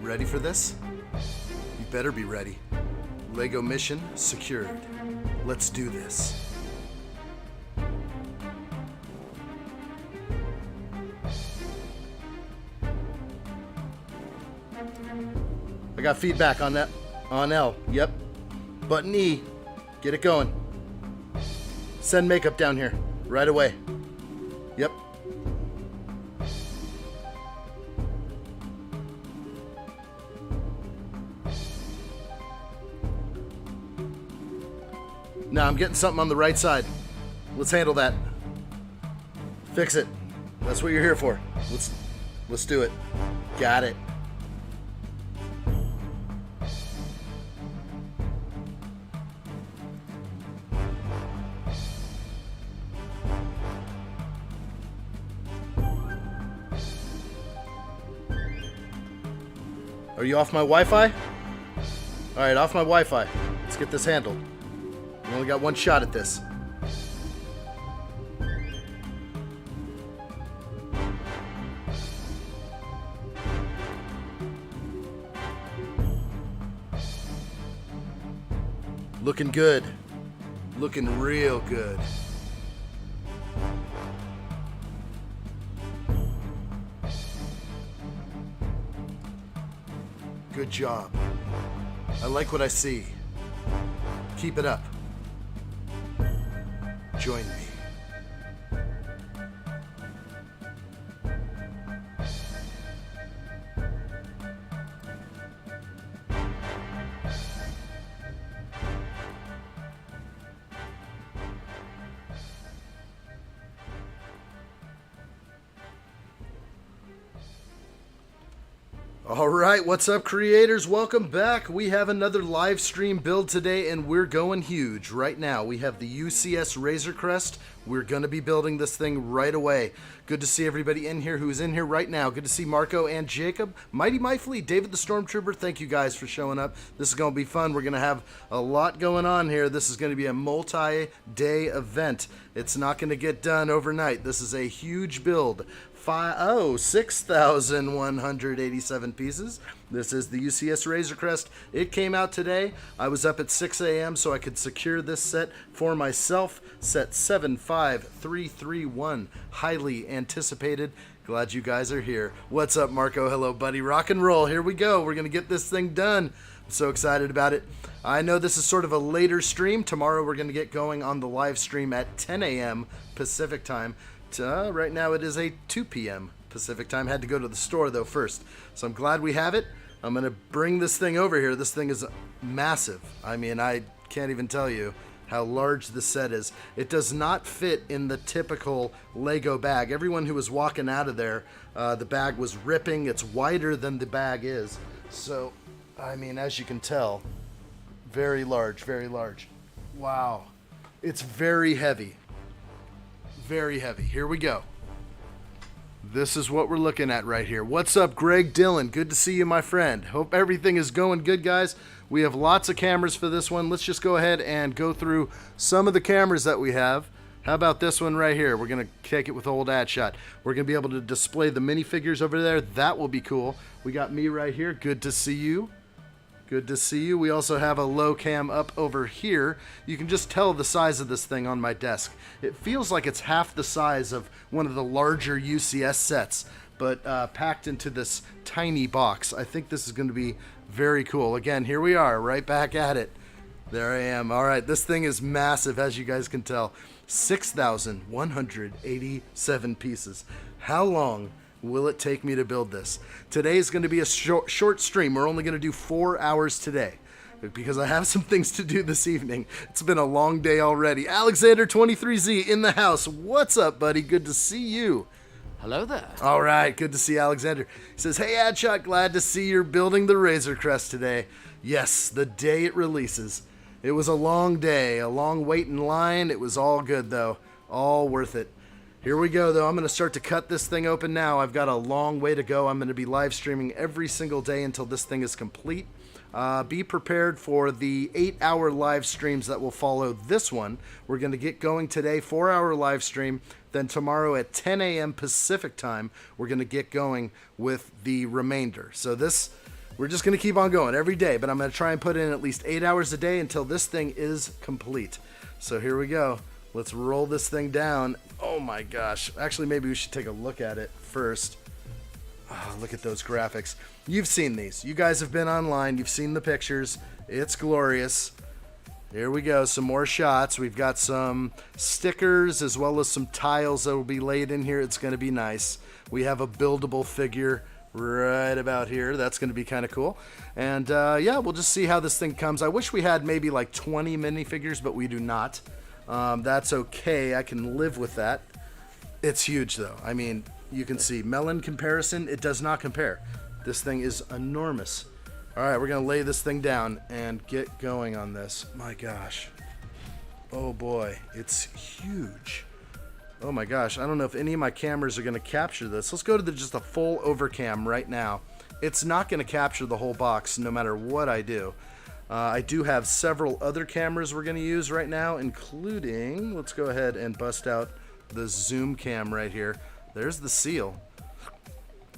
ready for this? You better be ready. Lego mission secured. Let's do this. I got feedback on that. On L. Yep. Button E. Get it going. Send makeup down here. Right away. Yep. Now I'm getting something on the right side. Let's handle that. Fix it. That's what you're here for. Let's do it. Got it. Are you off my Wi-Fi? Alright, off my Wi-Fi. Let's get this handled. We only got one shot at this. Looking good. Looking real good. Good job. I like what I see. Keep it up. Join me. All right, what's up, creators? Welcome back. We have another live stream build today, and we're going huge right now. We have the UCS Razor Crest. We're going to be building this thing right away. Good to see everybody in here who's in here right now. Good to see Marco and Jacob. Mighty Mightfully, David the Stormtrooper, thank you guys for showing up. This is going to be fun. We're going to have a lot going on here. This is going to be a multi-day event. It's not going to get done overnight. This is a huge build. 6,187 pieces. This is the UCS Razor Crest. It came out today. I was up at 6 a.m. so I could secure this set for myself. Set 75331. Highly anticipated. Glad you guys are here. What's up, Marco? Hello, buddy. Rock and roll. Here we go. We're going to get this thing done. I'm so excited about it. I know this is sort of a later stream. Tomorrow we're going to get going on the live stream at 10 a.m. Pacific time. Right now it is a 2 p.m. Pacific time. Had to go to the store though first. So I'm glad we have it. I'm going to bring this thing over here. This thing is massive. I mean, I can't even tell you how large the set is. It does not fit in the typical Lego bag. Everyone who was walking out of there, the bag was ripping. It's wider than the bag is. So, I mean, as you can tell, very large, very large. Wow. It's very heavy. Very heavy. Here we go. This is what we're looking at right here. What's up, Greg Dillon? Good to see you, my friend. Hope everything is going good, guys. We have lots of cameras for this one. Let's just go ahead and go through some of the cameras that we have. How about this one right here? We're going to take it with old addshot. We're going to be able to display the minifigures over there. That will be cool. We got me right here. Good to see you. Good to see you. We also have a low cam up over here. You can just tell the size of this thing on my desk. It feels like it's half the size of one of the larger UCS sets, but packed into this tiny box. I think this is going to be very cool. Again, here we are, right back at it. There I am. All right, this thing is massive, as you guys can tell. 6,187 pieces. How long will it take me to build this? Today is going to be a short stream. We're only going to do 4 hours today because I have some things to do this evening. It's been a long day already. Alexander23Z in the house. What's up, buddy? Good to see you. Hello there. All right, good to see Alexander. He says, hey, addshot, glad to see you're building the Razor Crest today. Yes, the day it releases. It was a long day, a long wait in line. It was all good, though. All worth it. Here we go, though. I'm going to start to cut this thing open now. I've got a long way to go. I'm going to be live streaming every single day until this thing is complete. Be prepared for the 8-hour live streams that will follow this one. We're going to get going today, 4-hour live stream. Then tomorrow at 10 a.m. Pacific time, we're going to get going with the remainder. So this We're just going to keep on going every day, but I'm going to try and put in at least 8 hours a day until this thing is complete. So here we go. Let's roll this thing down. Oh my gosh. Actually, maybe we should take a look at it first. Oh, look at those graphics. You've seen these. You guys have been online. You've seen the pictures. It's glorious. Here we go. Some more shots. We've got some stickers as well as some tiles that will be laid in here. It's going to be nice. We have a buildable figure right about here. That's going to be kind of cool. And yeah, we'll just see how this thing comes. I wish we had maybe like 20 minifigures, but we do not. That's okay. I can live with that. It's huge though. I mean, you can see melon comparison. It does not compare. This thing is enormous. All right, we're going to lay this thing down and get going on this. My gosh. Oh boy, it's huge. Oh my gosh, I don't know if any of my cameras are going to capture this. Let's go to just a full overcam right now. It's not going to capture the whole box no matter what I do. I do have several other cameras we're going to use right now, including, let's go ahead and bust out the zoom cam right here. There's the seal.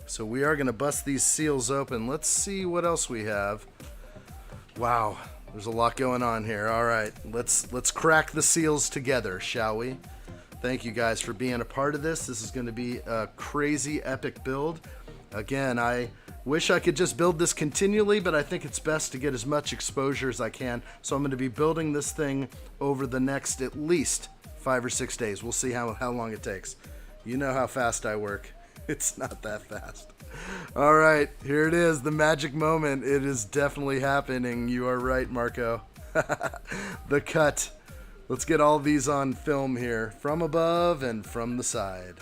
So we are going to bust these seals open. Let's see what else we have. Wow, there's a lot going on here. All right, let's crack the seals together, shall we? Thank you guys for being a part of this. This is going to be a crazy epic build. Again, I wish I could just build this continually, but I think it's best to get as much exposure as I can. So I'm going to be building this thing over the next at least 5 or 6 days. We'll see how long it takes. You know how fast I work. It's not that fast. All right, here it is, the magic moment. It is definitely happening. You are right, Marco. The cut. Let's get all these on film here, from above and from the side.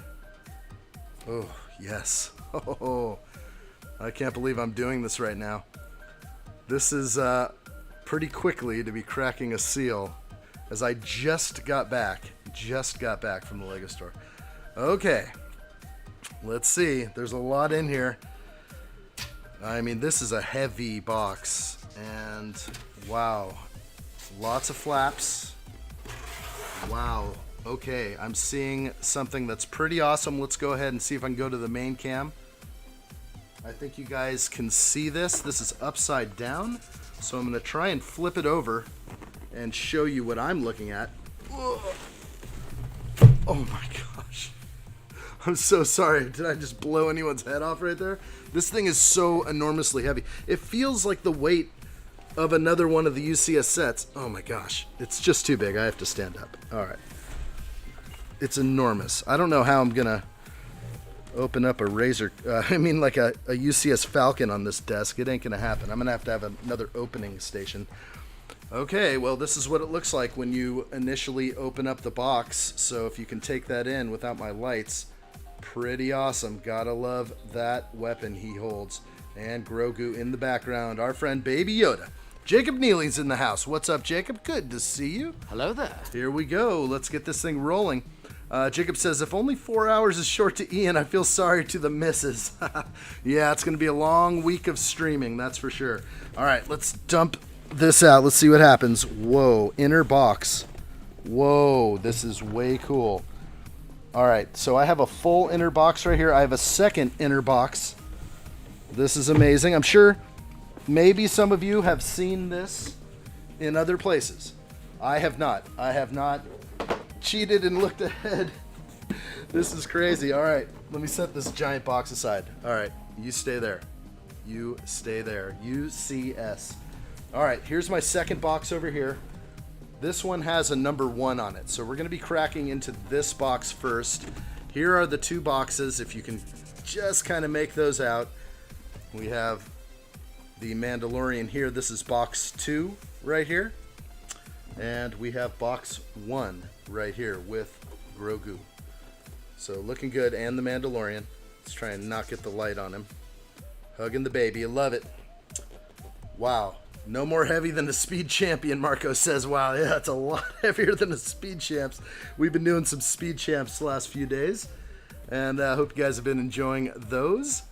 Oh, yes. Oh, I can't believe I'm doing this right now. This is pretty quickly to be cracking a seal, as I just got back from the Lego store. Okay, let's see. There's a lot in here. I mean, this is a heavy box, and wow, lots of flaps. Wow. Okay, I'm seeing something that's pretty awesome. Let's go ahead and see if I can go to the main cam. I think you guys can see this. This is upside down. So I'm going to try and flip it over and show you what I'm looking at. Oh my gosh. I'm so sorry. Did I just blow anyone's head off right there? This thing is so enormously heavy. It feels like the weight of another one of the UCS sets. Oh my gosh, it's just too big. I have to stand up. All right, it's enormous. I don't know how I'm gonna open up a razor. Like a UCS Falcon on this desk. It ain't gonna happen. I'm gonna have another opening station. Okay, well, this is what it looks like when you initially open up the box. So if you can take that in without my lights, pretty awesome. Gotta love that weapon he holds. And Grogu in the background, our friend Baby Yoda. Jacob Neely's in the house. What's up, Jacob? Good to see you. Hello there. Here we go. Let's get this thing rolling. Jacob says, if only 4 hours is short to Ian, I feel sorry to the missus. Yeah, it's going to be a long week of streaming, that's for sure. All right, let's dump this out. Let's see what happens. Whoa, inner box. Whoa, this is way cool. All right, so I have a full inner box right here. I have a second inner box. This is amazing. I'm sure maybe some of you have seen this in other places. I have not. I have not cheated and looked ahead. This is crazy. All right, let me set this giant box aside. All right, you stay there. You stay there. UCS. All right, here's my second box over here. This one has a number 1 on it. So we're going to be cracking into this box first. Here are the 2 boxes, if you can just kind of make those out. We have the Mandalorian here. This is box 2 right here. And we have box 1 right here with Grogu. So looking good, and the Mandalorian. Let's try and not get the light on him. Hugging the baby. I love it. Wow. No more heavy than a Speed Champion, Marco says. Wow, yeah, it's a lot heavier than a Speed Champs. We've been doing some Speed Champs the last few days. And I hope you guys have been enjoying those.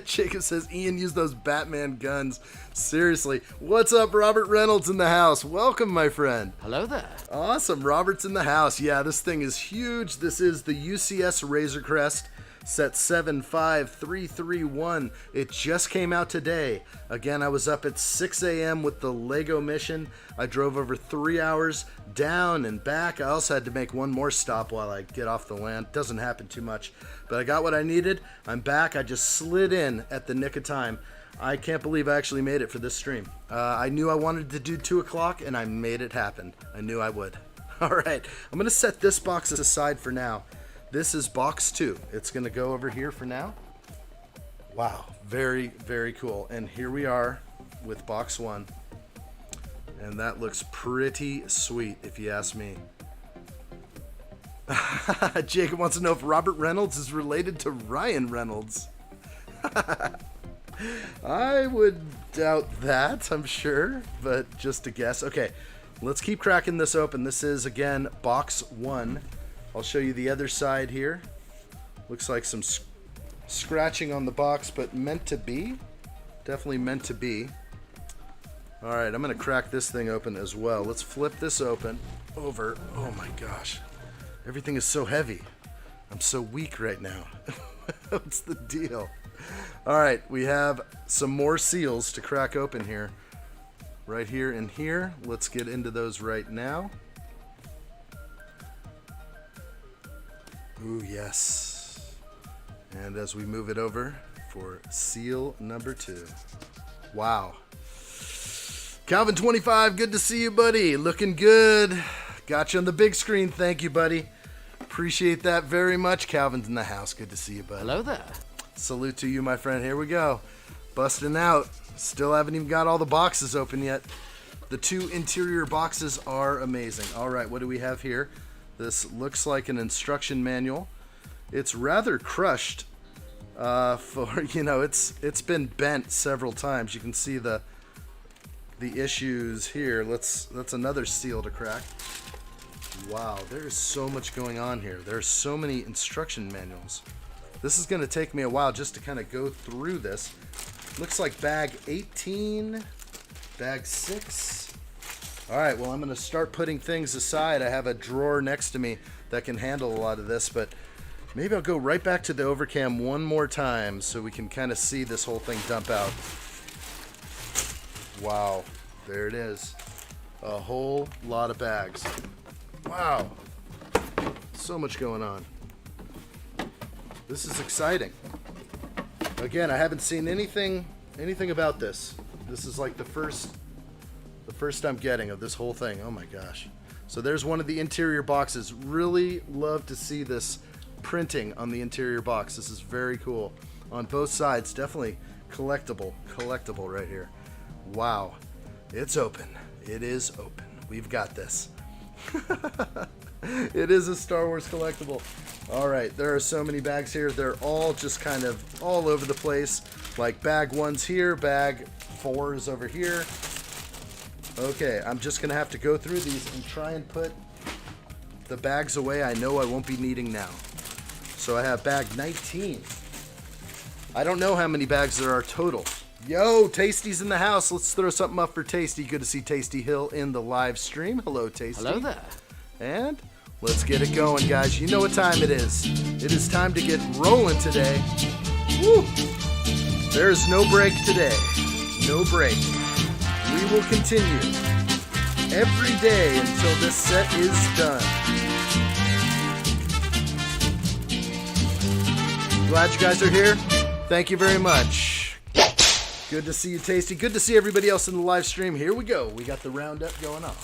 Jacob says, Ian used those Batman guns. Seriously. What's up, Robert Reynolds in the house? Welcome, my friend. Hello there. Awesome. Robert's in the house. Yeah, this thing is huge. This is the UCS Razor Crest. set 75331. It just came out today. Again, I was up at 6 a.m. with the Lego mission. I drove over 3 hours down and back. I also had to make one more stop while I get off the land. Doesn't happen too much, but I got what I needed. I'm back. I just slid in at the nick of time. I can't believe I actually made it for this stream. I knew I wanted to do 2 o'clock, and I made it happen. I knew I would. All right, I'm going to set this box aside for now. This is box 2. It's going to go over here for now. Wow, very, very cool. And here we are with box 1. And that looks pretty sweet, if you ask me. Jacob wants to know if Robert Reynolds is related to Ryan Reynolds. I would doubt that, I'm sure, but just a guess. Okay, let's keep cracking this open. This is, again, box 1. I'll show you the other side here. Looks like some scratching on the box, but meant to be. Definitely meant to be. All right, I'm going to crack this thing open as well. Let's flip this open over. Oh my gosh. Everything is so heavy. I'm so weak right now. What's the deal? All right, we have some more seals to crack open here. Right here and here. Let's get into those right now. Ooh, yes. And as we move it over for seal number 2. Wow. Calvin25, good to see you, buddy. Looking good. Got you on the big screen. Thank you, buddy. Appreciate that very much. Calvin's in the house. Good to see you, buddy. Hello there. Salute to you, my friend. Here we go. Busting out. Still haven't even got all the boxes open yet. The 2 interior boxes are amazing. All right, what do we have here? This looks like an instruction manual. It's rather crushed. It's been bent several times. You can see the issues here. That's another seal to crack. Wow, there is so much going on here. There's so many instruction manuals. This is going to take me a while just to kind of go through this. Looks like bag 18, bag 6. All right, well, I'm going to start putting things aside. I have a drawer next to me that can handle a lot of this, but maybe I'll go right back to the overcam one more time so we can kind of see this whole thing dump out. Wow, there it is. A whole lot of bags. Wow, so much going on. This is exciting. Again, I haven't seen anything about this. This is like the first I'm getting of this whole thing. Oh my gosh. So there's one of the interior boxes. Really love to see this printing on the interior box. This is very cool. On both sides, definitely collectible right here. Wow. It's open. It is open. We've got this. It is a Star Wars collectible. All right, there are so many bags here. They're all just kind of all over the place. Like bag 1's here, bag 4 is over here. Okay, I'm just gonna have to go through these and try and put the bags away I know I won't be needing now. So I have bag 19. I don't know how many bags there are total. Yo, Tasty's in the house. Let's throw something up for Tasty. Good to see Tasty Hill in the live stream. Hello, Tasty. Hello there. And let's get it going, guys. You know what time it is. It is time to get rolling today. Woo! There's no break today. No break. We will continue every day until this set is done. Glad you guys are here. Thank you very much. Good to see you, Tasty. Good to see everybody else in the live stream. Here we go. We got the roundup going on.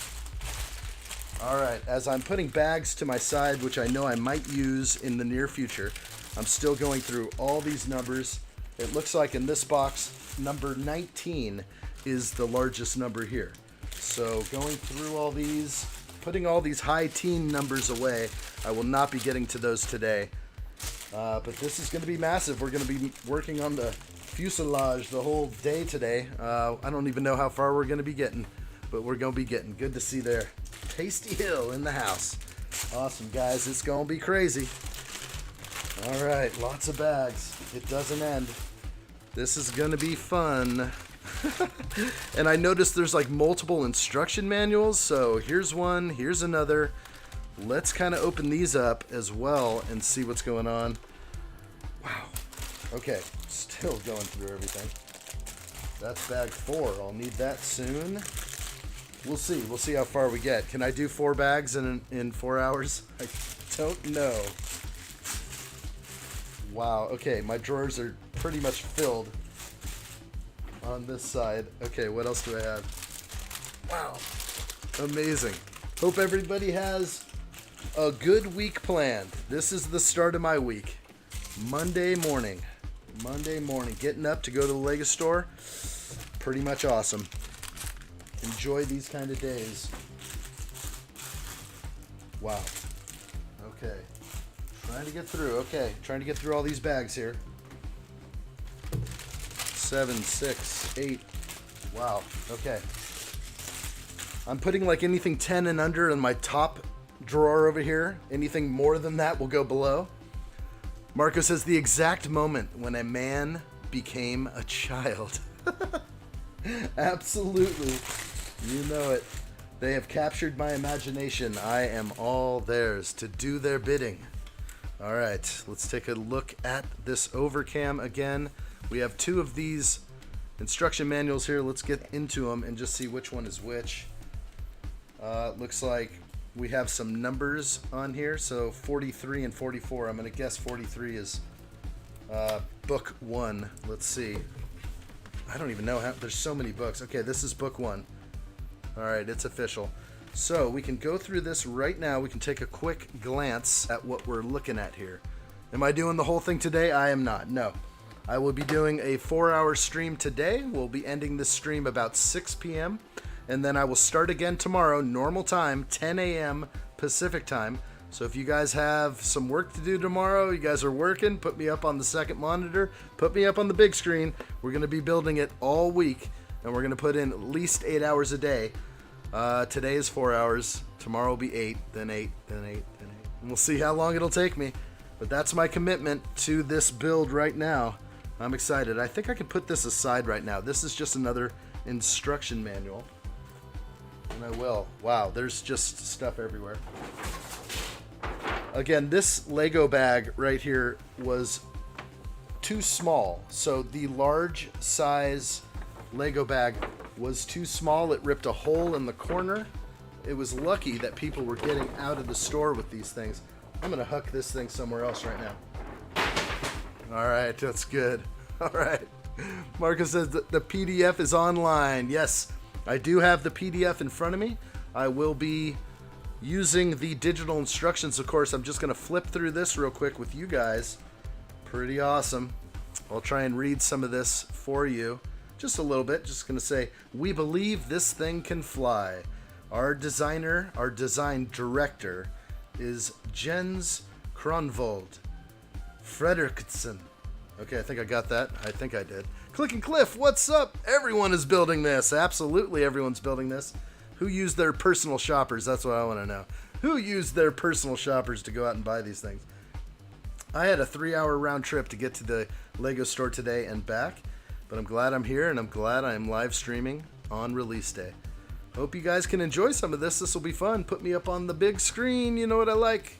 All right, as I'm putting bags to my side, which I know I might use in the near future, I'm still going through all these numbers. It looks like in this box, number 19 is the largest number here. So going through all these, putting all these high teen numbers away, I will not be getting to those today. But this is going to be massive. We're going to be working on the fuselage the whole day today. I don't even know how far we're going to be getting, but we're going to be getting. Good to see there. Tasty Hill in the house. Awesome, guys. It's going to be crazy. All right, lots of bags. It doesn't end. This is going to be fun. And I noticed there's like multiple instruction manuals. So here's one, here's another. Let's kind of open these up as well and see what's going on. Okay, still going through everything. That's bag 4. I'll need that soon. We'll see. We'll see how far we get. Can I do 4 bags in 4 hours? I don't know. Wow. Okay, my drawers are pretty much filled on this side. Okay, what else do I have? Wow. Amazing. Hope everybody has a good week planned. This is the start of my week. Monday morning. Getting up to go to the Lego store. Pretty much awesome. Enjoy these kind of days. Wow. Okay. Trying to get through. Okay. Trying to get through all these bags here. 7, 6, 8. Wow. Okay. I'm putting like anything 10 and under in my top drawer over here. Anything more than that will go below. Marco says the exact moment when a man became a child. Absolutely. You know it. They have captured my imagination. I am all theirs to do their bidding. All right, let's take a look at this overcam again. We have 2 of these instruction manuals here. Let's get into them and just see which one is which. Looks like we have some numbers on here. So 43 and 44. I'm going to guess 43 is book 1. Let's see. I don't even know how. There's so many books. Okay, this is book 1. All right, it's official. So we can go through this right now. We can take a quick glance at what we're looking at here. Am I doing the whole thing today? I am not. No. I will be doing a 4-hour stream today. We'll be ending this stream about 6 p.m. And then I will start again tomorrow, normal time, 10 a.m. Pacific time. So if you guys have some work to do tomorrow, you guys are working, put me up on the second monitor, put me up on the big screen. We're going to be building it all week, and we're going to put in at least 8 hours a day. Today is 4 hours. Tomorrow will be 8, then 8, then 8, then 8. And we'll see how long it'll take me. But that's my commitment to this build right now. I'm excited. I think I can put this aside right now. This is just another instruction manual. And I will. Wow, there's just stuff everywhere. Again, this Lego bag right here was too small. So the large size Lego bag was too small. It ripped a hole in the corner. It was lucky that people were getting out of the store with these things. I'm going to huck this thing somewhere else right now. All right, that's good. All right. Marcus says that the PDF is online. Yes, I do have the PDF in front of me. I will be using the digital instructions, of course. I'm just going to flip through this real quick with you guys. Pretty awesome. I'll try and read some of this for you. Just a little bit. Just going to say, we believe this thing can fly. Our designer, our design director is Jens Kronvold Fredriksson. Okay, I think I got that. I think I did. Click and Cliff, what's up? Everyone is building this. Absolutely everyone's building this. Who used their personal shoppers? That's what I want to know. Who used their personal shoppers to go out and buy these things? I had a 3-hour round trip to get to the Lego store today and back, but I'm glad I'm here and I'm glad I'm live streaming on release day. Hope you guys can enjoy some of this. This will be fun. Put me up on the big screen. You know what I like.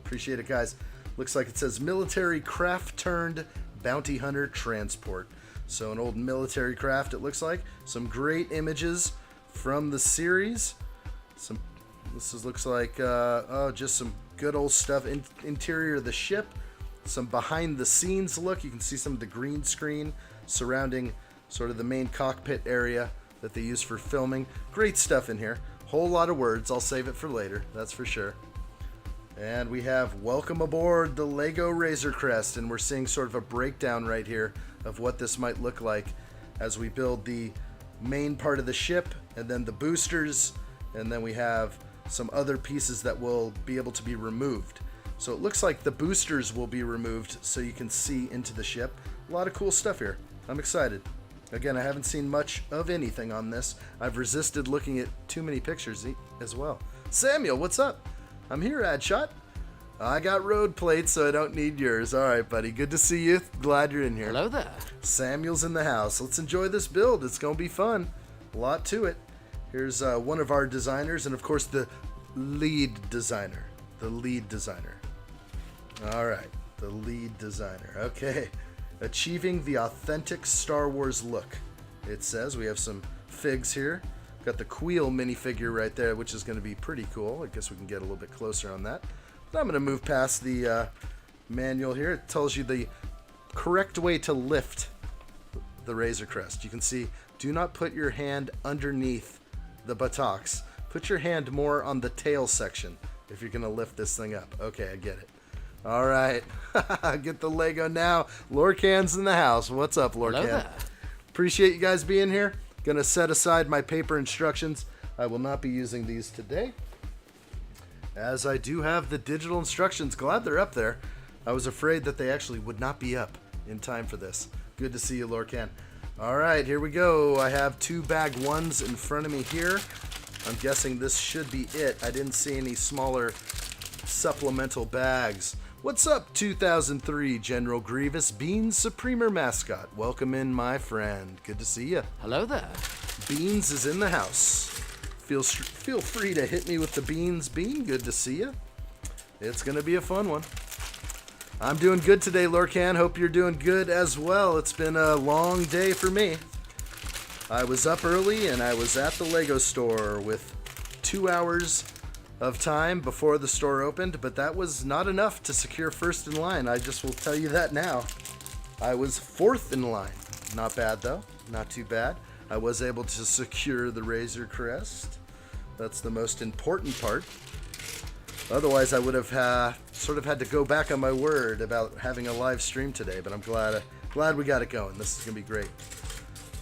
Appreciate it, guys. Looks like it says military craft turned bounty hunter transport. So an old military craft, it looks like. Some great images from the series. Looks like just some good old stuff. Interior of the ship. Some behind the scenes look. You can see some of the green screen surrounding sort of the main cockpit area that they use for filming. Great stuff in here. Whole lot of words. I'll save it for later. That's for sure. And we have welcome aboard the Lego Razor Crest, and we're seeing sort of a breakdown right here of what this might look like as we build the main part of the ship and then the boosters, and then we have some other pieces that will be able to be removed. So it looks like the boosters will be removed so you can see into the ship. A lot of cool stuff here. I'm excited. Again, I haven't seen much of anything on this. I've resisted looking at too many pictures as well. Samuel, what's up? I'm here, addshot. I got road plates, so I don't need yours. All right, buddy. Good to see you. Glad you're in here. Hello there. Samuel's in the house. Let's enjoy this build. It's going to be fun. A lot to it. Here's one of our designers, and of course, the lead designer. The lead designer. All right. The lead designer. Okay. Achieving the authentic Star Wars look. It says we have some figs here. Got the Queel minifigure right there, which is going to be pretty cool. I guess we can get a little bit closer on that. But I'm going to move past the manual here. It tells you the correct way to lift the Razor Crest. You can see, do not put your hand underneath the buttocks. Put your hand more on the tail section if you're going to lift this thing up. Okay, I get it. All right. Get the Lego now. Lorcan's in the house. What's up, Lorcan? Hello there. Appreciate you guys being here. Gonna set aside my paper instructions. I will not be using these today, as I do have the digital instructions. Glad they're up there. I was afraid that they actually would not be up in time for this. Good to see you, Lorcan. All right, here we go. I have 2 bag 1s in front of me here. I'm guessing this should be it. I didn't see any smaller supplemental bags. What's up, 2003 General Grievous, Beans Supremer mascot? Welcome in, my friend. Good to see you. Hello there. Beans is in the house. Feel free to hit me with the beans, Bean. Good to see you. It's going to be a fun one. I'm doing good today, Lorcan. Hope you're doing good as well. It's been a long day for me. I was up early and I was at the Lego store with 2 hours of time before the store opened, but that was not enough to secure first in line. I just will tell you that now. I was 4th in line. Not bad though, not too bad. I was able to secure the Razor Crest. That's the most important part. Otherwise, I would have sort of had to go back on my word about having a live stream today, but I'm glad we got it going. This is gonna be great.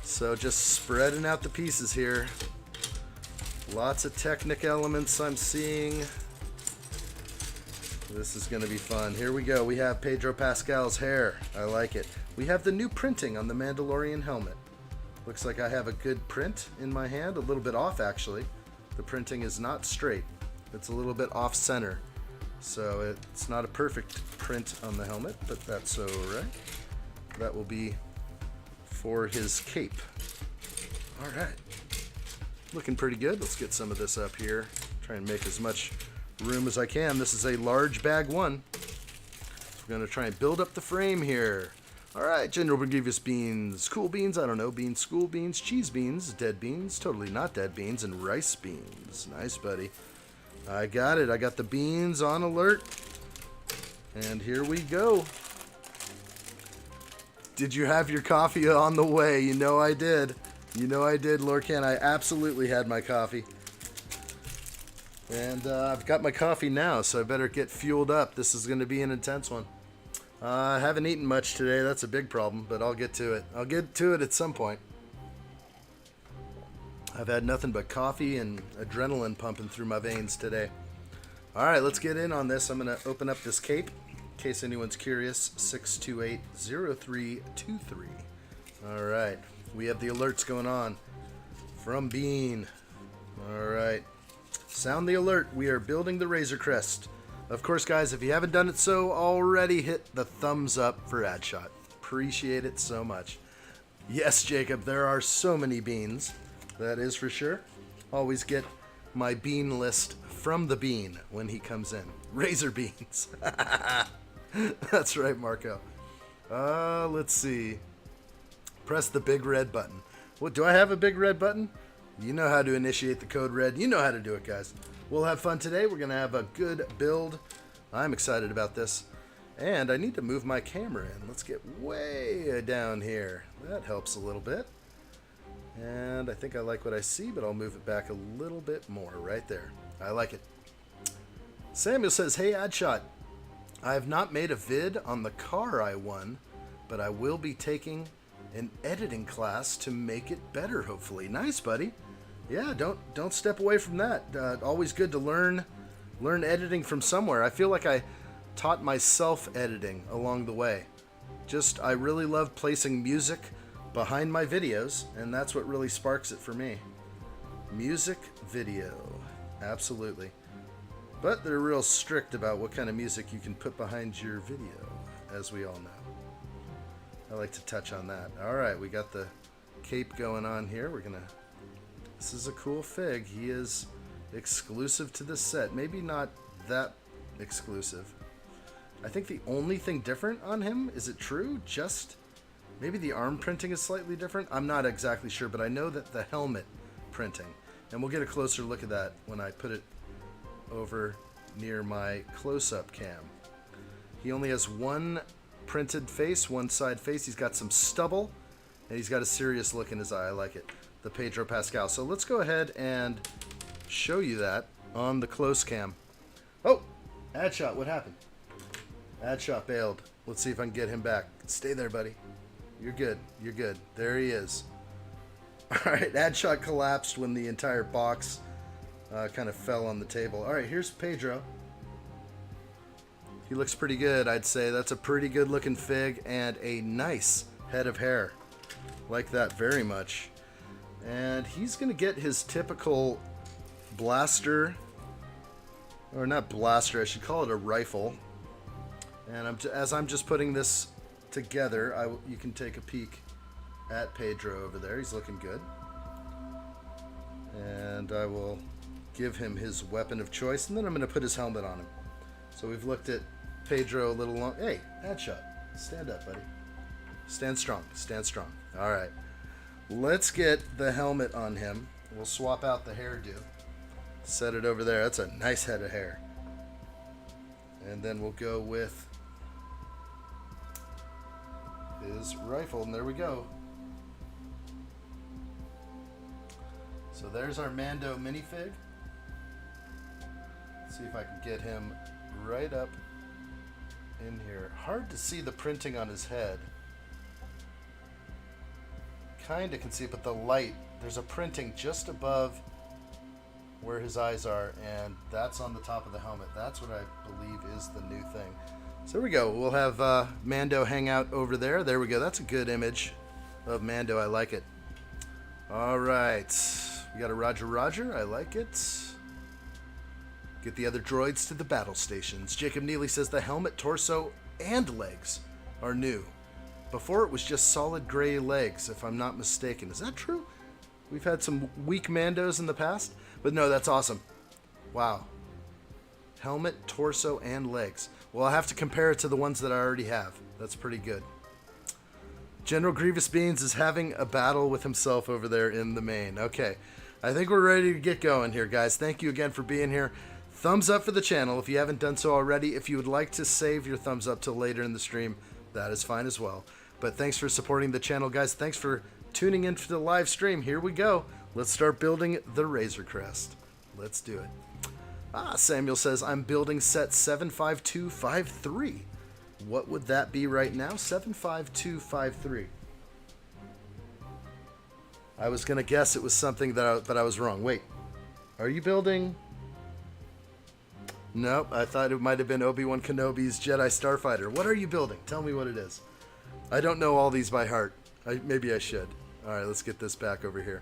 So just spreading out the pieces here. Lots of Technic elements I'm seeing. This is going to be fun. Here we go. We have Pedro Pascal's hair. I like it. We have the new printing on the Mandalorian helmet. Looks like I have a good print in my hand. A little bit off, actually. The printing is not straight. It's a little bit off center. So it's not a perfect print on the helmet, but that's all right. That will be for his cape. All right. Looking pretty good. Let's get some of this up here. Try and make as much room as I can. This is a large bag 1. So we're going to try and build up the frame here. All right, General Grievous beans, cool beans, I don't know, beans, school beans, cheese beans, dead beans, totally not dead beans, and rice beans. Nice, buddy. I got it. I got the beans on alert. And here we go. Did you have your coffee on the way? You know I did. You know I did, Lorcan. I absolutely had my coffee. And I've got my coffee now, so I better get fueled up. This is going to be an intense one. I haven't eaten much today. That's a big problem, but I'll get to it. I'll get to it at some point. I've had nothing but coffee and adrenaline pumping through my veins today. All right, let's get in on this. I'm going to open up this cape. In case anyone's curious, 628-0323. All right. We have the alerts going on from Bean. All right. Sound the alert. We are building the Razor Crest. Of course, guys, if you haven't done it so already, hit the thumbs up for addshot. Appreciate it so much. Yes, Jacob, there are so many beans. That is for sure. Always get my bean list from the Bean when he comes in. Razor beans. That's right, Marco. Let's see. Press the big red button. What, do I have a big red button? You know how to initiate the code red. You know how to do it, guys. We'll have fun today. We're going to have a good build. I'm excited about this. And I need to move my camera in. Let's get way down here. That helps a little bit. And I think I like what I see, but I'll move it back a little bit more right there. I like it. Samuel says, hey, addshot. I have not made a vid on the car I won, but I will be taking an editing class to make it better, hopefully. Nice, buddy. Yeah, don't step away from that. Always good to learn editing from somewhere. I feel like I taught myself editing along the way. I really love placing music behind my videos, and that's what really sparks it for me. Music video. Absolutely. But they're real strict about what kind of music you can put behind your video, as we all know. I like to touch on that. All right, we got the cape going on here. This is a cool fig. He is exclusive to this set. Maybe not that exclusive. I think the only thing different on him, is it true? Just Maybe the arm printing is slightly different. I'm not exactly sure, but I know that the helmet printing, and we'll get a closer look at that when I put it over near my close-up cam. He only has one printed face, one side face. He's got some stubble, and he's got a serious look in his eye. I like it. The Pedro Pascal. So let's go ahead and show you that on the close cam. Oh, addshot, what happened? Addshot bailed. Let's see if I can get him back. Stay there, buddy. You're good. You're good. There he is. All right, addshot collapsed when the entire box kind of fell on the table. All right, here's Pedro. He looks pretty good, I'd say. That's a pretty good looking fig and a nice head of hair. Like that very much. And he's going to get his typical blaster, or not blaster, I should call it a rifle. And as I'm just putting this together, you can take a peek at Pedro over there. He's looking good. And I will give him his weapon of choice, and then I'm going to put his helmet on him. So we've looked at Pedro a little long. Hey, addshot. Stand up, buddy. Stand strong. Stand strong. All right. Let's get the helmet on him. We'll swap out the hairdo. Set it over there. That's a nice head of hair. And then we'll go with his rifle, and there we go. So there's our Mando minifig. Let's see if I can get him right up in here. Hard to see the printing on his head. Kinda can see it, but the light, there's a printing just above where his eyes are, and that's on the top of the helmet. That's what I believe is the new thing. So there we go. We'll have Mando hang out over there. There we go. That's a good image of Mando. I like it. All right. We got a Roger Roger. I like it. Get the other droids to the battle stations. Jacob Neely says the helmet, torso, and legs are new. Before it was just solid gray legs, if I'm not mistaken. Is that true? We've had some weak Mandos in the past, but no, that's awesome. Wow. Helmet, torso, and legs. Well, I'll have to compare it to the ones that I already have. That's pretty good. General Grievous Beans is having a battle with himself over there in the main. Okay, I think we're ready to get going here, guys. Thank you again for being here. Thumbs up for the channel if you haven't done so already. If you would like to save your thumbs up till later in the stream, that is fine as well. But thanks for supporting the channel, guys. Thanks for tuning in for the live stream. Here we go. Let's start building the Razor Crest. Let's do it. Samuel says, I'm building set 75253. What would that be right now? 75253. I was going to guess it was something but I was wrong. Wait, are you building? Nope, I thought it might have been Obi-Wan Kenobi's Jedi Starfighter. What are you building? Tell me what it is. I don't know all these by heart. Maybe I should. All right, let's get this back over here.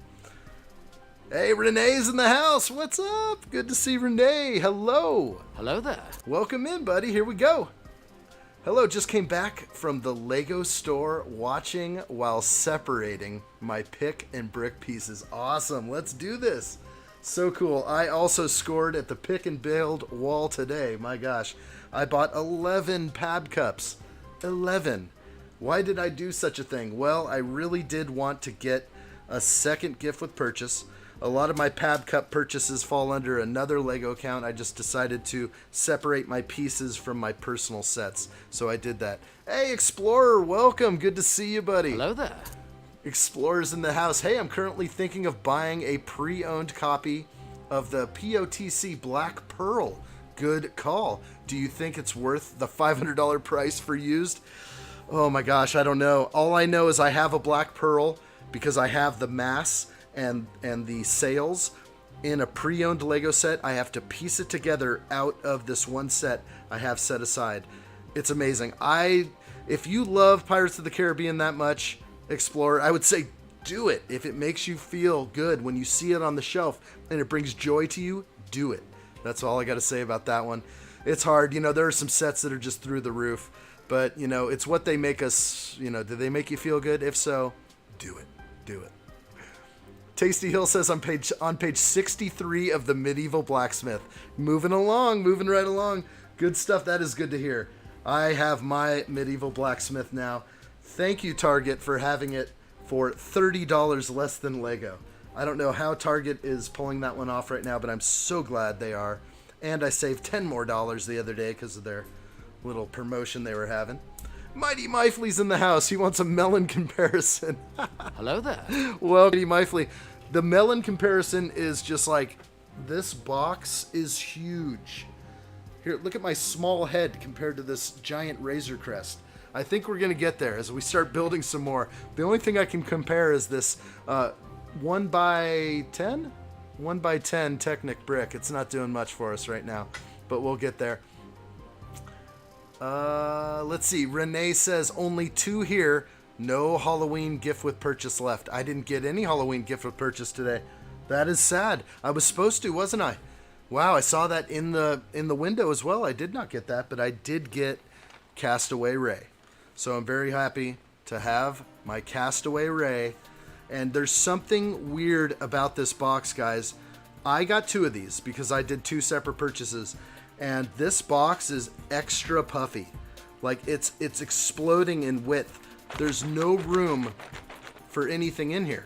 Hey, Renee's in the house. What's up? Good to see Renee. Hello. Hello there. Welcome in, buddy. Here we go. Hello, just came back from the Lego store watching while separating my pick and brick pieces. Awesome. Let's do this. So cool. I also scored at the pick and build wall today. My gosh. I bought 11 pab cups. 11. Why did I do such a thing? Well, I really did want to get a second gift with purchase. A lot of my pab cup purchases fall under another Lego account. I just decided to separate my pieces from my personal sets. So I did that. Hey, Explorer, welcome. Good to see you, buddy. Hello there. Explorer's in the house. Hey, I'm currently thinking of buying a pre-owned copy of the POTC Black Pearl. Good call. Do you think it's worth the $500 price for used? Oh my gosh, I don't know. All I know is I have a Black Pearl because I have the mass and the sails in a pre-owned Lego set. I have to piece it together out of this one set I have set aside. It's amazing. If you love Pirates of the Caribbean that much, Explorer, I would say do it. If it makes you feel good when you see it on the shelf and it brings joy to you, do it. That's all I got to say about that one. It's hard. You know, there are some sets that are just through the roof, but you know, it's what they make us, you know, do they make you feel good? If so, do it. Do it. Tasty Hill says on page 63 of the Medieval Blacksmith. Moving right along. Good stuff. That is good to hear. I have my Medieval Blacksmith now. Thank you, Target, for having it for $30 less than Lego. I don't know how Target is pulling that one off right now, but I'm so glad they are. And I saved $10 more the other day because of their little promotion they were having. Mighty Mifley's in the house. He wants a melon comparison. Hello there. Well, Mighty Mifley, the melon comparison is just like, this box is huge. Here, look at my small head compared to this giant Razor Crest. I think we're going to get there as we start building some more. The only thing I can compare is this 1x10? 1x10 Technic brick. It's not doing much for us right now, but we'll get there. Let's see. Renee says only 2 here. No Halloween gift with purchase left. I didn't get any Halloween gift with purchase today. That is sad. I was supposed to, wasn't I? Wow, I saw that in the window as well. I did not get that, but I did get Castaway Ray. So I'm very happy to have my Castaway Ray. And there's something weird about this box, guys. I got 2 of these because I did 2 separate purchases. And this box is extra puffy. Like, it's exploding in width. There's no room for anything in here.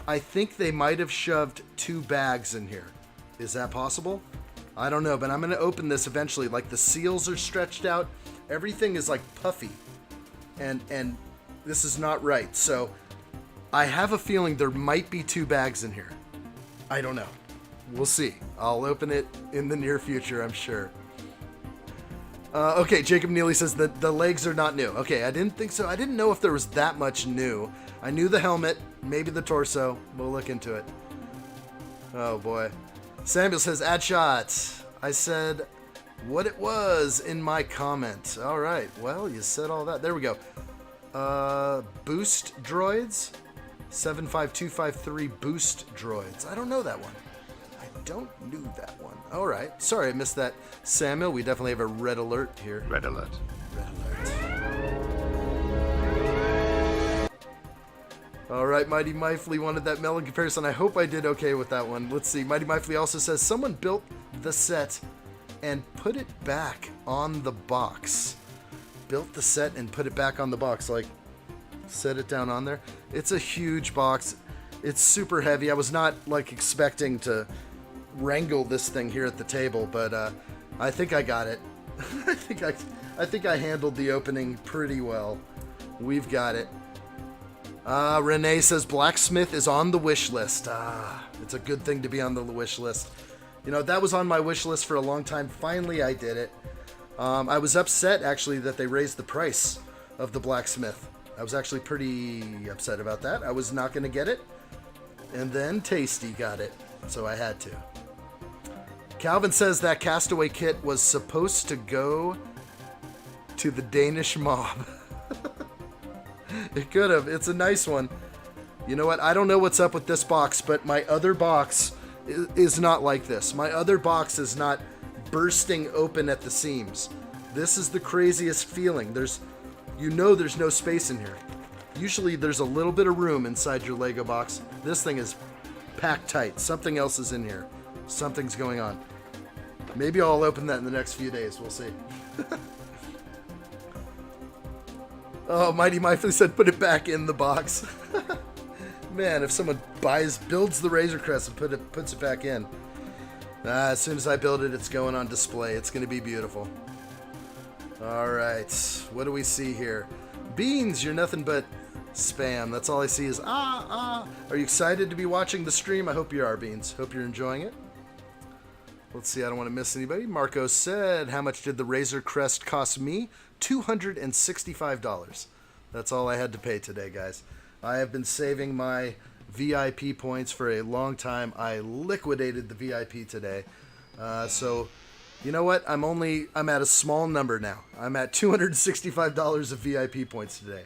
I think they might have shoved 2 bags in here. Is that possible? I don't know, but I'm going to open this eventually. Like, the seals are stretched out. Everything is, like, puffy. And this is not right. So I have a feeling there might be 2 bags in here. I don't know. We'll see. I'll open it in the near future, I'm sure. Okay, Jacob Neely says that the legs are not new. Okay, I didn't think so. I didn't know if there was that much new. I knew the helmet, maybe the torso. We'll look into it. Oh, boy. Samuel says, addshot. I said what it was in my comment. All right. Well, you said all that. There we go. Boost droids. 75253 boost droids. I don't know that one. I don't know that one. All right. Sorry, I missed that. Samuel, we definitely have a red alert here. Red alert. Red alert. All right, Mighty Mifley wanted that melon comparison. I hope I did okay with that one. Let's see. Mighty Mifley also says, someone built the set and put it back on the box. Built the set and put it back on the box. Like, set it down on there. It's a huge box. It's super heavy. I was not, like, expecting to wrangle this thing here at the table, but I think I got it. I think I handled the opening pretty well. We've got it. Renee says blacksmith is on the wish list. It's a good thing to be on the wish list. You know, that was on my wish list for a long time. Finally, I did it. I was upset, actually, that they raised the price of the blacksmith. I was actually pretty upset about that. I was not going to get it. And then Tasty got it, so I had to. Calvin says that Castaway kit was supposed to go to the Danish mob. It could have. It's a nice one. You know what? I don't know what's up with this box, but my other box is not like this. My other box is not bursting open at the seams. This is the craziest feeling. There's no space in here. Usually there's a little bit of room inside your Lego box. This thing is packed tight. Something else is in here. Something's going on. Maybe I'll open that in the next few days. We'll see. Oh, Mighty Mifley said put it back in the box. Man, if someone builds the Razor Crest and puts it back in. As soon as I build it, it's going on display. It's going to be beautiful. All right. What do we see here? Beans, you're nothing but spam. That's all I see is Are you excited to be watching the stream? I hope you are, Beans. Hope you're enjoying it. Let's see. I don't want to miss anybody. Marco said, how much did the Razor Crest cost me? $265. That's all I had to pay today, guys. I have been saving my VIP points for a long time. I liquidated the VIP today. So, you know what? I'm at a small number now. I'm at $265 of VIP points today.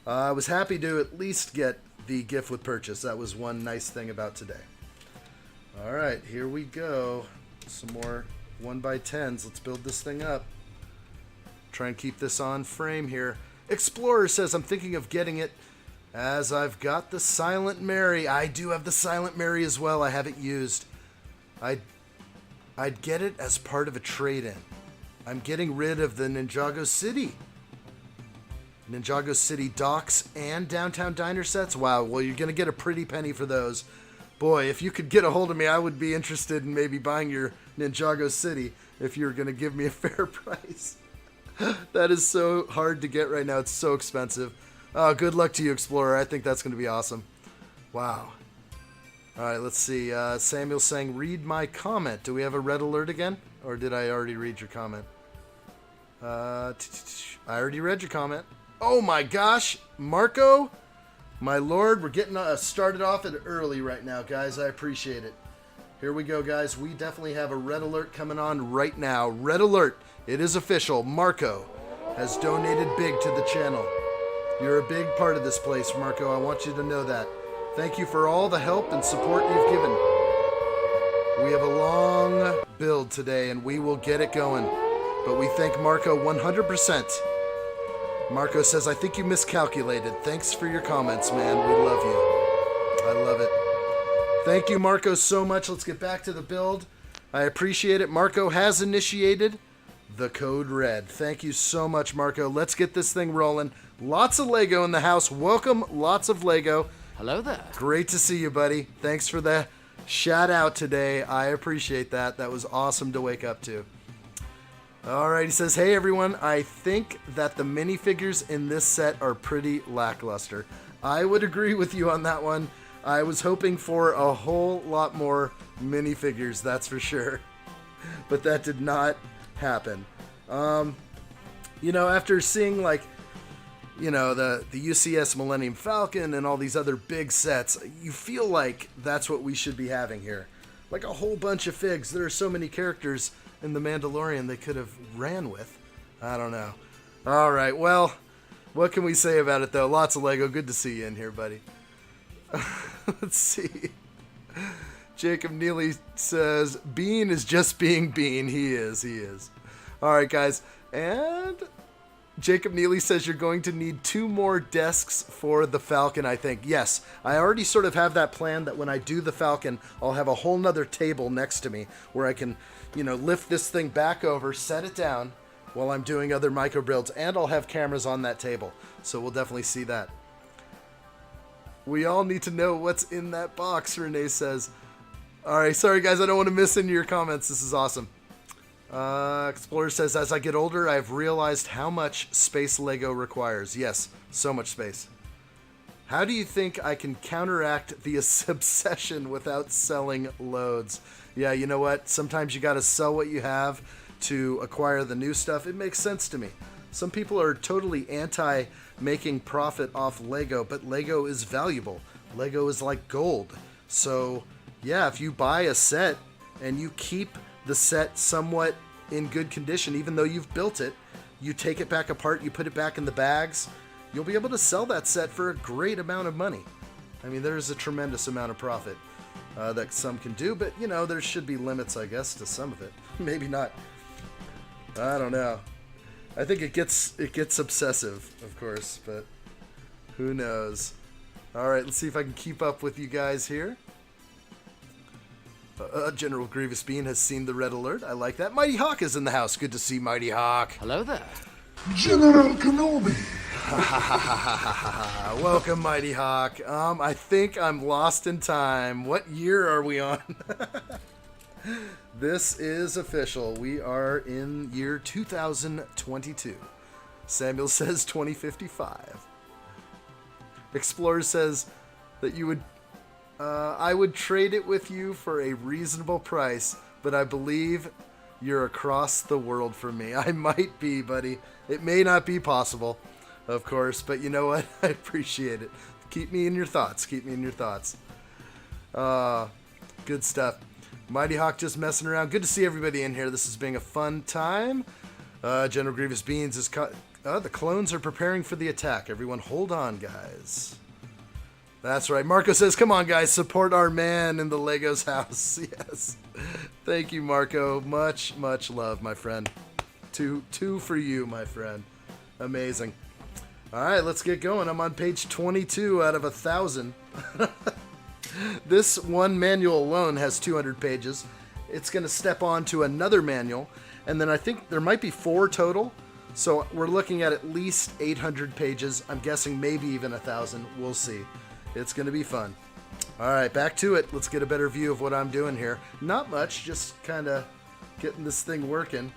I was happy to at least get the gift with purchase. That was one nice thing about today. All right, here we go. Some more 1x10s. Let's build this thing up. Try and keep this on frame here. Explorer says, I'm thinking of getting it as I've got the Silent Mary. I do have the Silent Mary as well. I haven't used. I'd get it as part of a trade-in. I'm getting rid of the Ninjago City. Ninjago City Docks and Downtown Diner sets. Wow, well, you're going to get a pretty penny for those. Boy, if you could get a hold of me, I would be interested in maybe buying your Ninjago City if you were going to give me a fair price. That is so hard to get right now. It's so expensive. Good luck to you, Explorer. I think that's going to be awesome. Wow. All right, let's see. Samuel's saying, read my comment. Do we have a red alert again? Or did I already read your comment? I already read your comment. Oh my gosh, Marco, my lord, we're getting started off it early right now, guys. I appreciate it. Here we go, guys. We definitely have a red alert coming on right now. Red alert. It is official. Marco has donated big to the channel. You're a big part of this place, Marco. I want you to know that. Thank you for all the help and support you've given. We have a long build today, and we will get it going. But we thank Marco 100%. Marco says, I think you miscalculated. Thanks for your comments, man. We love you. I love it. Thank you, Marco, so much. Let's get back to the build. I appreciate it. Marco has initiated the code red. Thank you so much, Marco. Let's get this thing rolling. Lots of Lego in the house. Welcome. Lots of Lego. Hello there. Great to see you, buddy. Thanks for the shout out today. I appreciate that. That was awesome to wake up to. All right, he says, hey, everyone. I think that the minifigures in this set are pretty lackluster. I would agree with you on that one. I was hoping for a whole lot more minifigures, that's for sure. But that did not happen. After seeing, the UCS Millennium Falcon and all these other big sets, you feel like that's what we should be having here. Like a whole bunch of figs. There are so many characters in The Mandalorian they could have ran with. I don't know. All right, well, what can we say about it, though? Lots of Lego. Good to see you in here, buddy. Let's see. Jacob Neely says, Bean is just being Bean. He is. All right, guys. And Jacob Neely says you're going to need 2 more desks for the Falcon, I think. Yes, I already sort of have that plan that when I do the Falcon, I'll have a whole nother table next to me where I can, lift this thing back over, set it down while I'm doing other micro builds, and I'll have cameras on that table. So we'll definitely see that. We all need to know what's in that box, Renee says. All right, sorry guys, I don't want to miss any of your comments. This is awesome. Explorer says, as I get older, I've realized how much space Lego requires. Yes, so much space. How do you think I can counteract the obsession without selling loads? Yeah, you know what? Sometimes you got to sell what you have to acquire the new stuff. It makes sense to me. Some people are totally anti making profit off Lego, but Lego is valuable. Lego is like gold. So, yeah, if you buy a set and you keep the set somewhat in good condition, even though you've built it, you take it back apart, you put it back in the bags, you'll be able to sell that set for a great amount of money. I mean, there's a tremendous amount of profit that some can do, but, there should be limits, I guess, to some of it. Maybe not. I don't know. I think it gets obsessive, of course, but who knows. All right, let's see if I can keep up with you guys here. General Grievous Bean has seen the red alert. I like that. Mighty Hawk is in the house. Good to see Mighty Hawk. Hello there. General Kenobi. Welcome, Mighty Hawk. I think I'm lost in time. What year are we on? This is official. We are in year 2022. Samuel says 2055. Explorer says that you would I would trade it with you for a reasonable price, but I believe you're across the world from me. I might be, buddy. It may not be possible, of course, but you know what? I appreciate it. Keep me in your thoughts. Keep me in your thoughts. Good stuff. Mighty Hawk just messing around. Good to see everybody in here. This is being a fun time. General Grievous Beans is... the clones are preparing for the attack. Everyone hold on, guys. That's right. Marco says, come on, guys. Support our man in the Legos house. Yes. Thank you, Marco. Much, much love, my friend. Two for you, my friend. Amazing. All right, let's get going. I'm on page 22 out of 1,000. This one manual alone has 200 pages. It's going to step on to another manual, and then I think there might be 4 total. So we're looking at least 800 pages. I'm guessing maybe even 1,000. We'll see. It's going to be fun. All right, back to it. Let's get a better view of what I'm doing here. Not much, just kind of getting this thing working.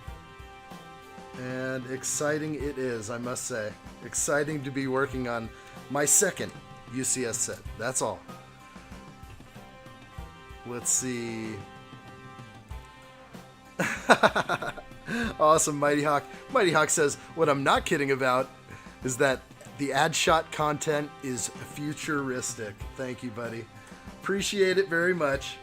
And exciting it is, I must say. Exciting to be working on my second UCS set. That's all. Let's see. Awesome, Mighty Hawk. Mighty Hawk says, what I'm not kidding about is that the addshot content is futuristic. Thank you, buddy. Appreciate it very much.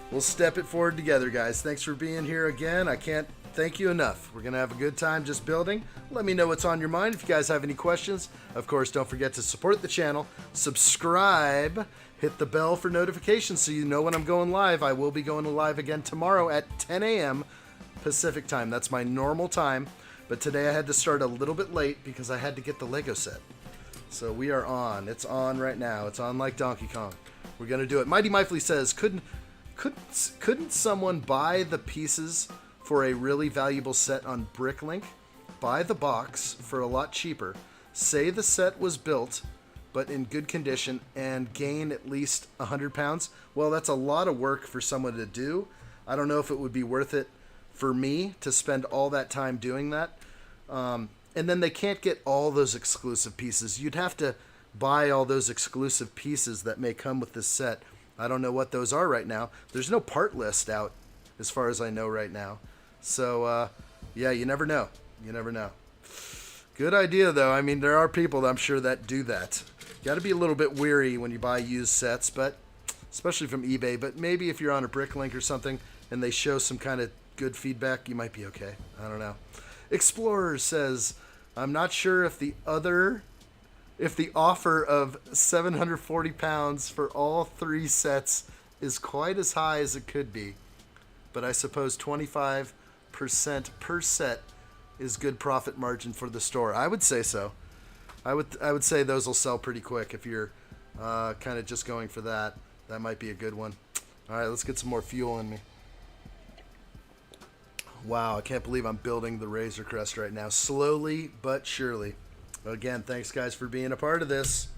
We'll step it forward together, guys. Thanks for being here again. I can't thank you enough. We're going to have a good time just building. Let me know what's on your mind if you guys have any questions. Of course, don't forget to support the channel, subscribe, hit the bell for notifications so you know when I'm going live. I will be going live again tomorrow at 10 a.m. Pacific time. That's my normal time. But today I had to start a little bit late because I had to get the Lego set. So we are on. It's on right now. It's on like Donkey Kong. We're going to do it. Mighty Mifely says, couldn't someone buy the pieces for a really valuable set on Bricklink? Buy the box for a lot cheaper. Say the set was built but in good condition and gain at least 100 pounds. Well, that's a lot of work for someone to do. I don't know if it would be worth it for me to spend all that time doing that. And then they can't get all those exclusive pieces. You'd have to buy all those exclusive pieces that may come with this set. I don't know what those are right now. There's no part list out as far as I know right now. So, yeah, you never know. You never know. Good idea, though. I mean, there are people, I'm sure, that do that. Got to be a little bit weary when you buy used sets, but especially from eBay. But maybe if you're on a Bricklink or something and they show some kind of good feedback, you might be okay. I don't know. Explorer says, I'm not sure if the offer of 740 pounds for all 3 sets is quite as high as it could be, but I suppose 25% per set is good profit margin for the store. I would say so. I would say those will sell pretty quick if you're kind of just going for that. That might be a good one. All right, let's get some more fuel in me. Wow, I can't believe I'm building the Razor Crest right now. Slowly but surely. Again, thanks guys for being a part of this.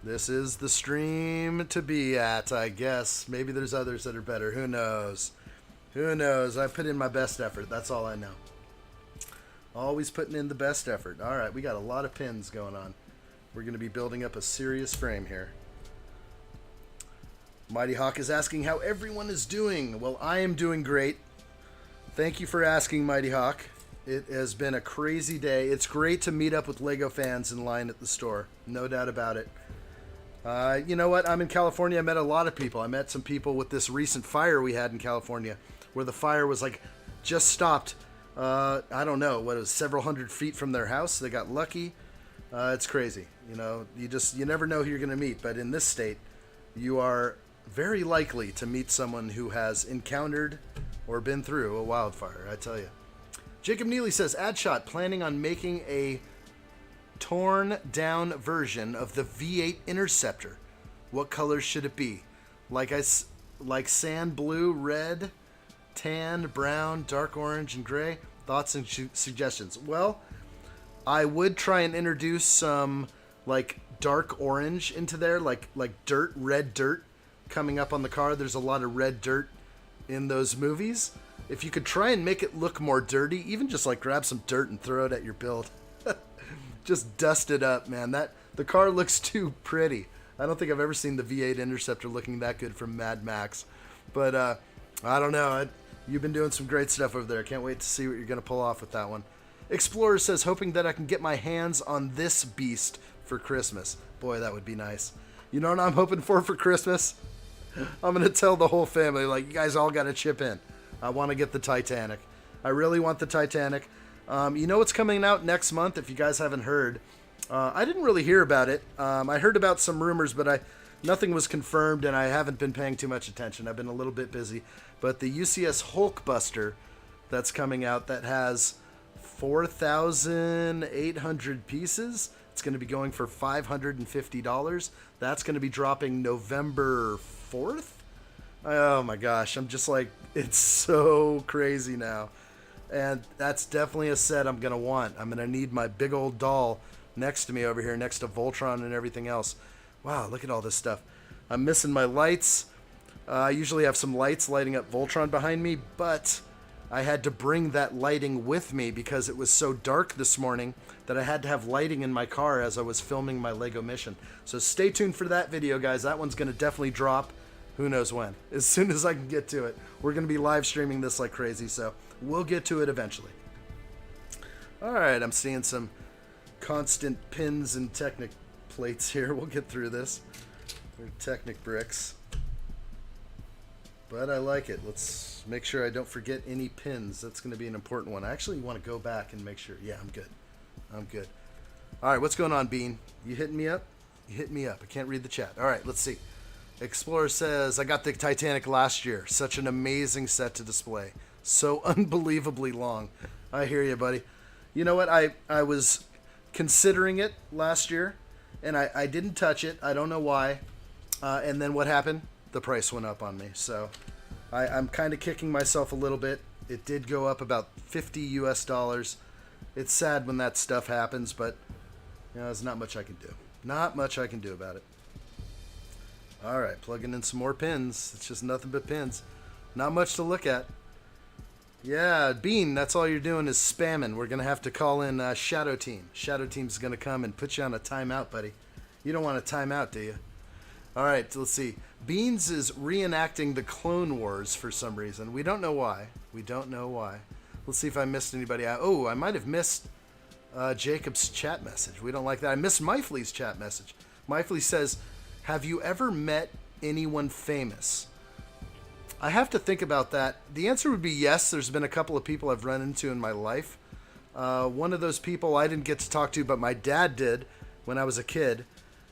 This is the stream to be at, I guess. Maybe there's others that are better. Who knows? Who knows? I put in my best effort. That's all I know. Always putting in the best effort. All right, we got a lot of pins going on. We're going to be building up a serious frame here. Mighty Hawk is asking how everyone is doing. Well, I am doing great. Thank you for asking, Mighty Hawk. It has been a crazy day. It's great to meet up with LEGO fans in line at the store. No doubt about it. You know what? I'm in California. I met a lot of people. I met some people with this recent fire we had in California where the fire was like just stopped. I don't know, what it was, several hundred feet from their house. They got lucky. It's crazy. You know, you never know who you're going to meet. But in this state, you are very likely to meet someone who has encountered or been through a wildfire, I tell you. Jacob Neely says, addshot planning on making a torn down version of the V8 Interceptor. What colors should it be? Like sand blue, red, tan, brown, dark orange, and gray? Thoughts and suggestions? Well, I would try and introduce some like dark orange into there, like dirt, red dirt coming up on the car. There's a lot of red dirt in those movies. If you could try and make it look more dirty, even just like grab some dirt and throw it at your build. Just dust it up, man. The car looks too pretty. I don't think I've ever seen the V8 Interceptor looking that good from Mad Max. But I don't know. You've been doing some great stuff over there. Can't wait to see what you're going to pull off with that one. Explorer says, hoping that I can get my hands on this beast for Christmas. Boy, that would be nice. You know what I'm hoping for Christmas? I'm going to tell the whole family, like, you guys all got to chip in. I want to get the Titanic. I really want the Titanic. You know what's coming out next month, if you guys haven't heard? I didn't really hear about it. I heard about some rumors, but nothing was confirmed, and I haven't been paying too much attention. I've been a little bit busy. But the UCS Hulkbuster that's coming out that has 4,800 pieces. It's going to be going for $550. That's going to be dropping November 4th. Oh my gosh, I'm just like, it's so crazy now. And that's definitely a set I'm going to want. I'm going to need my big old doll next to me over here, next to Voltron and everything else. Wow, look at all this stuff. I'm missing my lights. I usually have some lights lighting up Voltron behind me, but I had to bring that lighting with me because it was so dark this morning that I had to have lighting in my car as I was filming my LEGO mission. So stay tuned for that video, guys. That one's going to definitely drop. Who knows when? As soon as I can get to it. We're going to be live streaming this like crazy, so we'll get to it eventually. All right, I'm seeing some constant pins and Technic plates here. We'll get through this. They're Technic bricks. But I like it. Let's make sure I don't forget any pins. That's going to be an important one. I actually want to go back and make sure. Yeah, I'm good. I'm good. All right, what's going on, Bean? You hitting me up? You hit me up. I can't read the chat. All right, let's see. Explorer says, I got the Titanic last year. Such an amazing set to display. So unbelievably long. I hear you, buddy. You know what? I was considering it last year, and I didn't touch it. I don't know why. And then what happened? The price went up on me. So I'm kind of kicking myself a little bit. It did go up about $50 US. It's sad when that stuff happens, but you know, there's not much I can do. Not much I can do about it. All right, plugging in some more pins. It's just nothing but pins. Not much to look at. Yeah, Bean, that's all you're doing is spamming. We're going to have to call in Shadow Team. Shadow Team's going to come and put you on a timeout, buddy. You don't want a timeout, do you? All right, let's see. Beans is reenacting the Clone Wars for some reason. We don't know why. We don't know why. Let's see if I missed anybody out. Oh, I might have missed Jacob's chat message. We don't like that. I missed Myflee's chat message. Myflee says, have you ever met anyone famous? I have to think about that. The answer would be yes. There's been a couple of people I've run into in my life. One of those people I didn't get to talk to, but my dad did when I was a kid.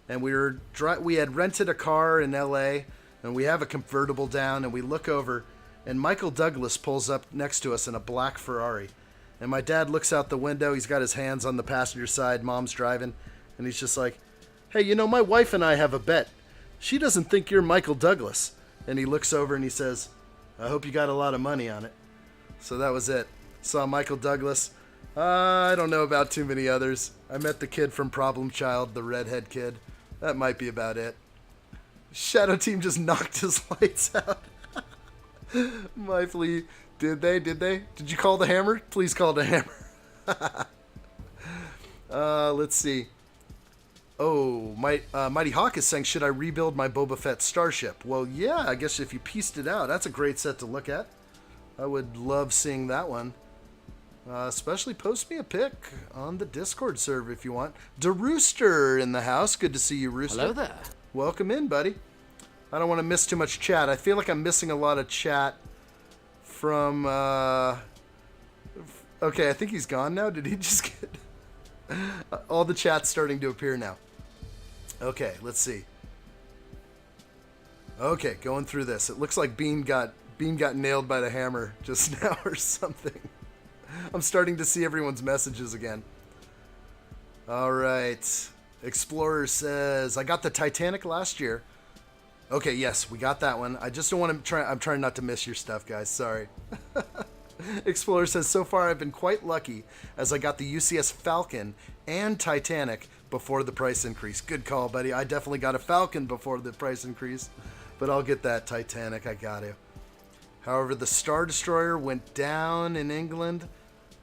And we had rented a car in LA, and we have a convertible down, and we look over, and Michael Douglas pulls up next to us in a black Ferrari. And my dad looks out the window. He's got his hands on the passenger side. Mom's driving, and he's just like, hey, you know, my wife and I have a bet. She doesn't think you're Michael Douglas. And he looks over and he says, I hope you got a lot of money on it. So that was it. Saw Michael Douglas. I don't know about too many others. I met the kid from Problem Child, the redhead kid. That might be about it. Shadow Team just knocked his lights out. Myflee, did they? Did you call the hammer? Please call the hammer. Let's see. Oh, Mighty Hawk is saying, should I rebuild my Boba Fett starship? Well, yeah, I guess if you pieced it out, that's a great set to look at. I would love seeing that one. Especially post me a pic on the Discord server if you want. DeRooster in the house. Good to see you, Rooster. Hello there. Welcome in, buddy. I don't want to miss too much chat. I feel like I'm missing a lot of chat from... Okay, I think he's gone now. Did he just get... All the chat's starting to appear now. Okay, let's see. Okay, going through this. It looks like Bean got nailed by the hammer just now or something. I'm starting to see everyone's messages again. All right. Explorer says, I got the Titanic last year. Okay, yes, we got that one. I just don't want to I'm trying not to miss your stuff, guys. Sorry. Explorer says, so far I've been quite lucky as I got the UCS Falcon and Titanic before the price increase. Good call, buddy. I definitely got a Falcon before the price increase, but I'll get that Titanic. I got to. However, the Star Destroyer went down in England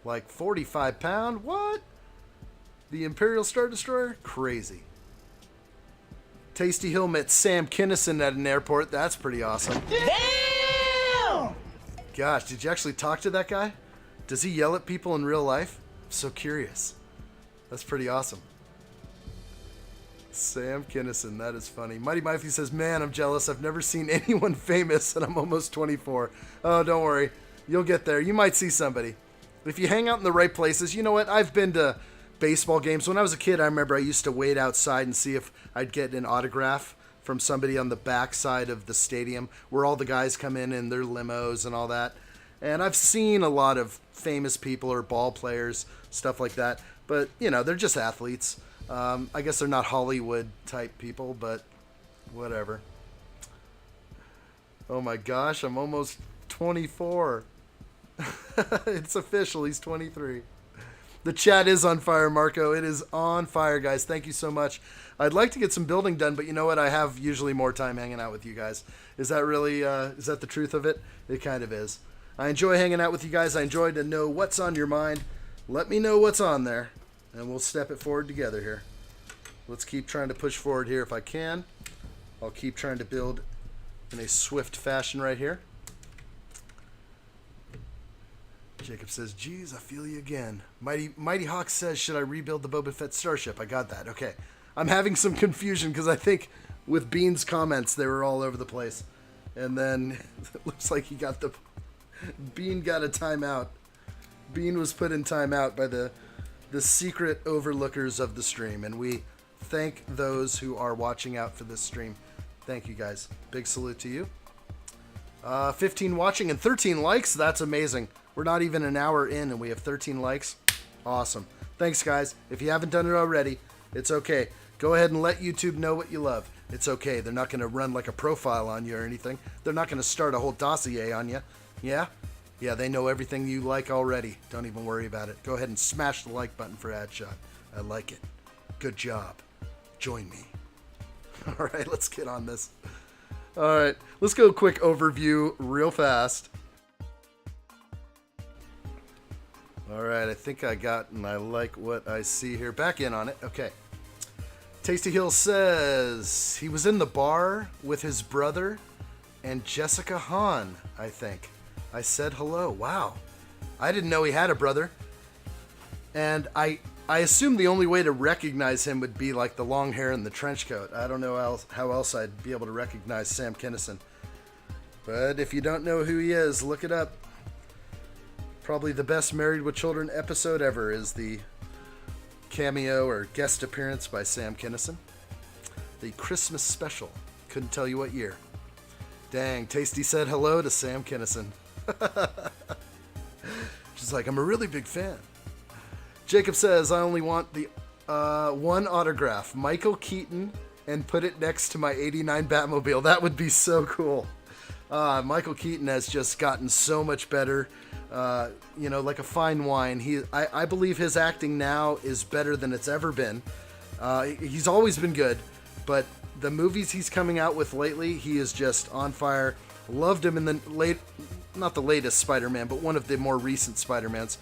like 45 pound. What? The Imperial Star Destroyer? Crazy. Tasty Hill met Sam Kinison at an airport. That's pretty awesome. Damn! Gosh, did you actually talk to that guy? Does he yell at people in real life? I'm so curious. That's pretty awesome. Sam Kinison, that is funny. Mighty Myfie says, man, I'm jealous. I've never seen anyone famous and I'm almost 24. Oh, don't worry. You'll get there. You might see somebody. If you hang out in the right places, you know what? I've been to baseball games. When I was a kid, I remember I used to wait outside and see if I'd get an autograph from somebody on the back side of the stadium where all the guys come in their limos and all that. And I've seen a lot of famous people or ball players, stuff like that. But, you know, they're just athletes. I guess they're not Hollywood type people, but whatever. Oh my gosh, I'm almost 24. It's official. He's 23. The chat is on fire, Marco. It is on fire, guys. Thank you so much. I'd like to get some building done, but you know what? I have usually more time hanging out with you guys. Is that really, is that the truth of it? It kind of is. I enjoy hanging out with you guys. I enjoy to know what's on your mind. Let me know what's on there, and we'll step it forward together here. Let's keep trying to push forward here if I can. I'll keep trying to build in a swift fashion right here. Jacob says, geez, I feel you again. Mighty Hawk says, should I rebuild the Boba Fett starship? I got that. Okay. I'm having some confusion because I think with Bean's comments, they were all over the place. And then it looks like he got the... Bean got a timeout. Bean was put in timeout by the secret overlookers of the stream. And we thank those who are watching out for this stream. Thank you, guys. Big salute to you. 15 watching and 13 likes. That's amazing. We're not even an hour in and we have 13 likes. Awesome. Thanks, guys. If you haven't done it already, it's okay. Go ahead and let YouTube know what you love. It's okay. They're not going to run like a profile on you or anything. They're not going to start a whole dossier on you. Yeah? Yeah, they know everything you like already. Don't even worry about it. Go ahead and smash the like button for addshot. I like it. Good job. Join me. All right, let's get on this. All right, let's go quick overview real fast. All right, I think I got, and I like what I see here. Back in on it. Okay. Tasty Hill says he was in the bar with his brother and Jessica Hahn, I think. I said hello. Wow. I didn't know he had a brother. And I assume the only way to recognize him would be like the long hair and the trench coat. I don't know how else I'd be able to recognize Sam Kinison. But if you don't know who he is, look it up. Probably the best Married with Children episode ever is the cameo or guest appearance by Sam Kinison. The Christmas special. Couldn't tell you what year. Dang, Tasty said hello to Sam Kinison. She's like, I'm a really big fan. Jacob says, I only want the one autograph, Michael Keaton, and put it next to my 89 Batmobile. That would be so cool. Michael Keaton has just gotten so much better. Like a fine wine. I believe his acting now is better than it's ever been. He's always been good, but the movies he's coming out with lately, he is just on fire. Loved him in the not the latest Spider-Man, but one of the more recent Spider-Mans.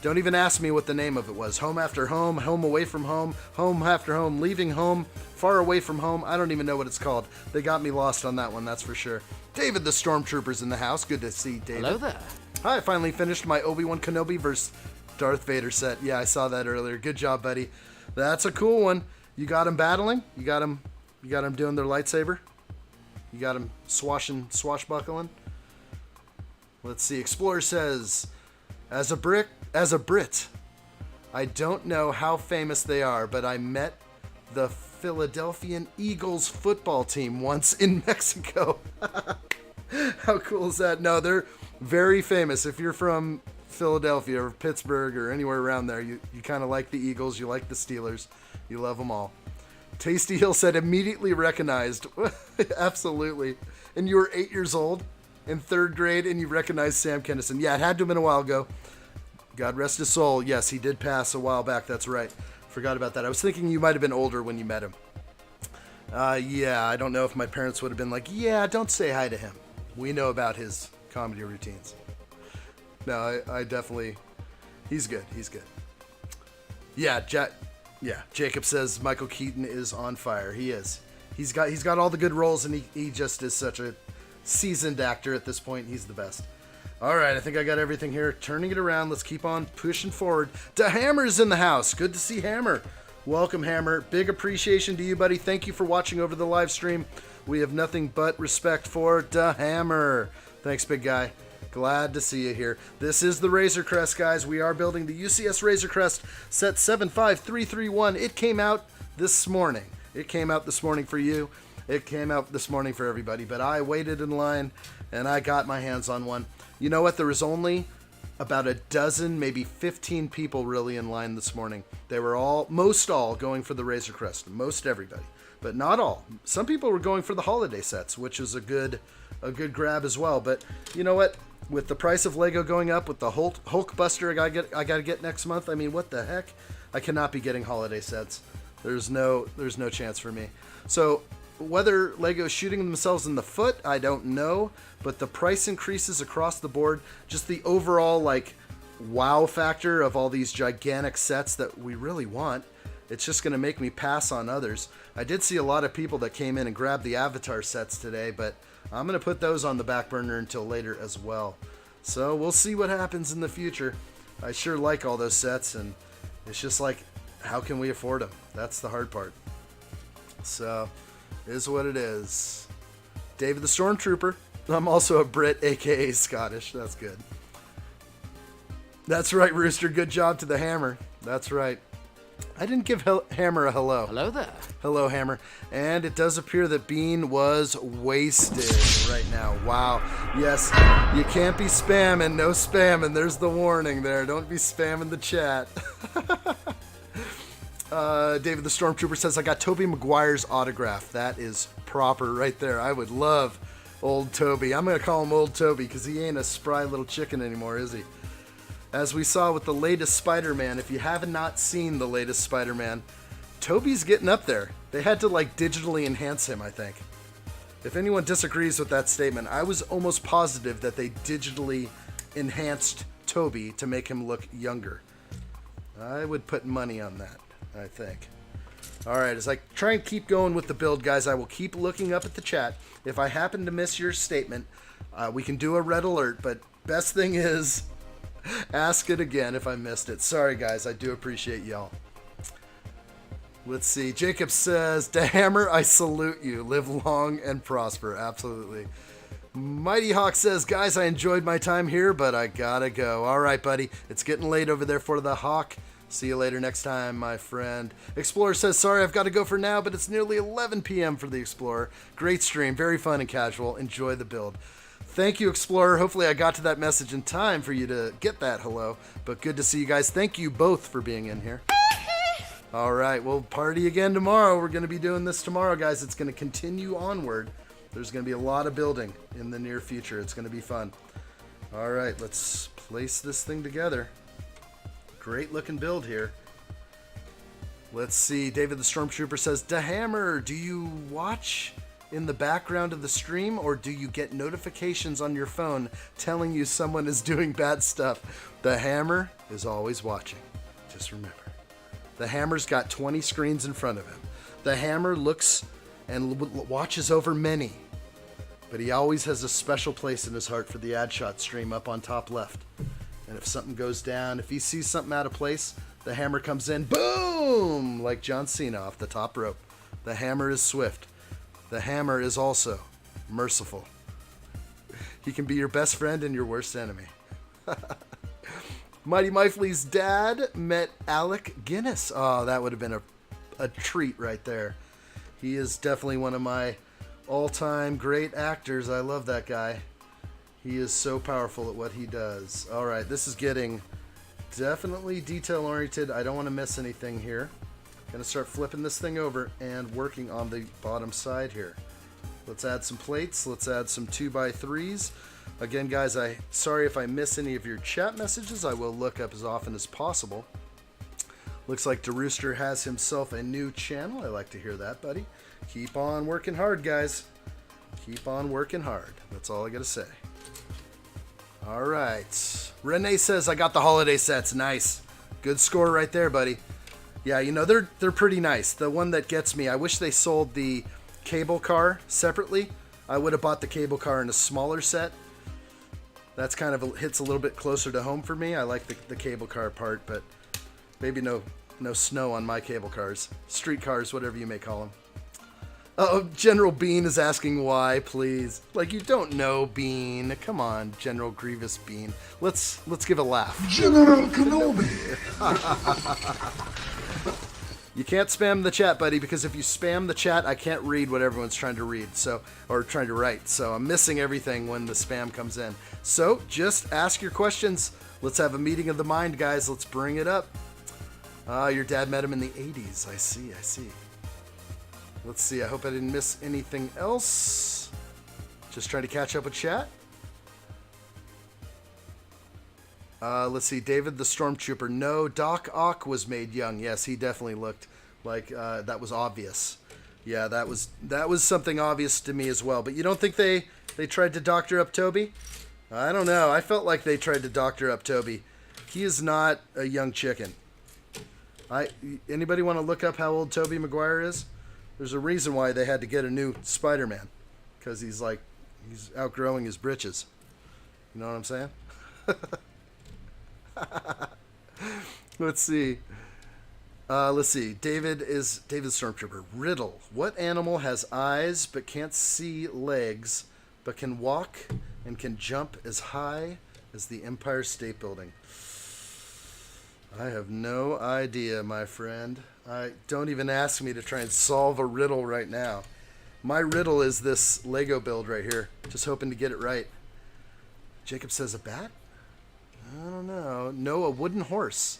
Don't even ask me what the name of it was. Home After Home, Home Away from Home, Home After Home, Leaving Home, Far Away from Home. I don't even know what it's called. They got me lost on that one, that's for sure. David the Stormtrooper's in the house. Good to see David. Hello there. Hi, I finally finished my Obi-Wan Kenobi versus Darth Vader set. Yeah, I saw that earlier. Good job, buddy. That's a cool one. You got him battling? You got him doing their lightsaber? You got him swashbuckling? Let's see. Explorer says, as a Brit, I don't know how famous they are, but I met the Philadelphia Eagles football team once in Mexico. How cool is that? No, they're very famous. If you're from Philadelphia or Pittsburgh or anywhere around there, you kind of like the Eagles, you like the Steelers, you love them all. Tasty Hill said immediately recognized. Absolutely. And you were 8 years old in third grade and you recognized Sam Kinison. Yeah, it had to have been a while ago. God rest his soul. Yes, he did pass a while back. That's right. Forgot about that. I was thinking you might have been older when you met him. Yeah, I don't know if my parents would have been like, yeah, don't say hi to him. We know about his comedy routines. No, I definitely... He's good. He's good. Yeah, Jacob says Michael Keaton is on fire. He is. He's got all the good roles, and he just is such a seasoned actor at this point. He's the best. All right, I think I got everything here. Turning it around. Let's keep on pushing forward. Da Hammer's in the house. Good to see Hammer. Welcome, Hammer. Big appreciation to you, buddy. Thank you for watching over the live stream. We have nothing but respect for Da Hammer. Thanks, big guy. Glad to see you here. This is the Razor Crest, guys. We are building the UCS Razor Crest set 75331. It came out this morning. It came out this morning for you. It came out this morning for everybody. But I waited in line, and I got my hands on one. You know what? There was only about a dozen, maybe 15 people really in line this morning. They were most all going for the Razor Crest. Most everybody. But not all. Some people were going for the holiday sets, which is a good grab as well. But you know what? with the price of Lego going up, with the Hulk Buster I gotta get next month. I mean, what the heck? I cannot be getting holiday sets. There's no chance for me. So whether Lego's shooting themselves in the foot, I don't know. But the price increases across the board, just the overall like wow factor of all these gigantic sets that we really want, it's just going to make me pass on others. I did see a lot of people that came in and grabbed the Avatar sets today, but I'm going to put those on the back burner until later as well. So we'll see what happens in the future. I sure like all those sets, and it's just like, how can we afford them? That's the hard part. So, it is what it is. David the Stormtrooper. I'm also a Brit, aka Scottish. That's good. That's right, Rooster. Good job to the Hammer. That's right. I didn't give Hammer a hello. Hello there. Hello, Hammer. And it does appear that Bean was wasted right now. Wow. Yes, you can't be spamming. No spamming. There's the warning there. Don't be spamming the chat. David the Stormtrooper says, I got Tobey Maguire's autograph. That is proper right there. I would love old Toby. I'm going to call him old Toby because he ain't a spry little chicken anymore, is he? As we saw with the latest Spider-Man, if you have not seen the latest Spider-Man, Toby's getting up there. They had to like digitally enhance him, I think. If anyone disagrees with that statement, I was almost positive that they digitally enhanced Toby to make him look younger. I would put money on that, I think. Alright, as I try and keep going with the build, guys, I will keep looking up at the chat. If I happen to miss your statement, we can do a red alert, but best thing is, ask it again if I missed it. Sorry, guys, I do appreciate y'all. Let's see. Jacob says, "Da Hammer, I salute you. Live long and prosper." Absolutely. Mighty Hawk says, "Guys, I enjoyed my time here, but I gotta go." All right, buddy. It's getting late over there for the Hawk. See you later next time, my friend. Explorer says, "Sorry, I've got to go for now, but it's nearly 11 p.m. for the Explorer. Great stream. Very fun and casual. Enjoy the build." Thank you, Explorer. Hopefully I got to that message in time for you to get that hello. But good to see you guys. Thank you both for being in here. All right, we'll party again tomorrow. We're going to be doing this tomorrow, guys. It's going to continue onward. There's going to be a lot of building in the near future. It's going to be fun. All right, let's place this thing together. Great looking build here. Let's see. David the Stormtrooper says, "Da Hammer, do you watch in the background of the stream, or do you get notifications on your phone telling you someone is doing bad stuff?" The Hammer is always watching. Just remember. The Hammer's got 20 screens in front of him. The Hammer looks and watches over many, but he always has a special place in his heart for the addshot stream up on top left. And if something goes down, if he sees something out of place, the Hammer comes in, boom, like John Cena off the top rope. The Hammer is swift. The Hammer is also merciful. He can be your best friend and your worst enemy. Mighty Mifley's dad met Alec Guinness. Oh, that would have been a treat right there. He is definitely one of my all-time great actors. I love that guy. He is so powerful at what he does. All right, this is getting definitely detail-oriented. I don't want to miss anything here. Gonna start flipping this thing over and working on the bottom side here. Let's add some plates. Let's add some 2x3s. Again, guys, sorry if I miss any of your chat messages. I will look up as often as possible. Looks like DeRooster has himself a new channel. I like to hear that, buddy. Keep on working hard, guys. Keep on working hard. That's all I gotta say. All right. Renee says, "I got the holiday sets." Nice. Good score right there, buddy. Yeah, you know, they're pretty nice. The one that gets me, I wish they sold the cable car separately. I would have bought the cable car in a smaller set. That's kind of hits a little bit closer to home for me. I like the cable car part, but maybe no snow on my cable cars. Street cars, whatever you may call them. Oh, General Bean is asking why, please. Like, you don't know, Bean. Come on, General Grievous Bean. Let's give a laugh. General Kenobi. You can't spam the chat, buddy, because if you spam the chat, I can't read what everyone's trying to read, or trying to write. So I'm missing everything when the spam comes in. So just ask your questions. Let's have a meeting of the mind, guys. Let's bring it up. Your dad met him in the 80s. I see. Let's see. I hope I didn't miss anything else. Just trying to catch up with chat. Let's see. David the Stormtrooper. No, Doc Ock was made young. Yes, he definitely looked like that was obvious. Yeah, that was something obvious to me as well. But you don't think they tried to doctor up Toby? I don't know. I felt like they tried to doctor up Toby. He is not a young chicken. Anybody want to look up how old Tobey Maguire is? There's a reason why they had to get a new Spider-Man. Because he's outgrowing his britches. You know what I'm saying? Let's see. David Stormtrooper. Riddle. What animal has eyes but can't see legs, but can walk and can jump as high as the Empire State Building? I have no idea, my friend. Don't even ask me to try and solve a riddle right now. My riddle is this Lego build right here. Just hoping to get it right. Jacob says a bat? I don't know. No, a wooden horse.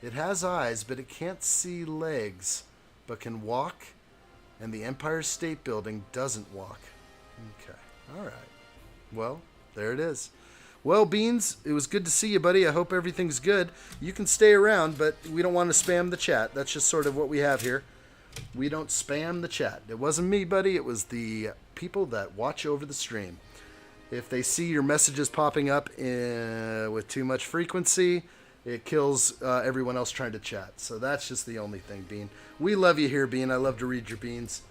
It has eyes, but it can't see legs, but can walk, and the Empire State Building doesn't walk. Okay. All right. Well, there it is. Well, Beans, it was good to see you, buddy. I hope everything's good. You can stay around, but we don't want to spam the chat. That's just sort of what we have here. We don't spam the chat. It wasn't me, buddy. It was the people that watch over the stream. If they see your messages popping up with too much frequency, it kills everyone else trying to chat. So that's just the only thing, Bean. We love you here, Bean. I love to read your beans.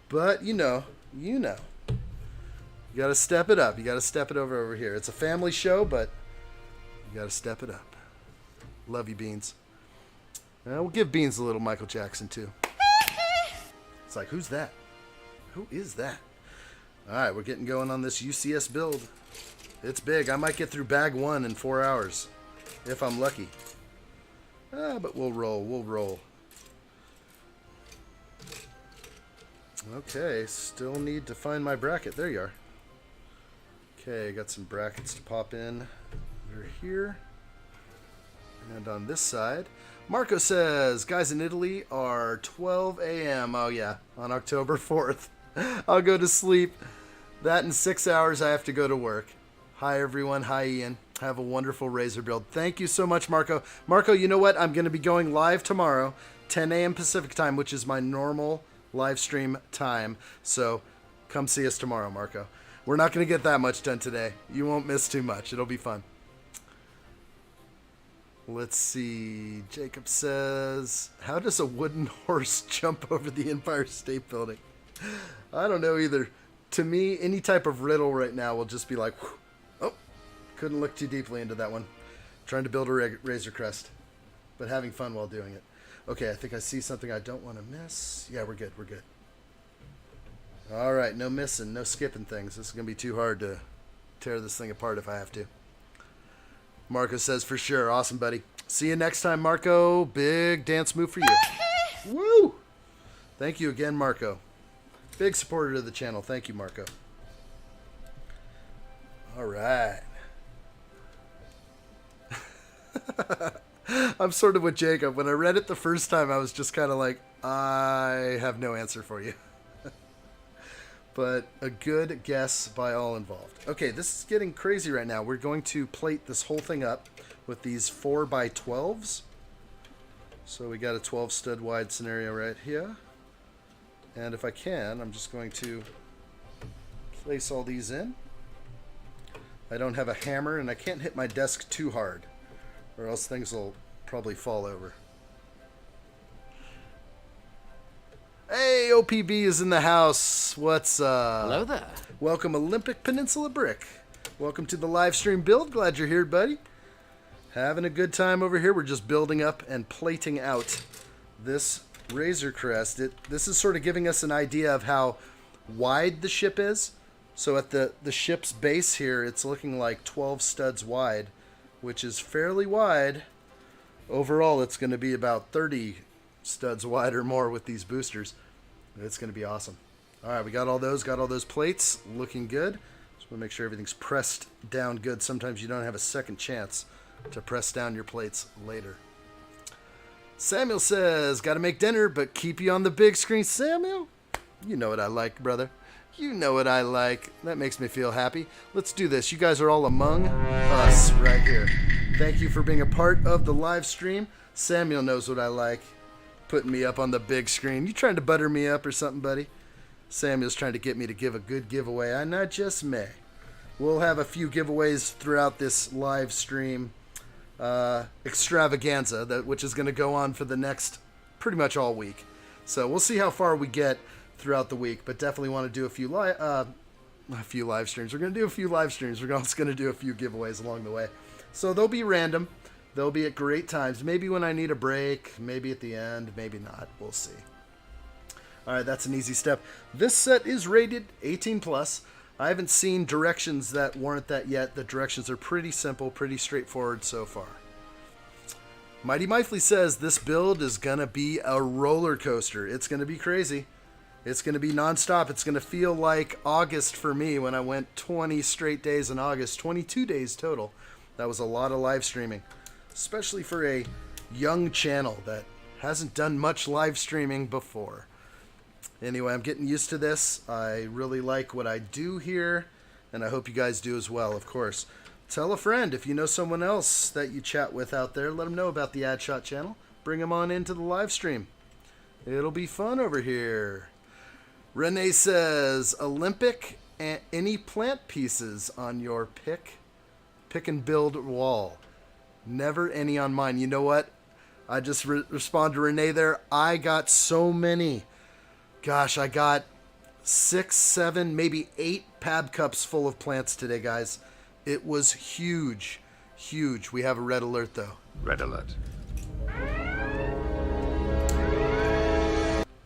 But, you know. You got to step it up. You got to step it over here. It's a family show, but you got to step it up. Love you, Beans. We'll give Beans a little Michael Jackson, too. It's like, who's that? Who is that? All right, we're getting going on this UCS build. It's big. I might get through bag 1 in 4 hours, if I'm lucky. But we'll roll. We'll roll. Okay, still need to find my bracket. There you are. Okay, I got some brackets to pop in over here. And on this side, Marco says, guys in Italy are 12 a.m. Oh, yeah, on October 4th. I'll go to sleep. That in 6 hours, I have to go to work. Hi, everyone. Hi, Ian. Have a wonderful Razor build. Thank you so much, Marco. Marco, you know what? I'm going to be going live tomorrow, 10 a.m. Pacific time, which is my normal live stream time. So come see us tomorrow, Marco. We're not going to get that much done today. You won't miss too much. It'll be fun. Let's see. Jacob says, how does a wooden horse jump over the Empire State Building? I don't know either. To me, any type of riddle right now will just be like, whew. Oh, couldn't look too deeply into that one. Trying to build a Razor Crest, but having fun while doing it. Okay, I think I see something I don't want to miss. Yeah, we're good. We're good. All right, no missing, no skipping things. This is going to be too hard to tear this thing apart if I have to. Marco says, for sure. Awesome, buddy. See you next time, Marco. Big dance move for you. Woo! Thank you again, Marco. Big supporter of the channel. Thank you, Marco. All right. I'm sort of with Jacob. When I read it the first time, I was just kind of like, I have no answer for you. But a good guess by all involved. Okay, this is getting crazy right now. We're going to plate this whole thing up with these 4x12s. So we got a 12 stud wide scenario right here. And if I can, I'm just going to place all these in. I don't have a hammer, and I can't hit my desk too hard, or else things will probably fall over. Hey, OPB is in the house. What's up? Hello there. Welcome, Olympic Peninsula Brick. Welcome to the live stream build. Glad you're here, buddy. Having a good time over here. We're just building up and plating out this Razor Crest. This is sort of giving us an idea of how wide the ship is. So at the ship's base here, it's looking like 12 studs wide, which is fairly wide. Overall, it's going to be about 30 studs wide or more with these boosters. It's going to be awesome. All right, we got all those plates looking good. Just want to make sure everything's pressed down good. Sometimes you don't have a second chance to press down your plates later. Samuel says, got to make dinner, but keep you on the big screen. Samuel, you know what I like, brother. You know what I like. That makes me feel happy. Let's do this. You guys are all among us right here. Thank you for being a part of the live stream. Samuel knows what I like, putting me up on the big screen. You trying to butter me up or something, buddy? Samuel's trying to get me to give a good giveaway, and I just may. We'll have a few giveaways throughout this live stream extravaganza, which is going to go on for the next pretty much all week. So we'll see how far we get throughout the week, but definitely want to do a few live streams. We're going to do a few live streams. We're also going to do a few giveaways along the way. So they'll be random. They'll be at great times. Maybe when I need a break, maybe at the end, maybe not. We'll see. All right, that's an easy step. This set is rated 18 plus. I haven't seen directions that warrant that yet. The directions are pretty simple, pretty straightforward so far. Mighty Mifley says this build is going to be a roller coaster. It's going to be crazy. It's going to be nonstop. It's going to feel like August for me when I went 20 straight days in August, 22 days total. That was a lot of live streaming, especially for a young channel that hasn't done much live streaming before. Anyway, I'm getting used to this. I really like what I do here, and I hope you guys do as well, of course. Tell a friend if you know someone else that you chat with out there. Let them know about the addshot channel. Bring them on into the live stream. It'll be fun over here. Renee says, Olympic and any plant pieces on your pick and build wall. Never any on mine. You know what? I just respond to Renee there. I got so many. Gosh, I got 6, 7, maybe 8 pab cups full of plants today, guys. It was huge. Huge. We have a red alert, though. Red alert.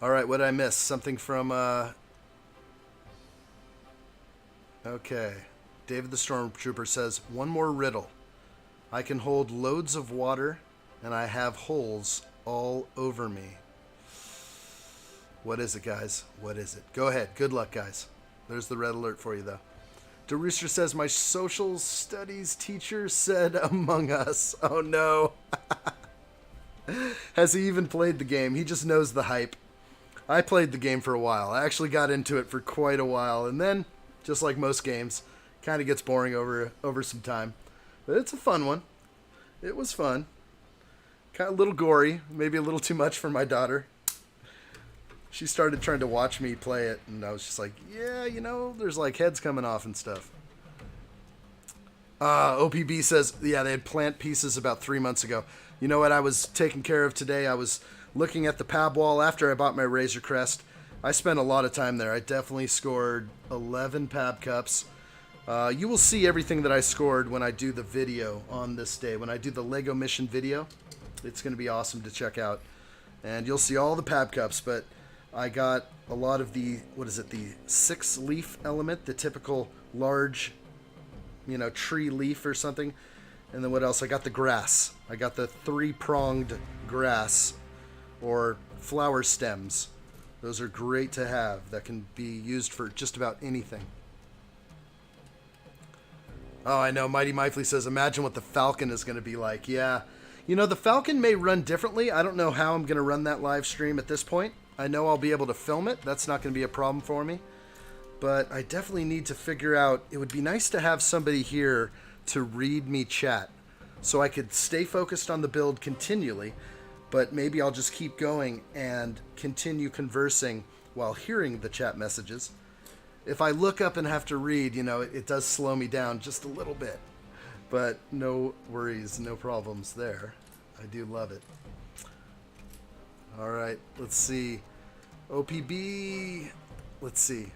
All right, what did I miss? Something from, Okay. David the Stormtrooper says, one more riddle. I can hold loads of water, and I have holes all over me. What is it, guys? What is it? Go ahead. Good luck, guys. There's the red alert for you, though. DeRooster says, my social studies teacher said Among Us. Oh, no. Has he even played the game? He just knows the hype. I played the game for a while. I actually got into it for quite a while. And then, just like most games, kind of gets boring over some time. But it's a fun one. It was fun. Kind of a little gory. Maybe a little too much for my daughter. She started trying to watch me play it, and I was just like, yeah, you know, there's like heads coming off and stuff. OPB says, yeah, they had plant pieces about 3 months ago. You know what I was taking care of today? I was looking at the pab wall after I bought my Razor Crest. I spent a lot of time there. I definitely scored 11 pab cups. You will see everything that I scored when I do the video on this day. When I do the Lego mission video, it's going to be awesome to check out. And you'll see all the pab cups, but I got a lot of the, the 6-leaf element, the typical large, tree leaf or something. And then what else? I got the grass. I got the 3-pronged grass or flower stems. Those are great to have. That can be used for just about anything. Oh, I know. Mighty Mifley says, imagine what the Falcon is going to be like. Yeah. The Falcon may run differently. I don't know how I'm going to run that live stream at this point. I know I'll be able to film it. That's not going to be a problem for me. But I definitely need to figure out, it would be nice to have somebody here to read me chat so I could stay focused on the build continually, but maybe I'll just keep going and continue conversing while hearing the chat messages. If I look up and have to read, it does slow me down just a little bit, but no worries, no problems there. I do love it. All right, let's see. OPB, let's see.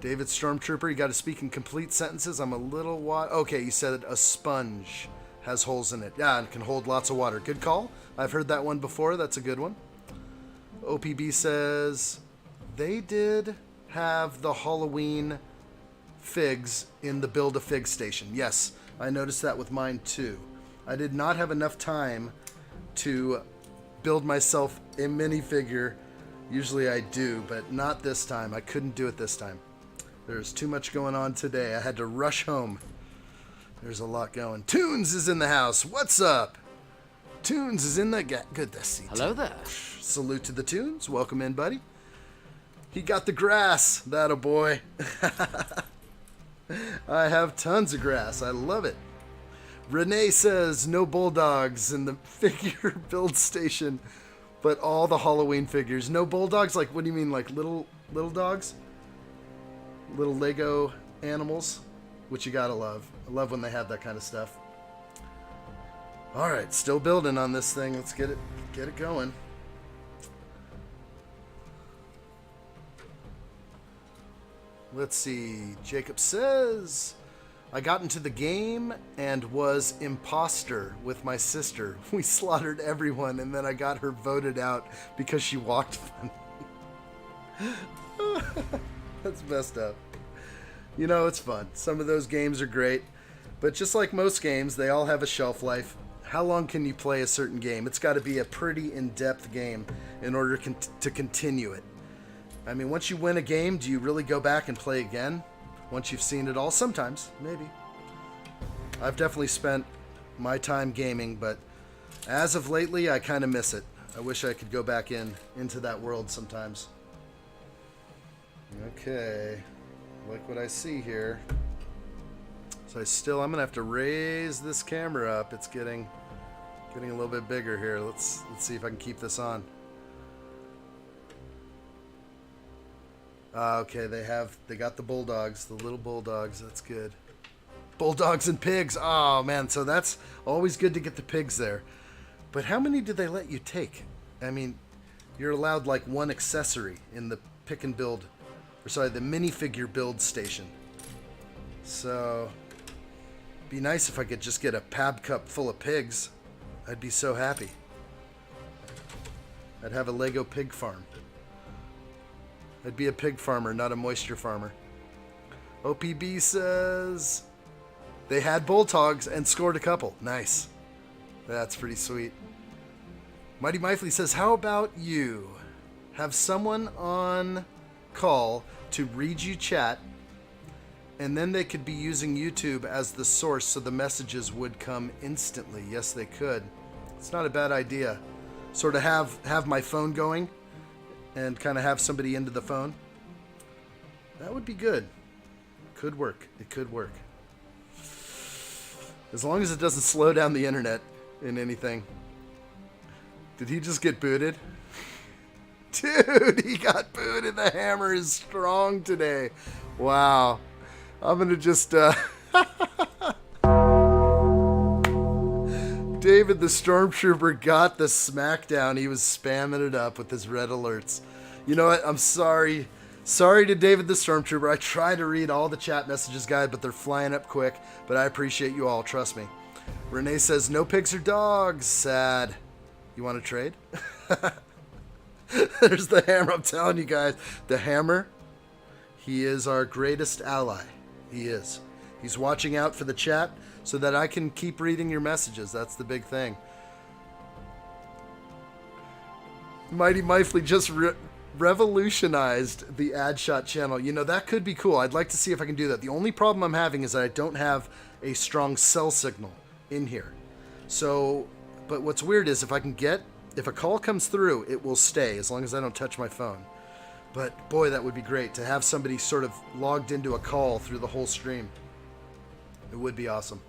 David Stormtrooper, you got to speak in complete sentences. I'm a little okay, you said a sponge has holes in it. Yeah, and can hold lots of water. Good call. I've heard that one before. That's a good one. OPB says they did have the Halloween figs in the Build-A-Fig station. Yes, I noticed that with mine too. I did not have enough time to build myself a minifigure. Usually I do, but not this time. I couldn't do it this time. There's too much going on today. I had to rush home. There's a lot going. Toons is in the house. What's up? Toons is in the... Good to see you. Hello there. Salute to the Toons. Welcome in, buddy. He got the grass. That a boy. I have tons of grass. I love it. Renee says no bulldogs in the figure build station, but all the Halloween figures. No bulldogs? Like, what do you mean? Like little dogs? Little Lego animals? Which you gotta love. I love when they have that kind of stuff. All right, still building on this thing. Let's get it going. Let's see. Jacob says, I got into the game and was imposter with my sister. We slaughtered everyone, and then I got her voted out because she walked funny. That's messed up. You know, it's fun. Some of those games are great, but just like most games, they all have a shelf life. How long can you play a certain game? It's got to be a pretty in-depth game in order to continue it. I mean, once you win a game, do you really go back and play again? Once you've seen it all? Sometimes, maybe. I've definitely spent my time gaming, but as of lately, I kind of miss it. I wish I could go back into that world sometimes. Okay, like what I see here. So I'm gonna have to raise this camera up. It's getting a little bit bigger here. Let's see if I can keep this on. Okay, they got the bulldogs, the little bulldogs. That's good. Bulldogs and pigs. Oh man, so that's always good to get the pigs there. But how many do they let you take? I mean, you're allowed like one accessory in the pick and build, or sorry, the minifigure build station. So, be nice if I could just get a pab cup full of pigs. I'd be so happy. I'd have a Lego pig farm. I'd be a pig farmer, not a moisture farmer. OPB says they had bulldogs and scored a couple. Nice. That's pretty sweet. Mighty Mifley says, how about you have someone on call to read you chat, and then they could be using YouTube as the source so the messages would come instantly. Yes, they could. It's not a bad idea. Sort of have my phone going and kind of have somebody into the phone. That would be good. Could work. It could work. As long as it doesn't slow down the internet in anything. Did he just get booted? Dude, he got booted. The hammer is strong today. Wow. I'm going to just... David the Stormtrooper got the smackdown. He was spamming it up with his red alerts. You know what? I'm sorry. Sorry to David the Stormtrooper. I try to read all the chat messages, guys, but they're flying up quick. But I appreciate you all. Trust me. Renee says, no pigs or dogs. Sad. You want to trade? There's the hammer. I'm telling you guys. The hammer, he is our greatest ally. He is. He's watching out for the chat so that I can keep reading your messages. That's the big thing. Mighty Mifley just revolutionized the addshot channel. You know, that could be cool. I'd like to see if I can do that. The only problem I'm having is that I don't have a strong cell signal in here. So, but what's weird is if a call comes through, it will stay as long as I don't touch my phone. But boy, that would be great to have somebody sort of logged into a call through the whole stream. It would be awesome.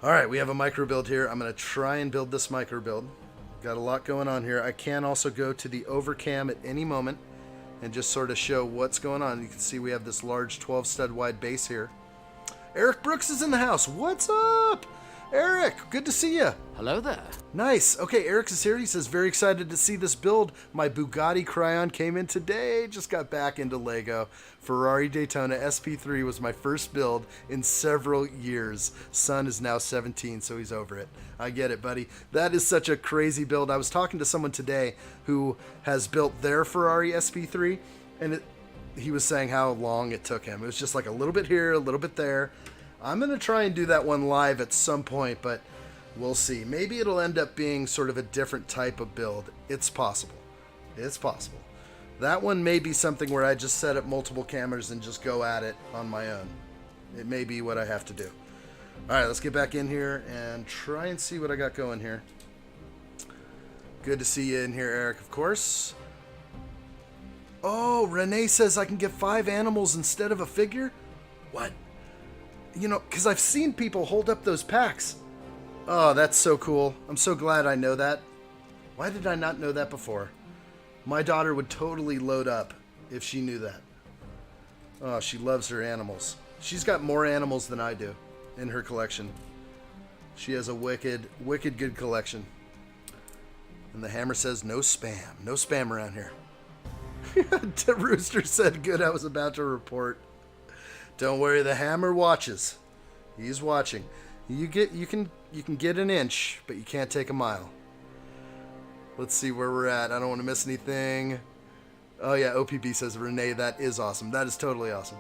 All right, we have a micro build here. I'm going to try and build this micro build. Got a lot going on here. I can also go to the overcam at any moment and just sort of show what's going on. You can see we have this large 12 stud wide base here. Eric Brooks is in the house. What's up? Eric, good to see you. Hello there. Nice. Okay, Eric is here. He says, very excited to see this build. My Bugatti Cryon came in today. Just got back into Lego. Ferrari Daytona SP3 was my first build in several years. Son is now 17, so he's over it. I get it, buddy. That is such a crazy build. I was talking to someone today who has built their Ferrari SP3, and he was saying how long it took him. It was just like a little bit here, a little bit there. I'm going to try and do that one live at some point, but we'll see. Maybe it'll end up being sort of a different type of build. It's possible. It's possible. That one may be something where I just set up multiple cameras and just go at it on my own. It may be what I have to do. All right, let's get back in here and try and see what I got going here. Good to see you in here, Eric, of course. Oh, Renee says I can get 5 animals instead of a figure? What? You know, because I've seen people hold up those packs Oh, that's so cool. I'm so glad I know that. Why did I not know that before? My daughter would totally load up if she knew that. Oh, she loves her animals. She's got more animals than I do in her collection. She has a wicked, wicked good collection. And the hammer says no spam. No spam around here. Rooster said good, I was about to report. Don't worry, the hammer watches. He's watching. You can get an inch, but you can't take a mile. Let's see where we're at. I don't want to miss anything. Oh yeah, OPB says Renee, that is awesome. That is totally awesome.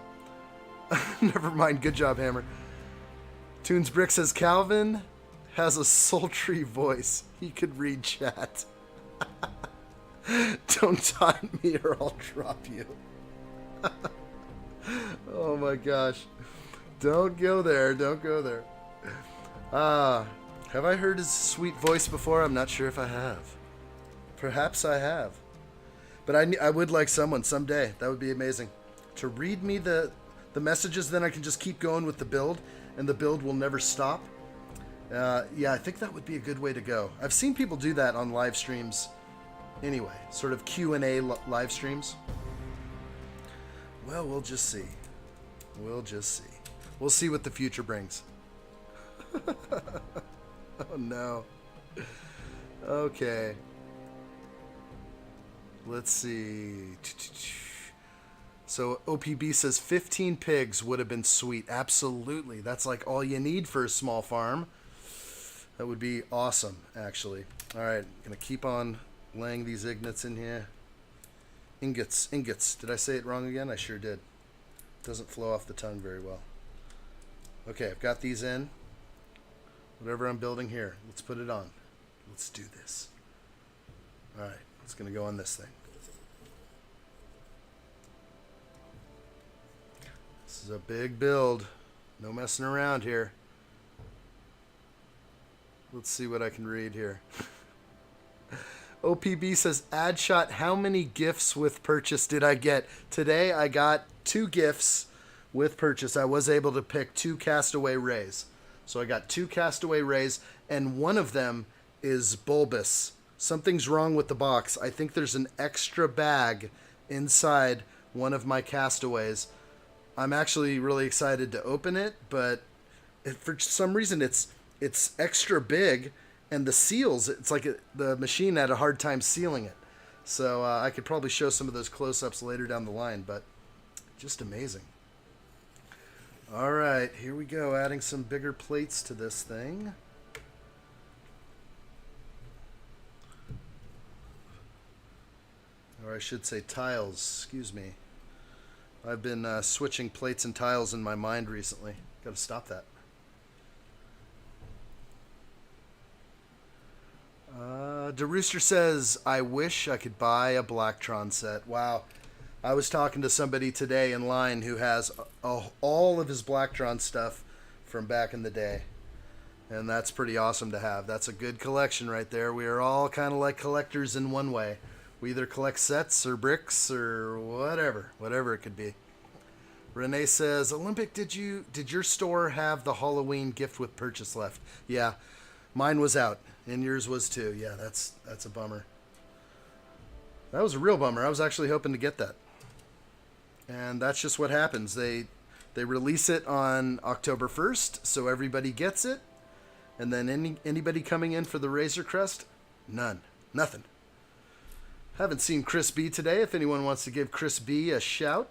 Never mind. Good job, Hammer. Toons Brick says Calvin has a sultry voice. He could read chat. Don't taunt me or I'll drop you. Oh my gosh. Don't go there. Don't go there. Have I heard his sweet voice before? I'm not sure if I have. Perhaps I have. But I would like someone someday. That would be amazing. To read me the messages, then I can just keep going with the build, and the build will never stop. Yeah, I think that would be a good way to go. I've seen people do that on live streams anyway. Sort of Q&A live streams. Well, we'll just see. We'll just see. We'll see what the future brings. Oh, no. Okay. Let's see. So OPB says 15 pigs would have been sweet. Absolutely. That's like all you need for a small farm. That would be awesome, actually. All right. Going to keep on laying these ingots in here. Ingots. Did I say it wrong again? I sure did. Doesn't flow off the tongue very well. Okay, I've got these in. Whatever I'm building here, let's put it on. Let's do this. All right, it's going to go on this thing. This is a big build. No messing around here. Let's see what I can read here. OPB says, addshot, how many gifts with purchase did I get? Today I got 2 gifts with purchase. I was able to pick 2 Castaway Rays. So I got 2 Castaway Rays, and one of them is bulbous. Something's wrong with the box. I think there's an extra bag inside one of my Castaways. I'm actually really excited to open it, but for some reason it's extra big, and the seals, it's like the machine had a hard time sealing it. So I could probably show some of those close-ups later down the line, but just amazing. All right, here we go, adding some bigger plates to this thing. Or I should say tiles, excuse me. I've been switching plates and tiles in my mind recently. Got to stop that. DeRooster says, I wish I could buy a Blacktron set. Wow. I was talking to somebody today in line who has all of his Blacktron stuff from back in the day. And that's pretty awesome to have. That's a good collection right there. We are all kind of like collectors in one way. We either collect sets or bricks or whatever it could be. Renee says, Olympic, did your store have the Halloween gift with purchase left? Yeah, mine was out, and yours was too. Yeah, that's a bummer. That was a real bummer. I was actually hoping to get that. And that's just what happens. They release it on October 1st, so everybody gets it. And then anybody coming in for the Razor Crest? Nothing. Haven't seen Chris B today. If anyone wants to give Chris B a shout.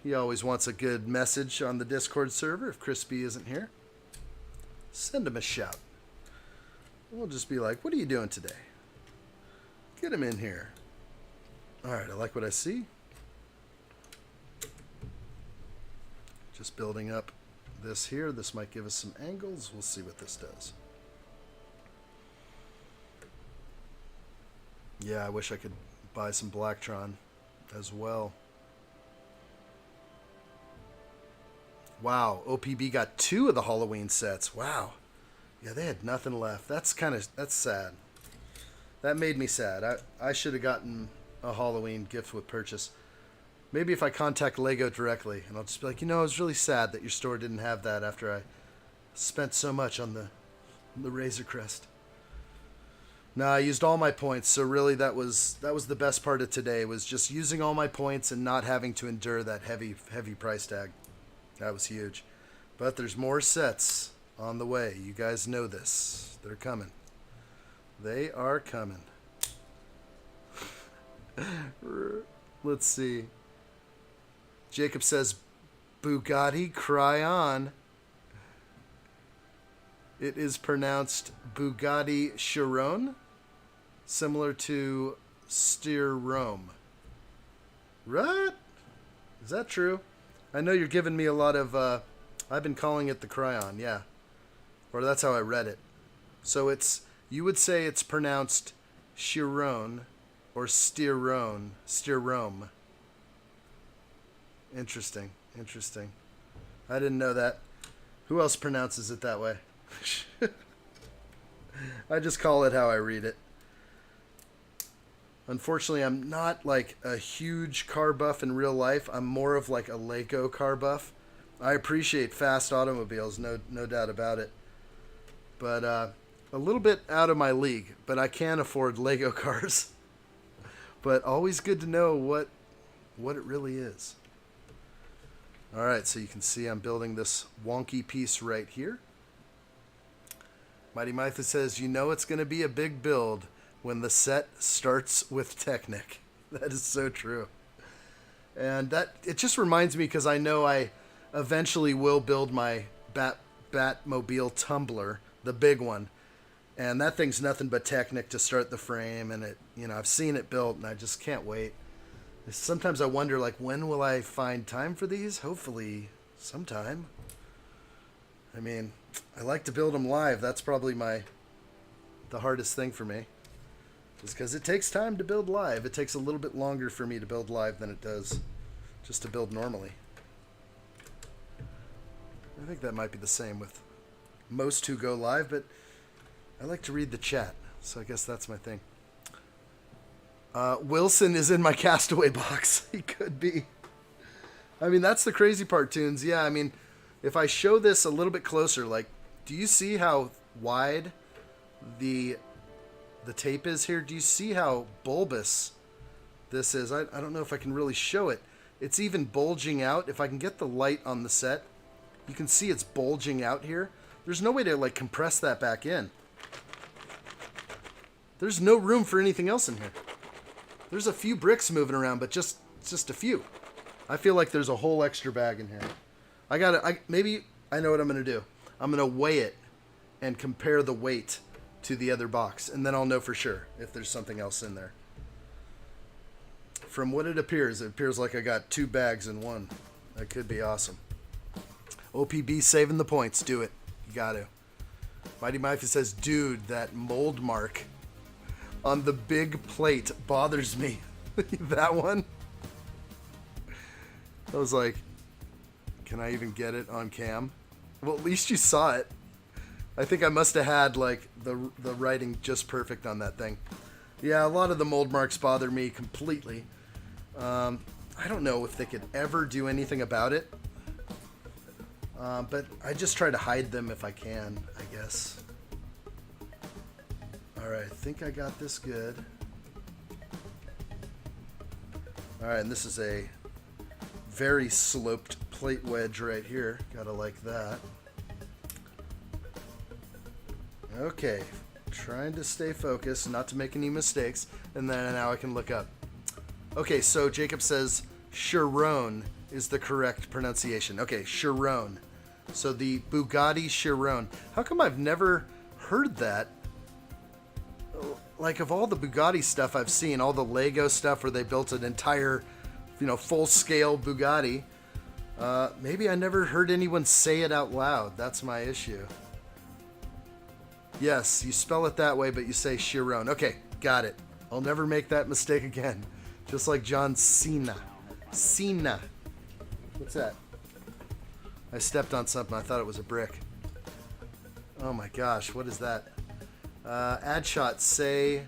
He always wants a good message on the Discord server if Chris B isn't here. Send him a shout. We'll just be like, what are you doing today? Get him in here. All right, I like what I see. Just building up this here. This might give us some angles. We'll see what this does. Yeah, I wish I could buy some Blacktron as well. Wow, OPB got 2 of the Halloween sets. Wow. Yeah, they had nothing left. That's sad. That made me sad. I should have gotten a Halloween gift with purchase. Maybe if I contact Lego directly, and I'll just be like, I was really sad that your store didn't have that after I spent so much on The Razor Crest. No, I used all my points, so really that was the best part of today, was just using all my points and not having to endure that heavy price tag. That was huge. But there's more sets on the way. You guys know this. They're coming. They are coming. Let's see. Jacob says, Bugatti, cry on. It is pronounced Bugatti Chiron, similar to steer Rome. Right? Is that true? I know you're giving me a lot of, I've been calling it the Cryon, yeah. Or that's how I read it. So it's, you would say it's pronounced Chiron or steer Rome. Interesting, interesting. I didn't know that. Who else pronounces it that way? I just call it how I read it. Unfortunately, I'm not like a huge car buff in real life. I'm more of like a Lego car buff. I appreciate fast automobiles, no doubt about it. But a little bit out of my league, but I can afford Lego cars. But always good to know what it really is. All right, so you can see I'm building this wonky piece right here. Mighty Mytha says, you know it's going to be a big build when the set starts with Technic. That is so true. And that it just reminds me, because I know I eventually will build my Batmobile Tumbler, the big one. And that thing's nothing but Technic to start the frame, and it, you know, I've seen it built and I just can't wait. Sometimes I wonder, like, when will I find time for these? Hopefully sometime. I mean, I like to build them live. That's probably the hardest thing for me. Just because it takes time to build live. It takes a little bit longer for me to build live than it does just to build normally. I think that might be the same with most who go live, but I like to read the chat, so I guess that's my thing. Wilson is in my Castaway box. He could be. I mean, that's the crazy part, Tunes. Yeah, I mean, if I show this a little bit closer, like, do you see how wide the tape is here? Do you see how bulbous this is? I don't know if I can really show it. It's even bulging out. If I can get the light on the set, you can see it's bulging out here. There's no way to, like, compress that back in. There's no room for anything else in here. There's a few bricks moving around, but just a few. I feel like there's a whole extra bag in here. Maybe I know what I'm going to do. I'm going to weigh it and compare the weight to the other box, and then I'll know for sure if there's something else in there. From what it appears like I got 2 bags in one. That could be awesome. OPB saving the points. Do it. You got to. Mighty Mifey says, dude, that mold mark on the big plate bothers me. That one? I was like, can I even get it on cam? Well, at least you saw it. I think I must have had like the writing just perfect on that thing. Yeah, a lot of the mold marks bother me completely. I don't know if they could ever do anything about it. But I just try to hide them if I can, I guess. Alright, I think I got this good. Alright, and this is a very sloped plate wedge right here. Gotta like that. Okay, trying to stay focused, not to make any mistakes, and then now I can look up. Okay, so Jacob says Chiron is the correct pronunciation. Okay, Chiron. So the Bugatti Chiron. How come I've never heard that? Like, of all the Bugatti stuff I've seen, all the Lego stuff where they built an entire, full-scale Bugatti, maybe I never heard anyone say it out loud. That's my issue. Yes, you spell it that way, but you say Chiron. Okay, got it. I'll never make that mistake again. Just like John Cena. Cena. What's that? I stepped on something. I thought it was a brick. Oh my gosh, what is that? Addshot, say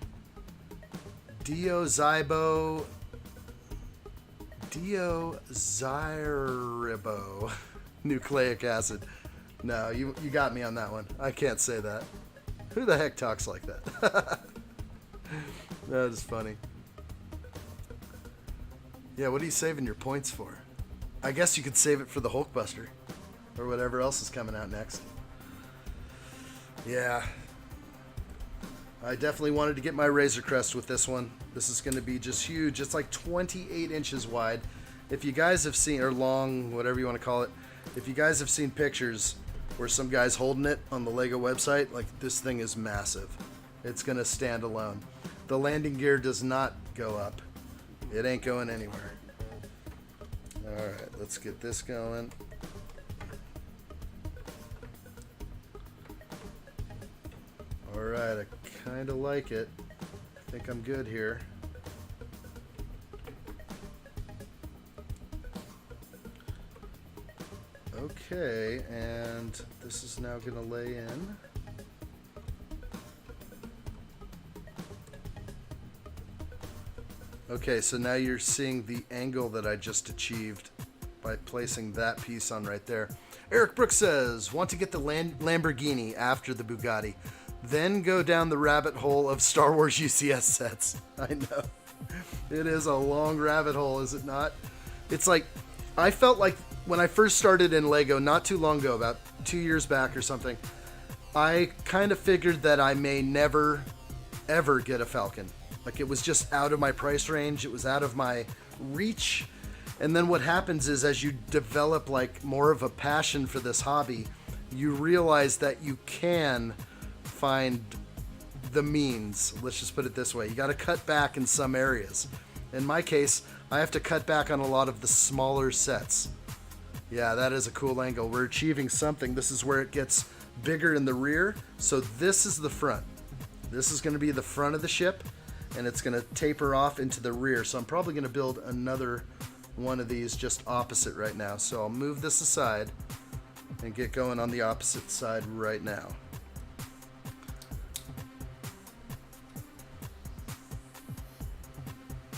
Diozaibo nucleic acid. No, you got me on that one. I can't say that. Who the heck talks like that? That is funny. Yeah, what are you saving your points for? I guess you could save it for the Hulkbuster. Or whatever else is coming out next. Yeah. I definitely wanted to get my Razor Crest with this one. This is going to be just huge. It's like 28 inches wide. If you guys have seen, or long, whatever you want to call it, if you guys have seen pictures where some guy's holding it on the LEGO website, like this thing is massive. It's going to stand alone. The landing gear does not go up. It ain't going anywhere. Alright, let's get this going. Alright, I kind of like it. I think I'm good here. Okay, and this is now going to lay in. Okay, so now you're seeing the angle that I just achieved by placing that piece on right there. Eric Brooks says, want to get the Lamborghini after the Bugatti, then go down the rabbit hole of Star Wars UCS sets. I know. It is a long rabbit hole, is it not? It's like, I felt like when I first started in LEGO not too long ago, about 2 years back or something, I kind of figured that I may never, ever get a Falcon. Like, it was just out of my price range. It was out of my reach. And then what happens is, as you develop like more of a passion for this hobby, you realize that you can find the means. Let's just put it this way. You got to cut back in some areas. In my case, I have to cut back on a lot of the smaller sets. Yeah, that is a cool angle. We're achieving something. This is where it gets bigger in the rear. So this is the front. This is going to be the front of the ship, and it's going to taper off into the rear. So I'm probably going to build another one of these just opposite right now. So I'll move this aside and get going on the opposite side right now.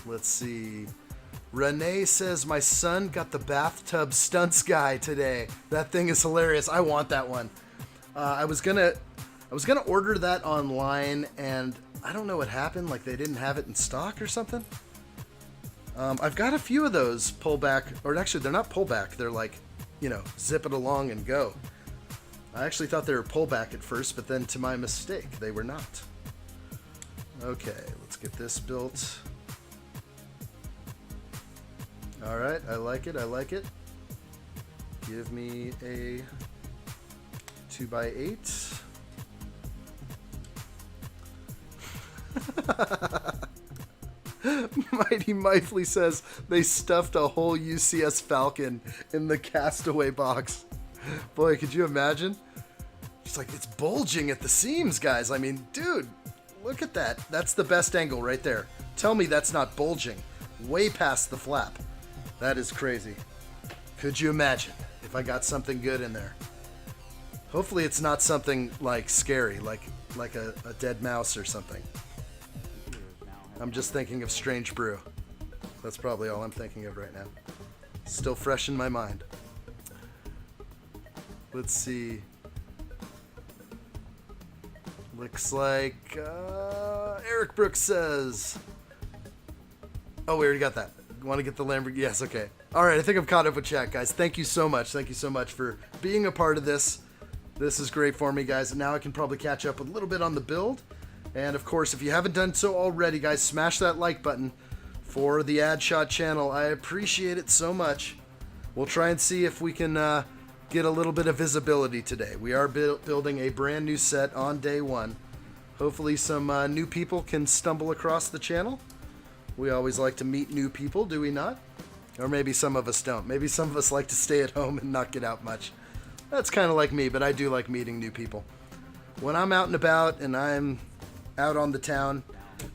Let's see. Renee says, my son got the bathtub stunts guy today. That thing is hilarious. I want that one. I was gonna order that online, and I don't know what happened. Like, they didn't have it in stock or something. I've got a few of those pullback, or actually they're not pullback. They're like, you know, zip it along and go. I actually thought they were pullback at first, but then to my mistake, they were not. Okay, let's get this built. All right, I like it. I like it. Give me a 2x8. Mighty Mifely says they stuffed a whole UCS Falcon in the Castaway box. Boy, could you imagine? It's like, it's bulging at the seams, guys. I mean, dude, look at that. That's the best angle right there. Tell me that's not bulging. Way past the flap. That is crazy. Could you imagine if I got something good in there? Hopefully it's not something like scary, like a dead mouse or something. I'm just thinking of Strange Brew. That's probably all I'm thinking of right now. Still fresh in my mind. Let's see. Looks like Eric Brooks says. Oh, we already got that. Want to get the Lamborghini? Yes, okay. All right, I think I'm caught up with chat, guys. Thank you so much. Thank you so much for being a part of this. This is great for me, guys. And now I can probably catch up a little bit on the build. And of course, if you haven't done so already, guys, smash that like button for the addshot channel. I appreciate it so much. We'll try and see if we can get a little bit of visibility today. We are building a brand new set on day one. Hopefully some new people can stumble across the channel. We always like to meet new people, do we not? Or maybe some of us don't. Maybe some of us like to stay at home and not get out much. That's kind of like me, but I do like meeting new people. When I'm out and about and I'm out on the town,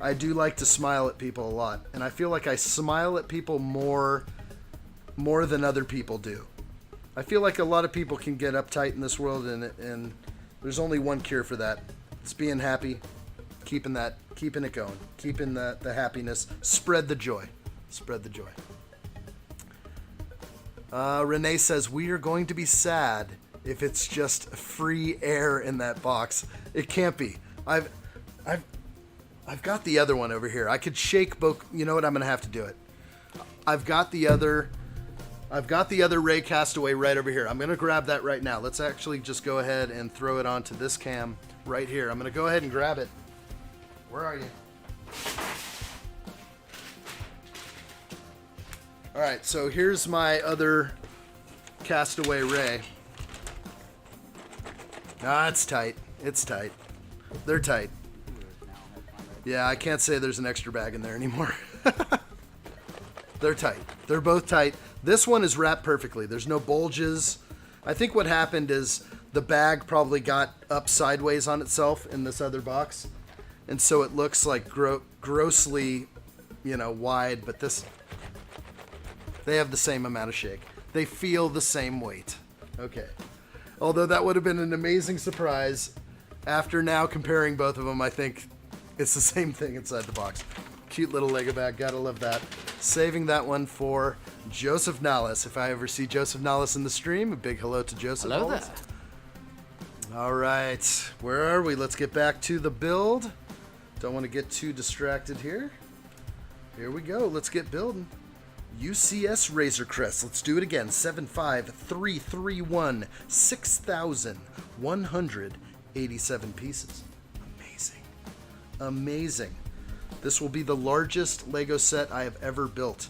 I do like to smile at people a lot. And I feel like I smile at people more than other people do. I feel like a lot of people can get uptight in this world, and there's only one cure for that. It's being happy, keeping it going, keeping the happiness, spread the joy. Spread the joy. Renee says, we are going to be sad if it's just free air in that box. It can't be. I've got the other one over here. I could shake both. You know what? I'm gonna have to do it. I've got the other Ray Castaway right over here. I'm gonna grab that right now. Let's actually just go ahead and throw it onto this cam right here. I'm gonna go ahead and grab it. Where are you? All right, so here's my other Castaway Ray. Ah, it's tight. It's tight. They're tight. Yeah, I can't say there's an extra bag in there anymore. They're tight. They're both tight. This one is wrapped perfectly. There's no bulges. I think what happened is the bag probably got up sideways on itself in this other box. And so it looks like grossly, wide, but they have the same amount of shake. They feel the same weight. Okay. Although that would have been an amazing surprise. After now comparing both of them, I think it's the same thing inside the box. Cute little Lego bag. Gotta love that. Saving that one for Joseph Nallis. If I ever see Joseph Nallis in the stream, a big hello to Joseph. Hello there. All right. Where are we? Let's get back to the build. Don't want to get too distracted here. Here we go. Let's get building. UCS Razor Crest. Let's do it again. 75331. 6,187 pieces. Amazing. Amazing. This will be the largest Lego set I have ever built.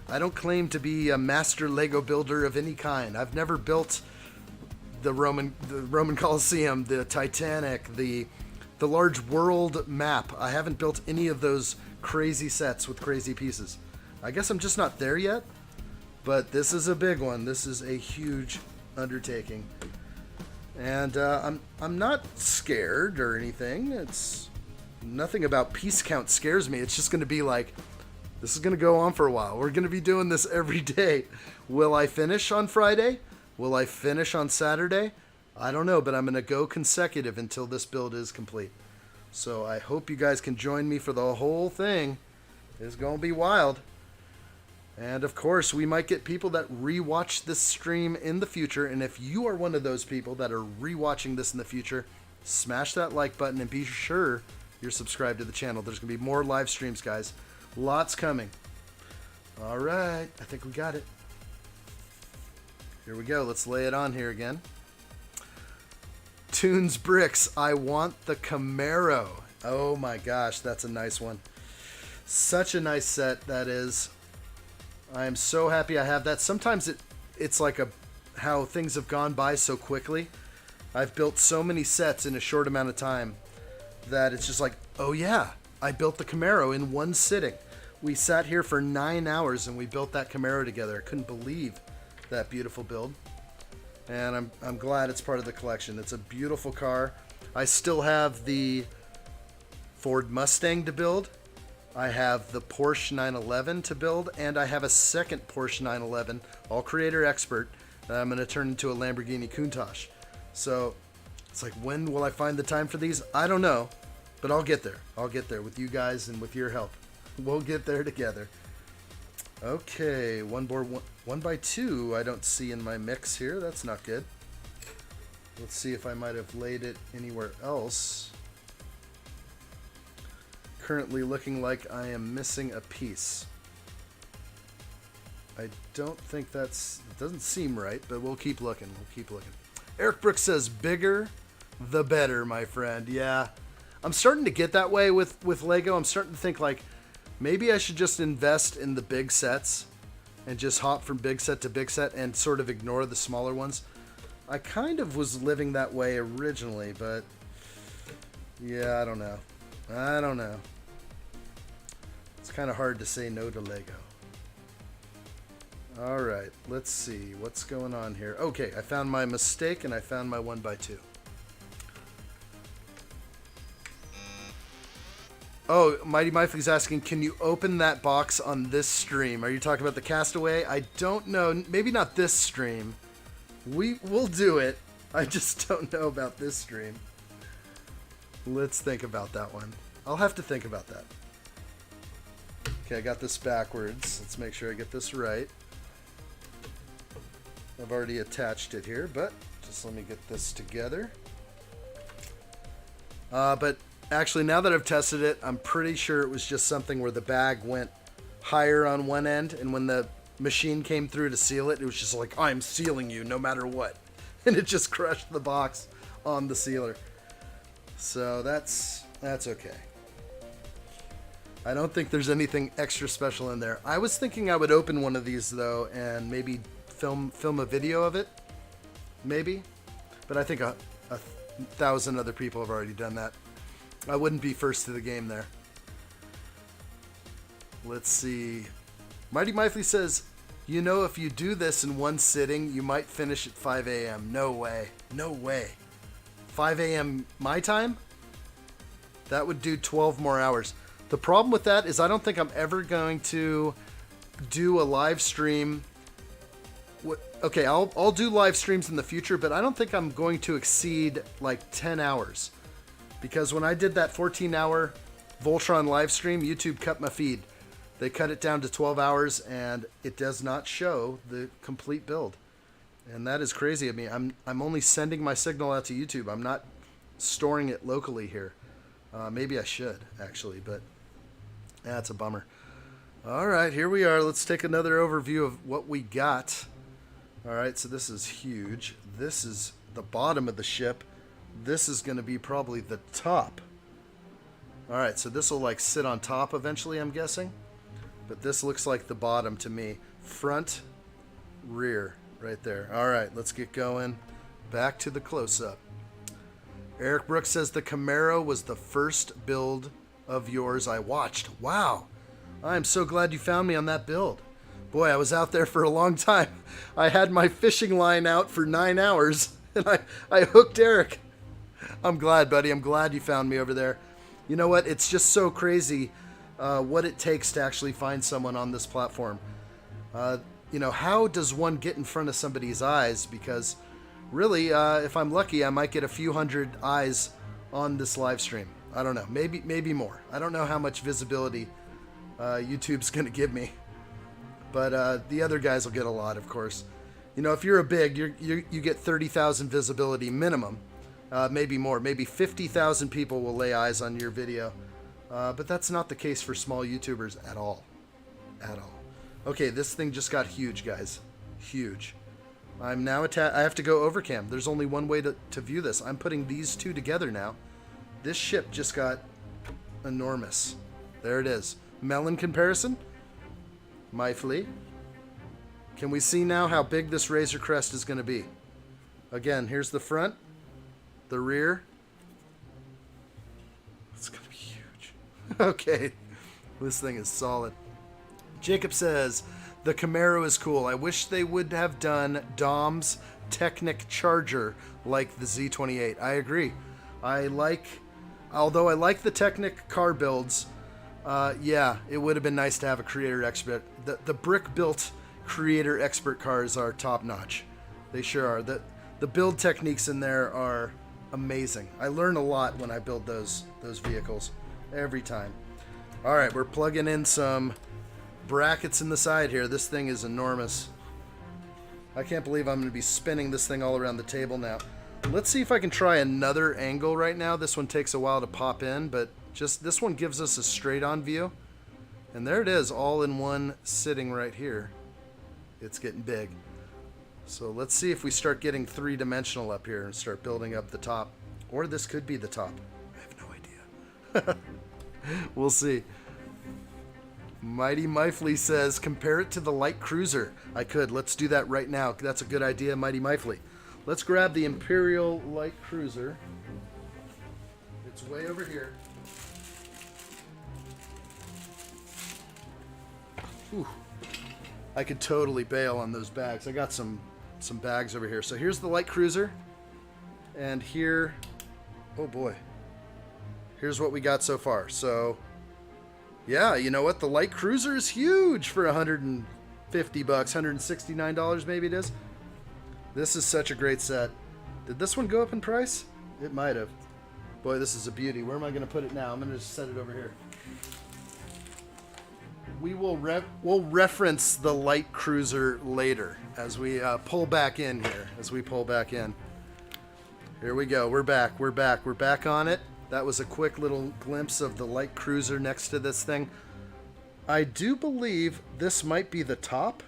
I don't claim to be a master Lego builder of any kind. I've never built the Roman Colosseum, the Titanic, the large world map. I haven't built any of those crazy sets with crazy pieces. I guess I'm just not there yet, but this is a big one. This is a huge undertaking. And I'm not scared or anything. It's nothing about piece count scares me. It's just going to be like, this is going to go on for a while. We're going to be doing this every day. Will I finish on Friday? Will I finish on Saturday? I don't know, but I'm going to go consecutive until this build is complete. So I hope you guys can join me for the whole thing. It's going to be wild. And of course, we might get people that rewatch this stream in the future. And if you are one of those people that are rewatching this in the future, smash that like button and be sure you're subscribed to the channel. There's going to be more live streams, guys. Lots coming. All right. I think we got it. Here we go. Let's lay it on here again. Tunes Bricks. I want the Camaro. Oh my gosh. That's a nice one. Such a nice set that is. I am so happy I have that. Sometimes it's like how things have gone by so quickly. I've built so many sets in a short amount of time that it's just like, oh yeah, I built the Camaro in one sitting. We sat here for 9 hours and we built that Camaro together. I couldn't believe that beautiful build. And I'm glad it's part of the collection. It's a beautiful car. I still have the Ford Mustang to build. I have the Porsche 911 to build, and I have a second Porsche 911, all creator expert, that I'm going to turn into a Lamborghini Countach. So it's like, when will I find the time for these? I don't know, but I'll get there. I'll get there with you guys and with your help. We'll get there together. Okay, one by two I don't see in my mix here. That's not good. Let's see if I might have laid it anywhere else. Currently looking like I am missing a piece. I don't think it doesn't seem right, but we'll keep looking. We'll keep looking. Eric Brooks says, bigger the better, my friend. Yeah, I'm starting to get that way with Lego. I'm starting to think like, maybe I should just invest in the big sets and just hop from big set to big set and sort of ignore the smaller ones. I kind of was living that way originally, but yeah, I don't know. I don't know. It's kind of hard to say no to Lego. All right, let's see what's going on here. Okay, I found my mistake and I found my 1x2. Oh, Mighty Mifley's asking, can you open that box on this stream? Are you talking about the Castaway? I don't know. Maybe not this stream. We'll do it. I just don't know about this stream. Let's think about that one. I'll have to think about that. Okay, I got this backwards. Let's make sure I get this right. I've already attached it here, but just let me get this together. But Actually, now that I've tested it, I'm pretty sure it was just something where the bag went higher on one end, and when the machine came through to seal it, it was just like, I'm sealing you no matter what. And it just crushed the box on the sealer. So that's okay. I don't think there's anything extra special in there. I was thinking I would open one of these though and maybe film a video of it. Maybe. But I think a thousand other people have already done that. I wouldn't be first to the game there. Let's see. Mighty Mifley says, you know, if you do this in one sitting, you might finish at 5 a.m. No way. No way. 5 a.m. my time? That would do 12 more hours. The problem with that is I don't think I'm ever going to do a live stream. Okay, I'll do live streams in the future, but I don't think I'm going to exceed like 10 hours. Because when I did that 14-hour Voltron live stream, YouTube cut my feed. They cut it down to 12 hours, and it does not show the complete build. And that is crazy of me. I'm only sending my signal out to YouTube. I'm not storing it locally here. Maybe I should, actually, but that's a bummer. All right, here we are. Let's take another overview of what we got. All right, so this is huge. This is the bottom of the ship. This is going to be probably the top. All right, so this will like sit on top eventually, I'm guessing. But this looks like the bottom to me. Front, rear, right there. All right, let's get going. Back to the close-up. Eric Brooks says the Camaro was the first build of yours I watched. Wow. I'm so glad you found me on that build. Boy, I was out there for a long time. I had my fishing line out for 9 hours, and I hooked Eric. I'm glad, buddy. I'm glad you found me over there. You know what? It's just so crazy what it takes to actually find someone on this platform. You know, how does one get in front of somebody's eyes? Because really, if I'm lucky, I might get a few hundred eyes on this live stream. I don't know. Maybe more. I don't know how much visibility YouTube's going to give me. But the other guys will get a lot, of course. You know, if you're a big, you get 30,000 visibility minimum. Maybe more. Maybe 50,000 people will lay eyes on your video. But that's not the case for small YouTubers at all. At all. Okay, this thing just got huge, guys. Huge. I'm now I have to go overcam. There's only one way to view this. I'm putting these two together now. This ship just got enormous. There it is. Melon comparison. Mifley. Can we see now how big this Razor Crest is going to be? Again, here's the front. The rear. It's going to be huge. Okay. This thing is solid. Jacob says, the Camaro is cool. I wish they would have done Dom's Technic Charger like the Z28. I agree. Although I like the Technic car builds, yeah, it would have been nice to have a creator expert. The brick-built creator expert cars are top-notch. They sure are. The build techniques in there are amazing. I learn a lot when I build those vehicles every time. All right, we're plugging in some brackets in the side here. This thing is enormous. I can't believe I'm going to be spinning this thing all around the table now. Let's see if I can try another angle right now. This one takes a while to pop in, but just this one gives us a straight-on view. And there it is, all in one sitting right here. It's getting big. So let's see if we start getting three-dimensional up here and start building up the top. Or this could be the top. I have no idea. We'll see. Mighty Mifley says, compare it to the light cruiser. I could. Let's do that right now. That's a good idea, Mighty Mifley. Let's grab the Imperial Light Cruiser. It's way over here. Whew. I could totally bail on those bags. I got some bags over here. So here's the Light Cruiser. And here, oh boy. Here's what we got so far. So, yeah, you know what? The Light Cruiser is huge for $150, $169 maybe it is. This is such a great set. Did this one go up in price? It might have. Boy, this is a beauty. Where am I going to put it now? I'm going to just set it over here. We'll reference the Light Cruiser later as we pull back in here. Here we go. We're back. We're back on it. That was a quick little glimpse of the light cruiser next to this thing. I do believe this might be the top.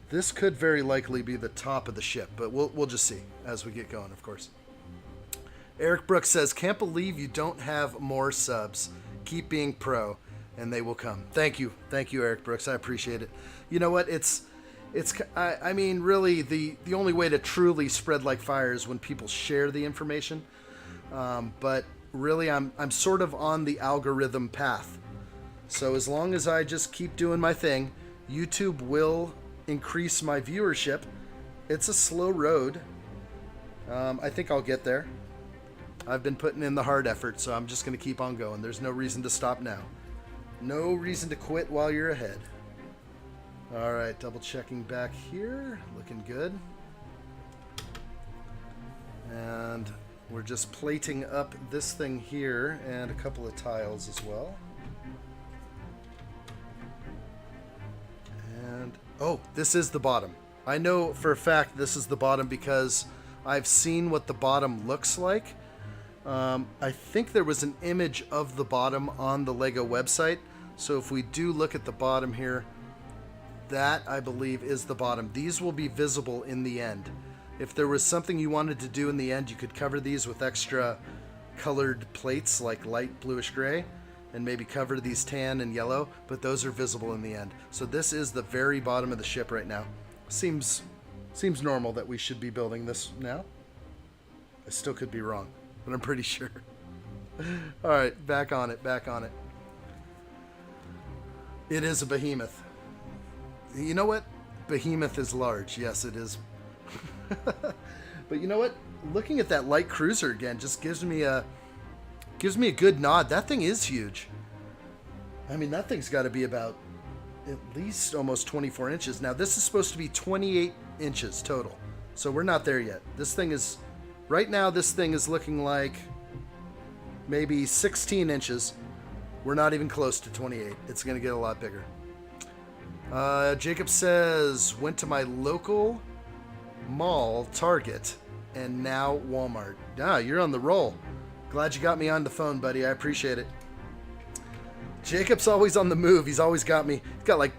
This could very likely be the top of the ship, but we'll just see as we get going, of course. Eric Brooks says, can't believe you don't have more subs. Keep being pro, and they will come. Thank you, Eric Brooks. I appreciate it. You know what? I mean, really, the only way to truly spread like fire is when people share the information. But really, I'm sort of on the algorithm path. So as long as I just keep doing my thing, YouTube will increase my viewership. It's a slow road. I think I'll get there. I've been putting in the hard effort, so I'm just going to keep on going. There's no reason to stop now. No reason to quit while you're ahead. All right, double checking back here. Looking good. And we're just plating up this thing here and a couple of tiles as well. And, oh, this is the bottom. I know for a fact this is the bottom because I've seen what the bottom looks like. I think there was an image of the bottom on the LEGO website. So if we do look at the bottom here, that I believe is the bottom. These will be visible in the end. If there was something you wanted to do in the end, you could cover these with extra colored plates like light bluish gray and maybe cover these tan and yellow, but those are visible in the end. So this is the very bottom of the ship right now. Seems normal that we should be building this now. I still could be wrong, but I'm pretty sure. All right, back on it. It is a behemoth. You know what? Behemoth is large. Yes, it is. But you know what? Looking at that light cruiser again just gives me a good nod. That thing is huge. I mean, that thing's got to be about at least almost 24 inches. Now, this is supposed to be 28 inches total. So we're not there yet. This thing is, right now, this thing is looking like maybe 16 inches. We're not even close to 28. It's going to get a lot bigger. Jacob says, went to my local mall, Target, and now Walmart. Ah, you're on the roll. Glad you got me on the phone, buddy. I appreciate it. Jacob's always on the move. He's always got me. He's got like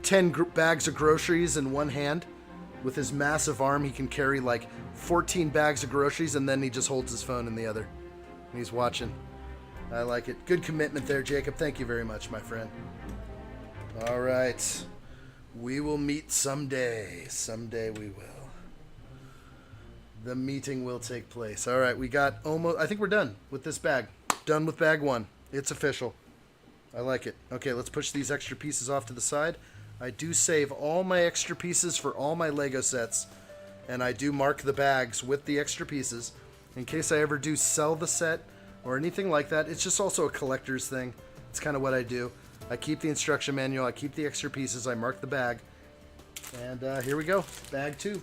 10 bags of groceries in one hand. With his massive arm, he can carry like 14 bags of groceries, and then he just holds his phone in the other. And he's watching. I like it. Good commitment there, Jacob. Thank you very much, my friend. All right. We will meet someday. Someday we will. The meeting will take place. All right, we got almost... I think we're done with this bag. Done with bag one. It's official. I like it. Okay, let's push these extra pieces off to the side. I do save all my extra pieces for all my Lego sets. And I do mark the bags with the extra pieces. In case I ever do sell the set or anything like that. It's just also a collector's thing. It's kind of what I do. I keep the instruction manual. I keep the extra pieces. I mark the bag. And here we go. Bag two.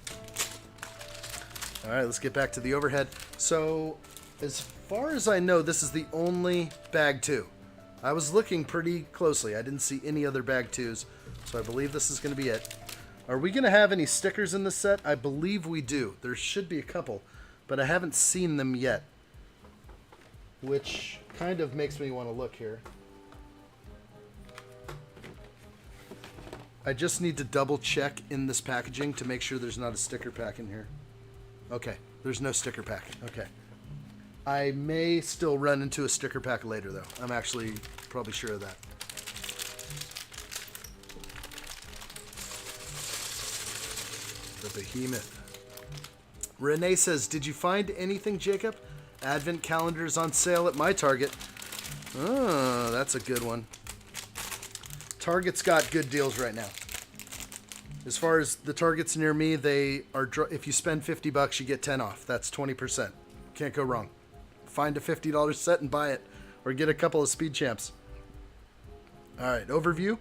All right, let's get back to the overhead. So, as far as I know, this is the only bag two. I was looking pretty closely. I didn't see any other bag twos, so I believe this is going to be it. Are we going to have any stickers in this set? I believe we do. There should be a couple, but I haven't seen them yet, which kind of makes me want to look here. I just need to double check in this packaging to make sure there's not a sticker pack in here. Okay, there's no sticker pack. Okay. I may still run into a sticker pack later, though. I'm actually probably sure of that. The behemoth. Renee says, did you find anything, Jacob? Advent calendars on sale at my Target. Oh, that's a good one. Target's got good deals right now. As far as the Targets near me, they are, if you spend $50, you get 10 off. That's 20%. Can't go wrong. Find a $50 set and buy it, or get a couple of Speed Champs. All right, overview.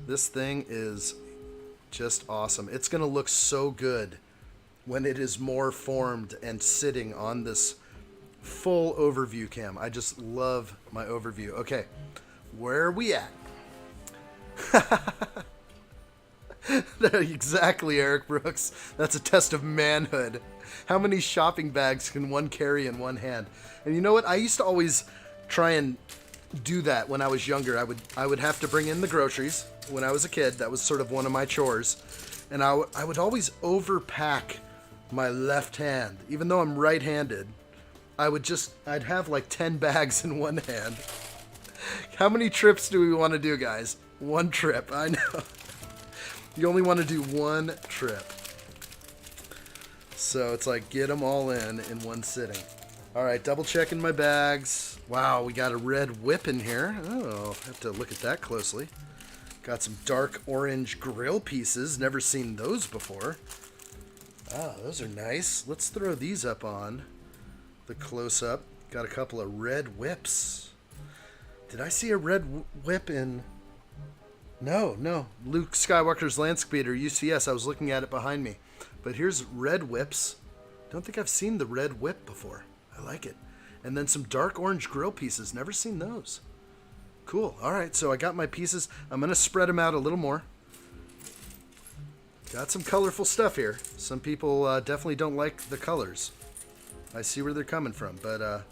This thing is just awesome. It's going to look so good when it is more formed and sitting on this full overview cam. I just love my overview. Okay, where are we at? Exactly, Eric Brooks. That's a test of manhood. How many shopping bags can one carry in one hand? And you know what? I used to always try and do that when I was younger. I would have to bring in the groceries when I was a kid. That was sort of one of my chores. And I would always overpack my left hand. Even though I'm right-handed, I'd have like 10 bags in one hand. How many trips do we want to do, guys? One trip, I know. You only want to do one trip. So it's like get them all in one sitting. All right, double checking my bags. Wow, we got a red whip in here. Oh, I have to look at that closely. Got some dark orange grill pieces. Never seen those before. Oh, those are nice. Let's throw these up on the close-up. Got a couple of red whips. Did I see a red whip in... No. Luke Skywalker's Land Speeder, UCS. I was looking at it behind me. But here's red whips. Don't think I've seen the red whip before. I like it. And then some dark orange grill pieces. Never seen those. Cool. All right, so I got my pieces. I'm going to spread them out a little more. Got some colorful stuff here. Some people definitely don't like the colors. I see where they're coming from, but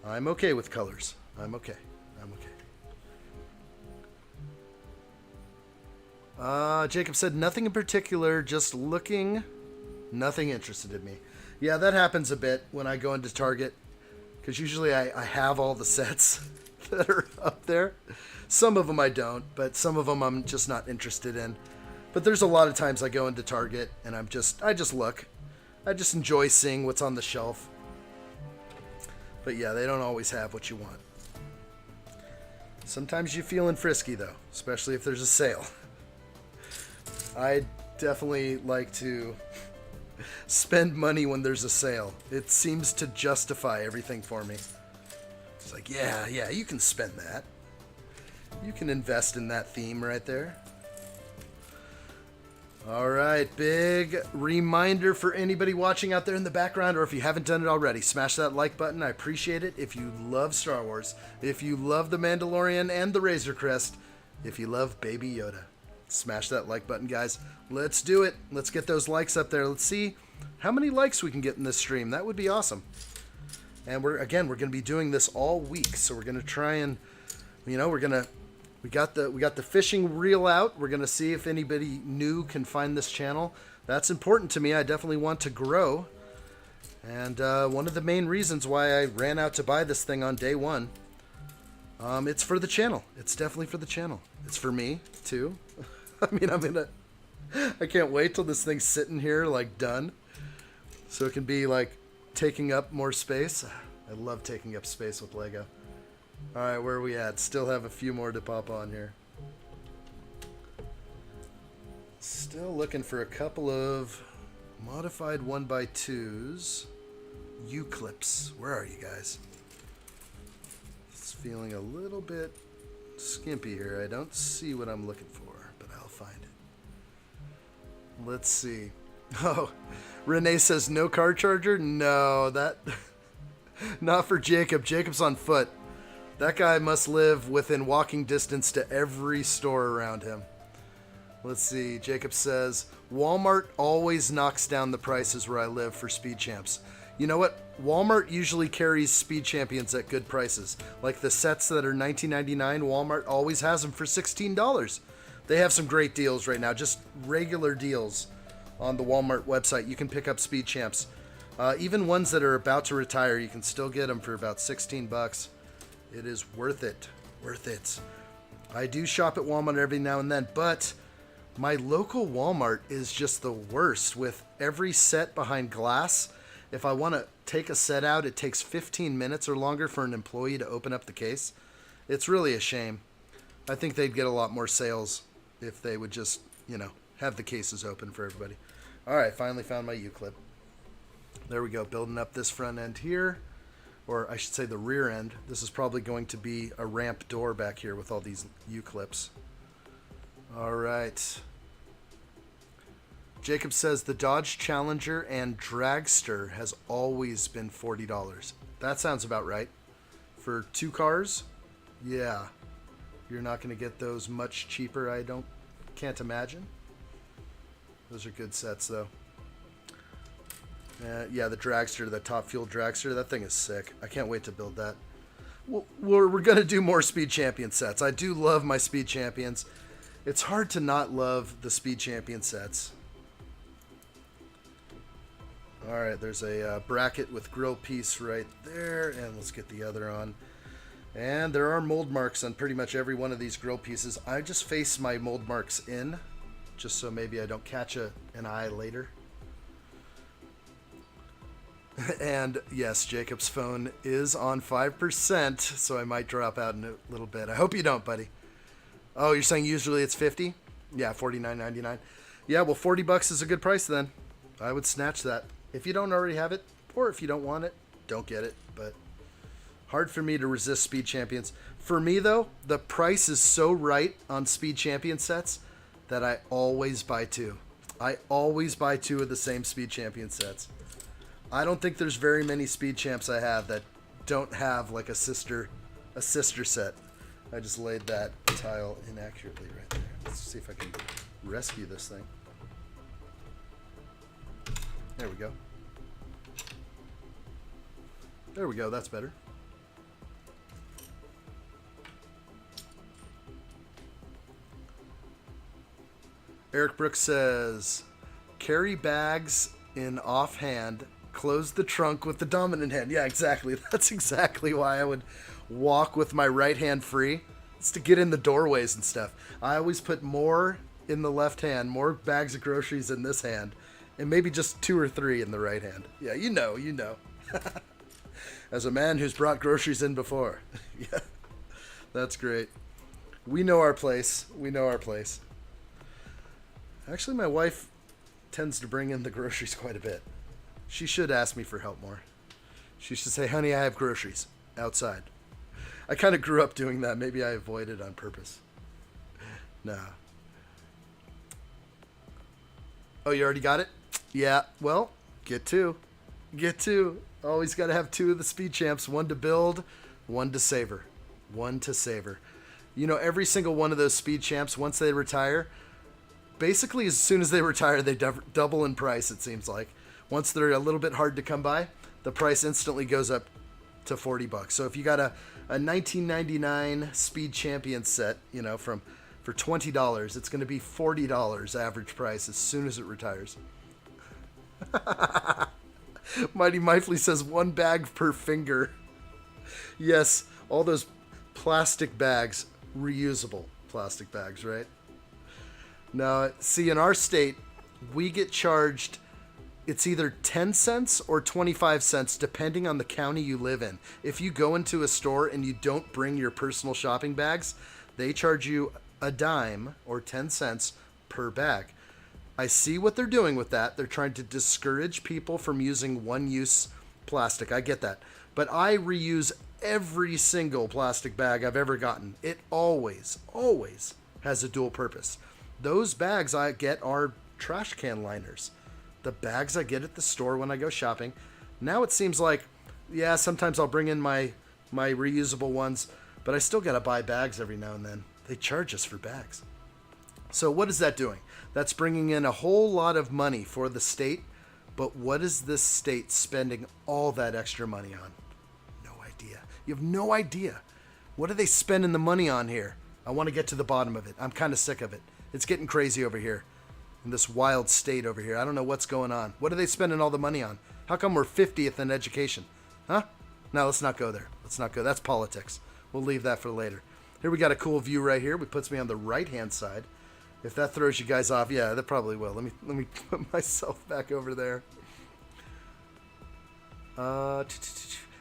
I'm okay with colors. I'm okay. Jacob said, nothing in particular, just looking. Nothing interested in me. Yeah, that happens a bit when I go into Target, because usually I have all the sets that are up there. Some of them I don't, but some of them I'm just not interested in. But there's a lot of times I go into Target and I just look. I just enjoy seeing what's on the shelf. But yeah, they don't always have what you want. Sometimes you're feeling frisky though, especially if there's a sale. I definitely like to spend money when there's a sale. It seems to justify everything for me. It's like, yeah, you can spend that. You can invest in that theme right there. All right, big reminder for anybody watching out there in the background, or if you haven't done it already, smash that like button. I appreciate it. If you love Star Wars, if you love The Mandalorian and the Razor Crest, if you love Baby Yoda, smash that like button, guys. Let's do it. Let's get those likes up there. Let's see how many likes we can get in this stream. That would be awesome. And we're going to be doing this all week, so we're going to try and, we got the fishing reel out. We're going to see if anybody new can find this channel. That's important to me. I definitely want to grow. And one of the main reasons why I ran out to buy this thing on day one, it's for the channel. It's definitely for the channel. It's for me, too. I can't wait till this thing's sitting here, like, done. So it can be, like, taking up more space. I love taking up space with Lego. All right, where are we at? Still have a few more to pop on here. Still looking for a couple of modified 1x2s. U-clips. Where are you guys? It's feeling a little bit skimpy here. I don't see what I'm looking for, but I'll find it. Let's see. Oh, Renee says no car charger? No, that... not for Jacob. Jacob's on foot. That guy must live within walking distance to every store around him. Let's see. Jacob says, Walmart always knocks down the prices where I live for Speed Champs. You know what? Walmart usually carries Speed Champions at good prices. Like the sets that are $19.99, Walmart always has them for $16. They have some great deals right now. Just regular deals on the Walmart website. You can pick up Speed Champs. Even ones that are about to retire, you can still get them for about $16. It is worth it. Worth it. I do shop at Walmart every now and then, but my local Walmart is just the worst with every set behind glass. If I want to take a set out, it takes 15 minutes or longer for an employee to open up the case. It's really a shame. I think they'd get a lot more sales if they would just, have the cases open for everybody. All right, finally found my U-clip. There we go, building up this front end here. Or I should say the rear end. This is probably going to be a ramp door back here with all these U-clips. All right. Jacob says the Dodge Challenger and Dragster has always been $40. That sounds about right. For two cars? Yeah. You're not going to get those much cheaper, can't imagine. Those are good sets, though. Yeah, the dragster, the top fuel dragster, that thing is sick. I can't wait to build that. We're going to do more Speed Champion sets. I do love my Speed Champions. It's hard to not love the Speed Champion sets. Alright, there's a bracket with grill piece right there, and let's get the other on. And there are mold marks on pretty much every one of these grill pieces. I just face my mold marks in, just so maybe I don't catch an eye later. And yes, Jacob's phone is on 5%, so I might drop out in a little bit. I hope you don't, buddy. Oh, you're saying usually it's 50? Yeah, $49.99. Yeah, well, $40 is a good price then. I would snatch that. If you don't already have it, or if you don't want it, don't get it. But hard for me to resist Speed Champions. For me, though, the price is so right on Speed Champion sets that I always buy two. I always buy two of the same Speed Champion sets. I don't think there's very many Speed Champs I have that don't have like a sister set. I just laid that tile inaccurately right there. Let's see if I can rescue this thing. There we go. There we go, that's better. Eric Brooks says, carry bags in offhand, close the trunk with the dominant hand. Yeah, exactly. That's exactly why I would walk with my right hand free. It's to get in the doorways and stuff. I always put more in the left hand, more bags of groceries in this hand, and maybe just 2 or 3 in the right hand. Yeah, you know. As a man who's brought groceries in before. Yeah, that's great. We know our place. Actually, my wife tends to bring in the groceries quite a bit. She should ask me for help more. She should say, honey, I have groceries outside. I kind of grew up doing that. Maybe I avoided on purpose. Nah. Oh, you already got it? Yeah, well, get 2. Get 2. Always got to have 2 of the Speed Champs. 1 to build, 1 to savor. 1 to savor. You know, every single one of those Speed Champs, once they retire, basically as soon as they retire, they double in price, it seems like. Once they're a little bit hard to come by, the price instantly goes up to $40. So if you got a 1999 Speed Champion set, you know, for $20, it's going to be $40 average price as soon as it retires. Mighty Mifley says 1 bag per finger. Yes, all those plastic bags, reusable plastic bags, right? Now, see, in our state, we get charged, it's either 10 cents or 25 cents, depending on the county you live in. If you go into a store and you don't bring your personal shopping bags, they charge you a dime or 10 cents per bag. I see what they're doing with that. They're trying to discourage people from using one-use plastic. I get that. But I reuse every single plastic bag I've ever gotten. It always has a dual purpose. Those bags I get are trash can liners. The bags I get at the store when I go shopping. Now it seems like, yeah, sometimes I'll bring in my reusable ones, but I still got to buy bags every now and then. They charge us for bags. So what is that doing? That's bringing in a whole lot of money for the state, but what is this state spending all that extra money on? No idea. You have no idea. What are they spending the money on here? I want to get to the bottom of it. I'm kind of sick of it. It's getting crazy over here in this wild state over here. I don't know what's going on. What are they spending all the money on? How come we're 50th in education? Huh? No, let's not go there. Let's not go. That's politics. We'll leave that for later. Here we got a cool view right here. It puts me on the right-hand side. If that throws you guys off, yeah, that probably will. Let me put myself back over there.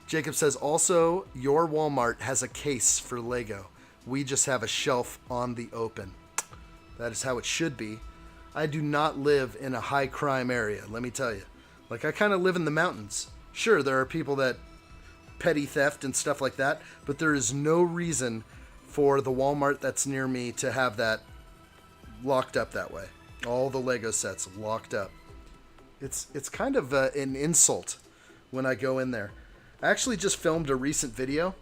Jacob says, also, your Walmart has a case for Lego. We just have a shelf on the open. That is how it should be. I do not live in a high crime area, let me tell you. Like, I kind of live in the mountains. Sure, there are people that petty theft and stuff like that, but there is no reason for the Walmart that's near me to have that locked up that way. All the Lego sets locked up. It's kind of an insult when I go in there. I actually just filmed a recent video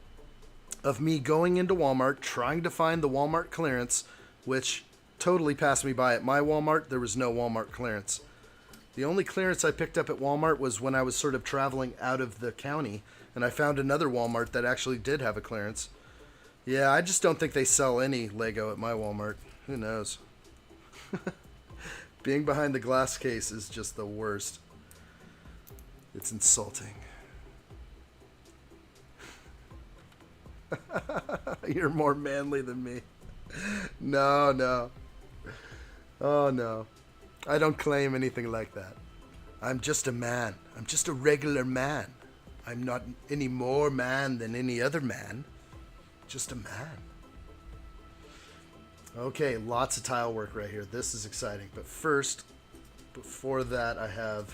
of me going into Walmart, trying to find the Walmart clearance, which totally passed me by. At my Walmart, there was no Walmart clearance. The only clearance I picked up at Walmart was when I was sort of traveling out of the county, and I found another Walmart that actually did have a clearance. Yeah, I just don't think they sell any Lego at my Walmart. Who knows? Being behind the glass case is just the worst. It's insulting. You're more manly than me. No, no. Oh, no. I don't claim anything like that. I'm just a man. I'm just a regular man. I'm not any more man than any other man. Just a man. Okay, lots of tile work right here. This is exciting. But first, before that, I have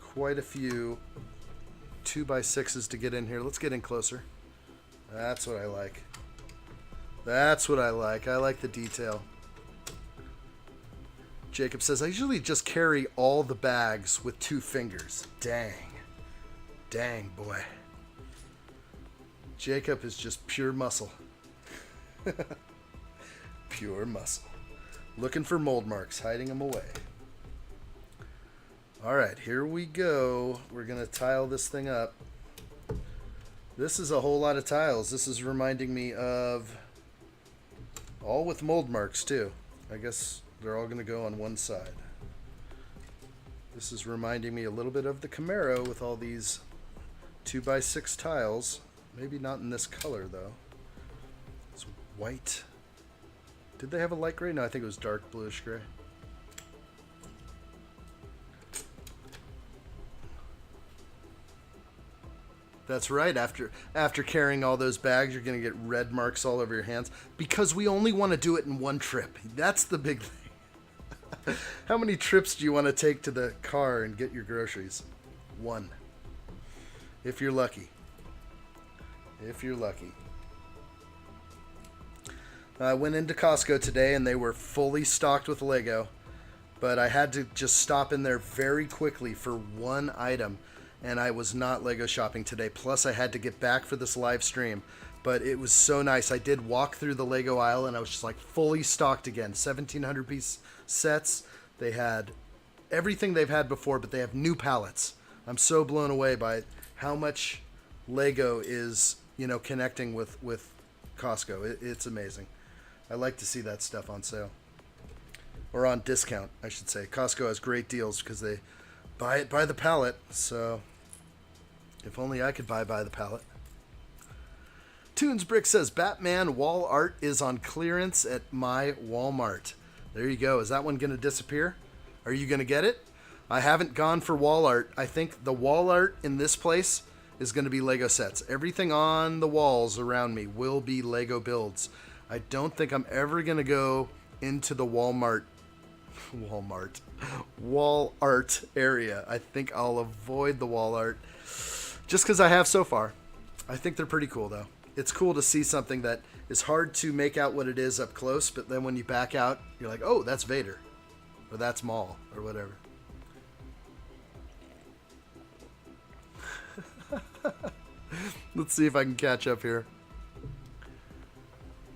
quite a few 2x6s to get in here. Let's get in closer. That's what I like. That's what I like. I like the detail. Jacob says, I usually just carry all the bags with 2 fingers. Dang. Dang, boy. Jacob is just pure muscle. Pure muscle. Looking for mold marks, hiding them away. Alright, here we go. We're going to tile this thing up. This is a whole lot of tiles. This is reminding me of... all with mold marks, too. I guess they're all going to go on one side. This is reminding me a little bit of the Camaro with all these 2x6 tiles. Maybe not in this color, though. It's white. Did they have a light gray? No, I think it was dark bluish gray. That's right. After carrying all those bags, you're going to get red marks all over your hands because we only want to do it in one trip. That's the big thing. How many trips do you want to take to the car and get your groceries? 1. If you're lucky. If you're lucky. I went into Costco today and they were fully stocked with Lego, but I had to just stop in there very quickly for one item. And I was not Lego shopping today. Plus, I had to get back for this live stream. But it was so nice. I did walk through the Lego aisle, and I was just like fully stocked again. 1,700 piece sets. They had everything they've had before, but they have new palettes. I'm so blown away by how much Lego is, connecting with Costco. It's amazing. I like to see that stuff on sale. Or on discount, I should say. Costco has great deals because they buy it by the pallet, so... if only I could buy by the pallet. Toonsbrick says, Batman wall art is on clearance at my Walmart. There you go. Is that one going to disappear? Are you going to get it? I haven't gone for wall art. I think the wall art in this place is going to be Lego sets. Everything on the walls around me will be Lego builds. I don't think I'm ever going to go into the wall art area. I think I'll avoid the wall art. Just because I have so far. I think they're pretty cool, though. It's cool to see something that is hard to make out what it is up close, but then when you back out, you're like, oh, that's Vader. Or that's Maul, or whatever. Let's see if I can catch up here.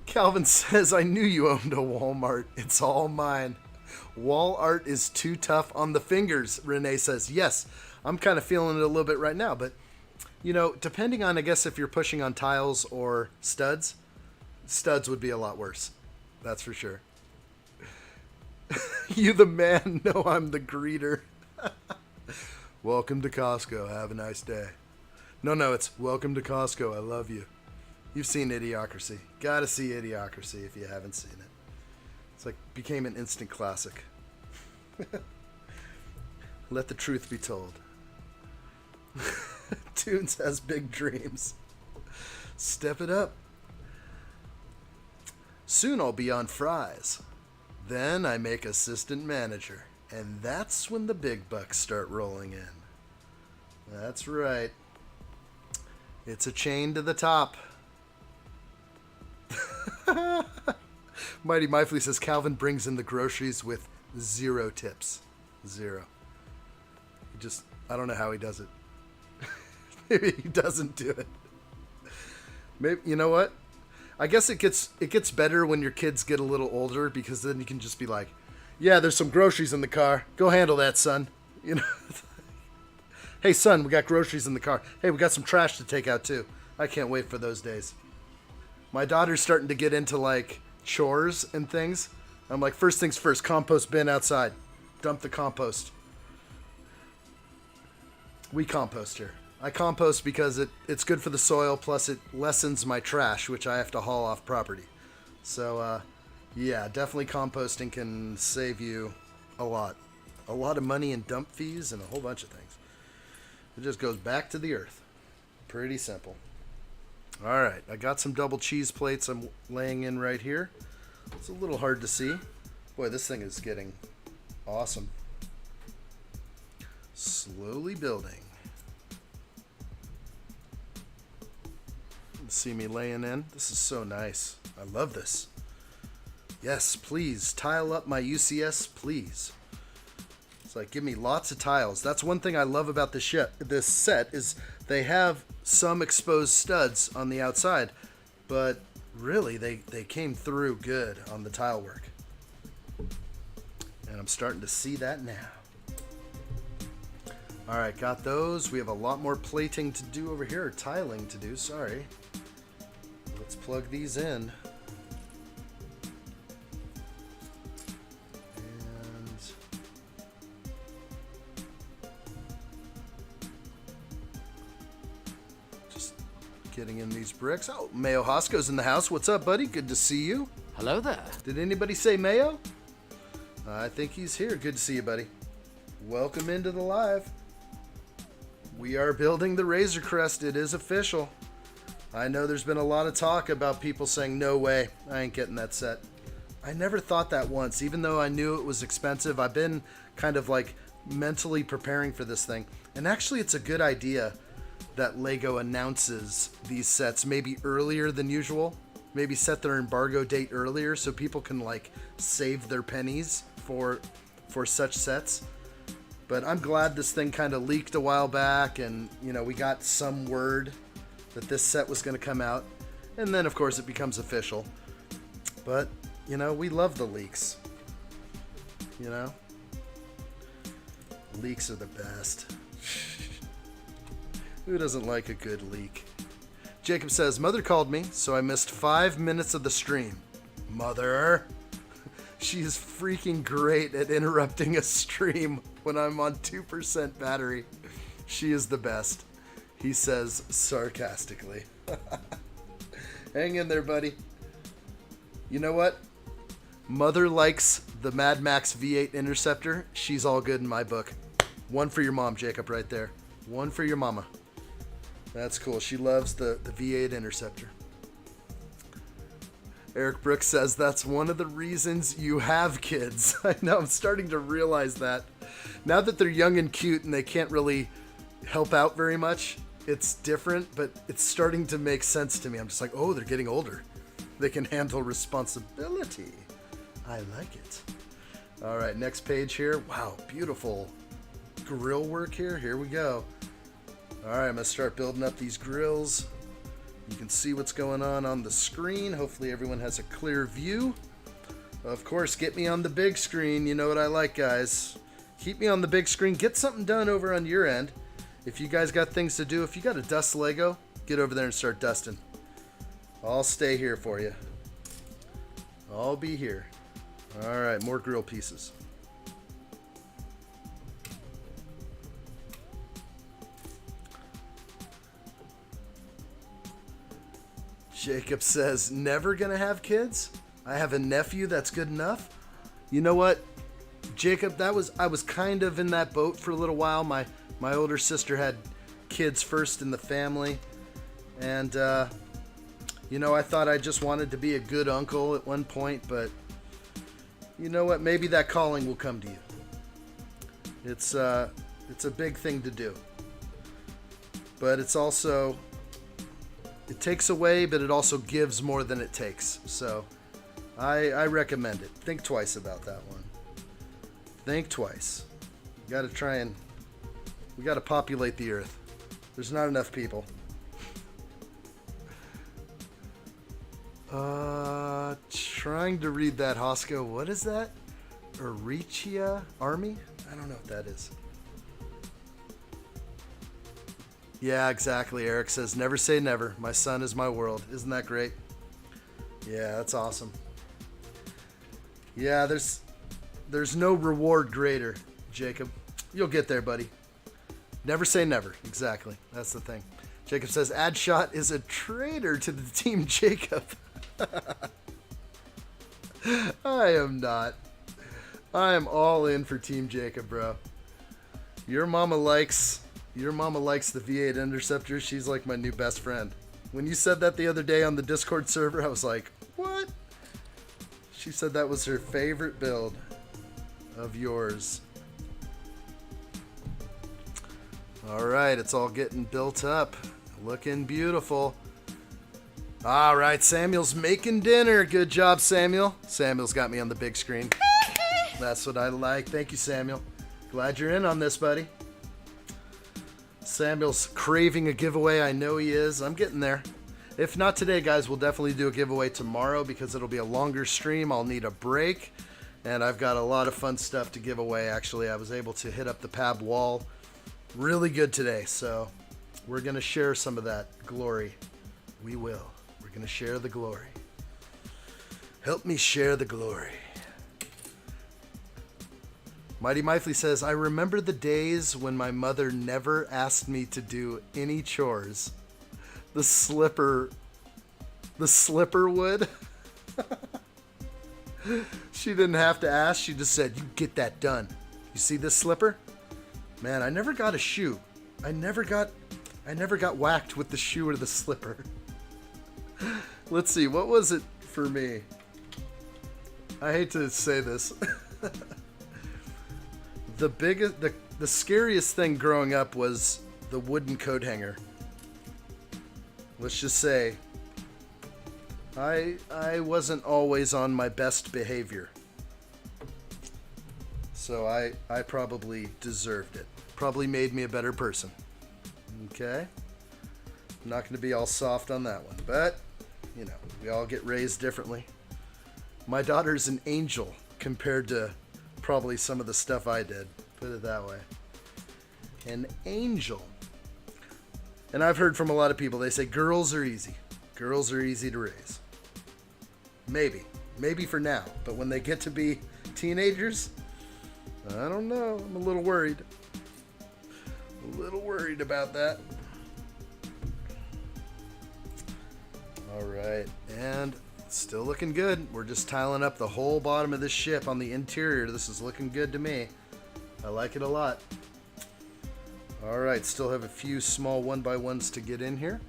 Calvin says, I knew you owned a Walmart. It's all mine. Wall art is too tough on the fingers, Renee says. Yes, I'm kind of feeling it a little bit right now, but depending on, I guess, if you're pushing on tiles or studs would be a lot worse. That's for sure. You the man? No, I'm the greeter. Welcome to Costco. Have a nice day. No, it's welcome to Costco. I love you. You've seen Idiocracy. Gotta see Idiocracy if you haven't seen it. It's like became an instant classic. Let the truth be told. Toons has big dreams. Step it up. Soon I'll be on fries. Then I make assistant manager. And that's when the big bucks start rolling in. That's right. It's a chain to the top. Mighty Mifley says Calvin brings in the groceries with 0 tips. 0. I don't know how he does it. Maybe he doesn't do it. Maybe, you know what? I guess it gets better when your kids get a little older, because then you can just be like, yeah, there's some groceries in the car. Go handle that, son. You know, hey, son, we got groceries in the car. Hey, we got some trash to take out too. I can't wait for those days. My daughter's starting to get into like chores and things. I'm like, first things first, compost bin outside. Dump the compost. We compost here. I compost because it's good for the soil, plus it lessens my trash, which I have to haul off property. So, yeah, definitely composting can save you a lot. A lot of money in dump fees and a whole bunch of things. It just goes back to the earth. Pretty simple. All right, I got some double cheese plates I'm laying in right here. It's a little hard to see. Boy, this thing is getting awesome. Slowly building. See me laying in. This is so nice. I love this. Yes, please tile up my UCS, please. It's like, give me lots of tiles. That's one thing I love about this set is they have some exposed studs on the outside, but really they came through good on the tile work. And I'm starting to see that now. All right, got those. We have a lot more plating to do over here, or tiling to do, sorry. Let's plug these in. And just getting in these bricks. Oh, Mayo Hosko's in the house. What's up, buddy? Good to see you. Hello there. Did anybody say Mayo? I think he's here. Good to see you, buddy. Welcome into the live. We are building the Razor Crest. It is official. I know there's been a lot of talk about people saying, no way, I ain't getting that set. I never thought that once, even though I knew it was expensive. I've been kind of like mentally preparing for this thing. And actually, it's a good idea that LEGO announces these sets maybe earlier than usual. Maybe set their embargo date earlier so people can like save their pennies for such sets. But I'm glad this thing kind of leaked a while back, and you know, we got some word that this set was going to come out, and then of course it becomes official. But you know, we love the leaks. You know, leaks are the best. Who doesn't like a good leak? Jacob says, Mother called me, so I missed 5 minutes of the stream. Mother. She is freaking great at interrupting a stream when I'm on 2% battery. She is the best. He says sarcastically. Hang in there, buddy. You know what? Mother likes the Mad Max V8 Interceptor. She's all good in my book. One for your mom, Jacob, right there. One for your mama. That's cool. She loves the V8 Interceptor. Eric Brooks says that's one of the reasons you have kids. I know, I'm starting to realize that. Now that they're young and cute and they can't really help out very much, it's different, but it's starting to make sense to me. I'm just like, oh, they're getting older. They can handle responsibility. I like it. All right, next page here. Wow, beautiful grill work here. Here we go. All right, I'm going to start building up these grills. You can see what's going on the screen. Hopefully everyone has a clear view. Of course, get me on the big screen. You know what I like, guys. Keep me on the big screen. Get something done over on your end. If you guys got things to do, if you got to dust Lego, get over there and start dusting. I'll stay here for you. I'll be here. All right, more grill pieces. Jacob says, never gonna have kids? I have a nephew that's good enough? You know what, Jacob, I was kind of in that boat for a little while. My older sister had kids first in the family. And, you know, I thought I just wanted to be a good uncle at one point, but you know what? Maybe that calling will come to you. It's a big thing to do. But it's also, it takes away, but it also gives more than it takes. So I recommend it. Think twice about that one. Think twice. You got to try and, we got to populate the earth. There's not enough people. Trying to read that, Hosko. What is that? Eritrea Army? I don't know what that is. Yeah, exactly. Eric says, never say never. My son is my world. Isn't that great? Yeah, that's awesome. Yeah, there's no reward greater, Jacob. You'll get there, buddy. Never say never. Exactly. That's the thing. Jacob says, addshot is a traitor to the team, Jacob. I am not. I am all in for Team Jacob, bro. Your mama likes the V8 Interceptor. She's like my new best friend. When you said that the other day on the Discord server, I was like, what? She said that was her favorite build of yours. All right, it's all getting built up. Looking beautiful. All right, Samuel's making dinner. Good job, Samuel. Samuel's got me on the big screen. That's what I like. Thank you, Samuel. Glad you're in on this, buddy. Samuel's craving a giveaway. I know he is. I'm getting there. If not today, guys, we'll definitely do a giveaway tomorrow because it'll be a longer stream. I'll need a break, and I've got a lot of fun stuff to give away. Actually, I was able to hit up the pab wall really good today, so we're going to share some of that glory. We will. We're going to share the glory. Help me share the glory. Mighty Mifley says, I remember the days when my mother never asked me to do any chores. The slipper would. She didn't have to ask. She just said, you get that done. You see this slipper? Man, I never got a shoe. I never got whacked with the shoe or the slipper. Let's see, what was it for me? I hate to say this. The scariest thing growing up was the wooden coat hanger. Let's just say I wasn't always on my best behavior. So I probably deserved it. Probably made me a better person. Okay? I'm not going to be all soft on that one. But, you know, we all get raised differently. My daughter's an angel compared to probably some of the stuff I did. Put it that way. An angel. And I've heard from a lot of people, they say girls are easy. Girls are easy to raise. Maybe. Maybe for now. But when they get to be teenagers, I don't know. I'm a little worried. A little worried about that. All right. And still looking good. We're just tiling up the whole bottom of this ship on the interior. This is looking good to me. I like it a lot. All right. Still have a few small 1x1s to get in here.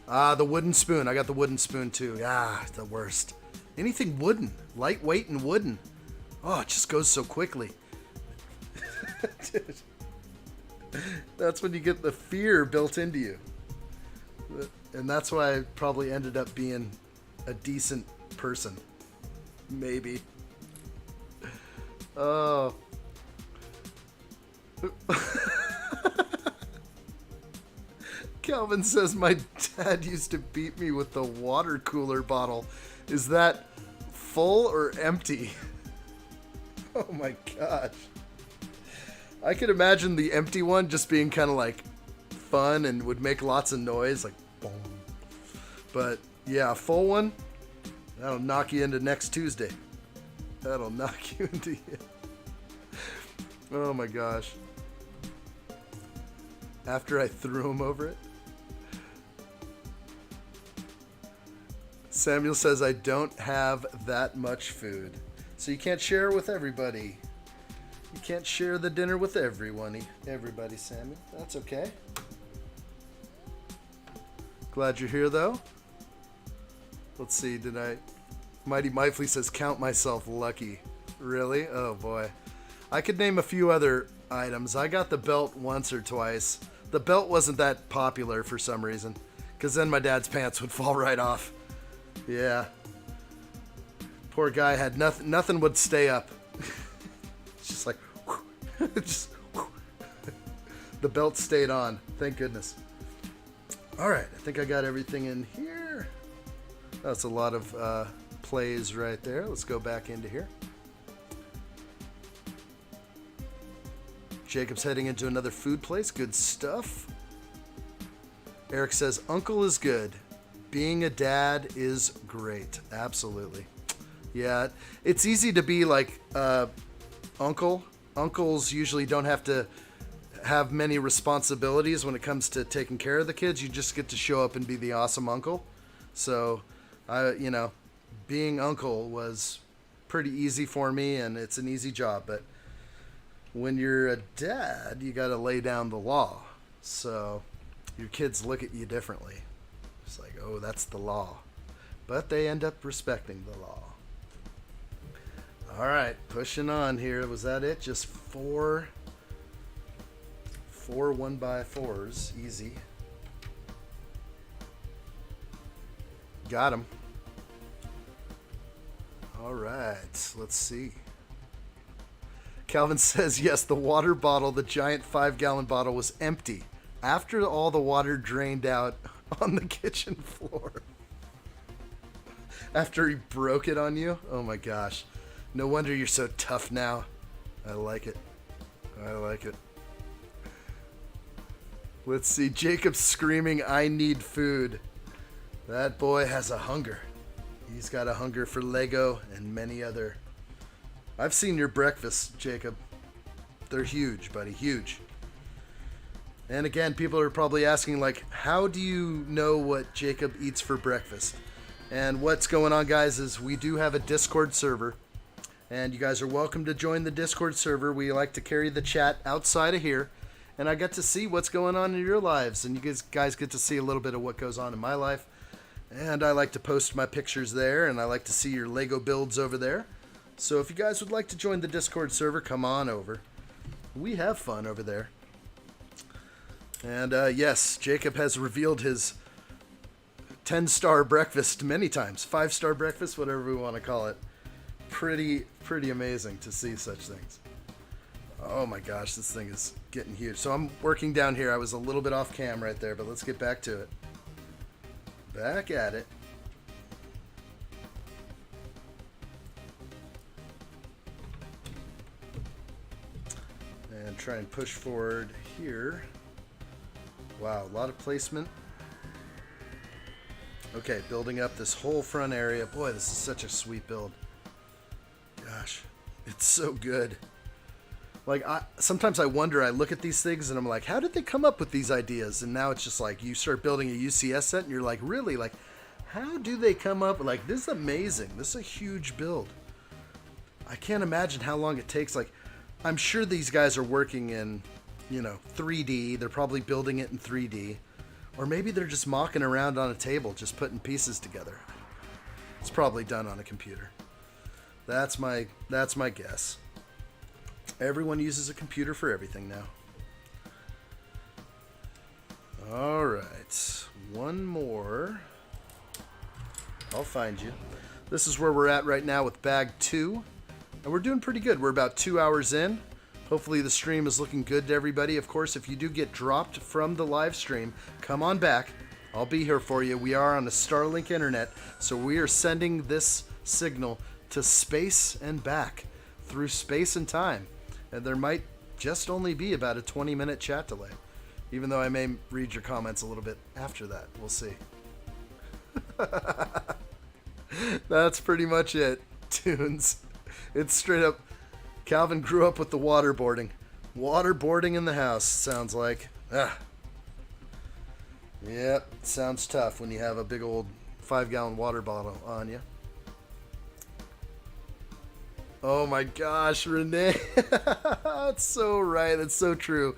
The wooden spoon. I got the wooden spoon too. The worst. Anything wooden. Lightweight and wooden. Oh, it just goes so quickly. Dude. That's when you get the fear built into you. And that's why I probably ended up being a decent person. Maybe. Oh. Calvin says, my dad used to beat me with the water cooler bottle. Is that full or empty? Oh my gosh. I could imagine the empty one just being kind of like fun and would make lots of noise, like boom. But yeah, a full one, that'll knock you into next Tuesday. That'll knock you into you. Oh my gosh. After I threw him over it. Samuel says, I don't have that much food. So you can't share with everybody. You can't share the dinner with everybody, Samuel. That's okay. Glad you're here, though. Let's see, Mighty Mifley says, count myself lucky. Really? Oh, boy. I could name a few other items. I got the belt once or twice. The belt wasn't that popular for some reason, because then my dad's pants would fall right off. Yeah. Poor guy had nothing would stay up. It's just like, just, the belt stayed on. Thank goodness. All right, I think I got everything in here. That's a lot of plays right there. Let's go back into here. Jacob's heading into another food place. Good stuff. Eric says, Uncle is good. Being a dad is great. Absolutely. Yeah, it's easy to be like uncle. Uncles usually don't have to have many responsibilities when it comes to taking care of the kids. You just get to show up and be the awesome uncle. So, being uncle was pretty easy for me, and it's an easy job. But when you're a dad, you got to lay down the law. So your kids look at you differently. It's like, oh, that's the law. But they end up respecting the law. All right, pushing on here. Was that it? Just four 1x4s. Easy. Got him. All right, let's see. Calvin says, yes, the water bottle, the giant 5-gallon bottle, was empty after all the water drained out on the kitchen floor. After he broke it on you? Oh my gosh. No wonder you're so tough now. I like it. I like it. Let's see. Jacob's screaming, I need food. That boy has a hunger. He's got a hunger for Lego and many other. I've seen your breakfasts, Jacob. They're huge, buddy. Huge. And again, people are probably asking, like, how do you know what Jacob eats for breakfast? And what's going on, guys, is we do have a Discord server. And you guys are welcome to join the Discord server. We like to carry the chat outside of here. And I get to see what's going on in your lives. And you guys get to see a little bit of what goes on in my life. And I like to post my pictures there. And I like to see your Lego builds over there. So if you guys would like to join the Discord server, come on over. We have fun over there. And yes, Jacob has revealed his 10-star breakfast many times. 5-star breakfast, whatever we want to call it. Pretty amazing to see such things. Oh my gosh, this thing is getting huge. So I'm working down here. I was a little bit off cam right there, but let's get back to it. Back at it. And try and push forward here. Wow, a lot of placement. Okay, building up this whole front area. Boy, this is such a sweet build. Gosh, it's so good. Like, sometimes I wonder, I look at these things and I'm like, how did they come up with these ideas? And now it's just like, you start building a UCS set and you're like, really? Like, how do they come up? Like, this is amazing. This is a huge build. I can't imagine how long it takes. Like, I'm sure these guys are working in, 3D. They're probably building it in 3D. Or maybe they're just mocking around on a table, just putting pieces together. It's probably done on a computer. That's my guess. Everyone uses a computer for everything now. All right. One more. I'll find you. This is where we're at right now with bag 2. And we're doing pretty good. We're about 2 hours in. Hopefully the stream is looking good to everybody. Of course, if you do get dropped from the live stream, come on back. I'll be here for you. We are on a Starlink internet, so we are sending this signal to space and back through space and time. And there might just only be about a 20-minute chat delay, even though I may read your comments a little bit after that. We'll see. That's pretty much it, Tunes. It's straight up, Calvin grew up with the waterboarding. Waterboarding in the house, sounds like. Yep, sounds tough when you have a big old 5-gallon water bottle on you. Oh my gosh, Renee. That's so right. That's so true.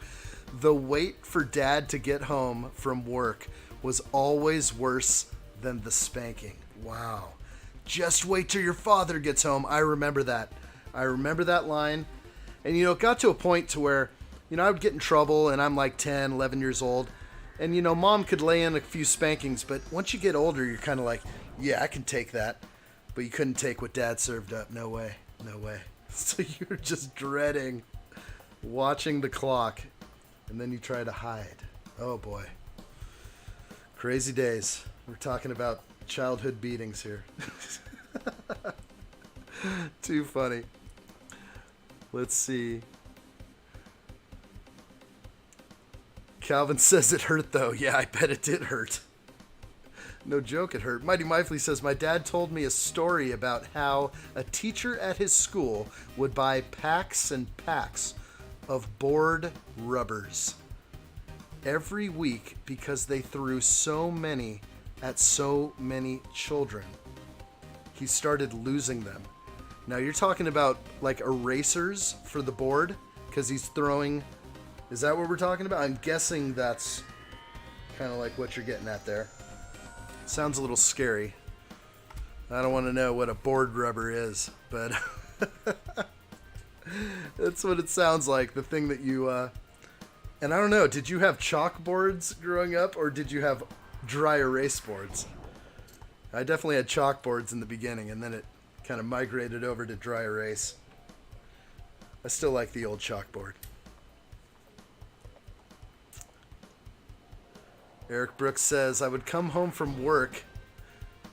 The wait for dad to get home from work was always worse than the spanking. Wow. Just wait till your father gets home. I remember that. I remember that line. And, it got to a point to where, I would get in trouble and I'm like 10, 11 years old. And, mom could lay in a few spankings. But once you get older, you're kind of like, yeah, I can take that. But you couldn't take what dad served up. No way. No way. So you're just dreading watching the clock. And then you try to hide. Oh, boy. Crazy days. We're talking about Childhood beatings here. Too funny. Let's see. Calvin says it hurt though. Yeah, I bet it did hurt. No joke, it hurt. Mighty Mifley says, my dad told me a story about how a teacher at his school would buy packs and packs of board rubbers every week because they threw so many at so many children. He started losing them. Now you're talking about like erasers for the board because he's throwing. Is that what we're talking about? I'm guessing that's kind of like what you're getting at there. Sounds a little scary. I don't want to know what a board rubber is, but that's what it sounds like. The thing that you, and I don't know, did you have chalkboards growing up or did you have dry erase boards? I definitely had chalkboards in the beginning and then it kind of migrated over to dry erase. I still like the old chalkboard. Eric Brooks says, I would come home from work.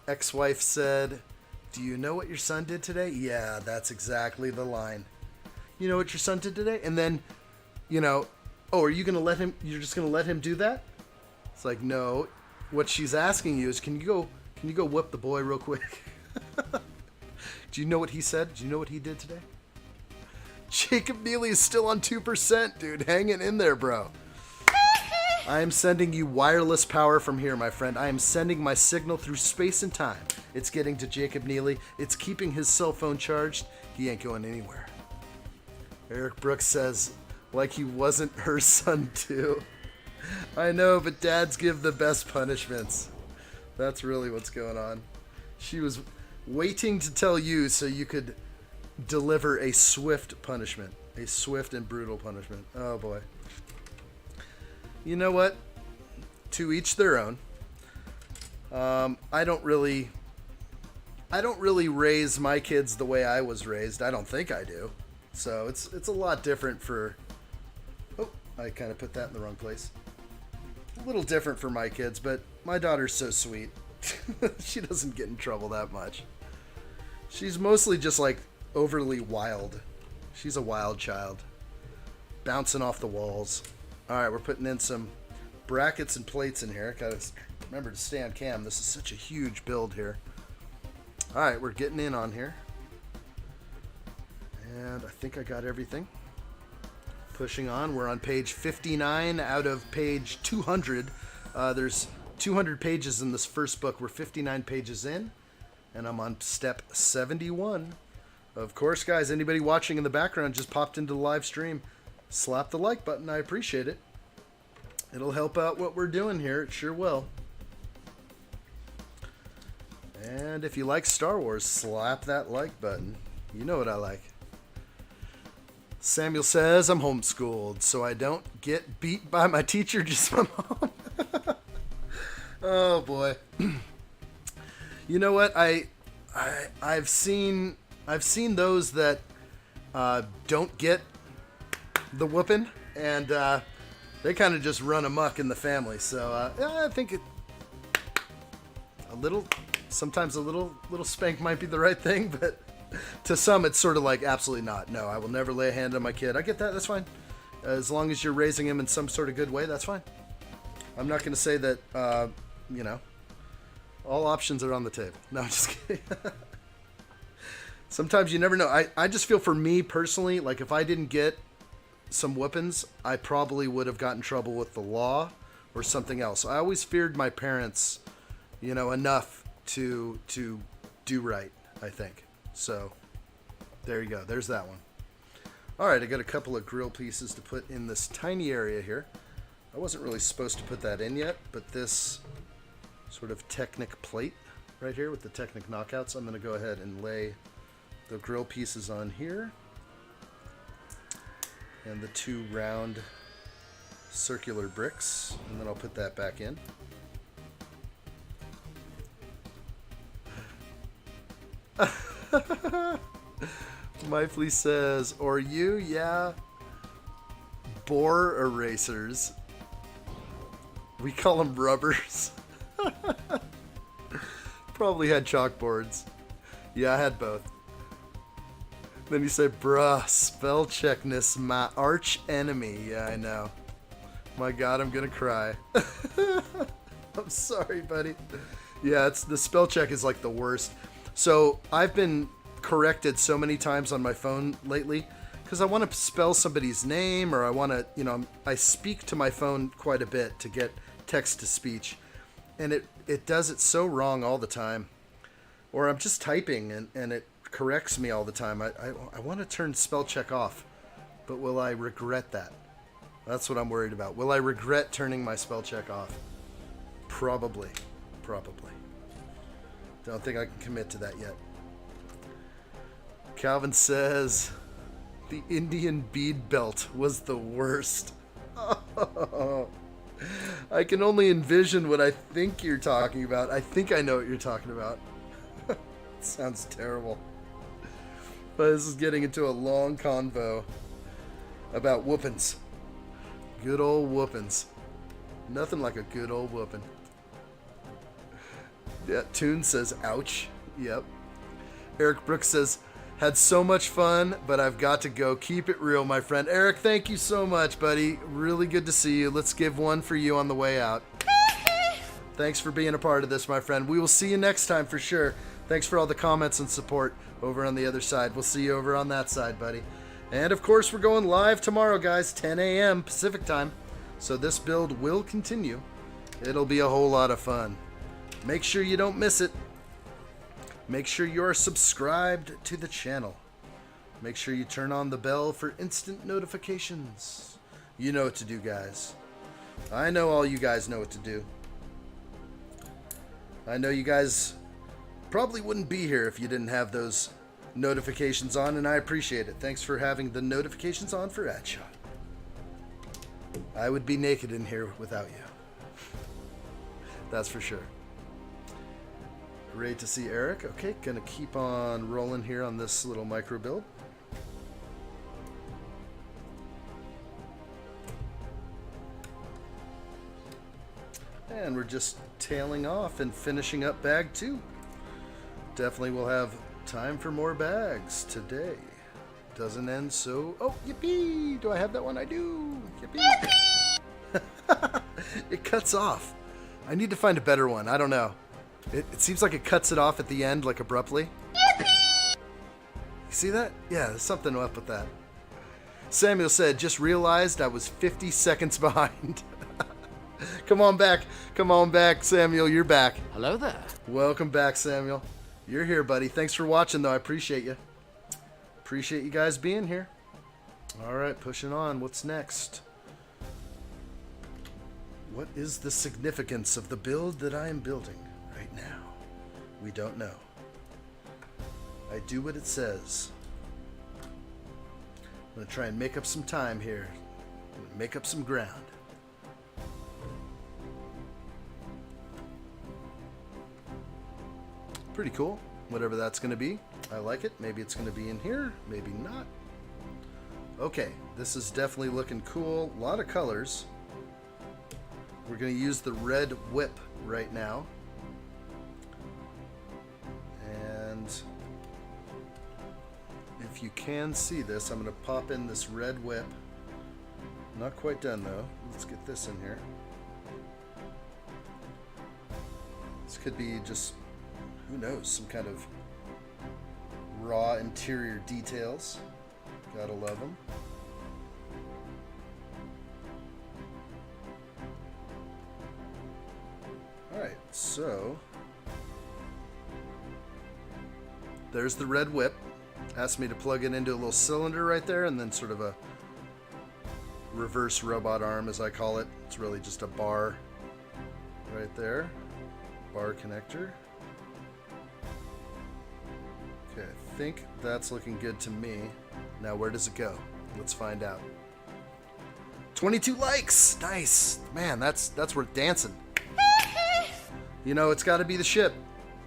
Ex-wife said, do you know what your son did today? Yeah, that's exactly the line. You know what your son did today? And then, you know, oh, are you going to let him, you're just going to let him do that? It's like, no. What she's asking you is, can you go whip the boy real quick? Do you know what he said? Do you know what he did today? Jacob Neely is still on 2%, dude. Hanging in there, bro. I am sending you wireless power from here, my friend. I am sending my signal through space and time. It's getting to Jacob Neely. It's keeping his cell phone charged. He ain't going anywhere. Eric Brooks says, like he wasn't her son too. I know, but dads give the best punishments. That's really what's going on. She was waiting to tell you so you could deliver a swift punishment. A swift and brutal punishment. Oh boy. You know what? To each their own. I don't really raise my kids the way I was raised. I don't think I do. So it's a lot different for. Oh, I kind of put that in the wrong place. A little different for my kids, but my daughter's so sweet. She doesn't get in trouble that much. She's mostly just like overly wild. She's a wild child. Bouncing off the walls. Alright, we're putting in some brackets and plates in here. Gotta remember to stay on cam. This is such a huge build here. Alright, we're getting in on here. And I think I got everything. Pushing on. We're on page 59 out of page 200. There's 200 pages in this first book. We're 59 pages in. And I'm on step 71. Of course, guys, anybody watching in the background just popped into the live stream. Slap the like button. I appreciate it. It'll help out what we're doing here. It sure will. And if you like Star Wars, slap that like button. You know what I like. Samuel says, I'm homeschooled, so I don't get beat by my teacher, just my mom. Oh, boy. You know what? I've seen those that don't get the whooping, and they kind of just run amok in the family. So I think sometimes a little spank might be the right thing, but to some it's sort of like absolutely not. No, I will never lay a hand on my kid. I get that. That's fine. As long as you're raising him in some sort of good way, that's fine. I'm not going to say that, all options are on the table. No, I'm just kidding. Sometimes you never know. I just feel for me personally, like if I didn't get some whoopings, I probably would have gotten in trouble with the law or something else. I always feared my parents, enough to do right, I think. So there you go. There's that one. All right, I got a couple of grill pieces to put in this tiny area here. I wasn't really supposed to put that in yet, but this sort of Technic plate right here with the Technic knockouts, I'm going to go ahead and lay the grill pieces on here. And the two round circular bricks, and then I'll put that back in. Mifley says, or you, yeah, bore erasers. We call them rubbers. probably had chalkboards. Yeah, I had both. Then you say, bruh, spell checkness, my arch enemy. Yeah, I know. My God, I'm gonna cry. I'm sorry, buddy. Yeah, the spell check is like the worst. So I've been corrected so many times on my phone lately because I want to spell somebody's name, or I want to, I speak to my phone quite a bit to get text to speech, and it does it so wrong all the time. Or I'm just typing and it corrects me all the time. I want to turn spell check off, but will I regret that? That's what I'm worried about. Will I regret turning my spell check off? Probably. Don't think I can commit to that yet. Calvin says, the Indian bead belt was the worst. Oh, I can only envision what I think you're talking about. I think I know what you're talking about. It sounds terrible. But this is getting into a long convo about whoopings. Good old whoopings. Nothing like a good old whooping. Yeah, Toon says, ouch. Yep. Eric Brooks says, had so much fun, but I've got to go. Keep it real, my friend. Eric, thank you so much, buddy. Really good to see you. Let's give one for you on the way out. Thanks for being a part of this, my friend. We will see you next time for sure. Thanks for all the comments and support over on the other side. We'll see you over on that side, buddy. And of course, we're going live tomorrow, guys, 10 a.m. Pacific time. So this build will continue. It'll be a whole lot of fun. Make sure you don't miss it. Make sure you're subscribed to the channel. Make sure you turn on the bell for instant notifications. You know what to do, guys. I know all you guys know what to do. I know you guys probably wouldn't be here if you didn't have those notifications on, and I appreciate it. Thanks for having the notifications on for addshot. I would be naked in here without you. That's for sure. Great to see Eric. Okay, gonna keep on rolling here on this little micro build. And we're just tailing off and finishing up bag 2. Definitely will have time for more bags today. Doesn't end so... Oh, yippee! Do I have that one? I do! Yippee! It cuts off. I need to find a better one. I don't know. It seems like it cuts it off at the end, like abruptly. You see that? Yeah, there's something up with that. Samuel said, just realized I was 50 seconds behind. Come on back, Samuel. You're back. Hello there. Welcome back, Samuel. You're here, buddy. Thanks for watching, though. I appreciate you. Appreciate you guys being here. All right, pushing on. What's next? What is the significance of the build that I am building right now? We don't know. I do what it says. I'm going to try and make up some time here. Make up some ground. Pretty cool. Whatever that's going to be. I like it. Maybe it's going to be in here. Maybe not. Okay. This is definitely looking cool. A lot of colors. We're going to use the red whip right now. And if you can see this, I'm going to pop in this red whip. Not quite done though. Let's get this in here. This could be just, who knows, some kind of raw interior details. Gotta love them. Alright, so there's the red whip. Asked me to plug it into a little cylinder right there, and then sort of a reverse robot arm, as I call it. It's really just a bar right there. Bar connector. Okay, I think that's looking good to me. Now where does it go? Let's find out. 22 likes! Nice! Man, that's worth dancing. You know, it's got to be the ship.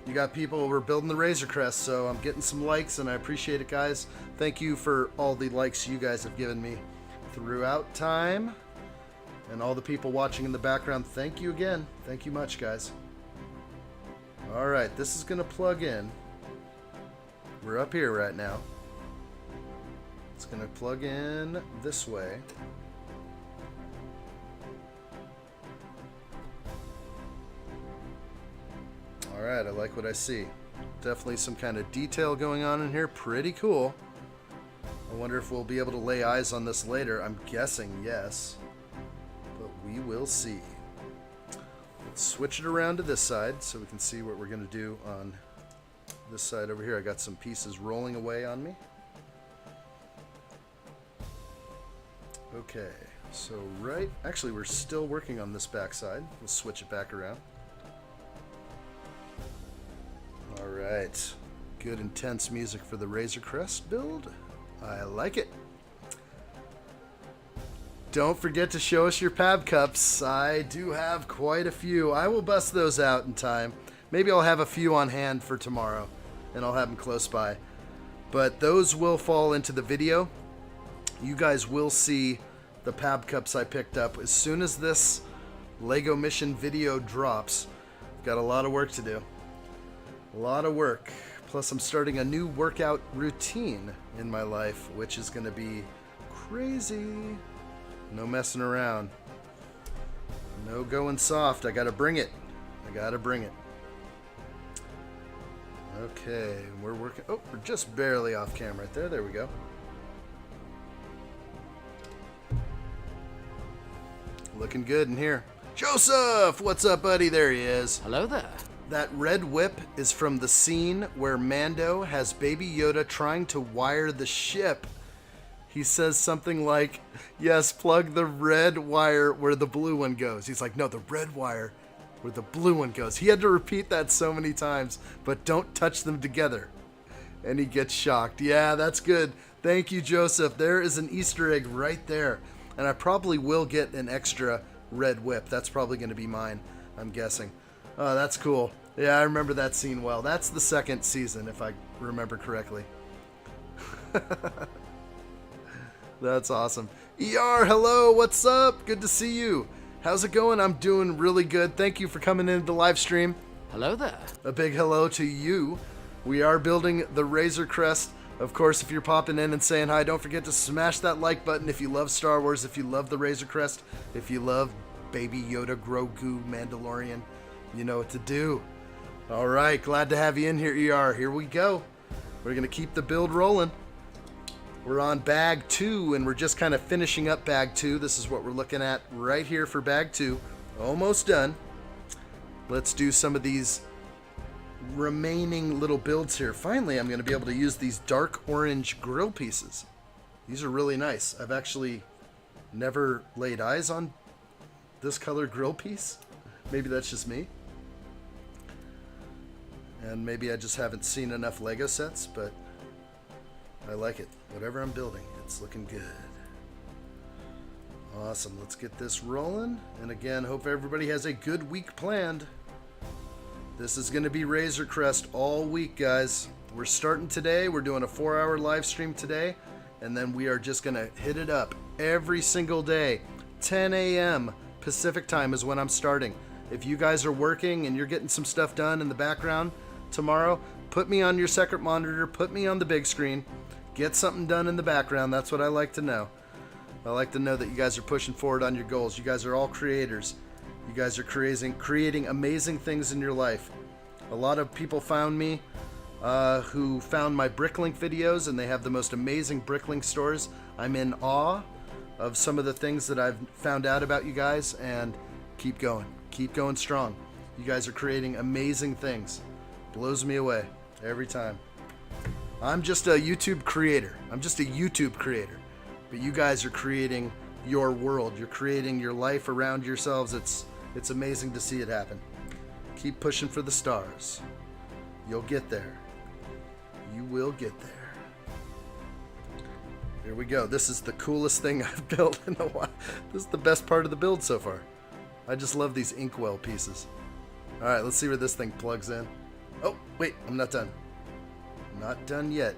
You got people who are building the Razor Crest, so I'm getting some likes, and I appreciate it, guys. Thank you for all the likes you guys have given me throughout time. And all the people watching in the background, thank you again. Thank you much, guys. Alright, this is going to plug in. We're up here right now. It's going to plug in this way. Alright, I like what I see. Definitely some kind of detail going on in here. Pretty cool. I wonder if we'll be able to lay eyes on this later. I'm guessing yes. But we will see. Let's switch it around to this side so we can see what we're going to do on this side over here. I got some pieces rolling away on me. Okay, so actually we're still working on this back side. We'll switch it back around. Alright, good intense music for the Razor Crest build. I like it. Don't forget to show us your Pab Cups. I do have quite a few. I will bust those out in time. Maybe I'll have a few on hand for tomorrow, and I'll have them close by. But those will fall into the video. You guys will see the Pab Cups I picked up as soon as this Lego Mission video drops. I've got a lot of work to do. A lot of work. Plus I'm starting a new workout routine in my life, which is going to be crazy. No messing around. No going soft. I gotta bring it. I gotta bring it. Okay, we're working. Oh, we're just barely off camera right there. There we go. Looking good in here. Joseph! What's up, buddy? There he is. Hello there. That red whip is from the scene where Mando has Baby Yoda trying to wire the ship. He says something like, yes, plug the red wire where the blue one goes. He's like, no, the red wire where the blue one goes. He had to repeat that so many times, but don't touch them together. And he gets shocked. Yeah, that's good. Thank you, Joseph. There is an Easter egg right there. And I probably will get an extra red whip. That's probably going to be mine, I'm guessing. Oh, that's cool. Yeah, I remember that scene well. That's the second season, if I remember correctly. That's awesome. ER, hello, what's up? Good to see you. How's it going? I'm doing really good. Thank you for coming into the live stream. Hello there. A big hello to you. We are building the Razor Crest. Of course, if you're popping in and saying hi, don't forget to smash that like button if you love Star Wars, if you love the Razor Crest, if you love Baby Yoda, Grogu, Mandalorian, you know what to do. All right, glad to have you in here, ER. Here we go. We're going to keep the build rolling. We're on bag 2, and we're just kind of finishing up bag 2. This is what we're looking at right here for bag 2. Almost done. Let's do some of these remaining little builds here. Finally, I'm going to be able to use these dark orange grill pieces. These are really nice. I've actually never laid eyes on this color grill piece. Maybe that's just me. And maybe I just haven't seen enough Lego sets, but I like it. Whatever I'm building, it's looking good. Awesome. Let's get this rolling. And again, hope everybody has a good week planned. This is going to be Razor Crest all week, guys. We're starting today. We're doing a 4-hour live stream today. And then we are just going to hit it up every single day. 10 a.m. Pacific time is when I'm starting. If you guys are working and you're getting some stuff done in the background tomorrow, put me on your second monitor. Put me on the big screen. Get something done in the background. That's what I like to know. I like to know that you guys are pushing forward on your goals. You guys are all creators. You guys are creating amazing things in your life. A lot of people found me who found my Bricklink videos, and they have the most amazing Bricklink stores. I'm in awe of some of the things that I've found out about you guys, and keep going. Keep going strong. You guys are creating amazing things. Blows me away every time. I'm just a YouTube creator. But you guys are creating your world. You're creating your life around yourselves. It's amazing to see it happen. Keep pushing for the stars. You'll get there. You will get there. Here we go. This is the coolest thing I've built in a while. This is the best part of the build so far. I just love these inkwell pieces. All right, let's see where this thing plugs in. Oh, wait, I'm not done. Not done yet.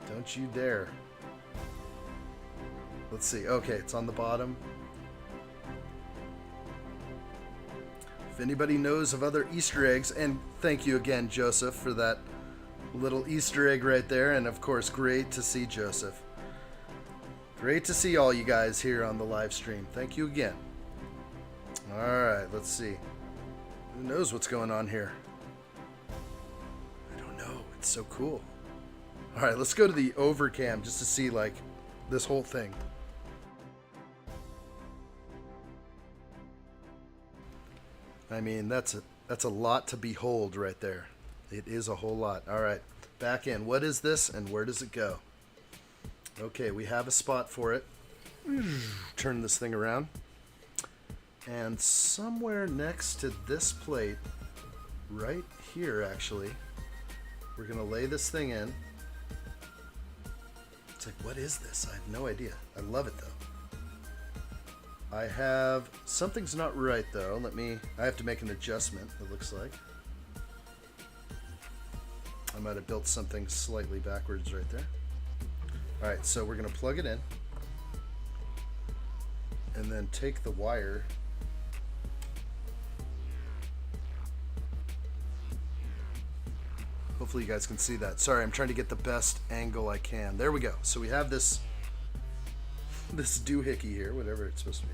Don't you dare. Let's see. Okay, it's on the bottom. If anybody knows of other Easter eggs, and thank you again, Joseph, for that little Easter egg right there. And of course, great to see Joseph. Great to see all you guys here on the live stream. Thank you again. All right, let's see. Who knows what's going on here? I don't know. It's so cool. All right, let's go to the overcam just to see like this whole thing. I mean, that's a lot to behold right there. It is a whole lot. All right, back in. What is this and where does it go? Okay, we have a spot for it. Turn this thing around. And somewhere next to this plate, right here actually, we're going to lay this thing in. It's like, what is this? I have no idea. I love it though. I have, something's not right though. I have to make an adjustment, it looks like. I might have built something slightly backwards right there. Alright, so we're going to plug it in. And then take the wire. Hopefully you guys can see that. Sorry, I'm trying to get the best angle I can. There we go. So we have this doohickey here, whatever it's supposed to be.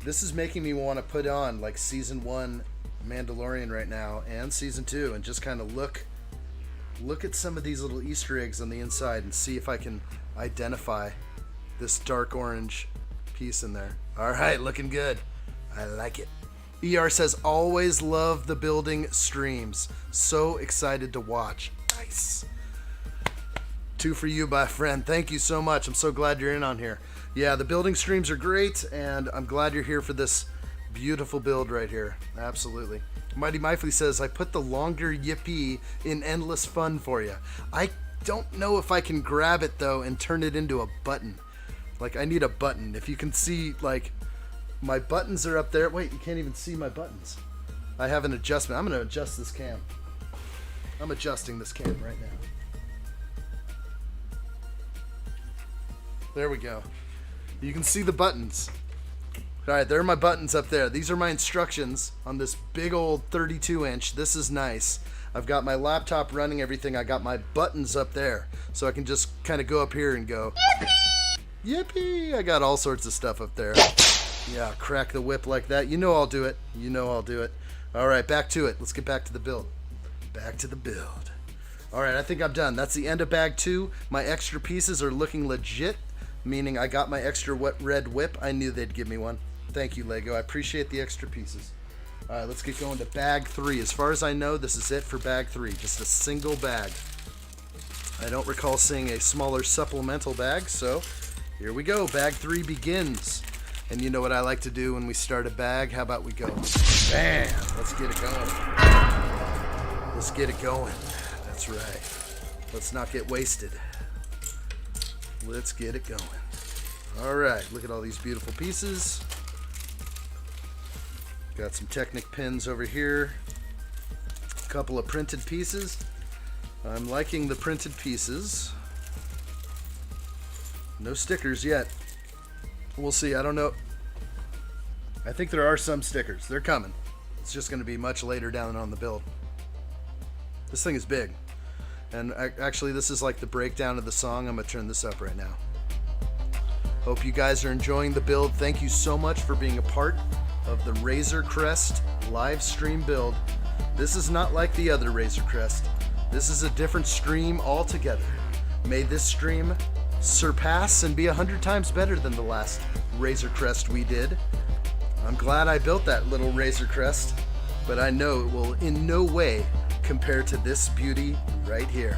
This is making me want to put on like season 1 Mandalorian right now and season 2 and just kind of look at some of these little Easter eggs on the inside and see if I can identify this dark orange piece in there. All right, looking good. I like it. ER says, always love the building streams. So excited to watch. Nice. 2 for you, my friend. Thank you so much. I'm so glad you're in on here. Yeah, the building streams are great, and I'm glad you're here for this beautiful build right here. Absolutely. Mighty Mifley says, I put the longer yippee in endless fun for you. I don't know if I can grab it, though, and turn it into a button. Like, I need a button. If you can see, like, my buttons are up there. Wait, you can't even see my buttons. I have an adjustment. I'm going to adjust this cam. I'm adjusting this cam right now. There we go. You can see the buttons. Alright, there are my buttons up there. These are my instructions on this big old 32-inch. This is nice. I've got my laptop running everything. I got my buttons up there. So I can just kind of go up here and go, Yippee! Yippee! I got all sorts of stuff up there. Yeah, crack the whip like that. You know I'll do it. You know I'll do it. Alright, back to it. Let's get back to the build. Back to the build. Alright, I think I'm done. That's the end of bag 2. My extra pieces are looking legit. Meaning I got my extra red whip. I knew they'd give me one. Thank you, Lego. I appreciate the extra pieces. All right, let's get going to bag 3. As far as I know, this is it for bag 3. Just a single bag. I don't recall seeing a smaller supplemental bag, so here we go. Bag 3 begins. And you know what I like to do when we start a bag? How about we go bam? Let's get it going. Let's get it going. That's right. Let's not get wasted. Let's get it going. All right, look at all these beautiful pieces. Got some Technic pins over here. A couple of printed pieces. I'm liking the printed pieces. No stickers yet. We'll see. I don't know. I think there are some stickers. They're coming. It's just going to be much later down on the build. This thing is big. And actually, this is like the breakdown of the song. I'm going to turn this up right now. Hope you guys are enjoying the build. Thank you so much for being a part of the Razor Crest live stream build. This is not like the other Razor Crest. This is a different stream altogether. May this stream surpass and be 100 times better than the last Razor Crest we did. I'm glad I built that little Razor Crest, but I know it will in no way compare to this beauty right here.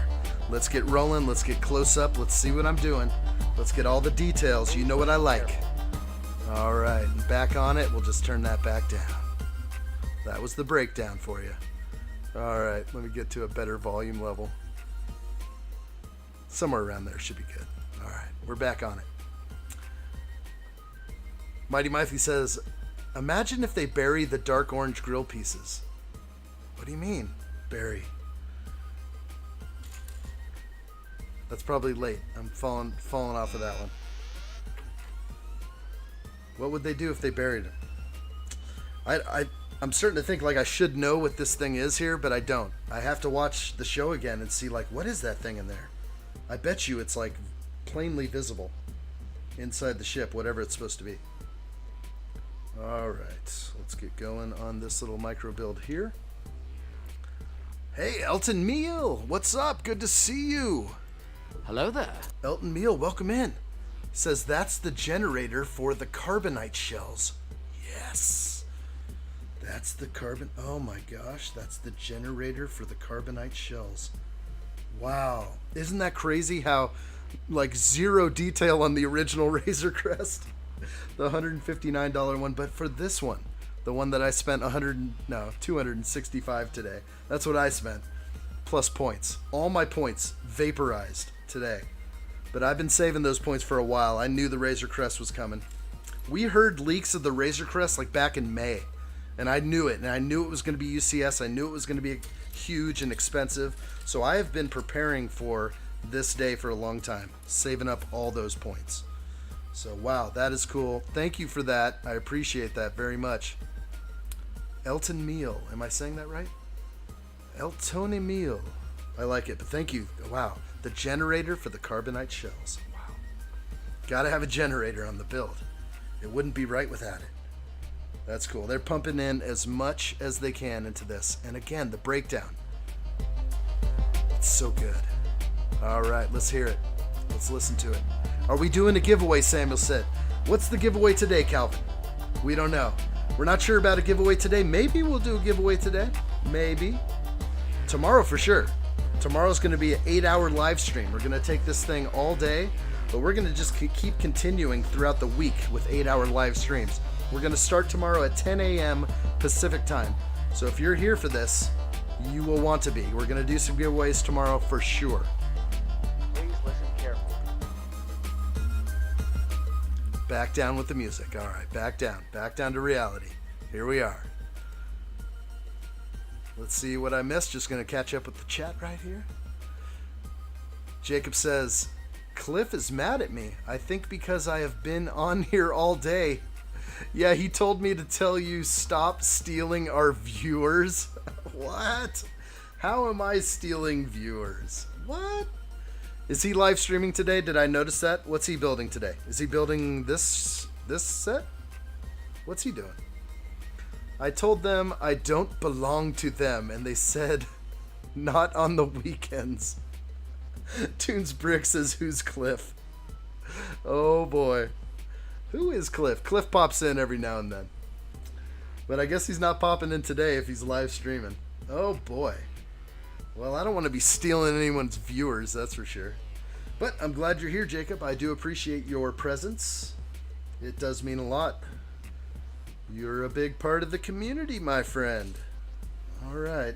Let's get rolling. Let's get close up. Let's see what I'm doing. Let's get all the details. You know what I like. All right, and back on it. We'll just turn that back down. That was the breakdown for you. All right, let me get to a better volume level. Somewhere around there should be good. All right, we're back on it. Mighty Mifey says, imagine if they bury the dark orange grill pieces. What do you mean, bury? That's probably late. I'm falling off of that one. What would they do if they buried it? I'm starting to think like I should know what this thing is here, but I don't. I have to watch the show again and see like what is that thing in there. I bet you it's like plainly visible inside the ship, whatever it's supposed to be. All right, let's get going on this little micro build here. Hey, Elton Meal, what's up? Good to see you. Hello there. Elton Meal, welcome in. Says that's the generator for the carbonite shells. Yes. That's the carbon. Oh my gosh, that's the generator for the carbonite shells. Wow. Isn't that crazy how like zero detail on the original Razor Crest? The $159 one, but for this one, the one that I spent $265 today. That's what I spent. Plus points. All my points vaporized today. But I've been saving those points for a while. I knew the Razor Crest was coming. We heard leaks of the Razor Crest like back in May. And I knew it. And I knew it was going to be UCS. I knew it was going to be huge and expensive. So I have been preparing for this day for a long time. Saving up all those points. So wow, that is cool. Thank you for that. I appreciate that very much. Elton Meal. Am I saying that right? Eltone Meal. I like it. But thank you. Wow. The generator for the carbonite shells. Wow. Gotta have a generator on the build. It wouldn't be right without it. That's cool. They're pumping in as much as they can into this. And again, the breakdown. It's so good. All right, let's hear it. Let's listen to it. Are we doing a giveaway, Samuel said. What's the giveaway today, Calvin? We don't know. We're not sure about a giveaway today. Maybe we'll do a giveaway today. Maybe. Tomorrow for sure. Tomorrow's going to be an 8-hour live stream. We're going to take this thing all day, but we're going to just keep continuing throughout the week with 8-hour live streams. We're going to start tomorrow at 10 a.m. Pacific time. So if you're here for this, you will want to be. We're going to do some giveaways tomorrow for sure. Please listen carefully. Back down with the music. All right, back down to reality. Here we are. Let's see what I missed. Just going to catch up with the chat right here. Jacob says, Cliff is mad at me. I think because I have been on here all day. Yeah, he told me to tell you stop stealing our viewers. What? How am I stealing viewers? What? Is he live streaming today? Did I notice that? What's he building today? Is he building this set? What's he doing? I told them I don't belong to them, and they said not on the weekends. Toons Brick says, who's Cliff? Oh boy. Who is Cliff? Cliff pops in every now and then. But I guess he's not popping in today if he's live streaming. Oh boy. Well, I don't want to be stealing anyone's viewers, that's for sure. But I'm glad you're here, Jacob. I do appreciate your presence. It does mean a lot. You're a big part of the community, my friend. All right.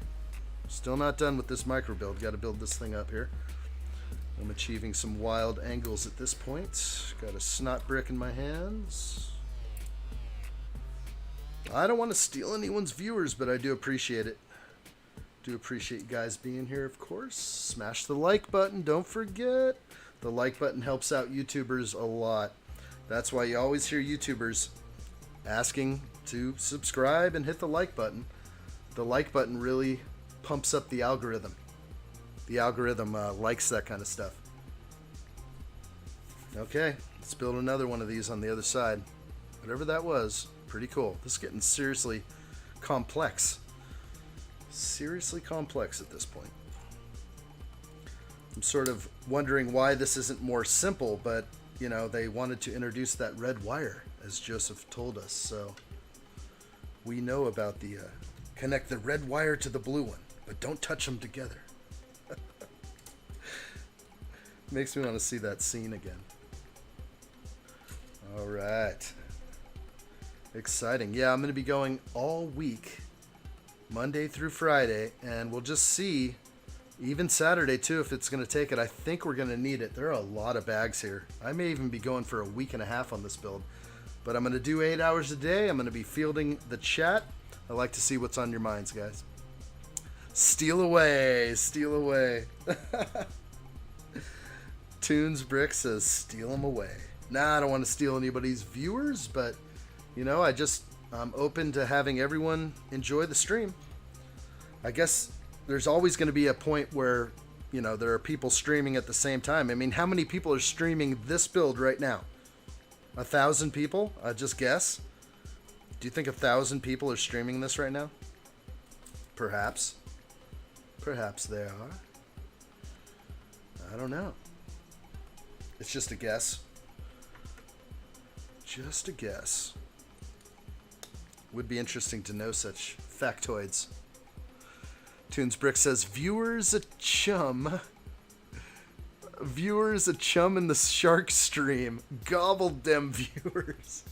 Still not done with this micro build. Got to build this thing up here. I'm achieving some wild angles at this point. Got a snot brick in my hands. I don't want to steal anyone's viewers, but I do appreciate it. Do appreciate you guys being here, of course. Smash the like button. Don't forget. The like button helps out YouTubers a lot. That's why you always hear YouTubers asking to subscribe and hit the like button. The like button really pumps up the algorithm. The algorithm likes that kind of stuff. Okay, let's build another one of these on the other side. Whatever that was, pretty cool. This is getting seriously complex. Seriously complex at this point. I'm sort of wondering why this isn't more simple, but, you know, they wanted to introduce that red wire, as Joseph told us, so we know about the connect the red wire to the blue one, but don't touch them together. Makes me want to see that scene again. All right. Exciting. Yeah, I'm going to be going all week, Monday through Friday, and we'll just see, even Saturday too, if it's going to take it. I think we're going to need it. There are a lot of bags here. I may even be going for a week and a half on this build, but I'm going to do 8 hours a day. I'm going to be fielding the chat. I like to see what's on your minds, guys. Steal away. Steal away. Toons Brick says, steal them away. Nah, I don't want to steal anybody's viewers, but, you know, I'm open to having everyone enjoy the stream. I guess there's always going to be a point where, you know, there are people streaming at the same time. I mean, how many people are streaming this build right now? 1,000 people? I just guess. Do you think 1,000 people are streaming this right now? Perhaps. Perhaps they are. I don't know. It's just a guess. Just a guess. Would be interesting to know such factoids. Toonsbrick says, viewers a chum. Viewers a chum in the shark stream. Gobbled them viewers.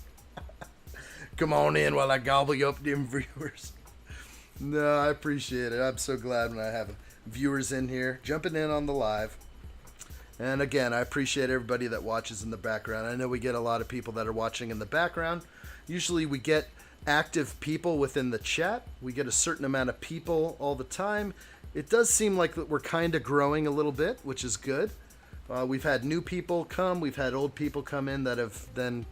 Come on in while I gobble you up them viewers. No, I appreciate it. I'm so glad when I have viewers in here jumping in on the live. And again, I appreciate everybody that watches in the background. I know we get a lot of people that are watching in the background. Usually we get active people within the chat. We get a certain amount of people all the time. It does seem like that we're kind of growing a little bit, which is good. We've had new people come. We've had old people come in that have then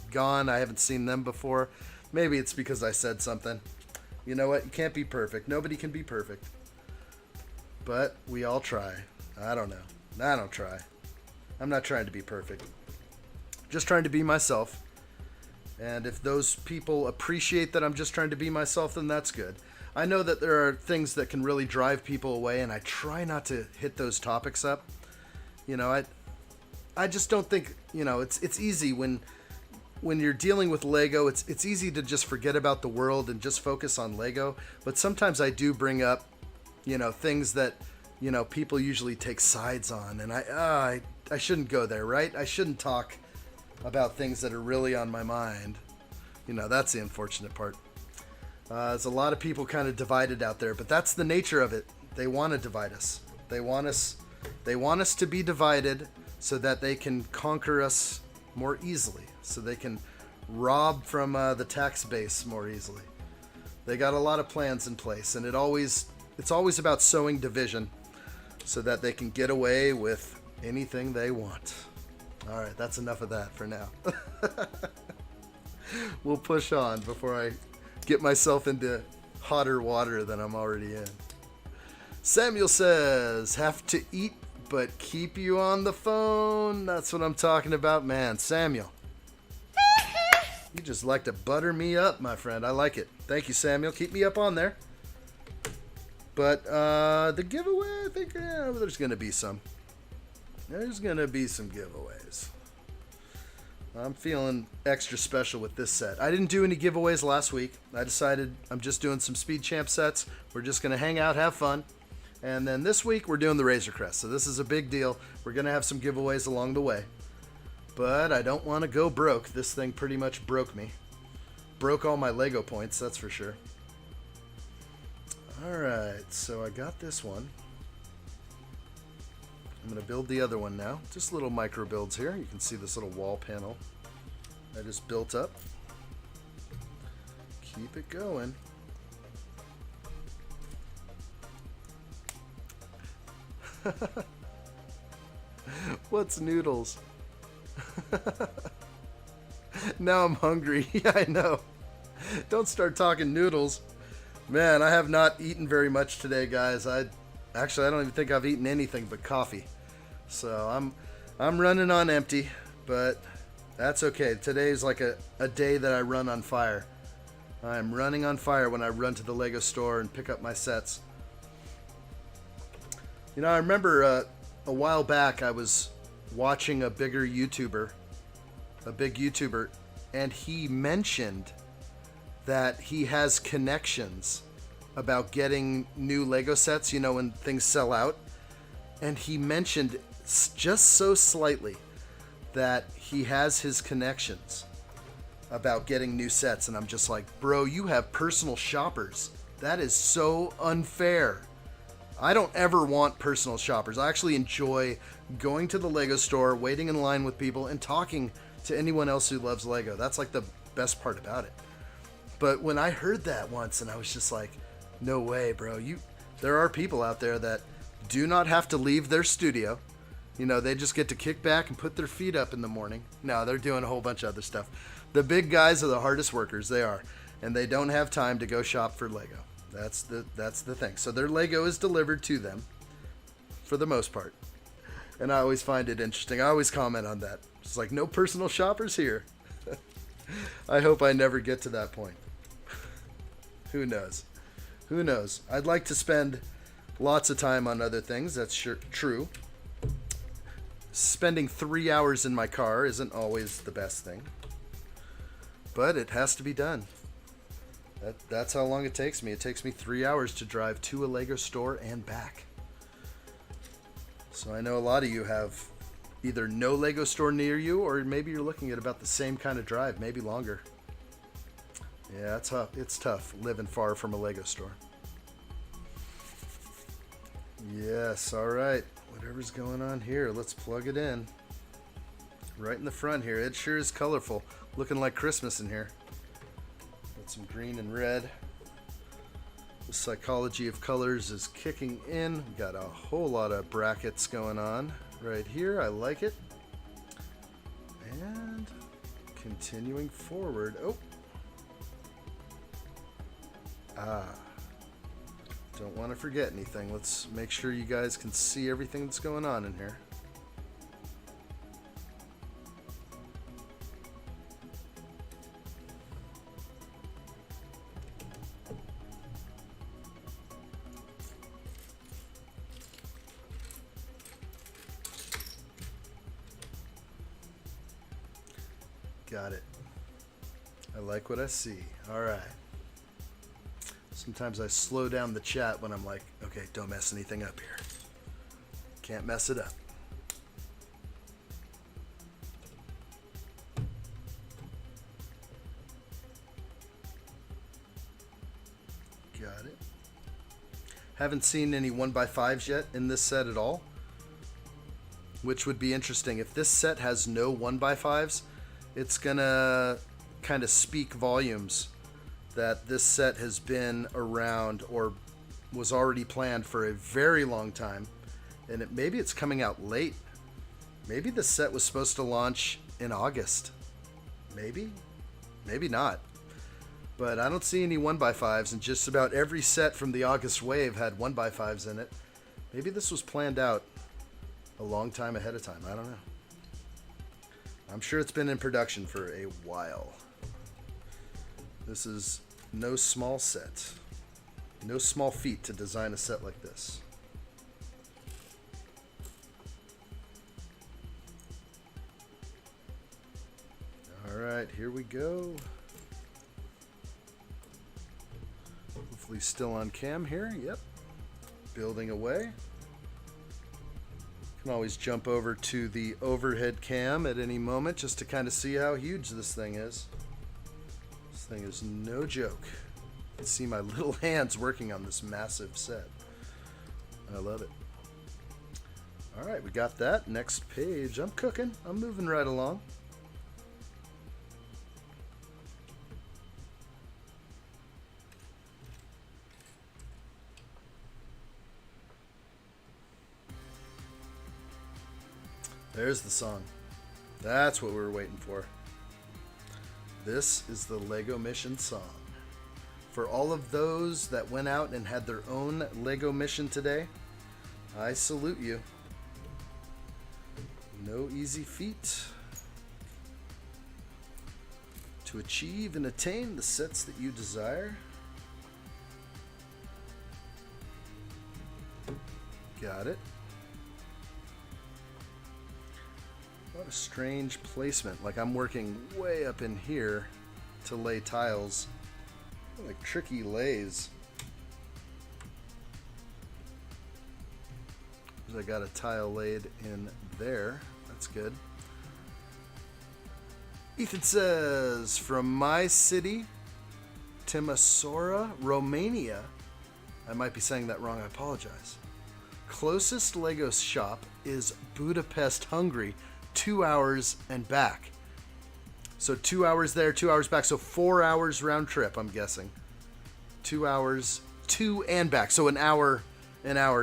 gone. I haven't seen them before. Maybe it's because I said something. You know what? You can't be perfect. Nobody can be perfect. But we all try. I don't know. I don't try. I'm not trying to be perfect. Just trying to be myself. And if those people appreciate that I'm just trying to be myself, then that's good. I know that there are things that can really drive people away, and I try not to hit those topics up. You know, I just don't think, you know, it's easy when you're dealing with Lego, it's easy to just forget about the world and just focus on Lego. But sometimes I do bring up, you know, things that, you know, people usually take sides on, and I shouldn't go there, right? I shouldn't talk about things that are really on my mind. You know, that's the unfortunate part. There's a lot of people kind of divided out there, but that's the nature of it. They want to divide us. They want us to be divided so that they can conquer us more easily, so they can rob from the tax base more easily. They got a lot of plans in place, and it's always about sowing division so that they can get away with anything they want. All right, that's enough of that for now. We'll push on before I get myself into hotter water than I'm already in. Samuel says, have to eat but keep you on the phone. That's what I'm talking about, man. Samuel, you just like to butter me up, my friend. I like it. Thank you, Samuel. Keep me up on there. But the giveaway, I think there's going to be some. There's going to be some giveaways. I'm feeling extra special with this set. I didn't do any giveaways last week. I decided I'm just doing some Speed Champ sets. We're just going to hang out, have fun. And then this week, we're doing the Razor Crest. So this is a big deal. We're going to have some giveaways along the way. But I don't want to go broke. This thing pretty much broke me. Broke all my Lego points, that's for sure. Alright, so I got this one. I'm going to build the other one now. Just little micro builds here. You can see this little wall panel I just built up. Keep it going. What's noodles? Now I'm hungry. Yeah, I know. Don't start talking noodles. Man, I have not eaten very much today, guys. Actually, I don't even think I've eaten anything but coffee. So I'm running on empty, but that's okay. Today's like a day that I run on fire. I'm running on fire when I run to the Lego store and pick up my sets. You know, I remember a while back I was watching a big YouTuber, and he mentioned that he has connections about getting new Lego sets, you know, when things sell out. And he mentioned just so slightly that he has his connections about getting new sets. And I'm just like, bro, you have personal shoppers. That is so unfair. I don't ever want personal shoppers. I actually enjoy going to the Lego store, waiting in line with people, and talking to anyone else who loves Lego. That's like the best part about it. But when I heard that once, and I was just like, no way, bro. There are people out there that do not have to leave their studio. You know, they just get to kick back and put their feet up in the morning. No, they're doing a whole bunch of other stuff. The big guys are the hardest workers. They are. and they don't have time to go shop for Lego. That's the thing. So their Lego is delivered to them for the most part. And I always find it interesting. I always comment on that. It's like, no personal shoppers here. I hope I never get to that point. Who knows? Who knows? I'd like to spend lots of time on other things. That's true. Spending 3 hours in my car isn't always the best thing. But it has to be done. That's how long it takes me. It takes me 3 hours to drive to a Lego store and back. So I know a lot of you have either no Lego store near you, or maybe you're looking at about the same kind of drive, maybe longer. Yeah, it's tough living far from a Lego store. Yes, all right. Whatever's going on here, let's plug it in. Right in the front here. It sure is colorful. Looking like Christmas in here. Got some green and red. The psychology of colors is kicking in. We got a whole lot of brackets going on right here. I like it. And continuing forward. Oh. Don't want to forget anything. Let's make sure you guys can see everything that's going on in here. Got it. I like what I see. All right. Sometimes I slow down the chat when I'm like, okay, don't mess anything up here. Can't mess it up. Got it. Haven't seen any 1x5s yet in this set at all, which would be interesting. If this set has no 1x5s, it's gonna kind of speak volumes that this set has been around or was already planned for a very long time, and maybe it's coming out late. Maybe the set was supposed to launch in August. Maybe not. But I don't see any 1x5s, and just about every set from the August wave had 1x5s in it. Maybe this was planned out a long time ahead of time. I don't know. I'm sure it's been in production for a while. This is no small set. No small feat to design a set like this. All right, here we go. Hopefully still on cam here. Yep. Building away. Can always jump over to the overhead cam at any moment just to kind of see how huge this thing is. This thing is no joke. You can see my little hands working on this massive set. I love it. All right, we got that. Next page. I'm cooking. I'm moving right along. There's the song. That's what we were waiting for. This is the Lego Mission song. For all of those that went out and had their own Lego mission today, I salute you. No easy feat to achieve and attain the sets that you desire. Got it. What a strange placement. Like I'm working way up in here to lay tiles. Like tricky lays. I got a tile laid in there. That's good. Ethan says, from my city, Timisoara, Romania. I might be saying that wrong. I apologize. Closest Lego shop is Budapest, Hungary. 2 hours and back. So 2 hours there, 2 hours back. So 4 hours round trip, I'm guessing. 2 hours to and back. So an hour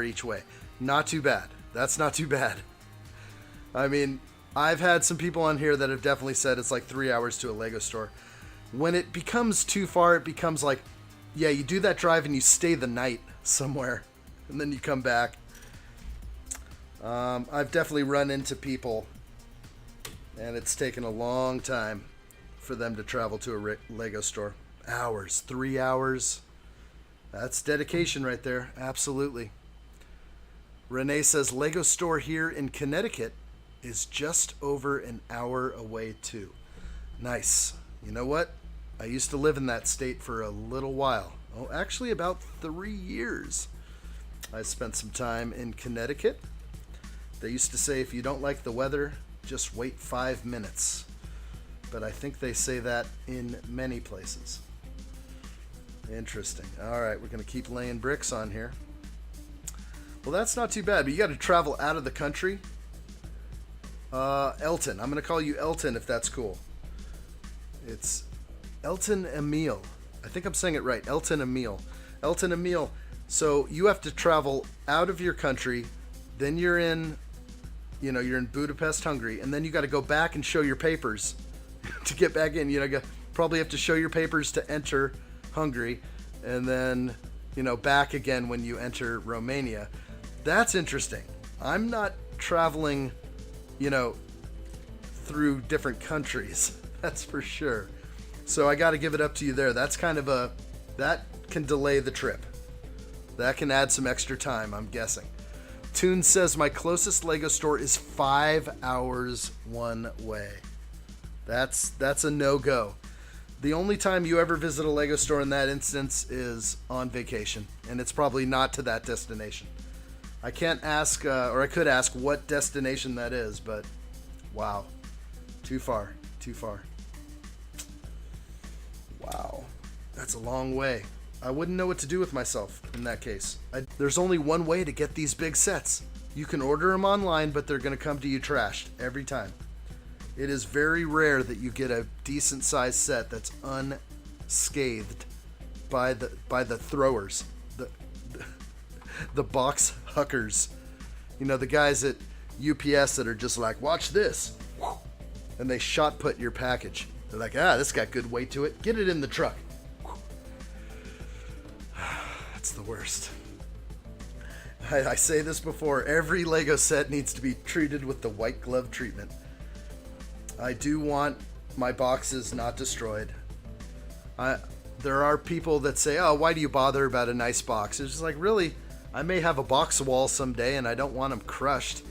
each way. Not too bad. That's not too bad. I mean, I've had some people on here that have definitely said it's like 3 hours to a Lego store. When it becomes too far, it becomes like, yeah, you do that drive and you stay the night somewhere, and then you come back. I've definitely run into people, and it's taken a long time for them to travel to a Lego store. Hours, 3 hours. That's dedication right there. Absolutely. Renee says Lego store here in Connecticut is just over an hour away too. Nice. You know what? I used to live in that state for a little while. Oh, actually about 3 years. I spent some time in Connecticut. They used to say if you don't like the weather, just wait 5 minutes. But I think they say that in many places. Interesting. All right, we're going to keep laying bricks on here. Well, that's not too bad, but you got to travel out of the country. Elton. I'm going to call you Elton if that's cool. It's Elton Emil. I think I'm saying it right. Elton Emil. Elton Emil. So you have to travel out of your country. Then you're in Budapest, Hungary. And then you got to go back and show your papers to get back in. You probably have to show your papers to enter Hungary. And then, back again when you enter Romania. That's interesting. I'm not traveling, through different countries. That's for sure. So I got to give it up to you there. That's that can delay the trip. That can add some extra time, I'm guessing. Toon says my closest Lego store is 5 hours one way. That's a no-go. The only time you ever visit a Lego store in that instance is on vacation, and it's probably not to that destination. I can't ask, or I could ask what destination that is, but wow. Too far. Wow. That's a long way. I wouldn't know what to do with myself in that case. There's only one way to get these big sets. You can order them online, but they're going to come to you trashed every time. It is very rare that you get a decent sized set that's unscathed by the throwers, the box huckers. The guys at UPS that are just like, watch this, and they shot put your package. They're like, this got good weight to it. Get it in the truck. That's the worst. I say this before, every Lego set needs to be treated with the white glove treatment. I do want my boxes not destroyed. There are people that say, why do you bother about a nice box? It's just like, really, I may have a box wall someday and I don't want them crushed.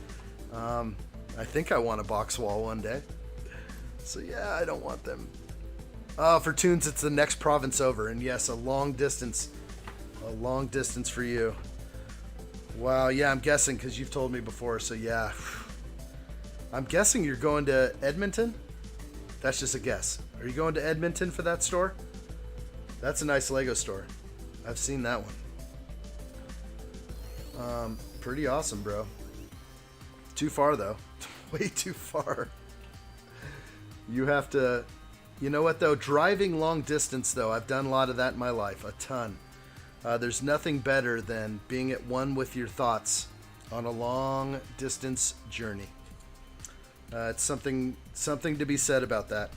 I think I want a box wall one day. So yeah, I don't want them. For Toons, it's the next province over. And yes, a long distance for you. Wow, yeah, I'm guessing because you've told me before. So yeah, I'm guessing you're going to Edmonton. That's just a guess. Are you going to Edmonton for that store? That's a nice Lego store. I've seen that one. Pretty awesome, bro. Too far though. Way too far. You have to, you know what though? Driving long distance though, I've done a lot of that in my life, a ton. There's nothing better than being at one with your thoughts on a long distance journey. It's something to be said about that.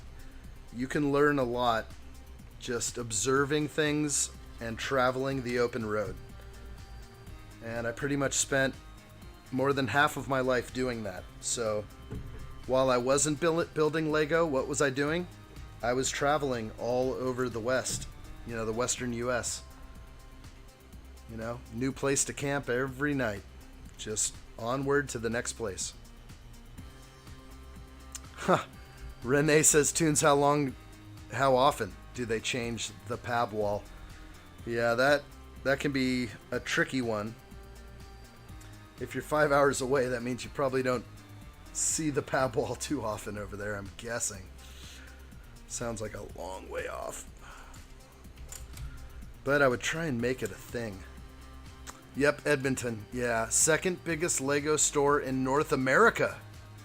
You can learn a lot just observing things and traveling the open road. And I pretty much spent more than half of my life doing that. So while I wasn't building Lego, what was I doing? I was traveling all over the West, the Western U.S. New place to camp every night. Just onward to the next place. Huh. Renee says, Toons, how often do they change the pab wall? Yeah, that can be a tricky one. If you're 5 hours away, that means you probably don't see the pab wall too often over there, I'm guessing. Sounds like a long way off. But I would try and make it a thing. Yep, Edmonton. Yeah, second biggest Lego store in North America.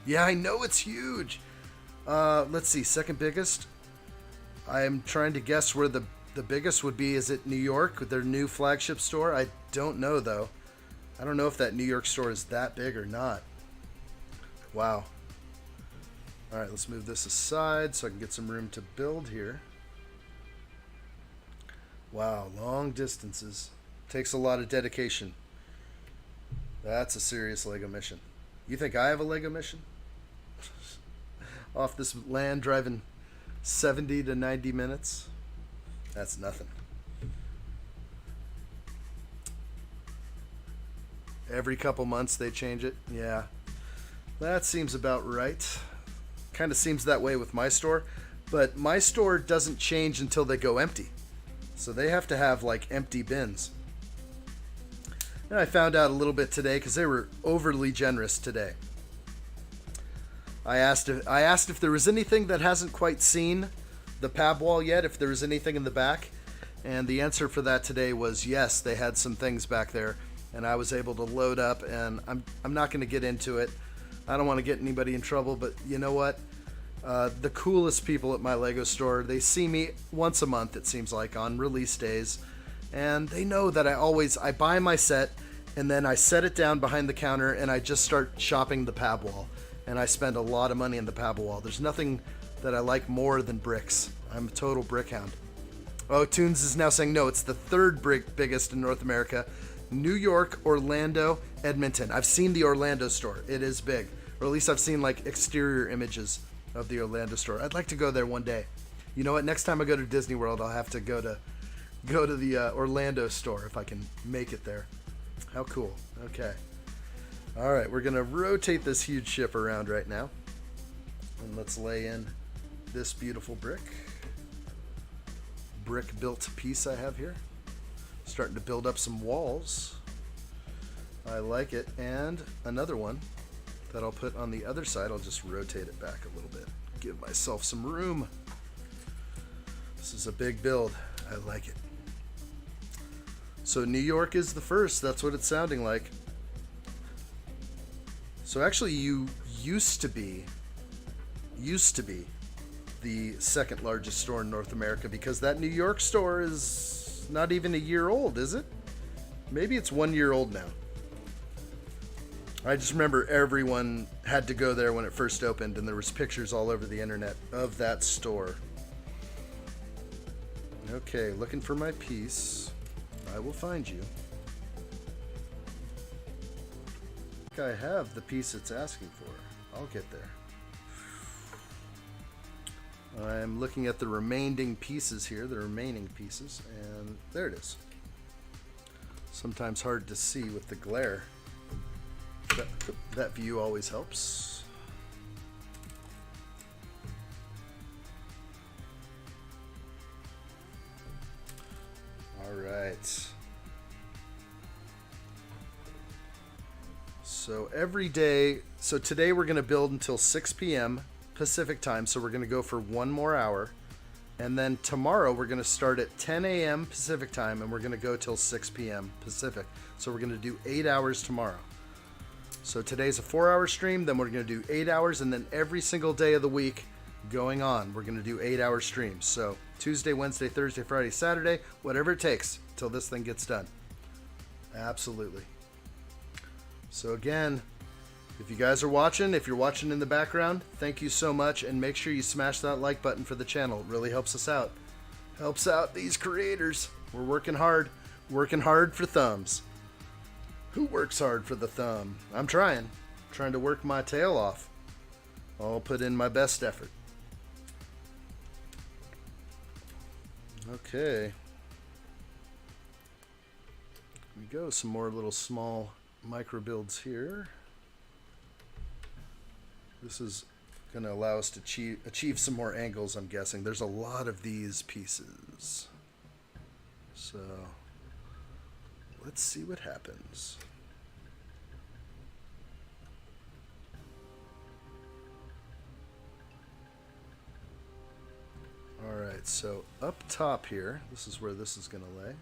Yeah, I know it's huge. Let's see, second biggest. I'm trying to guess where the biggest would be. Is it New York with their new flagship store? I don't know though. I don't know if that New York store is that big or not. Wow. All right, let's move this aside so I can get some room to build here. Wow, long distances. Takes a lot of dedication. That's a serious Lego mission. You think I have a Lego mission? Off this land driving 70 to 90 minutes? That's nothing. Every couple months they change it? Yeah. That seems about right. Kind of seems that way with my store. But my store doesn't change until they go empty. So they have to have like empty bins. And I found out a little bit today because they were overly generous today. I asked if there was anything that hasn't quite seen the pab wall yet, if there was anything in the back. And the answer for that today was yes, they had some things back there. And I was able to load up, and I'm not going to get into it. I don't want to get anybody in trouble, but you know what? The coolest people at my Lego store, they see me once a month, it seems like, on release days. And they know that I buy my set, and then I set it down behind the counter, and I just start shopping the pab wall. And I spend a lot of money in the pab wall. There's nothing that I like more than bricks. I'm a total brick hound. Oh, Toons is now saying, no, it's the third biggest in North America. New York, Orlando, Edmonton. I've seen the Orlando store. It is big. Or at least I've seen like exterior images of the Orlando store. I'd like to go there one day. You know what? Next time I go to Disney World, I'll have to go to the Orlando store if I can make it there. How cool. Okay. All right, we're going to rotate this huge ship around right now. And let's lay in this beautiful brick built piece I have here. Starting to build up some walls. I like it. And another one that I'll put on the other side. I'll just rotate it back a little bit. Give myself some room. This is a big build. I like it. So New York is the first. That's what it's sounding like. So actually you used to be the second largest store in North America, because that New York store is not even a year old, is it? Maybe it's 1 year old now. I just remember everyone had to go there when it first opened, and there was pictures all over the internet of that store. Okay, looking for my piece. I will find you. I think I have the piece it's asking for. I'll get there. I'm looking at the remaining pieces here, and there it is. Sometimes hard to see with the glare. That view always helps. All right. So every day, so today we're going to build until 6 p.m. Pacific time, so we're going to go for 1 more hour. And then tomorrow we're going to start at 10 a.m. Pacific time, and we're going to go till 6 p.m. Pacific. So we're going to do 8 hours tomorrow. So today's a 4-hour stream, then we're going to do 8 hours, and then every single day of the week going on, we're going to do 8-hour streams. So Tuesday, Wednesday, Thursday, Friday, Saturday, whatever it takes till this thing gets done. Absolutely. So again, if you guys are watching, if you're watching in the background, thank you so much, and make sure you smash that like button for the channel. It really helps us out. Helps out these creators. We're working hard for thumbs. Who works hard for the thumb? I'm trying to work my tail off. I'll put in my best effort. Okay. Here we go. Some more little small micro builds here. This is going to allow us to achieve some more angles, I'm guessing. There's a lot of these pieces. So let's see what happens. Alright, so up top here, this is where this is going to lay.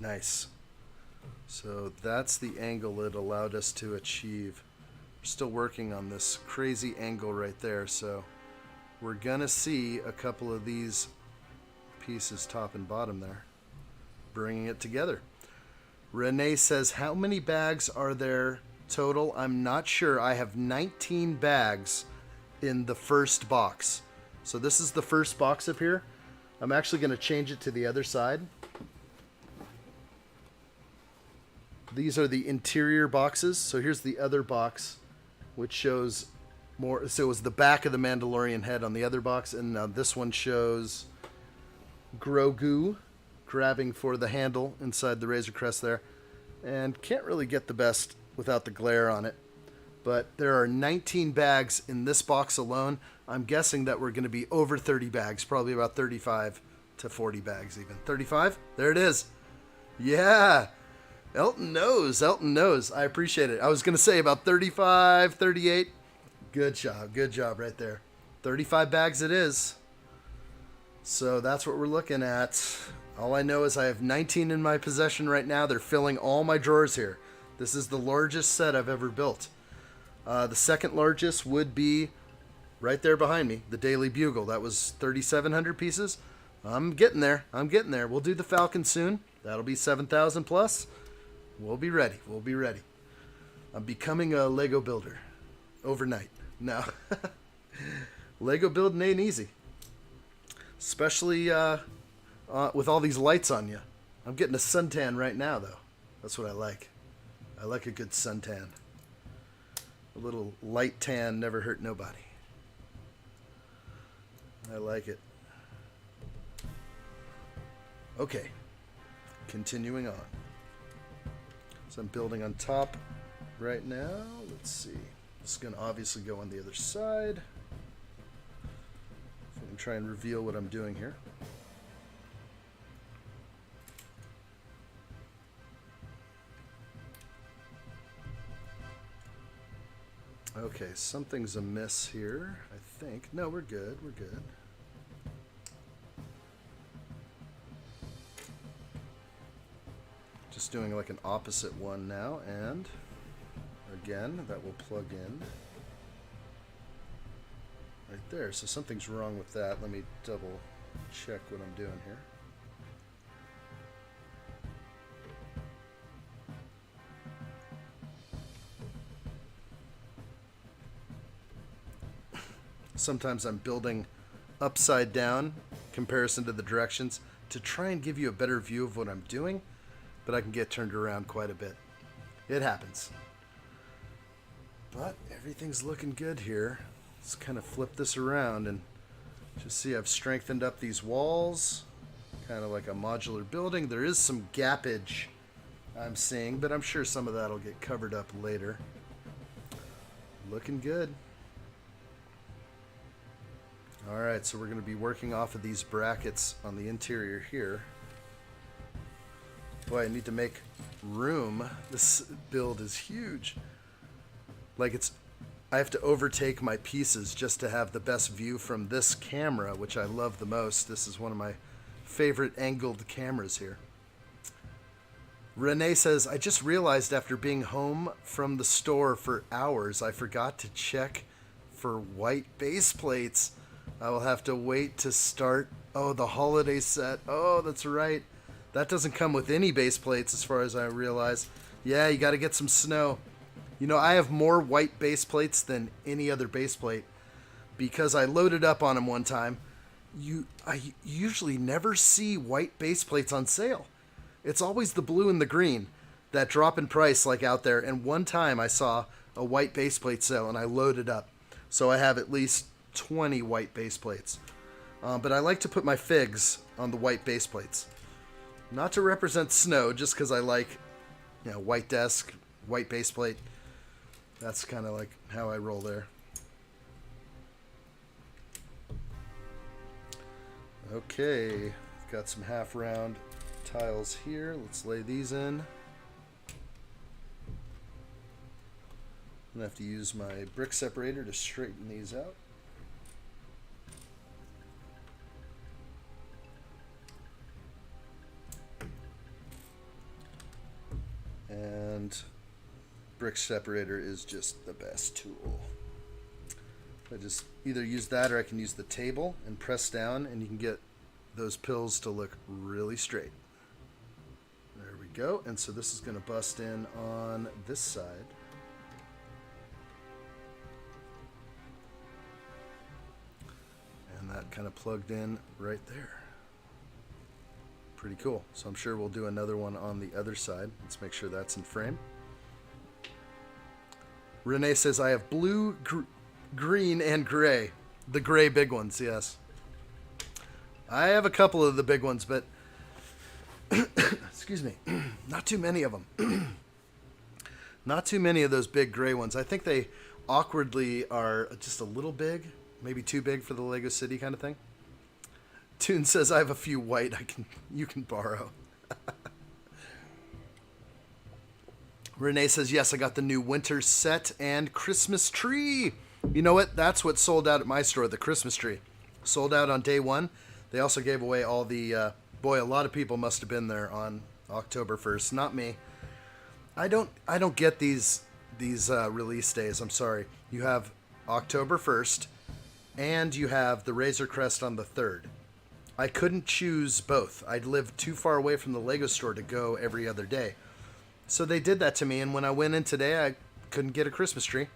Nice. So that's the angle it allowed us to achieve. We're still working on this crazy angle right there, so we're gonna see a couple of these pieces top and bottom there, bringing it together. Renee says, how many bags are there total. I'm not sure. I have 19 bags in the first box. So this is the first box up here. I'm actually going to change it to the other side. These are the interior boxes. So here's the other box, which shows more. So it was the back of the Mandalorian head on the other box, and now this one shows Grogu grabbing for the handle inside the Razor Crest there. And can't really get the best without the glare on it. But there are 19 bags in this box alone. I'm guessing that we're going to be over 30 bags, probably about 35 to 40 bags even. 35? There it is. Yeah. Elton knows. Elton knows. I appreciate it. I was going to say about 35, 38. Good job. Good job right there. 35 bags it is. So that's what we're looking at. All I know is I have 19 in my possession right now. They're filling all my drawers here. This is the largest set I've ever built. The second largest would be right there behind me, the Daily Bugle. That was 3,700 pieces. I'm getting there. I'm getting there. We'll do the Falcon soon. That'll be 7,000 plus. We'll be ready. We'll be ready. I'm becoming a Lego builder overnight. No. Lego building ain't easy. Especially with all these lights on you. I'm getting a suntan right now, though. That's what I like. I like a good suntan. A little light tan never hurt nobody. I like it. Okay. Continuing on. So I'm building on top right now. Let's see. This is going to obviously go on the other side. So I'm going to try and reveal what I'm doing here. Okay, something's amiss here, I think. No, we're good. We're good. Just doing like an opposite one now, and again, that will plug in right there. So something's wrong with that. Let me double check what I'm doing here. Sometimes I'm building upside down comparison to the directions to try and give you a better view of what I'm doing, but I can get turned around quite a bit. It happens. But everything's looking good here. Let's kind of flip this around and just see I've strengthened up these walls, kind of like a modular building. There is some gappage I'm seeing, but I'm sure some of that will get covered up later. Looking good. Alright, so we're going to be working off of these brackets on the interior here. Boy, I need to make room. This build is huge. Like I have to overtake my pieces just to have the best view from this camera, which I love the most. This is one of my favorite angled cameras here. Renee says, I just realized after being home from the store for hours, I forgot to check for white base plates. I will have to wait to start. Oh, the holiday set. Oh, that's right. That doesn't come with any base plates as far as I realize. Yeah, you got to get some snow. You know, I have more white base plates than any other base plate because I loaded up on them one time. I usually never see white base plates on sale. It's always the blue and the green that drop in price like out there. And one time I saw a white base plate sale and I loaded up. So I have at least 20 white base plates. But I like to put my figs on the white base plates. Not to represent snow, just because I like, you know, white desk, white base plate. That's kind of like how I roll there. Okay, got some half round tiles here. Let's lay these in. I'm gonna have to use my brick separator to straighten these out. And brick separator is just the best tool. I just either use that or I can use the table and press down and you can get those pills to look really straight. There we go. And so this is going to bust in on this side. that kind of plugged in right there. Pretty cool. So I'm sure we'll do another one on the other side. Let's make sure that's in frame. Renee says, I have blue, green, and gray. The gray big ones, yes. I have a couple of the big ones, but excuse me, not too many of them. Not too many of those big gray ones. I think they awkwardly are just a little big, maybe too big for the Lego City kind of thing. Toon says, I have a few white you can borrow. Renee says, yes, I got the new winter set and Christmas tree. You know what? That's what sold out at my store, the Christmas tree. Sold out on day one. They also gave away all the, boy, a lot of people must have been there on October 1st. Not me. I don't get these release days. I'm sorry. You have October 1st and you have the Razor Crest on the 3rd. I couldn't choose both. I lived too far away from the Lego store to go every other day. So they did that to me, and when I went in today, I couldn't get a Christmas tree.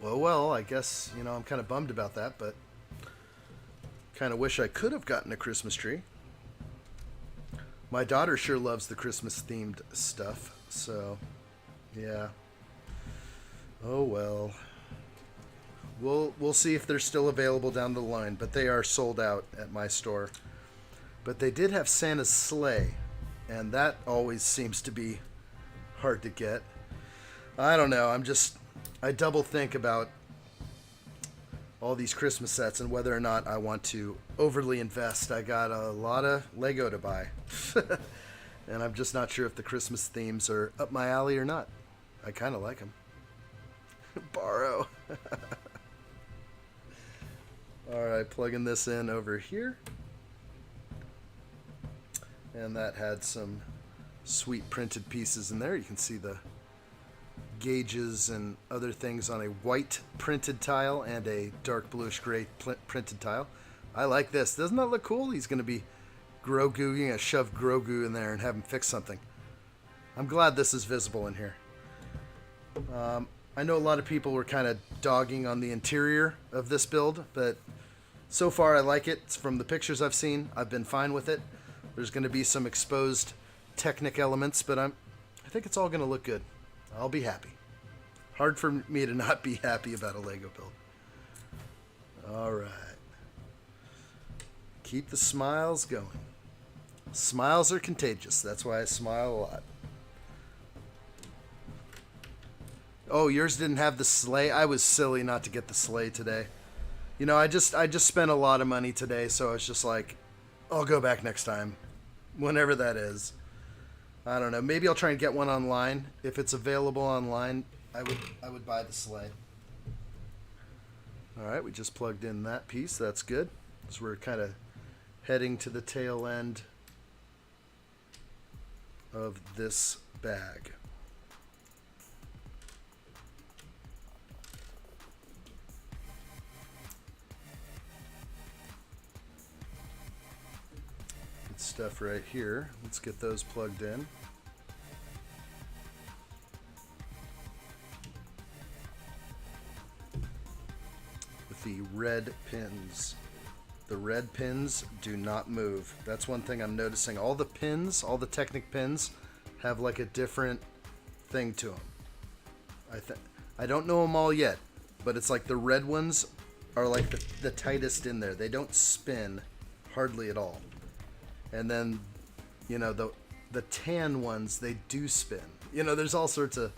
Well, I guess, I'm kind of bummed about that, but kind of wish I could have gotten a Christmas tree. My daughter sure loves the Christmas-themed stuff, so, yeah. Oh, well. We'll see if they're still available down the line, but they are sold out at my store. But they did have Santa's sleigh, and that always seems to be hard to get. I don't know. I double think about all these Christmas sets and whether or not I want to overly invest. I got a lot of Lego to buy, and I'm just not sure if the Christmas themes are up my alley or not. I kind of like them. Borrow. Alright, plugging this in over here. And that had some sweet printed pieces in there. You can see the gauges and other things on a white printed tile and a dark bluish gray printed tile. I like this. Doesn't that look cool? He's going to be Groguing a shoved Grogu in there and have him fix something. I'm glad this is visible in here. I know a lot of people were kind of dogging on the interior of this build, but so far I like it. From the pictures I've seen, I've been fine with it. There's going to be some exposed Technic elements, but I think it's all going to look good. I'll be happy. Hard for me to not be happy about a Lego build. All right. Keep the smiles going. Smiles are contagious. That's why I smile a lot. Oh, yours didn't have the sleigh? I was silly not to get the sleigh today. I just spent a lot of money today, so I was just like, I'll go back next time. Whenever that is. I don't know. Maybe I'll try and get one online. If it's available online, I would buy the sleigh. Alright, we just plugged in that piece. That's good. So we're kind of heading to the tail end of this bag. Good stuff right here. Let's get those plugged in. With the red pins. The red pins do not move. That's one thing I'm noticing. All the pins, all the Technic pins, have like a different thing to them. I don't know them all yet, but it's like the red ones are like the tightest in there. They don't spin hardly at all. And then, the tan ones, they do spin. There's all sorts of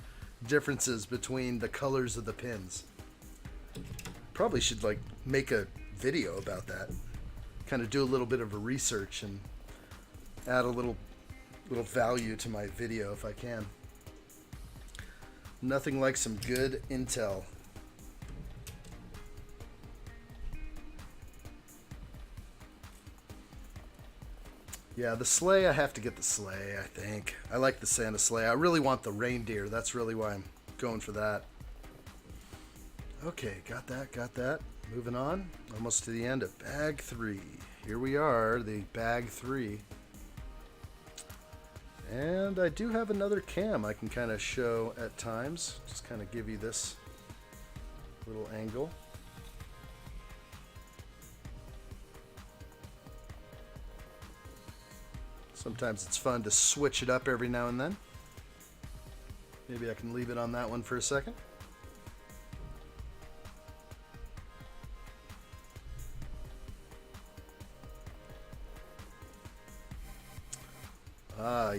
differences between the colors of the pins. Probably should make a video about that. Kind of do a little bit of a research and add a little value to my video if I can. Nothing like some good intel. Yeah, the sleigh, I have to get the sleigh, I think. I like the Santa sleigh. I really want the reindeer. That's really why I'm going for that. Okay, got that. Moving on. Almost to the end of bag 3. Here we are, the bag 3. And I do have another cam I can kind of show at times. Just kind of give you this little angle. Sometimes it's fun to switch it up every now and then. Maybe I can leave it on that one for a second.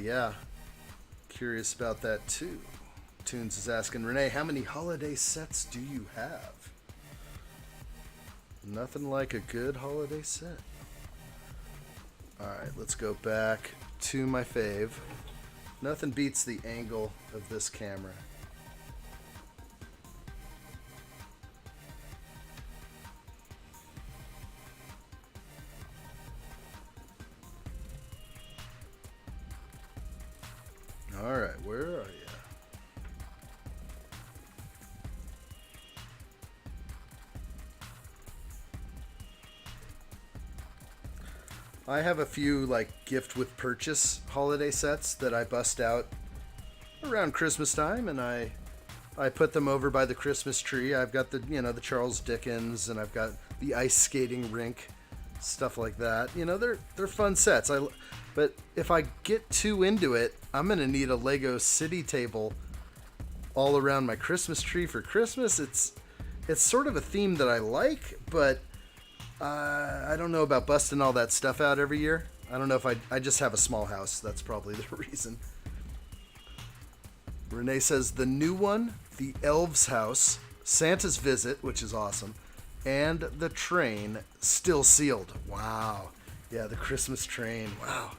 Yeah. Curious about that too. Tunes is asking, Renee, how many holiday sets do you have? Nothing like a good holiday set. Alright, let's go back to my fave. Nothing beats the angle of this camera. Alright, where are you? I have a few like gift with purchase holiday sets that I bust out around Christmas time, and I put them over by the Christmas tree. I've got the the Charles Dickens, and I've got the ice skating rink, stuff like that. They're fun sets. But if I get too into it, I'm gonna need a Lego city table all around my Christmas tree for Christmas. It's sort of a theme that I like, but I don't know about busting all that stuff out every year. I don't know if I just have a small house. That's probably the reason. Renee says the new one, the Elves House, Santa's Visit, which is awesome, and the train still sealed. Wow. Yeah, the Christmas train. Wow.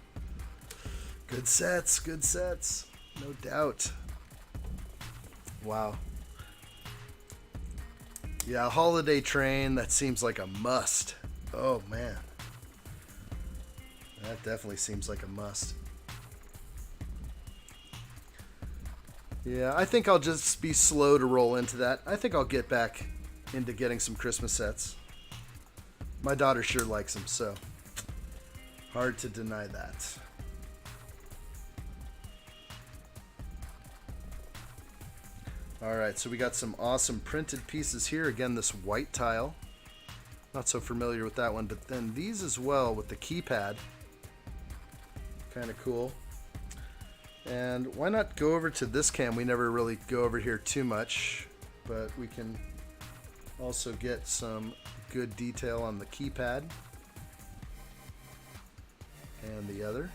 Good sets, good sets. No doubt. Wow. Yeah, holiday train, that seems like a must. Oh, man. That definitely seems like a must. Yeah, I think I'll just be slow to roll into that. I think I'll get back into getting some Christmas sets. My daughter sure likes them, so hard to deny that. Alright, so we got some awesome printed pieces here. Again, this white tile. Not so familiar with that one, but then these as well with the keypad. Kind of cool. And why not go over to this cam? We never really go over here too much, but we can also get some good detail on the keypad. And the other.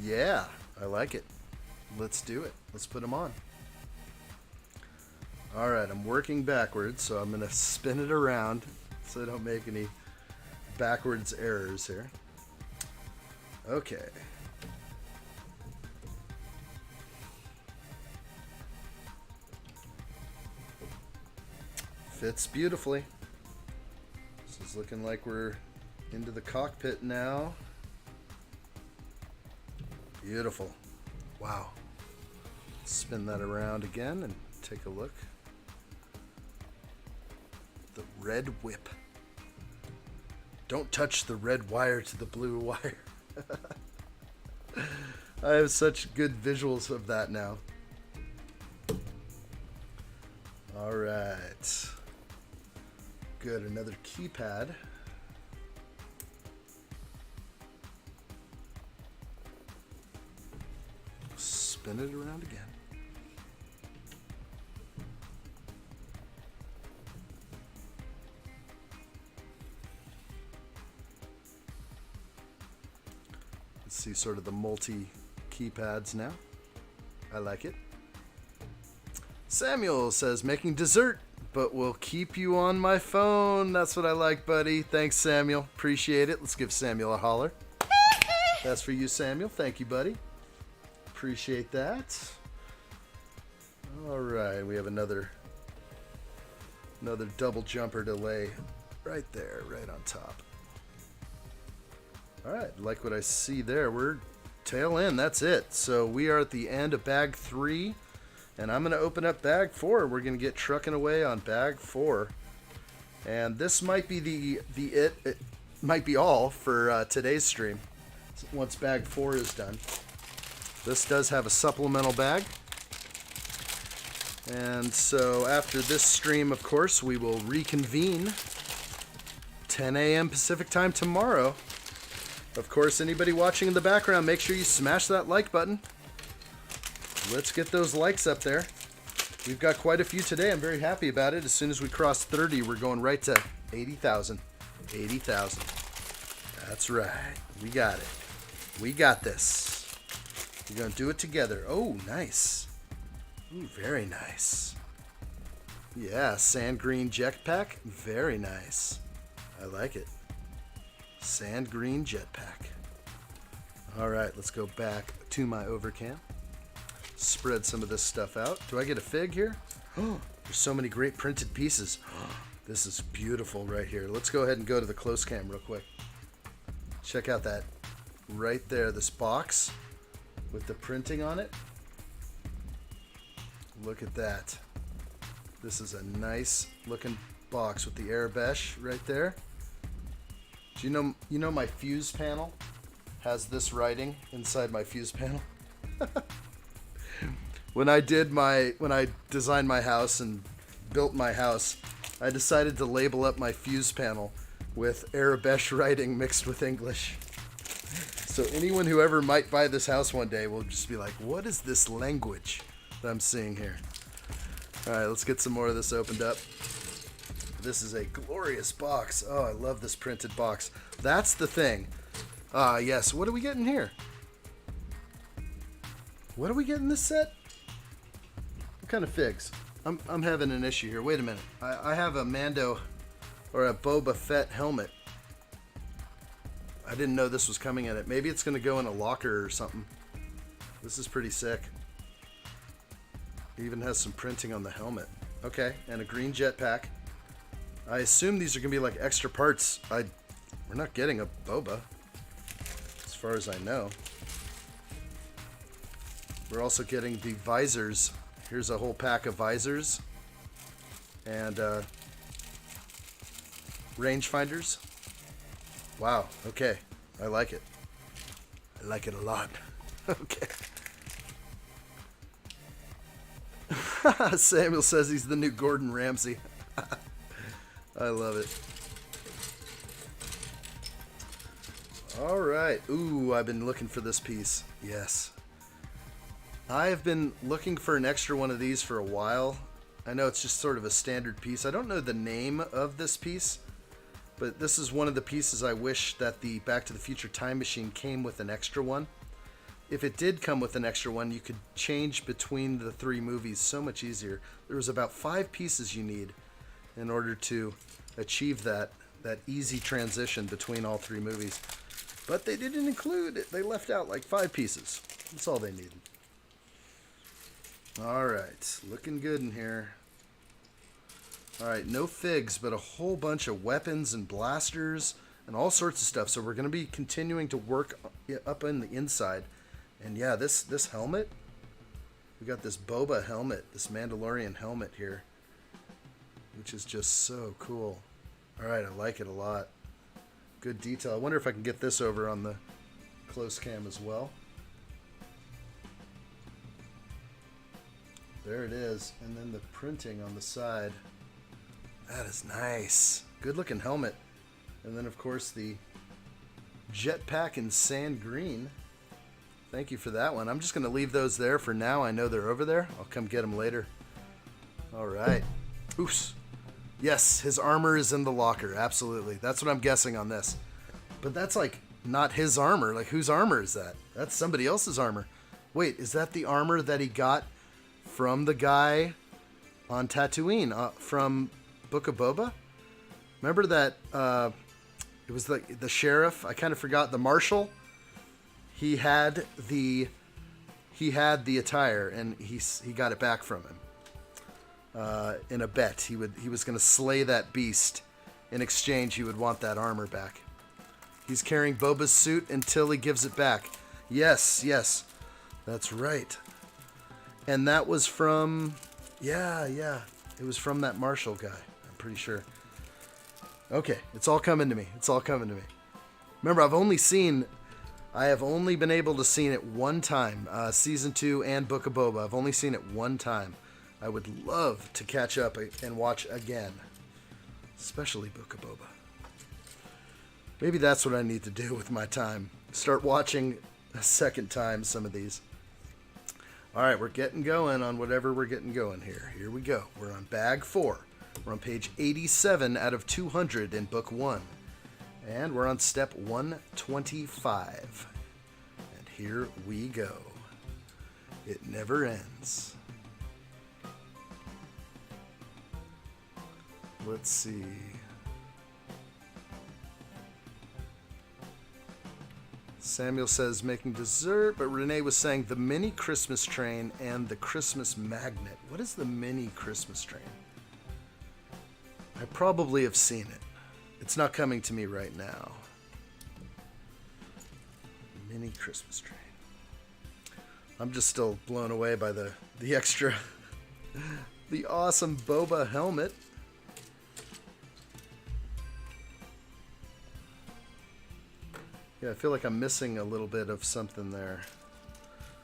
Yeah, I like it. Let's do it. Let's put them on. Alright, I'm working backwards, so I'm going to spin it around so I don't make any backwards errors here. Okay. Fits beautifully. This is looking like we're into the cockpit now. Beautiful. Wow. Spin that around again and take a look. The red whip. Don't touch the red wire to the blue wire. I have such good visuals of that now. Alright. Good, another keypad. Spin it around again. Let's see sort of the multi keypads now. I like it. Samuel says, making dessert, but will keep you on my phone. That's what I like, buddy. Thanks, Samuel. Appreciate it. Let's give Samuel a holler. That's for you, Samuel. Thank you, buddy. Appreciate that. All right, we have another double jumper to lay right there, right on top. All right, like what I see there. We're tail end. That's it. So we are at the end of bag 3, and I'm going to open up bag 4. We're going to get trucking away on bag 4, and this might be it might be all for today's stream. Once bag 4 is done. This does have a supplemental bag. And so after this stream, of course, we will reconvene 10 a.m. Pacific time tomorrow Of course, anybody watching in the background, make sure you smash that like button. Let's get those likes up there. We've got quite a few today. I'm very happy about it. As soon as we cross 30, we're going right to 80,000. 80,000. That's right. We got it. We got this. We're going to do it together. Oh, nice. Ooh, very nice. Yeah, sand green jetpack. Very nice. I like it. Sand green jetpack. All right, let's go back to my overcam. Spread some of this stuff out. Do I get a fig here? Oh, there's so many great printed pieces. This is beautiful right here. Let's go ahead and go to the close cam real quick. Check out that right there, this box with the printing on it. Look at that. This is a nice looking box with the Arabesh right there. Do you know my fuse panel has this writing inside my fuse panel? When I designed my house and built my house, I decided to label up my fuse panel with Arabesh writing mixed with English. So anyone who ever might buy this house one day will just be like, what is this language that I'm seeing here? All right, let's get some more of this opened up. This is a glorious box. Oh, I love this printed box. That's the thing. Yes. What are we getting here? What do we get in this set? What kind of figs? I'm having an issue here. Wait a minute. I have a Mando or a Boba Fett helmet. I didn't know this was coming in it. Maybe it's going to go in a locker or something. This is pretty sick. It even has some printing on the helmet. Okay, and a green jetpack. I assume these are going to be like extra parts. We're not getting a Boba, as far as I know. We're also getting the visors. Here's a whole pack of visors. And rangefinders. Wow, okay. I like it. I like it a lot. Okay. Samuel says he's the new Gordon Ramsay. I love it. All right. Ooh, I've been looking for this piece. Yes. I have been looking for an extra one of these for a while. I know it's just sort of a standard piece. I don't know the name of this piece, but this is one of the pieces I wish that the Back to the Future Time Machine came with an extra one. If it did come with an extra one, you could change between the three movies so much easier. There was about 5 pieces you need in order to achieve that easy transition between all 3 movies. But they didn't include it. They left out like 5 pieces. That's all they needed. Alright, looking good in here. Alright, no figs, but a whole bunch of weapons and blasters and all sorts of stuff. So we're going to be continuing to work up in the inside. And yeah, this helmet, we got this Boba helmet, this Mandalorian helmet here, which is just so cool. Alright, I like it a lot. Good detail. I wonder if I can get this over on the close cam as well. There it is. And then the printing on the side. That is nice. Good looking helmet. And then of course the jetpack in sand green. Thank you for that one. I'm just going to leave those there for now. I know they're over there. I'll come get them later. All right. Oops. Yes, his armor is in the locker. Absolutely. That's what I'm guessing on this. But that's like not his armor. Like whose armor is that? That's somebody else's armor. Wait, is that the armor that he got from the guy on Tatooine from Book of Boba? Remember that it was the sheriff? I kind of forgot. The marshal? He had the attire, and he got it back from him in a bet. He was going to slay that beast. In exchange, he would want that armor back. He's carrying Boba's suit until he gives it back. Yes, that's right. And that was from, yeah, it was from that marshal guy. I'm pretty sure. Okay, it's all coming to me. Remember, I have only been able to see it one time, Season 2 and Book of Boba. I've only seen it one time. I would love to catch up and watch again, especially Book of Boba. Maybe that's what I need to do with my time. Start watching a second time some of these. All right, we're getting going on whatever we're getting going here. Here we go. We're on bag 4. We're on page 87 out of 200 in book 1. And we're on step 125. And here we go. It never ends. Let's see. Samuel says making dessert, but Renee was saying the mini Christmas train and the Christmas magnet. What is the mini Christmas train? I probably have seen it. It's not coming to me right now. Mini Christmas train. I'm just still blown away by the extra, the awesome boba helmet. Yeah, I feel like I'm missing a little bit of something there.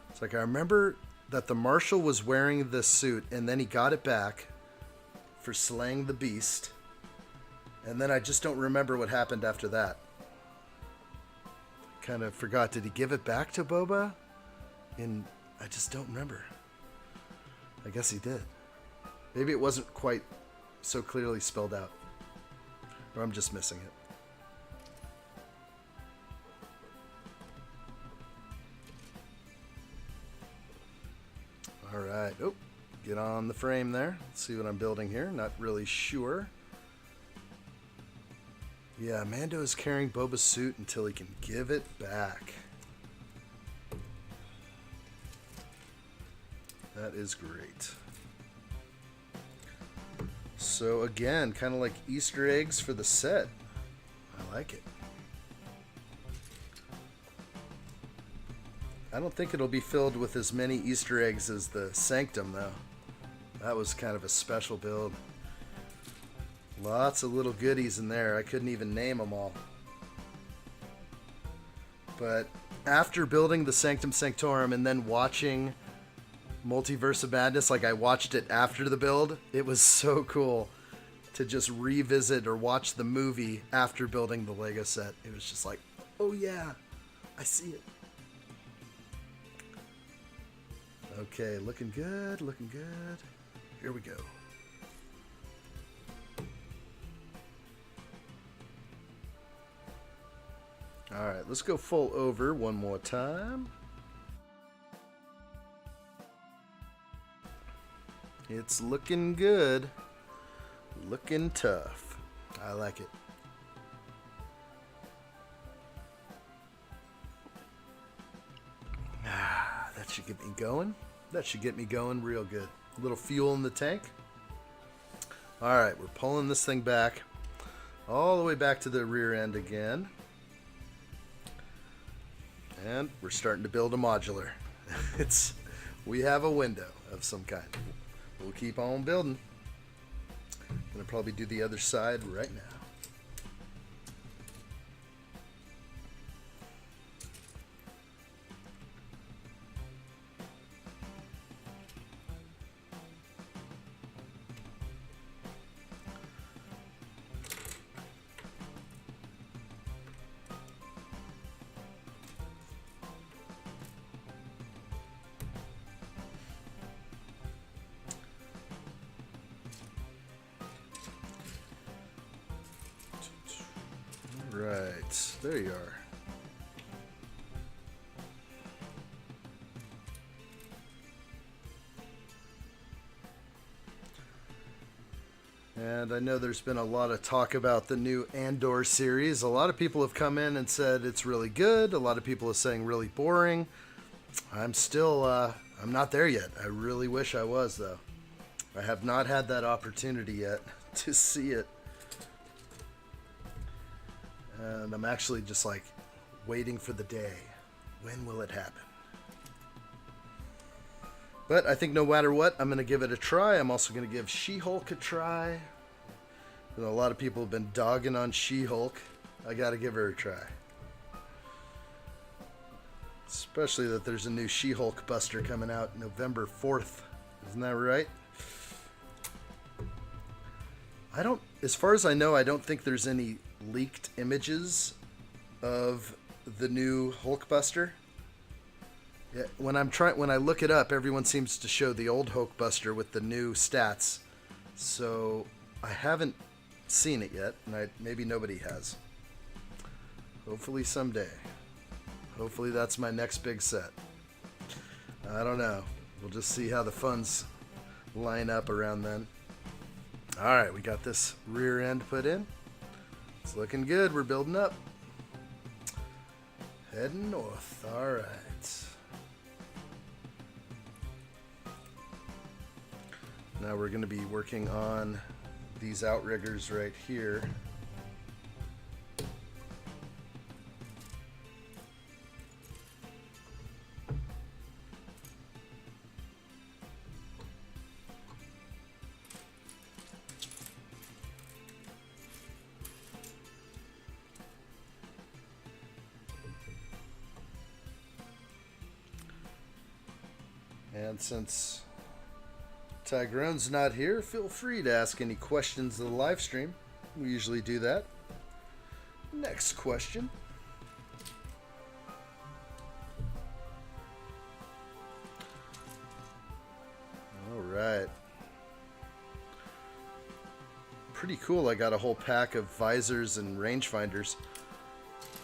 It's like I remember that the marshal was wearing this suit and then he got it back for slaying the beast. And then I just don't remember what happened after that. Kind of forgot. Did he give it back to Boba? I just don't remember. I guess he did. Maybe it wasn't quite so clearly spelled out. Or I'm just missing it. All right. Oh, get on the frame there. Let's see what I'm building here. Not really sure. Yeah, Mando is carrying Boba's suit until he can give it back. That is great. So again, kind of like Easter eggs for the set. I like it. I don't think it'll be filled with as many Easter eggs as the Sanctum, though. That was kind of a special build. Lots of little goodies in there. I couldn't even name them all. But after building the Sanctum Sanctorum and then watching Multiverse of Madness, like I watched it after the build, it was so cool to just revisit or watch the movie after building the Lego set. It was just like, oh yeah, I see it. Okay, looking good, looking good. Here we go. All right, let's go full over one more time. It's looking good. Looking tough. I like it. That should get me going. That should get me going real good. A little fuel in the tank. All right, we're pulling this thing back. All the way back to the rear end again. And we're starting to build a modular. We have a window of some kind. We'll keep on building. Gonna probably do the other side right now. Right, there you are. And I know there's been a lot of talk about the new Andor series. A lot of people have come in and said it's really good. A lot of people are saying really boring. I'm still, I'm not there yet. I really wish I was, though. I have not had that opportunity yet to see it. And I'm actually just like waiting for the day. When will it happen? But I think no matter what, I'm going to give it a try. I'm also going to give She-Hulk a try. You know, a lot of people have been dogging on She-Hulk. I got to give her a try. Especially that there's a new She-Hulk Buster coming out November 4th. Isn't that right? As far as I know, I don't think there's any leaked images of the new Hulkbuster. Yeah, when I look it up, everyone seems to show the old Hulkbuster with the new stats. So I haven't seen it yet, and maybe nobody has. Hopefully someday. Hopefully that's my next big set. I don't know. We'll just see how the funds line up around then. Alright, we got this rear end put in. It's looking good. We're building up. Heading north. Alright. Now we're going to be working on these outriggers right here. And since Tygrone's not here, feel free to ask any questions of the live stream. We usually do that. Next question. All right. Pretty cool. I got a whole pack of visors and rangefinders.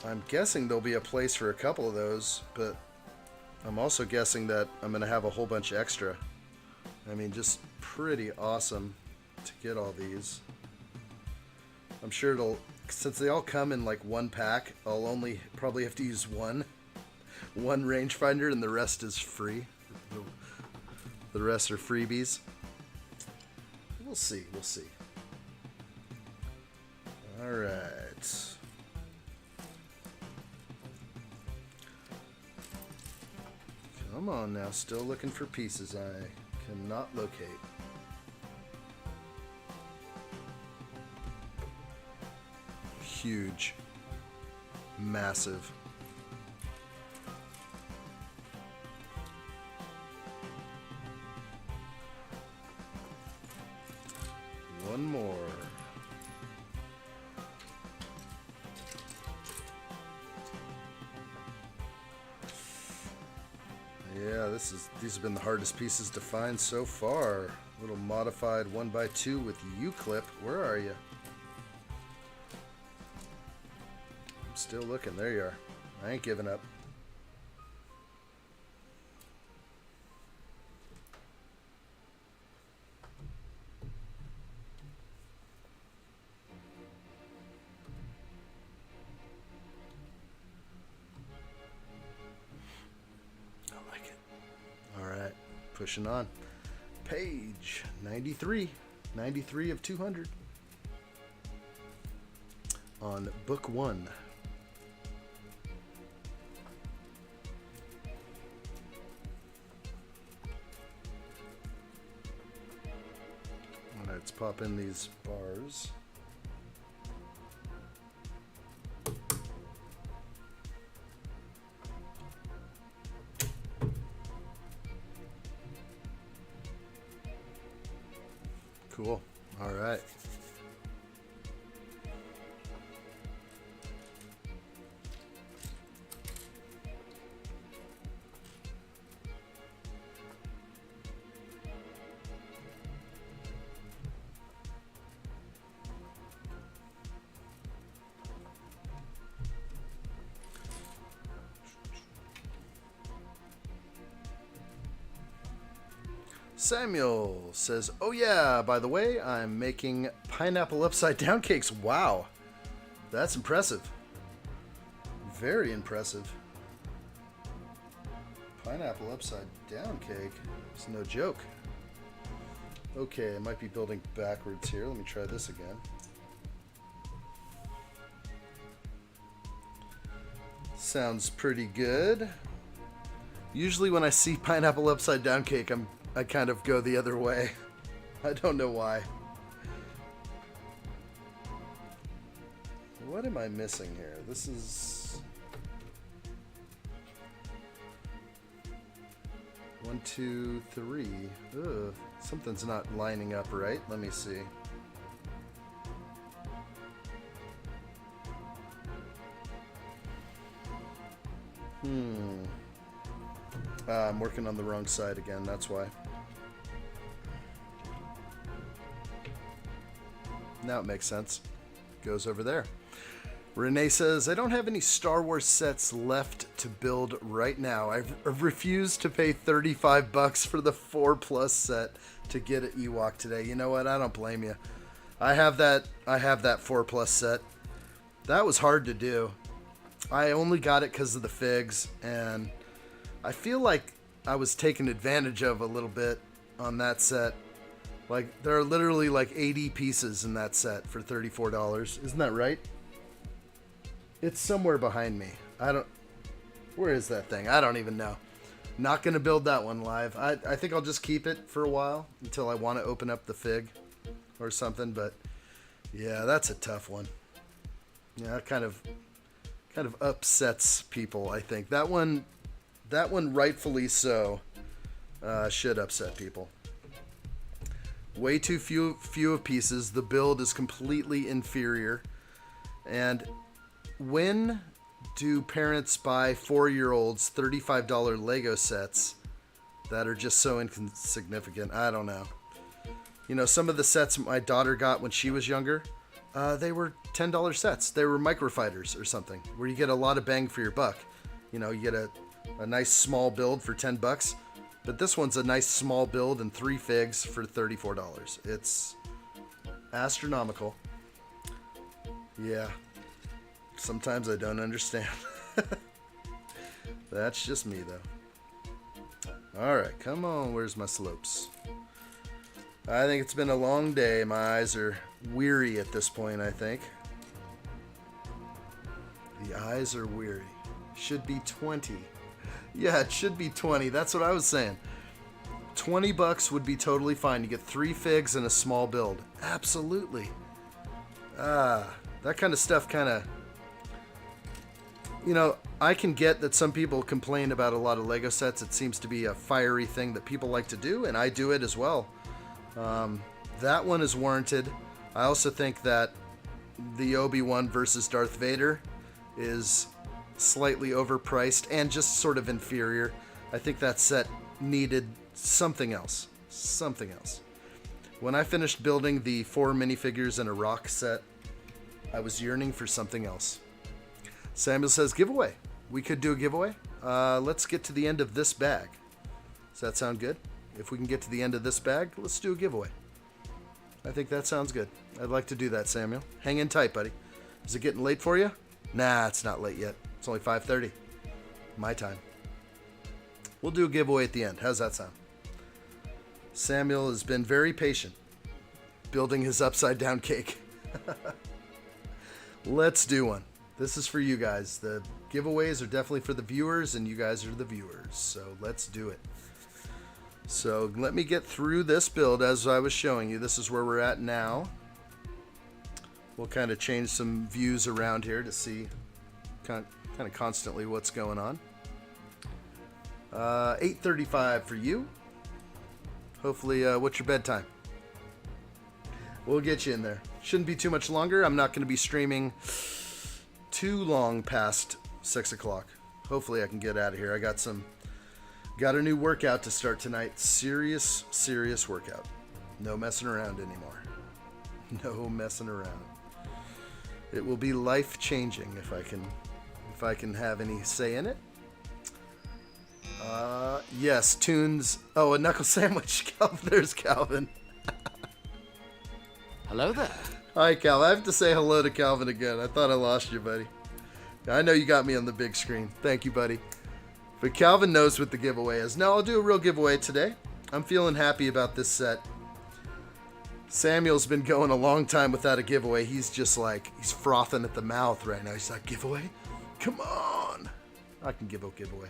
I'm guessing there'll be a place for a couple of those, but I'm also guessing that I'm going to have a whole bunch extra. I mean, just pretty awesome to get all these. I'm sure it'll, since they all come in like one pack, I'll only probably have to use one rangefinder and the rest is free. The rest are freebies. We'll see, we'll see. All right. Come on now, still looking for pieces I cannot locate. Huge. Massive. One more. Yeah, these have been the hardest pieces to find so far. Little modified 1x2 with U-clip. Where are you? I'm still looking. There you are. I ain't giving up. Pushing on. Page 93. 93 of 200. On book 1. Alright, let's pop in these bars. Cool. All right. Samuel says, oh yeah, by the way, I'm making pineapple upside down cakes. Wow. That's impressive. Very impressive. Pineapple upside down cake. It's no joke. Okay, I might be building backwards here. Let me try this again. Sounds pretty good. Usually when I see pineapple upside down cake, I kind of go the other way. I don't know why. What am I missing here? This is 1, 2, 3. Ugh, something's not lining up right. Let me see. I'm working on the wrong side again, that's why. Now it makes sense. Goes over there. Renee says, I don't have any Star Wars sets left to build right now. I've refused to pay $35 for the 4+ set to get an Ewok today. You know what? I don't blame you. I have that 4+ set. That was hard to do. I only got it because of the figs, and I feel like I was taken advantage of a little bit on that set. Like, there are literally like 80 pieces in that set for $34. Isn't that right? It's somewhere behind me. Where is that thing? I don't even know. Not going to build that one live. I think I'll just keep it for a while until I want to open up the fig or something. But yeah, that's a tough one. Yeah, it kind of upsets people, I think. That one rightfully so should upset people. Way too few of pieces. The build is completely inferior. And when do parents buy 4-year-olds $35 Lego sets that are just so insignificant? I don't know. You know, some of the sets my daughter got when she was younger, they were $10 sets. They were microfighters or something, where you get a lot of bang for your buck. You know, you get a nice small build for $10, but this one's a nice small build and 3 figs for $34. It's astronomical. Yeah. Sometimes I don't understand. That's just me, though. Alright, come on. Where's my slopes? I think it's been a long day. My eyes are weary at this point, I think. The eyes are weary. Should be 20. Yeah, it should be 20. That's what I was saying. $20 would be totally fine. You get 3 figs and a small build. Absolutely. That kind of stuff kind of... You know, I can get that some people complain about a lot of Lego sets. It seems to be a fiery thing that people like to do, and I do it as well. That one is warranted. I also think that the Obi-Wan versus Darth Vader is slightly overpriced and just sort of inferior. I think that set needed something else. Something else. When I finished building the 4 minifigures and a rock set, I was yearning for something else. Samuel says, giveaway. We could do a giveaway. Let's get to the end of this bag. Does that sound good? If we can get to the end of this bag, let's do a giveaway. I think that sounds good. I'd like to do that, Samuel. Hang in tight, buddy. Is it getting late for you? Nah, it's not late yet. It's only 5:30. My time. We'll do a giveaway at the end. How's that sound? Samuel has been very patient, building his upside down cake. Let's do one. This is for you guys. The giveaways are definitely for the viewers, and you guys are the viewers. So let's do it. So let me get through this build as I was showing you. This is where we're at now. We'll kind of change some views around here to see kind of constantly what's going on. 8:35 for you. Hopefully, what's your bedtime? We'll get you in there. Shouldn't be too much longer. I'm not going to be streaming too long past 6 o'clock. Hopefully I can get out of here. I got a new workout to start tonight. Serious workout. No messing around anymore. No messing around. It will be life changing if I can have any say in it. Yes, tunes. Oh, a knuckle sandwich. There's Calvin. Hello there. Hi, Cal. I have to say hello to Calvin again. I thought I lost you, buddy. I know you got me on the big screen. Thank you, buddy. But Calvin knows what the giveaway is. No, I'll do a real giveaway today. I'm feeling happy about this set. Samuel's been going a long time without a giveaway. He's just like, he's frothing at the mouth right now. He's like, giveaway? Come on. I can give a giveaway.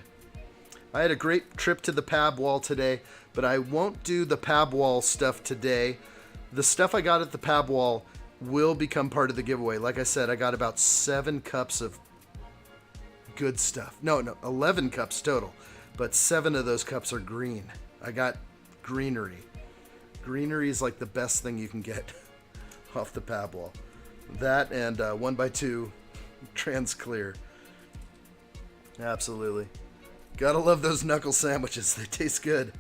I had a great trip to the pab wall today, but I won't do the pab wall stuff today. The stuff I got at the pab wall will become part of the giveaway. Like I said, I got about 7 cups of good stuff. No, 11 cups total, but 7 of those cups are green. I got greenery. Greenery is like the best thing you can get off the pab wall. That and 1x2 trans clear. Absolutely. Gotta love those knuckle sandwiches. They taste good.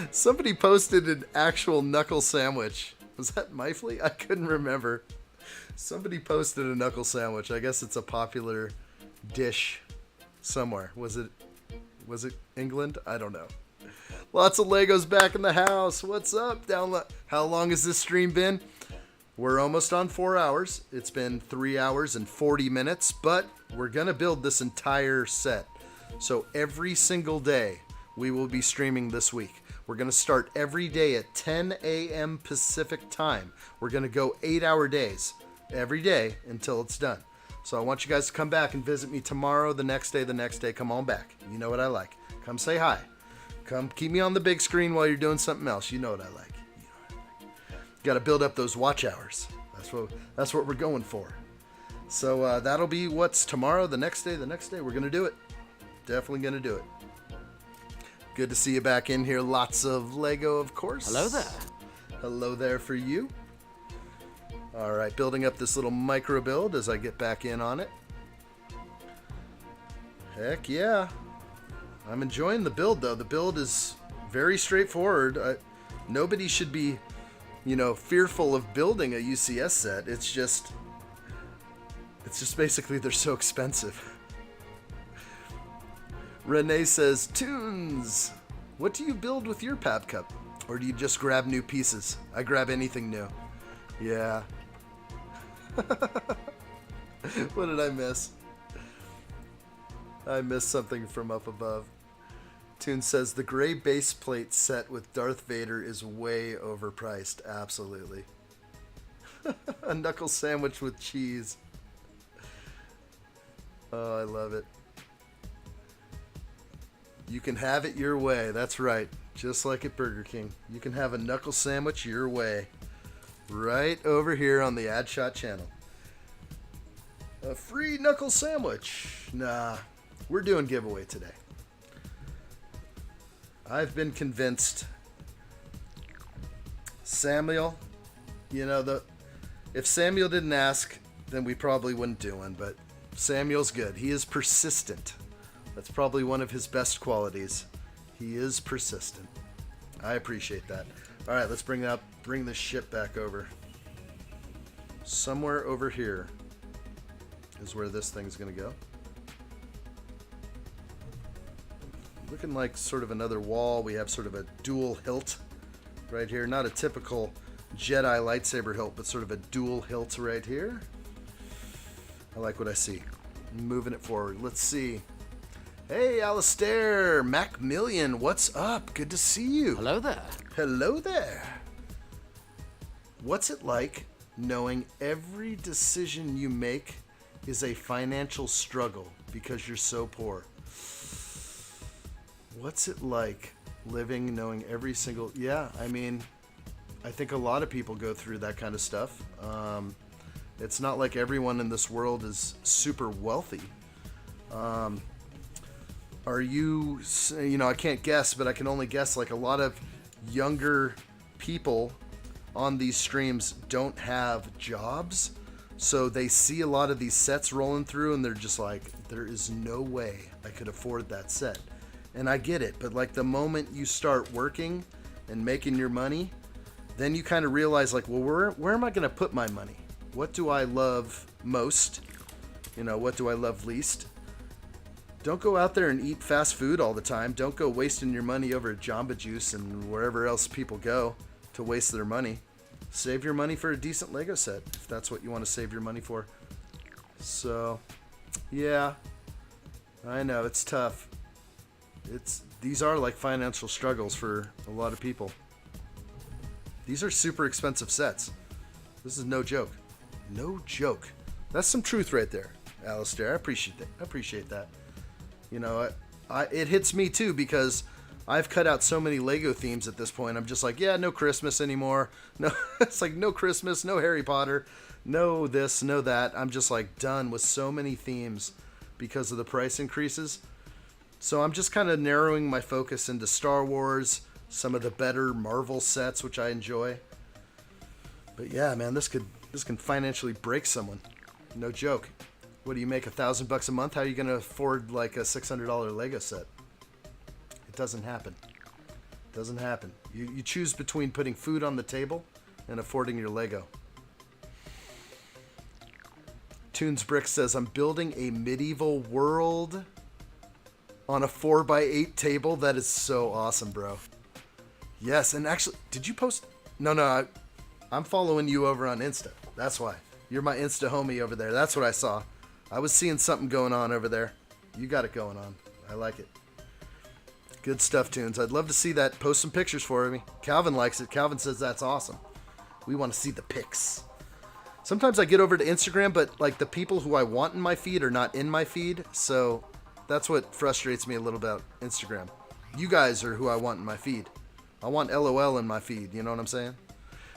Somebody posted an actual knuckle sandwich. Was that Mifley? I couldn't remember. Somebody posted a knuckle sandwich. I guess it's a popular dish somewhere. Was it England? I don't know. Lots of Legos back in the house. What's up? How long has this stream been? We're almost on 4 hours. It's been 3 hours and 40 minutes, but we're going to build this entire set. So every single day we will be streaming this week. We're going to start every day at 10 a.m. Pacific time. We're going to go 8-hour days every day until it's done. So I want you guys to come back and visit me tomorrow, the next day. Come on back. You know what I like. Come say hi. Come keep me on the big screen while you're doing something else. You know what I like. Got to build up those watch hours. That's what we're going for. So that'll be what's tomorrow, the next day. We're going to do it. Definitely going to do it. Good to see you back in here. Lots of Lego, of course. Hello there. Hello there for you. All right, building up this little micro build as I get back in on it. Heck yeah. I'm enjoying the build, though. The build is very straightforward. Nobody should be, fearful of building a UCS set. It's just basically they're so expensive. Renee says, Tunes, what do you build with your Pab Cup? Or do you just grab new pieces? I grab anything new. Yeah. What did I miss? I missed something from up above. Toon says, the gray base plate set with Darth Vader is way overpriced. Absolutely. A knuckle sandwich with cheese. Oh, I love it. You can have it your way. That's right. Just like at Burger King. You can have a knuckle sandwich your way. Right over here on the addshot channel. A free knuckle sandwich. Nah, we're doing giveaway today. I've been convinced. Samuel, if Samuel didn't ask, then we probably wouldn't do one, but Samuel's good. He is persistent. That's probably one of his best qualities. He is persistent. I appreciate that. All right, let's bring this ship back over. Somewhere over here is where this thing's going to go. Looking like sort of another wall. We have sort of a dual hilt right here. Not a typical Jedi lightsaber hilt, but sort of a dual hilt right here. I like what I see. Moving it forward. Let's see. Hey, Alistair, Macmillion, what's up? Good to see you. Hello there. Hello there. What's it like knowing every decision you make is a financial struggle because you're so poor? What's it like living knowing every single... Yeah, I mean, I think a lot of people go through that kind of stuff. It's not like everyone in this world is super wealthy. Are you, I can't guess, but I can only guess, like a lot of younger people on these streams don't have jobs. So they see a lot of these sets rolling through and they're just like, there is no way I could afford that set. And I get it, but like the moment you start working and making your money, then you kind of realize like, well, where am I going to put my money? What do I love most? What do I love least? Don't go out there and eat fast food all the time. Don't go wasting your money over at Jamba Juice and wherever else people go to waste their money. Save your money for a decent Lego set if that's what you want to save your money for. So, yeah, I know it's tough. These are like financial struggles for a lot of people. These are super expensive sets. This is no joke. No joke. That's some truth right there, Alistair. I appreciate that. It hits me too because I've cut out so many Lego themes at this point. I'm just like, yeah, no Christmas anymore. No, it's like no Christmas, no Harry Potter, no this, no that. I'm just like done with so many themes because of the price increases. So I'm just kind of narrowing my focus into Star Wars, some of the better Marvel sets, which I enjoy. But yeah, man, this can financially break someone. No joke. What do you make, $1,000 a month? How are you going to afford like a $600 Lego set? It doesn't happen. Doesn't happen. You choose between putting food on the table and affording your Lego. Toons Brick says, I'm building a medieval world on a 4x8 table. That is so awesome, bro. Yes, and actually, did you post? No, I'm following you over on Insta. That's why. You're my Insta homie over there. That's what I saw. I was seeing something going on over there. You got it going on. I like it. Good stuff, Toons. I'd love to see that. Post some pictures for me. Calvin likes it. Calvin says that's awesome. We want to see the pics. Sometimes I get over to Instagram, but like the people who I want in my feed are not in my feed. So that's what frustrates me a little about Instagram. You guys are who I want in my feed. I want LOL in my feed. You know what I'm saying?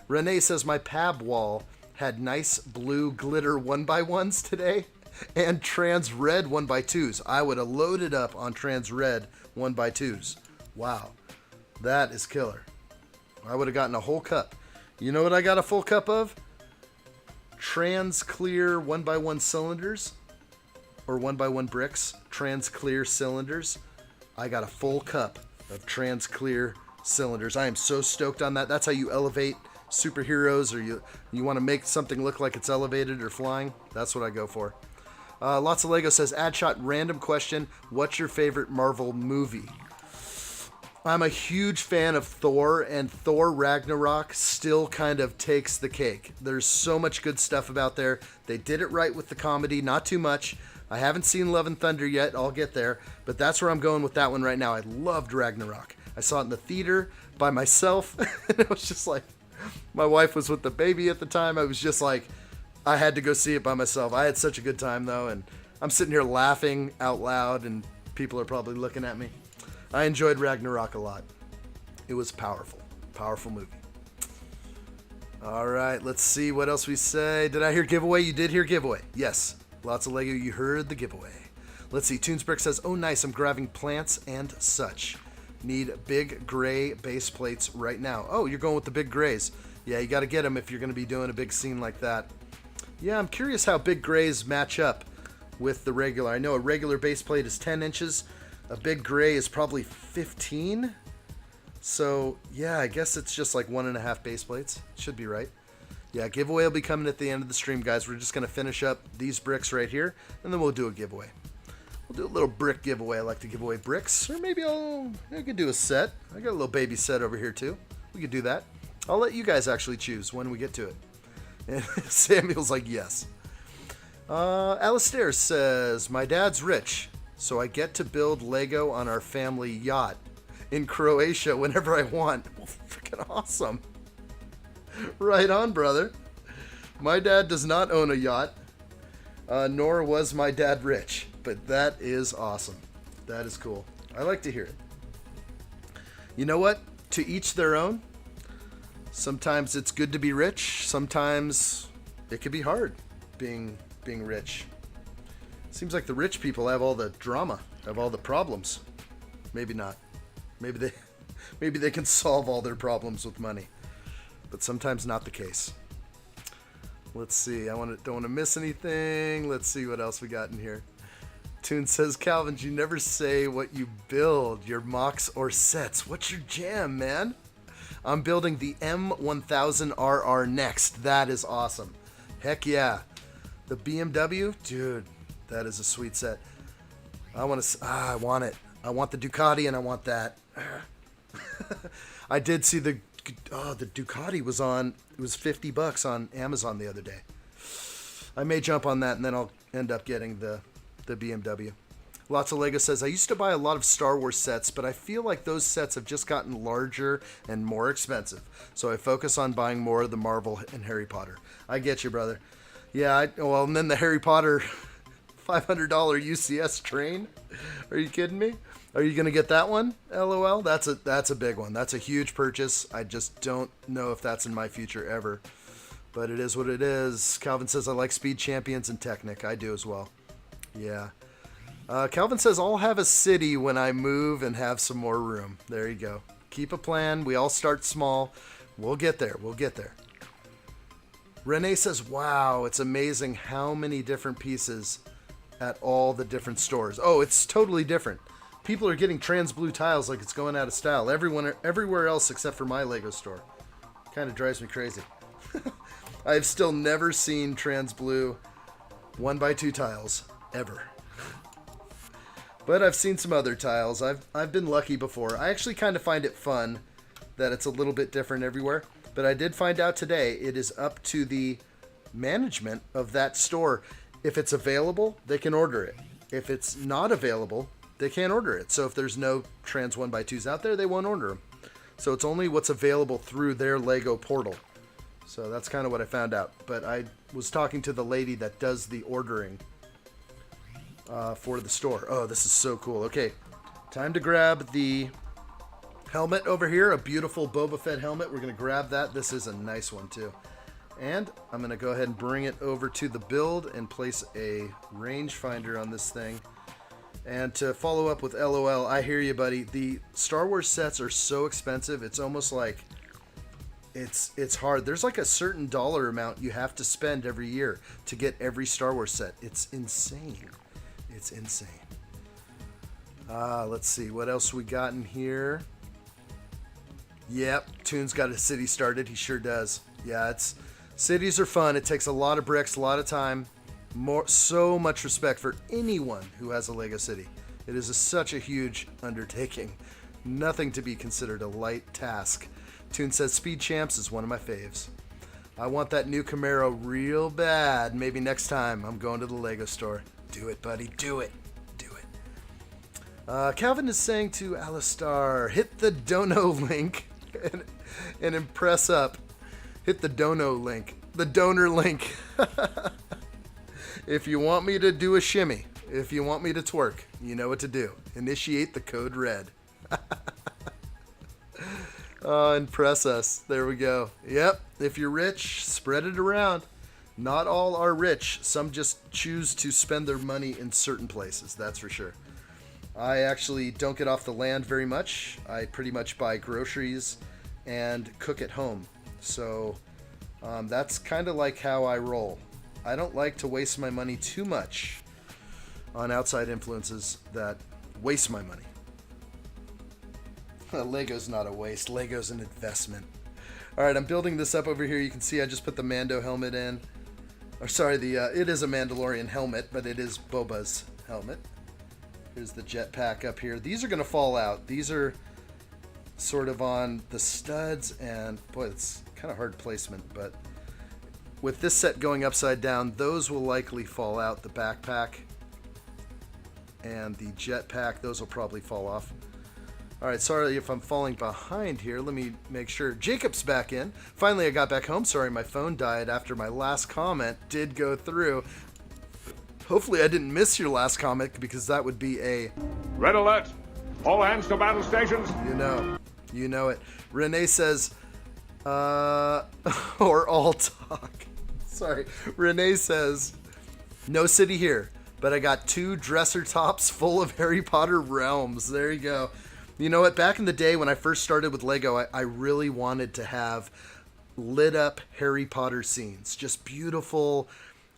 Renee says my pab wall had nice blue glitter 1x1s today and trans red 1x2s. I would have loaded up on trans red 1x2s. Wow. That is killer. I would have gotten a whole cup. You know what I got a full cup of? Trans clear 1x1 cylinders or 1x1 bricks. Trans clear cylinders. I got a full cup of trans clear cylinders. I am so stoked on that. That's how you elevate superheroes, or you want to make something look like it's elevated or flying. That's what I go for. Lots of Lego says, addshot, random question. What's your favorite Marvel movie? I'm a huge fan of Thor, and Thor Ragnarok still kind of takes the cake. There's so much good stuff about there. They did it right with the comedy, not too much. I haven't seen Love and Thunder yet. I'll get there. But that's where I'm going with that one right now. I loved Ragnarok. I saw it in the theater by myself. And it was just like, my wife was with the baby at the time. I was just like, I had to go see it by myself. I had such a good time, though. And I'm sitting here laughing out loud, and people are probably looking at me. I enjoyed Ragnarok a lot. It was powerful. Powerful movie. All right, let's see what else we say. Did I hear giveaway? You did hear giveaway. Yes. Lots of Lego. You heard the giveaway. Let's see. Toonsbrick says, oh, nice. I'm grabbing plants and such. Need big gray base plates right now. Oh, you're going with the big grays. Yeah, you got to get them if you're going to be doing a big scene like that. Yeah, I'm curious how big grays match up with the regular. I know a regular base plate is 10 inches. A big gray is probably 15. So, yeah, I guess it's just like 1.5 base plates. Should be right. Yeah, giveaway will be coming at the end of the stream, guys. We're just going to finish up these bricks right here, and then we'll do a giveaway. We'll do a little brick giveaway. I like to give away bricks, or maybe I could do a set. I got a little baby set over here, too. We could do that. I'll let you guys actually choose when we get to it. And Samuel's like, yes. Alistair says, my dad's rich, so I get to build Lego on our family yacht in Croatia whenever I want. Well, freaking awesome. Right on, brother. My dad does not own a yacht, nor was my dad rich, but that is awesome. That is cool. I like to hear it. You know what? To each their own. Sometimes it's good to be rich. Sometimes it can be hard being rich. Seems like the rich people have all the drama, have all the problems. Maybe not. Maybe they can solve all their problems with money. But sometimes not the case. Let's see. Don't want to miss anything. Let's see what else we got in here. Toon says, Calvin, you never say what you build, your mocks or sets. What's your jam, man? I'm building the M1000RR next. That is awesome. Heck yeah. The BMW? Dude, that is a sweet set. I want it. I want the Ducati, and I want that. I did see the Ducati was on, it was $50 on Amazon the other day. I may jump on that, and then I'll end up getting the BMW. Lots of Lego says, I used to buy a lot of Star Wars sets, but I feel like those sets have just gotten larger and more expensive. So I focus on buying more of the Marvel and Harry Potter. I get you, brother. Yeah, and then the Harry Potter $500 UCS train. Are you kidding me? Are you going to get that one? LOL. That's a big one. That's a huge purchase. I just don't know if that's in my future ever. But it is what it is. Calvin says, I like Speed Champions and Technic. I do as well. Yeah. Calvin says, I'll have a city when I move and have some more room. There you go. Keep a plan. We all start small. We'll get there. We'll get there. Renee says, wow, it's amazing how many different pieces at all the different stores. Oh, it's totally different. People are getting trans blue tiles like it's going out of style. Everywhere else except for my Lego store. Kind of drives me crazy. I've still never seen trans blue 1x2 tiles ever. But I've seen some other tiles. I've been lucky before. I actually kind of find it fun that it's a little bit different everywhere. But I did find out today it is up to the management of that store. If it's available, they can order it. If it's not available, they can't order it. So if there's no trans 1x2s out there, they won't order them. So it's only what's available through their Lego portal. So that's kind of what I found out. But I was talking to the lady that does the ordering for the store. Oh, this is so cool. Okay, time to grab the helmet over here. A beautiful Boba Fett helmet. We're going to grab that. This is a nice one too. And I'm going to go ahead and bring it over to the build and place a rangefinder on this thing. And to follow up with LOL, I hear you, buddy. The Star Wars sets are so expensive. It's almost like it's hard. There's like a certain dollar amount you have to spend every year to get every Star Wars set. It's insane. It's insane. Let's see. What else we got in here? Yep. Toon's got a city started. He sure does. Yeah, cities are fun. It takes a lot of bricks, a lot of time. So much respect for anyone who has a Lego city. It is such a huge undertaking. Nothing to be considered a light task. Toon says Speed Champs is one of my faves. I want that new Camaro real bad. Maybe next time I'm going to the Lego store. Do it, buddy. Do it. Do it. Calvin is saying to Alistar, hit the dono link and impress up. Hit the dono link. The donor link. If you want me to do a shimmy, if you want me to twerk, you know what to do. Initiate the code red. Impress us. There we go. Yep. If you're rich, spread it around. Not all are rich. Some just choose to spend their money in certain places. That's for sure. I actually don't get off the land very much. I pretty much buy groceries and cook at home. So that's kind of like how I roll. I don't like to waste my money too much on outside influences that waste my money. Lego's not a waste. Lego's an investment. All right, I'm building this up over here. You can see I just put the Mando helmet in. Or sorry, it is a Mandalorian helmet, but it is Boba's helmet. Here's the jetpack up here. These are going to fall out. These are sort of on the studs, and boy, it's kind of hard placement, but with this set going upside down, those will likely fall out. The backpack and the jetpack, those will probably fall off. All right, sorry if I'm falling behind here. Let me make sure. Jacob's back in. Finally, I got back home. Sorry, my phone died after my last comment did go through. Hopefully, I didn't miss your last comment because that would be a... Red alert! All hands to battle stations! You know it. Renee says, or all talk. Sorry. Renee says, no city here, but I got 2 dresser tops full of Harry Potter realms. There you go. You know what? Back in the day when I first started with Lego, I really wanted to have lit up Harry Potter scenes. Just beautiful,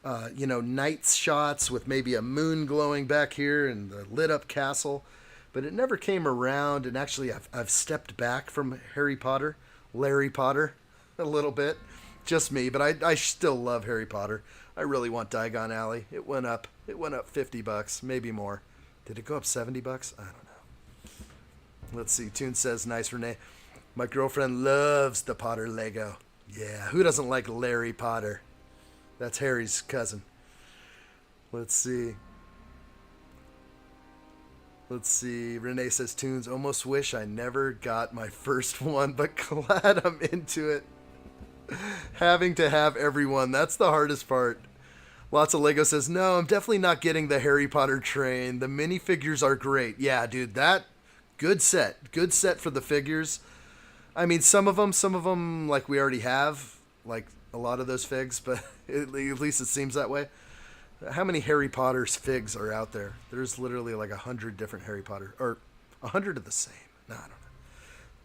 night shots with maybe a moon glowing back here and the lit up castle. But it never came around, and actually I've stepped back from Harry Potter, Larry Potter, a little bit. Just me, but I still love Harry Potter. I really want Diagon Alley. It went up $50, maybe more. Did it go up $70? I don't know. Let's see. Toon says, nice, Renee. My girlfriend loves the Potter Lego. Yeah, who doesn't like Larry Potter? That's Harry's cousin. Let's see. Renee says, Toons, almost wish I never got my first one, but glad I'm into it. Having to have everyone, that's the hardest part. Lots of Lego says, no, I'm definitely not getting the Harry Potter train. The minifigures are great. Yeah, dude, good set for the figures. I mean, some of them, like we already have, like a lot of those figs, but at least it seems that way. How many Harry Potter figs are out there? There's literally like 100 different Harry Potter, or 100 of the same. No, I don't know.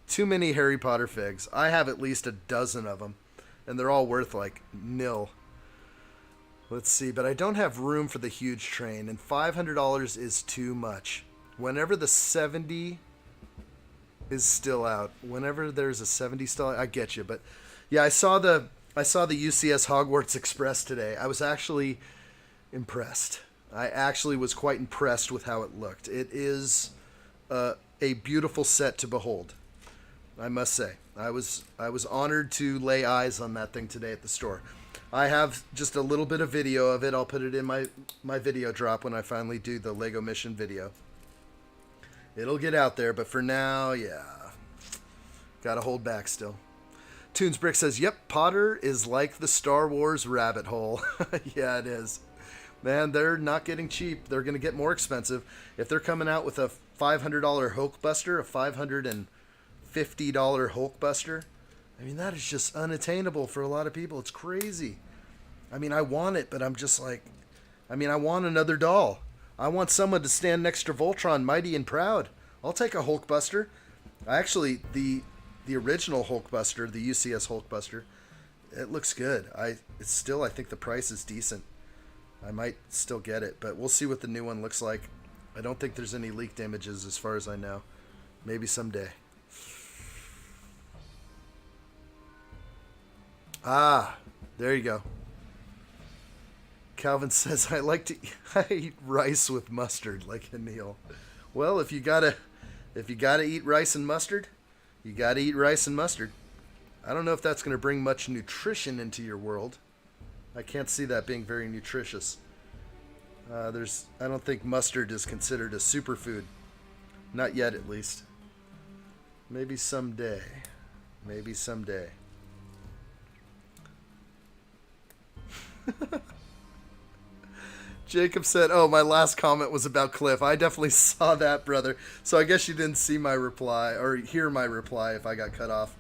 Too many Harry Potter figs. I have at least a dozen of them, and they're all worth like nil. Let's see, but I don't have room for the huge train, and $500 is too much. Whenever the 70 is still out, whenever there's a 70 still out, I get you. But yeah, I saw the UCS Hogwarts Express today. I was actually impressed. I actually was quite impressed with how it looked. It is a beautiful set to behold, I must say. I was honored to lay eyes on that thing today at the store. I have just a little bit of video of it. I'll put it in my video drop when I finally do the Lego Mission video. It'll get out there, but for now, yeah, gotta hold back still. Toonsbrick says, yep, Potter is like the Star Wars rabbit hole. Yeah, it is. Man, they're not getting cheap. They're going to get more expensive. If they're coming out with a $500 Hulkbuster, a $550 Hulkbuster, I mean, that is just unattainable for a lot of people. It's crazy. I mean, I want it, but I'm just like, I want another doll. I want someone to stand next to Voltron, mighty and proud. I'll take a Hulkbuster. Actually, the original Hulkbuster, the UCS Hulkbuster, it looks good. I think the price is decent. I might still get it, but we'll see what the new one looks like. I don't think there's any leaked images as far as I know. Maybe someday. Ah, there you go. Calvin says, I eat rice with mustard like Anil. Well, if you gotta eat rice and mustard, you gotta eat rice and mustard. I don't know if that's gonna bring much nutrition into your world. I can't see that being very nutritious. I don't think mustard is considered a superfood. Not yet, at least. Maybe someday. Maybe someday. Jacob said, oh, my last comment was about Cliff. I definitely saw that, brother. So I guess you didn't see my reply or hear my reply if I got cut off,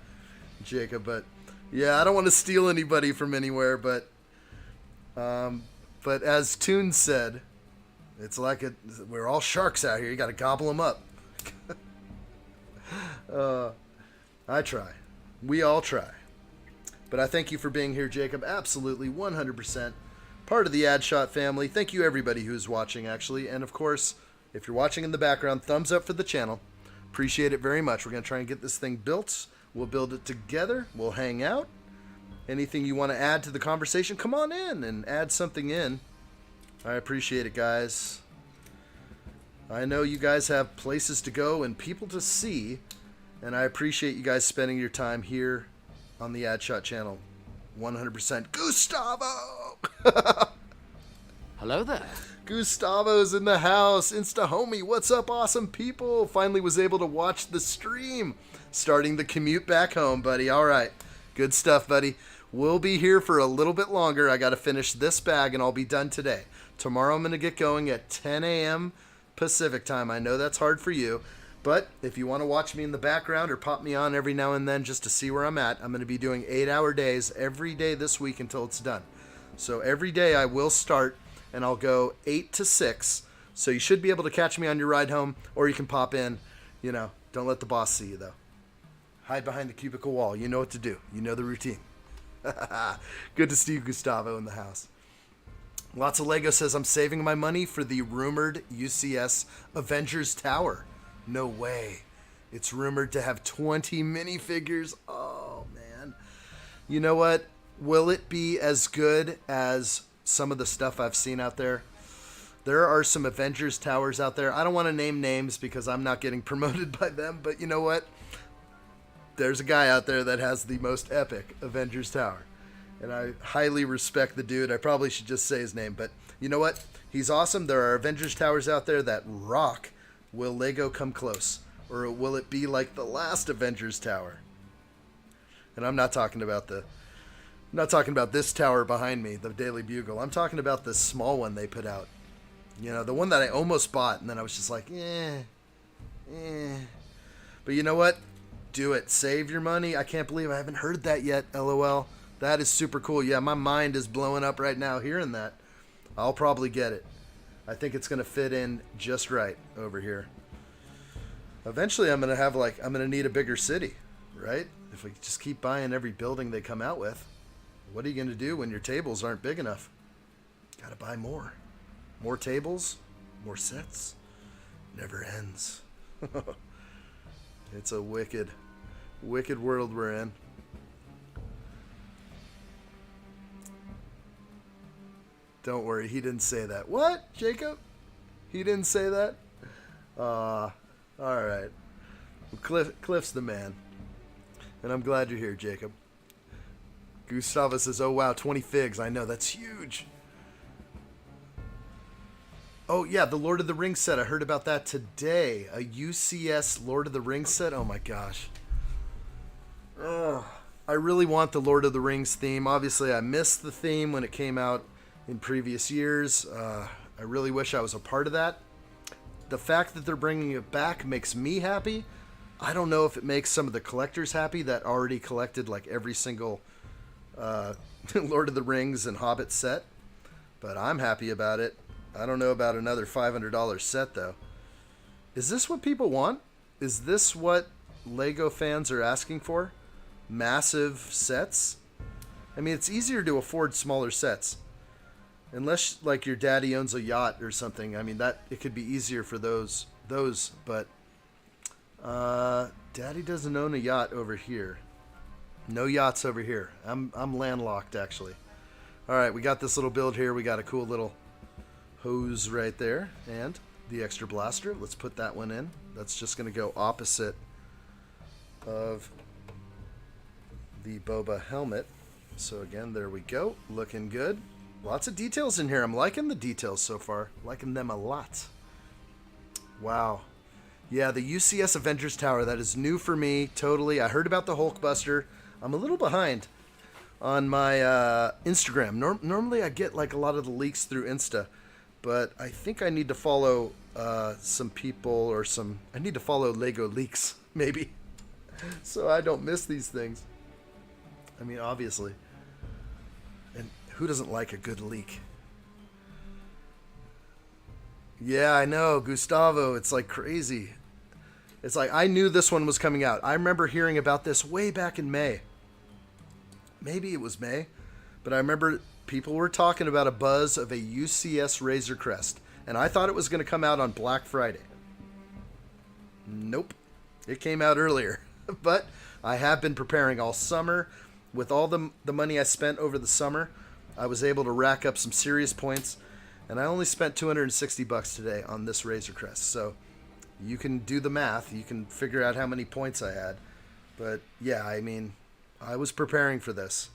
Jacob. But yeah, I don't want to steal anybody from anywhere, but as Toon said, it's like we're all sharks out here. You got to gobble them up. I try. We all try. But I thank you for being here, Jacob. Absolutely, 100%. Part of the addshot family. Thank you, everybody who's watching, actually. And, of course, if you're watching in the background, thumbs up for the channel. Appreciate it very much. We're going to try and get this thing built. We'll build it together. We'll hang out. Anything you want to add to the conversation, come on in and add something in. I appreciate it, guys. I know you guys have places to go and people to see, and I appreciate you guys spending your time here on the addshot channel. 100%. Gustavo! Hello there. Gustavo's in the house. Insta homie, what's up, awesome people? Finally was able to watch the stream. Starting the commute back home, buddy. All right. Good stuff, buddy. We'll be here for a little bit longer. I got to finish this bag and I'll be done today. Tomorrow I'm going to get going at 10 a.m. Pacific time. I know that's hard for you, but if you want to watch me in the background or pop me on every now and then just to see where I'm at, I'm going to be doing 8-hour days every day this week until it's done. So every day I will start and I'll go 8 to 6. So you should be able to catch me on your ride home, or you can pop in. You know, don't let the boss see you though. Hide behind the cubicle wall. You know what to do. You know the routine. Good to see you, Gustavo, in the house. Lots of Lego says, I'm saving my money for the rumored UCS Avengers Tower. No way. It's rumored to have 20 minifigures. Oh, man. You know what? Will it be as good as some of the stuff I've seen out there? There are some Avengers Towers out there. I don't want to name names because I'm not getting promoted by them, but you know what? There's a guy out there that has the most epic Avengers Tower. And I highly respect the dude. I probably should just say his name, but you know what? He's awesome. There are Avengers Towers out there that rock. Will Lego come close? Or will it be like the last Avengers Tower? And I'm not talking about this tower behind me, the Daily Bugle. I'm talking about the small one they put out. You know, the one that I almost bought, and then I was just like, But you know what? Do it. Save your money. I can't believe I haven't heard that yet, LOL. That is super cool. Yeah, my mind is blowing up right now hearing that. I'll probably get it. I think it's going to fit in just right over here. Eventually, I'm going to need a bigger city, right? If we just keep buying every building they come out with, what are you going to do when your tables aren't big enough? Gotta buy more. More tables, more sets. Never ends. It's a wicked, wicked world we're in. Don't worry, he didn't say that. What, Jacob? He didn't say that? All right. Well, Cliff's the man. And I'm glad you're here, Jacob. Gustavo says, oh, wow, 20 figs. I know, that's huge. Oh, yeah, the Lord of the Rings set. I heard about that today. A UCS Lord of the Rings set. Oh, my gosh. I really want the Lord of the Rings theme. Obviously, I missed the theme when it came out in previous years. I really wish I was a part of that. The fact that they're bringing it back makes me happy. I don't know if it makes some of the collectors happy that already collected like every single Lord of the Rings and Hobbit set, but I'm happy about it. I don't know about another $500 set though. Is this what people want? Is this what Lego fans are asking for? Massive sets? I mean, it's easier to afford smaller sets. Unless like your daddy owns a yacht or something. I mean, that it could be easier for those, but daddy doesn't own a yacht over here. No yachts over here. I'm landlocked actually. All right, we got this little build here. We got a cool little hose right there and the extra blaster. Let's put that one in. That's just going to go opposite of the Boba helmet. So again, there we go. Looking good. Lots of details in here. I'm liking the details so far. Liking them a lot. Wow. Yeah, the UCS Avengers Tower. That is new for me. Totally. I heard about the Hulkbuster. I'm a little behind on my Instagram. Normally I get like a lot of the leaks through Insta. But I think I need to follow some people or some... I need to follow Lego leaks, maybe. So I don't miss these things. I mean, obviously. And who doesn't like a good leak? Yeah, I know. Gustavo, it's like crazy. It's like I knew this one was coming out. I remember hearing about this way back in May. Maybe it was May. But I remember people were talking about a buzz of a UCS Razor Crest. And I thought it was going to come out on Black Friday. Nope. It came out earlier. But I have been preparing all summer. With all the money I spent over the summer, I was able to rack up some serious points. And I only spent $260 today on this Razor Crest. So you can do the math. You can figure out how many points I had. But yeah, I mean, I was preparing for this.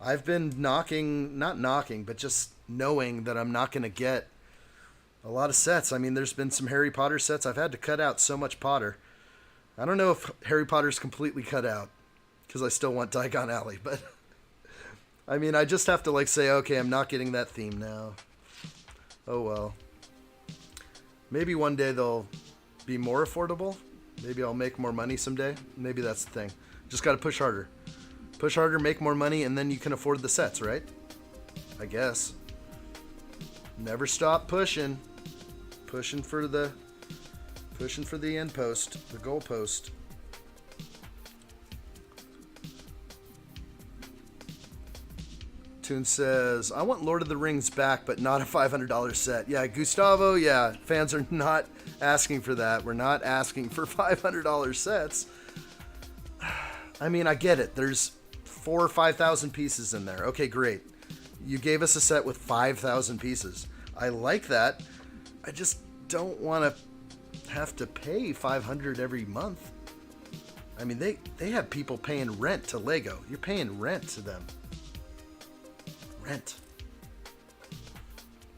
I've been not knocking, but just knowing that I'm not going to get a lot of sets. I mean, there's been some Harry Potter sets. I've had to cut out so much Potter. I don't know if Harry Potter's completely cut out because I still want Diagon Alley. But I mean, I just have to like say, okay, I'm not getting that theme now. Oh well. Maybe one day they'll be more affordable. Maybe I'll make more money someday. Maybe that's the thing. Just got to push harder. Push harder, make more money, and then you can afford the sets, right? I guess. Never stop pushing. Pushing for the end post, the goal post. Toon says, I want Lord of the Rings back, but not a $500 set. Yeah, Gustavo, yeah, fans are not asking for that. We're not asking for $500 sets. I mean, I get it. There's 4,000 or 5,000 pieces in there. Okay, great. You gave us a set with 5,000 pieces. I like that. I just don't want to have to pay $500 every month. I mean, they have people paying rent to Lego. You're paying rent to them. Rent.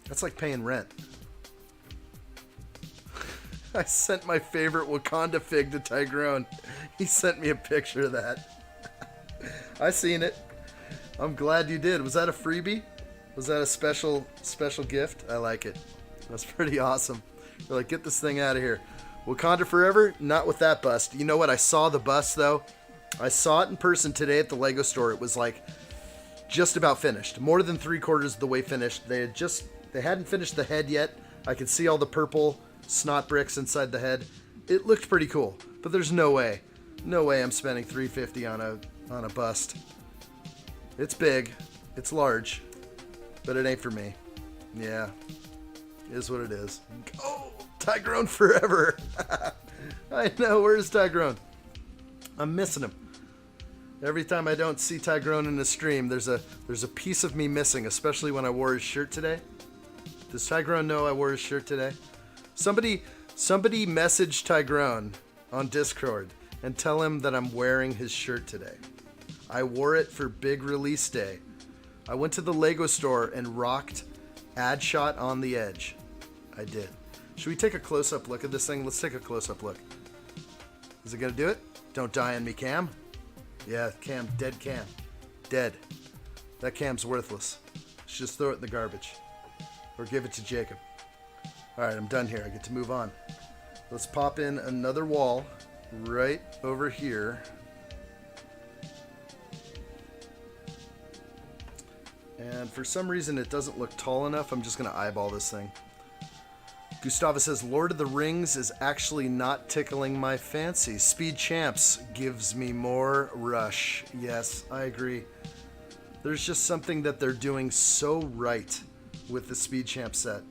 That's like paying rent. I sent my favorite Wakanda fig to Tyrone. He sent me a picture of that. I seen it. I'm glad you did. Was that a freebie? Was that a special gift? I like it. That's pretty awesome. They're like, get this thing out of here. Wakanda forever? Not with that bust. You know what? I saw the bust though. I saw it in person today at the Lego store. It was like just about finished. More than 3/4 of the way finished. They hadn't finished the head yet. I could see all the purple snot bricks inside the head. It looked pretty cool, but there's no way I'm spending $350 on a bust. It's big, it's large, but it ain't for me. Yeah. Is what it is. Oh, Tyrone forever. I know. Where's Tyrone? I'm missing him. Every time I don't see Tyrone in the stream, there's a piece of me missing, especially when I wore his shirt today. Does Tyrone know I wore his shirt today? Somebody message Tyrone on Discord and tell him that I'm wearing his shirt today. I wore it for big release day. I went to the Lego store and rocked addshot on the edge. I did. Should we take a close-up look at this thing? Let's take a close-up look. Is it gonna do it? Don't die on me, Cam. Yeah, Cam, dead Cam. Dead. That Cam's worthless. Let's just throw it in the garbage. Or give it to Jacob. Alright, I'm done here. I get to move on. Let's pop in another wall right over here. And for some reason it doesn't look tall enough. I'm just going to eyeball this thing. Gustavo says, Lord of the Rings is actually not tickling my fancy. Speed Champs gives me more rush. Yes, I agree. There's just something that they're doing so right with the Speed Champ set.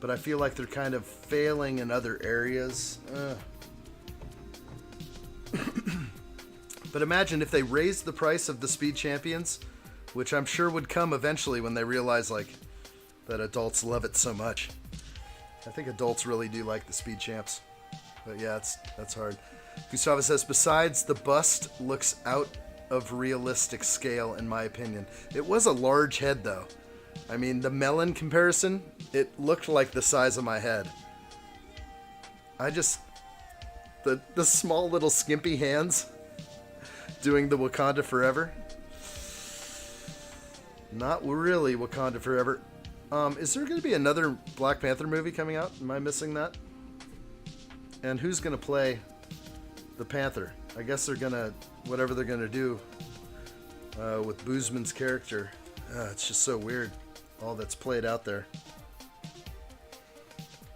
But I feel like they're kind of failing in other areas. But imagine if they raised the price of the Speed Champions, which I'm sure would come eventually when they realize like that adults love it so much. I think adults really do like the Speed Champs. But yeah, that's hard. Gustavo says, besides, the bust looks out of realistic scale in my opinion. It was a large head though. I mean, the melon comparison, it looked like the size of my head. The small little skimpy hands doing the Wakanda Forever. Not really Wakanda Forever. Is there going to be another Black Panther movie coming out? Am I missing that? And who's going to play the Panther? I guess they're going to, whatever they're going to do with Boozman's character. It's just so weird, all that's played out there.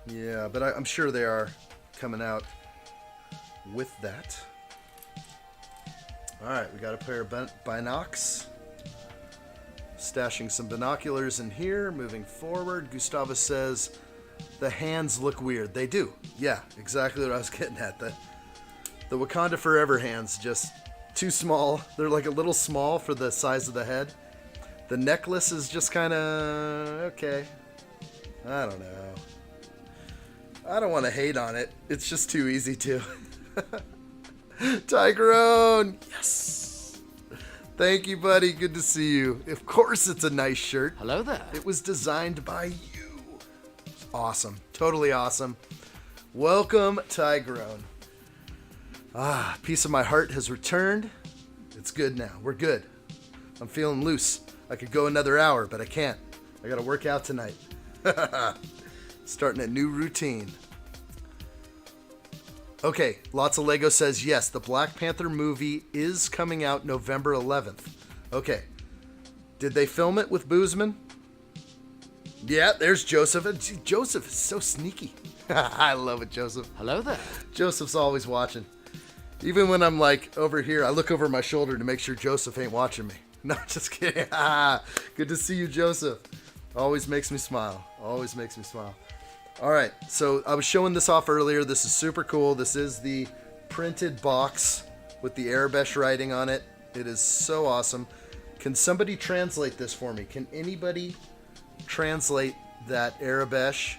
Yeah, but I'm sure they are coming out with that. Alright, we got a pair of binocs. Stashing some binoculars in here, moving forward. Gustavo says, the hands look weird. They do. Yeah, exactly what I was getting at. The Wakanda Forever hands, just too small. They're like a little small for the size of the head. The necklace is just kind of, okay. I don't know. I don't want to hate on it. It's just too easy to. Tyrone! Yes! Thank you, buddy. Good to see you. Of course it's a nice shirt. Hello there. It was designed by you. Awesome. Totally awesome. Welcome, Tyrone. Piece of my heart has returned. It's good now. We're good. I'm feeling loose. I could go another hour, but I can't. I gotta work out tonight. Starting a new routine. Okay, Lots of Lego says, yes, the Black Panther movie is coming out November 11th. Okay. Did they film it with Boozman? Yeah, there's Joseph. Joseph is so sneaky. I love it, Joseph. Hello there. Joseph's always watching. Even when I'm like over here, I look over my shoulder to make sure Joseph ain't watching me. No, just kidding. Good to see you, Joseph. Always makes me smile. Always makes me smile. All right, so I was showing this off earlier. This is super cool. This is the printed box with the Arabesh writing on it. It is so awesome. Can somebody translate this for me? Can anybody translate that Arabesh?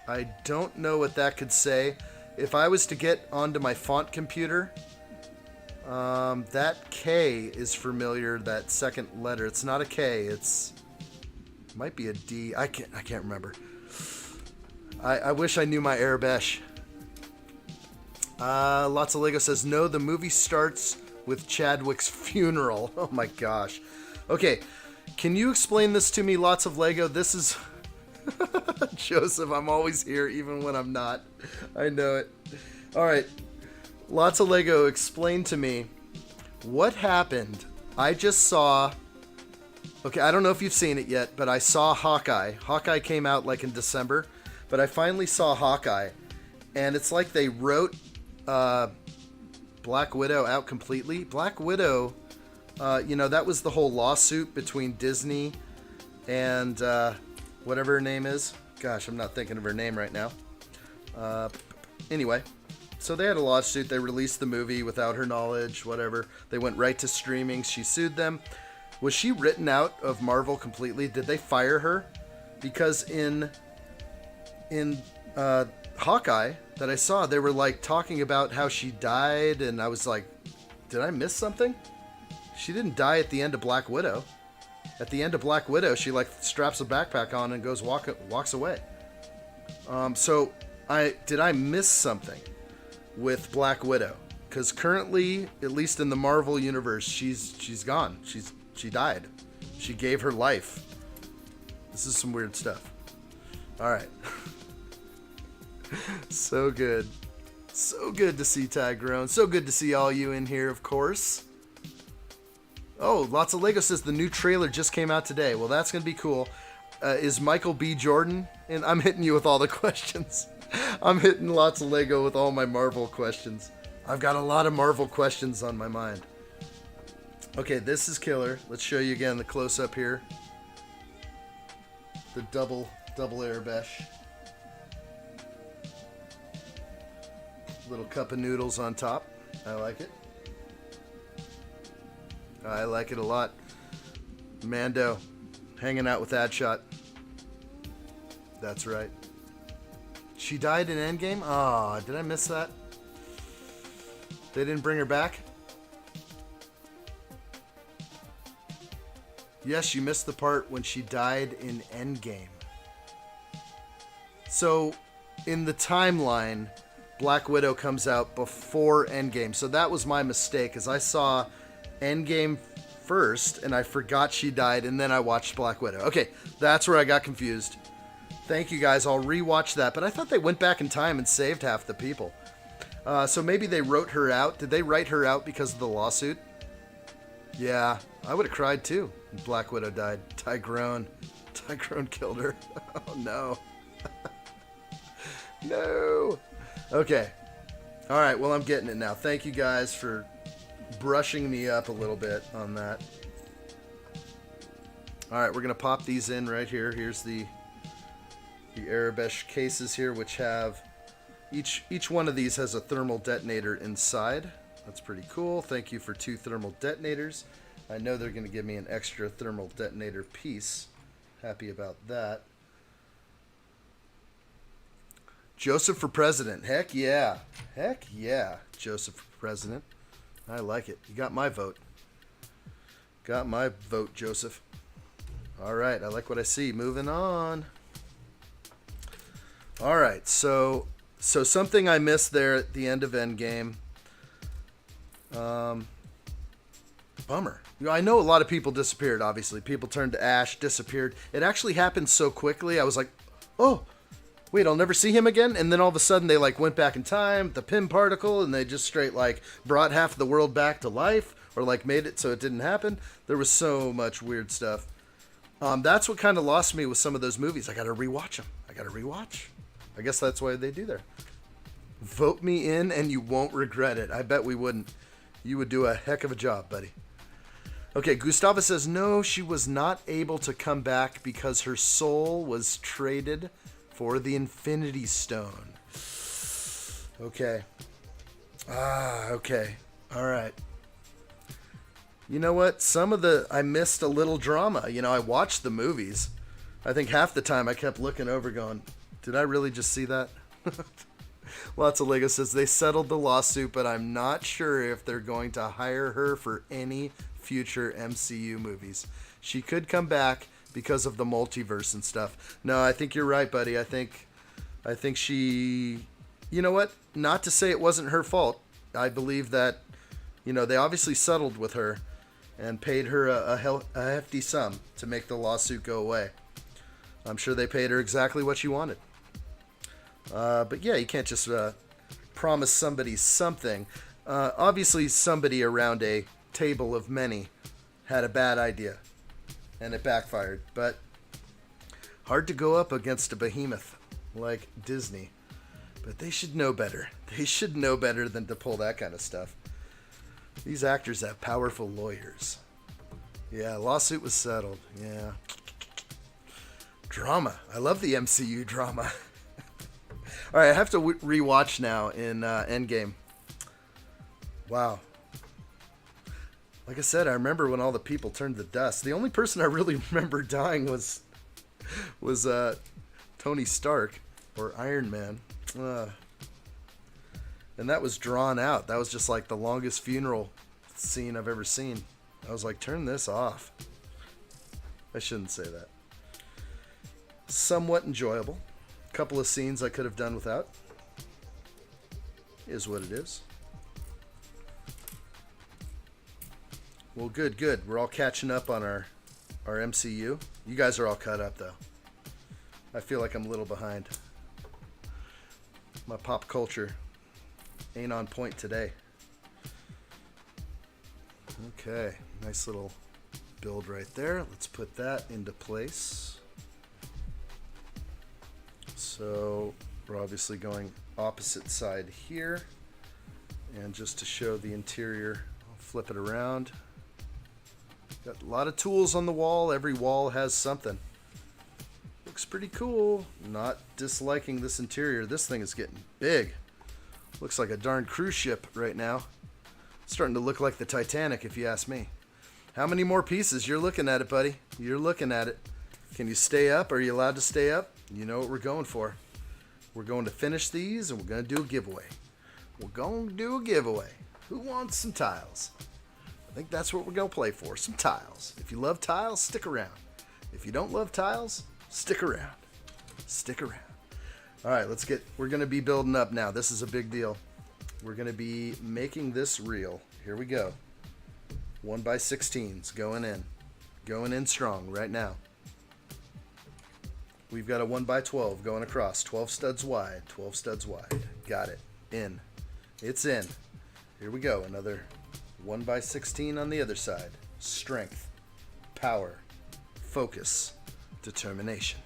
I don't know what that could say. If I was to get onto my font computer, that K is familiar, that second letter. It's not a K, it might be a D. I can't remember. I wish I knew my Arabesh. Lots of Lego says, no, the movie starts with Chadwick's funeral. Oh my gosh. Okay, can you explain this to me, Lots of Lego? This is... Joseph, I'm always here even when I'm not. I know it. Alright, Lots of Lego, explain to me what happened. I just saw... Okay, I don't know if you've seen it yet, but I saw Hawkeye. Hawkeye came out like in December. But I finally saw Hawkeye, and it's like they wrote Black Widow out completely. Black Widow, that was the whole lawsuit between Disney and whatever her name is. Gosh, I'm not thinking of her name right now. Anyway, so they had a lawsuit. They released the movie without her knowledge, whatever. They went right to streaming. She sued them. Was she written out of Marvel completely? Did they fire her? Because in Hawkeye that I saw, they were like talking about how she died, and I was like, did I miss something? She didn't die at the end of Black Widow. At the end of Black Widow, she like straps a backpack on and goes walks away. So did I miss something with Black Widow? Because currently, at least in the Marvel universe, she's gone. She died. She gave her life. This is some weird stuff. All right. So good. So good to see Tyrone. So good to see all you in here, of course. Oh, Lots of Lego says the new trailer just came out today. Well, that's going to be cool. Is Michael B. Jordan? And I'm hitting you with all the questions. I'm hitting Lots of Lego with all my Marvel questions. I've got a lot of Marvel questions on my mind. Okay, this is killer. Let's show you again the close-up here. The double airbesh. Little cup of noodles on top. I like it. I like it a lot. Mando, hanging out with addshot. That's right. She died in Endgame? Ah, did I miss that? They didn't bring her back? Yes, you missed the part when she died in Endgame. So, in the timeline, Black Widow comes out before Endgame. So that was my mistake, as I saw Endgame first, and I forgot she died, and then I watched Black Widow. Okay, that's where I got confused. Thank you, guys. I'll rewatch that, but I thought they went back in time and saved half the people. So maybe they wrote her out. Did they write her out because of the lawsuit? Yeah, I would have cried too. Black Widow died. Tyrone killed her. Oh, no. No. Okay. All right, well, I'm getting it now. Thank you, guys, for brushing me up a little bit on that. All right, we're going to pop these in right here. Here's the Arabesh cases here, which have each one of these has a thermal detonator inside. That's pretty cool. Thank you for 2 thermal detonators. I know they're going to give me an extra thermal detonator piece. Happy about that. Joseph for president. Heck yeah. Heck yeah. Joseph for president. I like it. You got my vote. Got my vote, Joseph. All right. I like what I see. Moving on. All right. So something I missed there at the end of Endgame. Bummer. You know, I know a lot of people disappeared, obviously. People turned to ash, disappeared. It actually happened so quickly. I was like, oh, wait, I'll never see him again? And then all of a sudden they like went back in time, the Pym particle, and they just straight like brought half the world back to life, or like made it so it didn't happen. There was so much weird stuff. That's what kind of lost me with some of those movies. I got to rewatch them. I guess that's why they do there. Vote me in and you won't regret it. I bet we wouldn't. You would do a heck of a job, buddy. Okay, Gustava says, no, she was not able to come back because her soul was traded for the Infinity Stone. Okay. Okay. All right. You know what? I missed a little drama. You know, I watched the movies. I think half the time I kept looking over going, did I really just see that? Lots of Lego says they settled the lawsuit, but I'm not sure if they're going to hire her for any future MCU movies. She could come back because of the multiverse and stuff. No, I think you're right, buddy. I think she, you know what? Not to say it wasn't her fault. I believe that, you know, they obviously settled with her and paid her a hefty sum to make the lawsuit go away. I'm sure they paid her exactly what she wanted. But yeah, you can't just promise somebody something. Obviously, somebody around a table of many had a bad idea, and it backfired. But hard to go up against a behemoth like Disney. But they should know better. They should know better than to pull that kind of stuff. These actors have powerful lawyers. Yeah, lawsuit was settled. Yeah. Drama. I love the MCU drama. All right, I have to rewatch now in Endgame. Wow. Like I said, I remember when all the people turned to dust. The only person I really remember dying was Tony Stark or Iron Man. And that was drawn out. That was just like the longest funeral scene I've ever seen. I was like, turn this off. I shouldn't say that. Somewhat enjoyable. A couple of scenes I could have done without. Is what it is. Well, good. We're all catching up on our MCU. You guys are all caught up, though. I feel like I'm a little behind. My pop culture ain't on point today. Okay, nice little build right there. Let's put that into place. So we're obviously going opposite side here. And just to show the interior, I'll flip it around. Got a lot of tools on the wall. Every wall has something. Looks pretty cool. Not disliking this interior. This thing is getting big. Looks like a darn cruise ship right now. Starting to look like the Titanic, if you ask me. How many more pieces? You're looking at it, buddy. You're looking at it. Can you stay up? Are you allowed to stay up? You know what we're going for. We're going to finish these, and we're going to do a giveaway. We're going to do a giveaway. Who wants some tiles? I think that's what we're going to play for. Some tiles. If you love tiles, stick around. If you don't love tiles, stick around. Stick around. All right, we're going to be building up now. This is a big deal. We're going to be making this real. Here we go. 1x16s going in. Going in strong right now. We've got a 1x12 going across. 12 studs wide. 12 studs wide. Got it. In. It's in. Here we go. Another 1x16 on the other side. Strength. Power. Focus. Determination.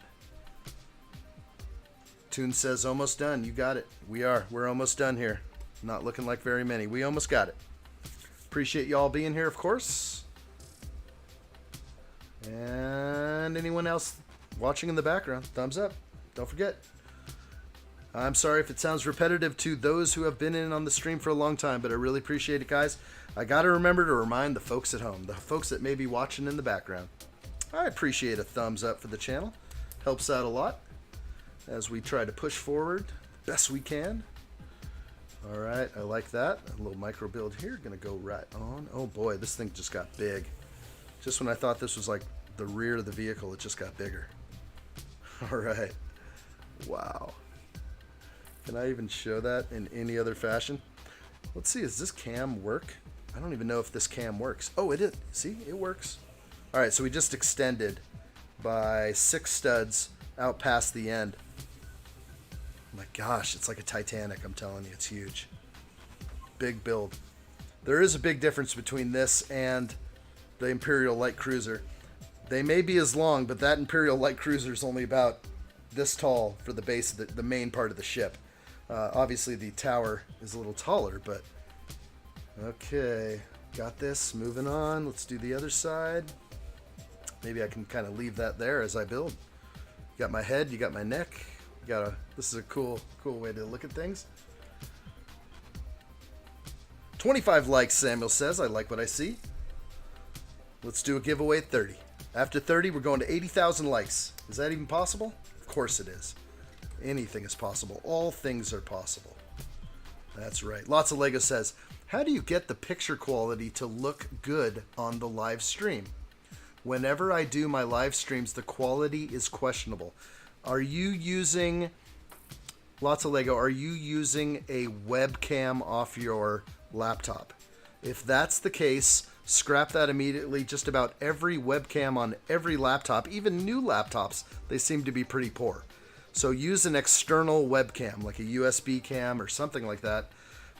Toon says almost done. You got it. We're almost done here. Not looking like very many. We almost got it. Appreciate y'all being here, of course. And anyone else watching in the background, thumbs up. Don't forget. I'm sorry if it sounds repetitive to those who have been in on the stream for a long time, but I really appreciate it, guys. I got to remember to remind the folks at home, the folks that may be watching in the background. I appreciate a thumbs up for the channel. Helps out a lot as we try to push forward best we can. All right, I like that. A little micro build here. Gonna go right on. Oh boy, this thing just got big. Just when I thought this was like the rear of the vehicle, it just got bigger. All right. Wow. Can I even show that in any other fashion? Let's see, does this cam work? I don't even know if this cam works. Oh, it is. See, it works. All right, so we just extended by 6 studs out past the end. My gosh, it's like a Titanic, I'm telling you. It's huge. Big build. There is a big difference between this and the Imperial Light Cruiser. They may be as long, but that Imperial Light Cruiser is only about this tall for the base of the main part of the ship. Obviously, the tower is a little taller, but... Okay, got this. Moving on. Let's do the other side. Maybe I can kind of leave that there as I build. You got my head, you got my neck. This is a cool way to look at things. 25 likes, Samuel says. I like what I see. Let's do a giveaway at 30. After 30, we're going to 80,000 likes. Is that even possible? Of course it is. Anything is possible. All things are possible. That's right. Lots of Lego says, how do you get the picture quality to look good on the live stream? Whenever I do my live streams, the quality is questionable. Are you using, lots of Lego, are you using a webcam off your laptop? If that's the case, scrap that immediately. Just about every webcam on every laptop, even new laptops, they seem to be pretty poor. So use an external webcam, like a USB cam or something like that.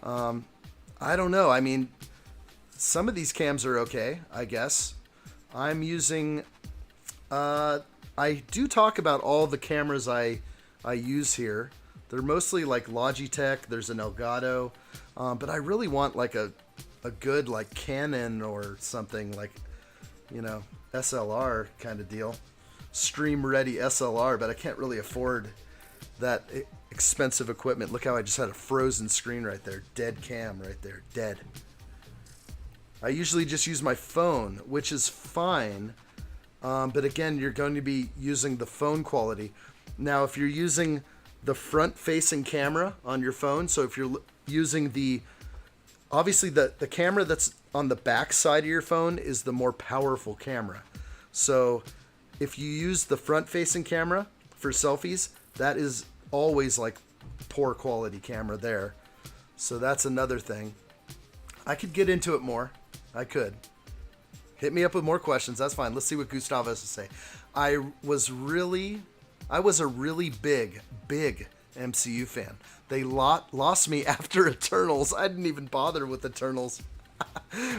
I don't know. I mean, some of these cams are okay, I guess. I'm using... I do talk about all the cameras I use here. They're mostly like Logitech. There's an Elgato. But I really want like a good like Canon or something like, you know, SLR kind of deal. stream ready SLR, but I can't really afford that expensive equipment. Look how I just had a frozen screen right there. Dead cam right there. Dead. I usually just use my phone, which is fine. But again, you're going to be using the phone quality. Now, if you're using the front-facing camera on your phone, so if you're using obviously the camera that's on the back side of your phone is the more powerful camera. So if you use the front-facing camera for selfies, that is always like poor quality camera there. So that's another thing. I could get into it more. I could. Hit me up with more questions. That's fine. Let's see what Gustavo has to say. I was a really big MCU fan. They lost me after Eternals. I didn't even bother with Eternals,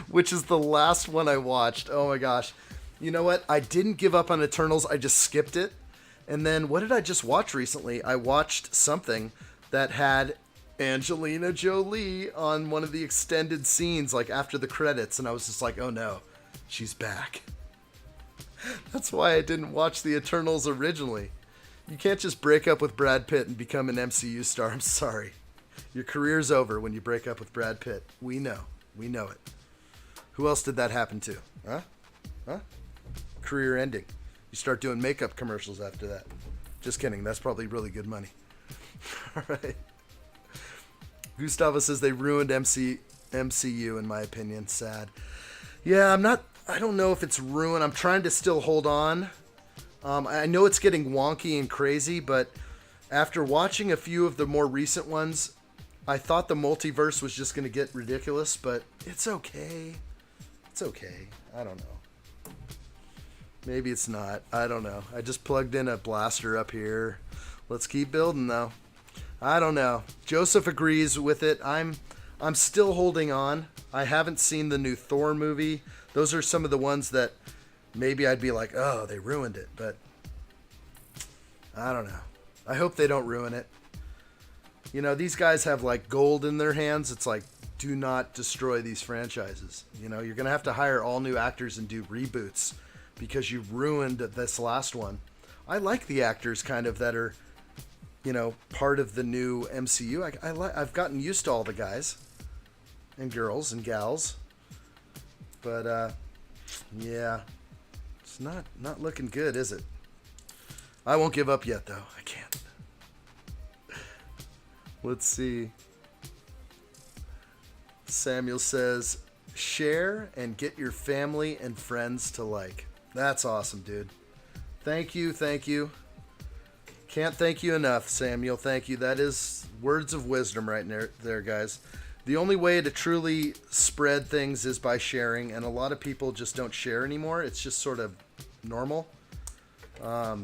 which is the last one I watched. Oh my gosh. You know what? I didn't give up on Eternals. I just skipped it. And then what did I just watch recently? I watched something that had Angelina Jolie on one of the extended scenes, like after the credits, and I was just like, oh no, she's back. That's why I didn't watch the Eternals originally. You can't just break up with Brad Pitt and become an MCU star. I'm sorry. Your career's over when you break up with Brad Pitt. We know. We know it. Who else did that happen to? Huh? Career ending. You start doing makeup commercials after that. Just kidding. That's probably really good money. All right. Gustavo says they ruined MCU in my opinion. Sad. Yeah, I don't know if it's ruined. I'm trying to still hold on. I know it's getting wonky and crazy, but after watching a few of the more recent ones, I thought the multiverse was just going to get ridiculous, but it's okay. It's okay. I don't know. Maybe it's not. I don't know. I just plugged in a blaster up here. Let's keep building, though. I don't know. Joseph agrees with it. I'm still holding on. I haven't seen the new Thor movie. Those are some of the ones that maybe I'd be like, oh, they ruined it. But I don't know. I hope they don't ruin it. You know, these guys have like gold in their hands. It's like, do not destroy these franchises. You know, you're going to have to hire all new actors and do reboots because you ruined this last one. I like the actors kind of that are, you know, part of the new MCU. I've gotten used to all the guys and girls and gals. But, yeah, it's not looking good, is it? I won't give up yet, though. I can't. Let's see. Samuel says, share and get your family and friends to like. That's awesome, dude. Thank you. Can't thank you enough, Samuel. Thank you. That is words of wisdom right there, guys. The only way to truly spread things is by sharing, and a lot of people just don't share anymore. It's just sort of normal. I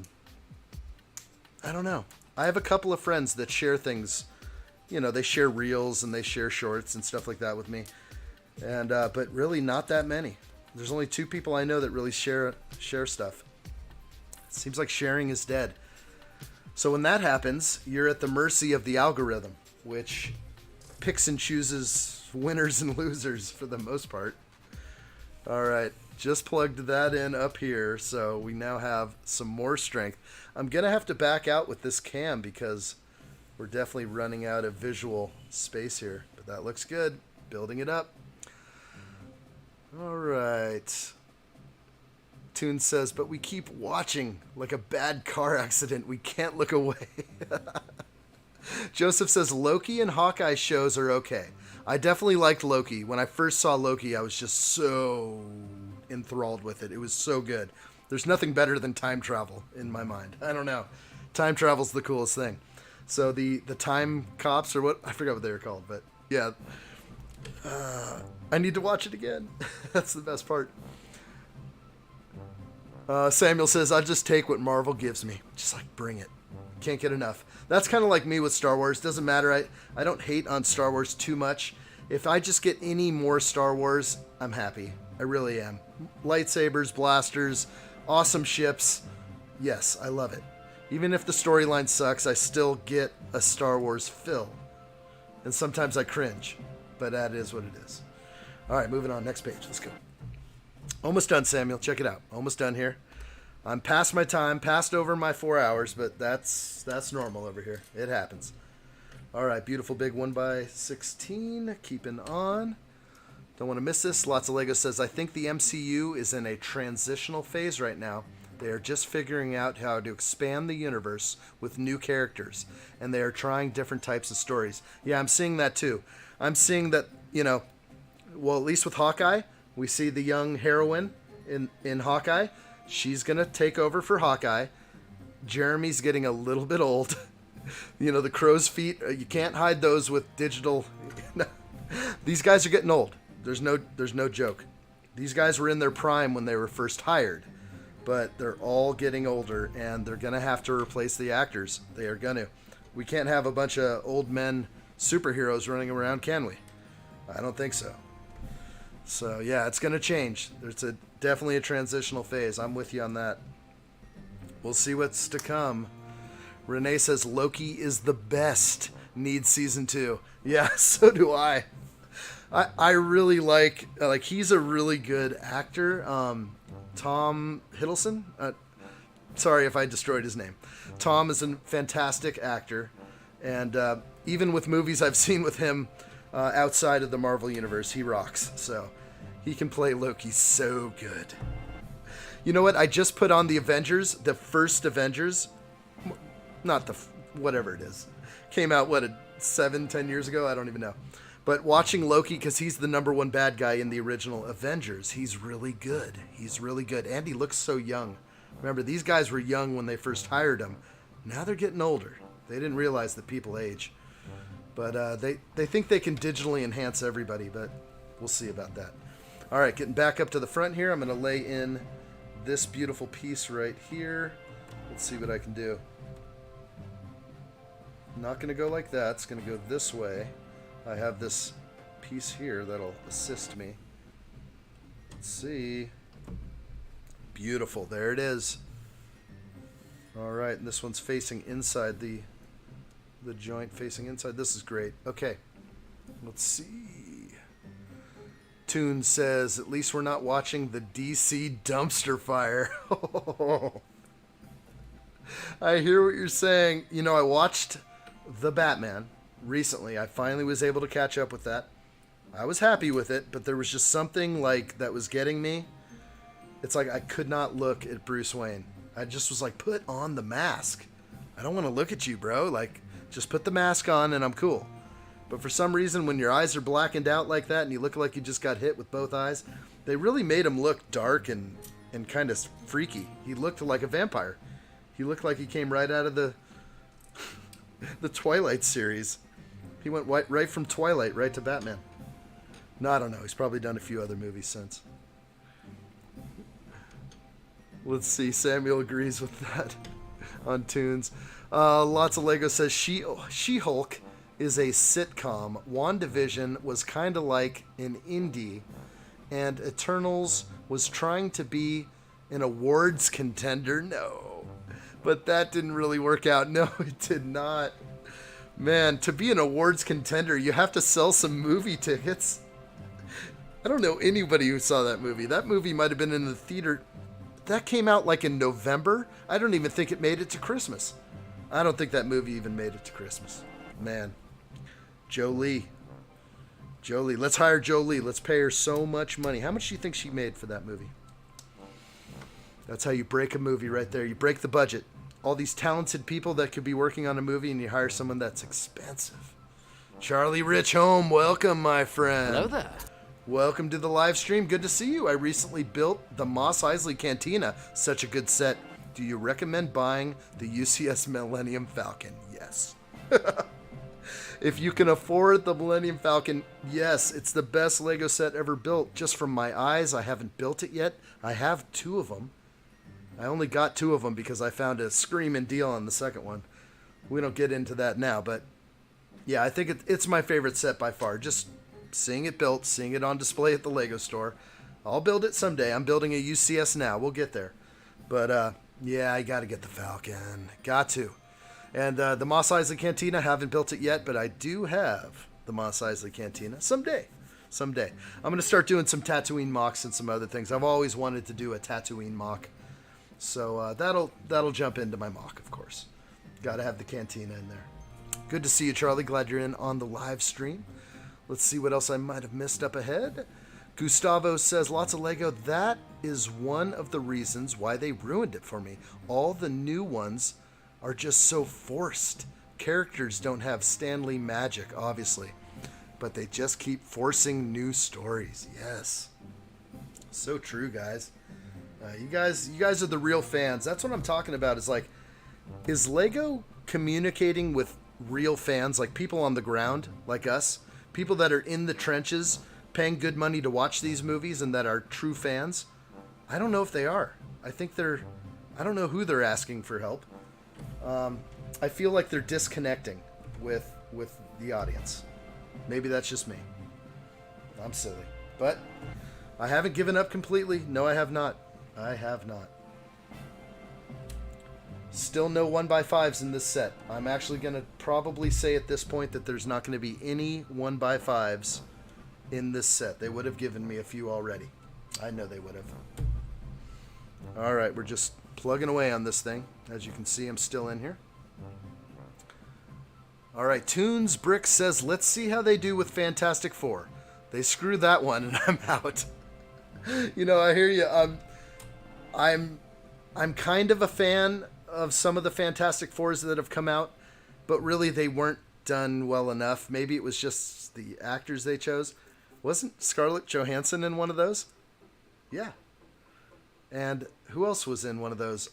don't know. I have a couple of friends that share things. You know, they share reels and they share shorts and stuff like that with me. And but really not that many. There's only 2 people I know that really share stuff. It seems like sharing is dead. So when that happens, you're at the mercy of the algorithm, which picks and chooses winners and losers for the most part. All right, just plugged that in up here, so we now have some more strength. I'm going to have to back out with this cam because we're definitely running out of visual space here. But that looks good. Building it up. All right. Toon says, but we keep watching like a bad car accident. We can't look away. Joseph says, Loki and Hawkeye shows are okay. I definitely liked Loki. When I first saw Loki, I was just so enthralled with it. It was so good. There's nothing better than time travel in my mind. I don't know. Time travel's the coolest thing. So the time cops, or what? I forgot what they were called, but yeah. I need to watch it again. That's the best part. Samuel says, I'll just take what Marvel gives me. Just like, bring it. Can't get enough. That's kind of like me with Star Wars. Doesn't matter. I don't hate on Star Wars too much. If I just get any more Star Wars, I'm happy. I really am. Lightsabers, blasters, awesome ships. Yes, I love it. Even if the storyline sucks, I still get a Star Wars fill. And sometimes I cringe. But that is what it is. All right, moving on. Next page. Let's go. Almost done, Samuel. Check it out. Almost done here. I'm past my time, past over my 4 hours, but that's normal over here. It happens. All right, beautiful big 1x16. Keeping on. Don't want to miss this. Lots of Lego says, I think the MCU is in a transitional phase right now. They are just figuring out how to expand the universe with new characters, and they are trying different types of stories. Yeah, I'm seeing that too. I'm seeing that, well, at least with Hawkeye, we see the young heroine in Hawkeye. She's going to take over for Hawkeye. Jeremy's getting a little bit old. The crow's feet, you can't hide those with digital. These guys are getting old. There's no joke. These guys were in their prime when they were first hired. But they're all getting older, and they're going to have to replace the actors. They are going to. We can't have a bunch of old men superheroes running around, can we? I don't think so. So, yeah, it's going to change. There's definitely a transitional phase. I'm with you on that. We'll see what's to come. Renee says, Loki is the best. Needs season 2. Yeah, so do I. I really like he's a really good actor. Tom Hiddleston. Sorry if I destroyed his name. Tom is a fantastic actor, and even with movies I've seen with him outside of the Marvel Universe, he rocks. So he can play Loki so good. You know what? I just put on the Avengers, the first Avengers. Not the whatever it is. Came out 7-10 years ago? I don't even know. But watching Loki, because he's the number one bad guy in the original Avengers, he's really good. He's really good. And he looks so young. Remember, these guys were young when they first hired him. Now they're getting older. They didn't realize that people age. But they think they can digitally enhance everybody, but we'll see about that. All right, getting back up to the front here. I'm going to lay in this beautiful piece right here. Let's see what I can do. Not going to go like that. It's going to go this way. I have this piece here that'll assist me. Let's see. Beautiful. There it is. All right, and this one's facing inside the joint facing inside. This is great. Okay. Let's see. Toon says, at least we're not watching the DC dumpster fire. I hear what you're saying. I watched The Batman recently. I finally was able to catch up with that. I was happy with it, but there was just something that was getting me. It's like I could not look at Bruce Wayne. I just was like, put on the mask. I don't want to look at you, bro. Just put the mask on and I'm cool. But for some reason, when your eyes are blackened out like that and you look like you just got hit with both eyes, they really made him look dark and kind of freaky. He looked like a vampire. He looked like he came right out of the Twilight series. He went right from Twilight right to Batman. No, I don't know. He's probably done a few other movies since. Let's see. Samuel agrees with that on Tunes. Lots of Lego says She-Hulk is a sitcom. WandaVision was kind of like an indie. And Eternals was trying to be an awards contender. No. But that didn't really work out. No, it did not. Man, to be an awards contender, you have to sell some movie tickets. I don't know anybody who saw that movie. That movie might have been in the theater. That came out in November. I don't even think it made it to Christmas. I don't think that movie even made it to Christmas. Man. Jolie. Let's hire Jolie. Let's pay her so much money. How much do you think she made for that movie? That's how you break a movie right there. You break the budget. All these talented people that could be working on a movie, and you hire someone that's expensive. Charlie Rich Home, welcome, my friend. Hello there. Welcome to the live stream. Good to see you. I recently built the Mos Eisley Cantina. Such a good set. Do you recommend buying the UCS Millennium Falcon? Yes. If you can afford the Millennium Falcon, yes, it's the best Lego set ever built. Just from my eyes, I haven't built it yet. I have 2 of them. I only got 2 of them because I found a screaming deal on the second one. We don't get into that now, but yeah, I think it's my favorite set by far. Just seeing it built, seeing it on display at the Lego store. I'll build it someday. I'm building a UCS now. We'll get there. But yeah, I got to get the Falcon. Got to. And the Mos Eisley Cantina, haven't built it yet, but I do have the Mos Eisley Cantina. Someday. I'm going to start doing some Tatooine mocks and some other things. I've always wanted to do a Tatooine mock. So that'll jump into my mock, of course. Got to have the cantina in there. Good to see you, Charlie. Glad you're in on the live stream. Let's see what else I might have missed up ahead. Gustavo says, lots of Lego. That is one of the reasons why they ruined it for me. All the new ones are just so forced. Characters don't have Stanley magic, obviously, but they just keep forcing new stories. Yes. So true, guys. You guys are the real fans. That's what I'm talking about. Is Lego communicating with real fans, like people on the ground, like us, people that are in the trenches, paying good money to watch these movies and that are true fans? I don't know if they are. I don't know who they're asking for help. I feel like they're disconnecting with the audience. Maybe that's just me. I'm silly. But I haven't given up completely. No, I have not. I have not. Still no 1x5s in this set. I'm actually going to probably say at this point that there's not going to be any 1x5s in this set. They would have given me a few already. I know they would have. All right, we're just plugging away on this thing. As you can see, I'm still in here. All right, Toons Brick says, let's see how they do with Fantastic Four. They screwed that one, and I'm out. You know, I hear you. I'm kind of a fan of some of the Fantastic Fours that have come out, but really they weren't done well enough. Maybe it was just the actors they chose. Wasn't Scarlett Johansson in one of those? Yeah. And who else was in one of those?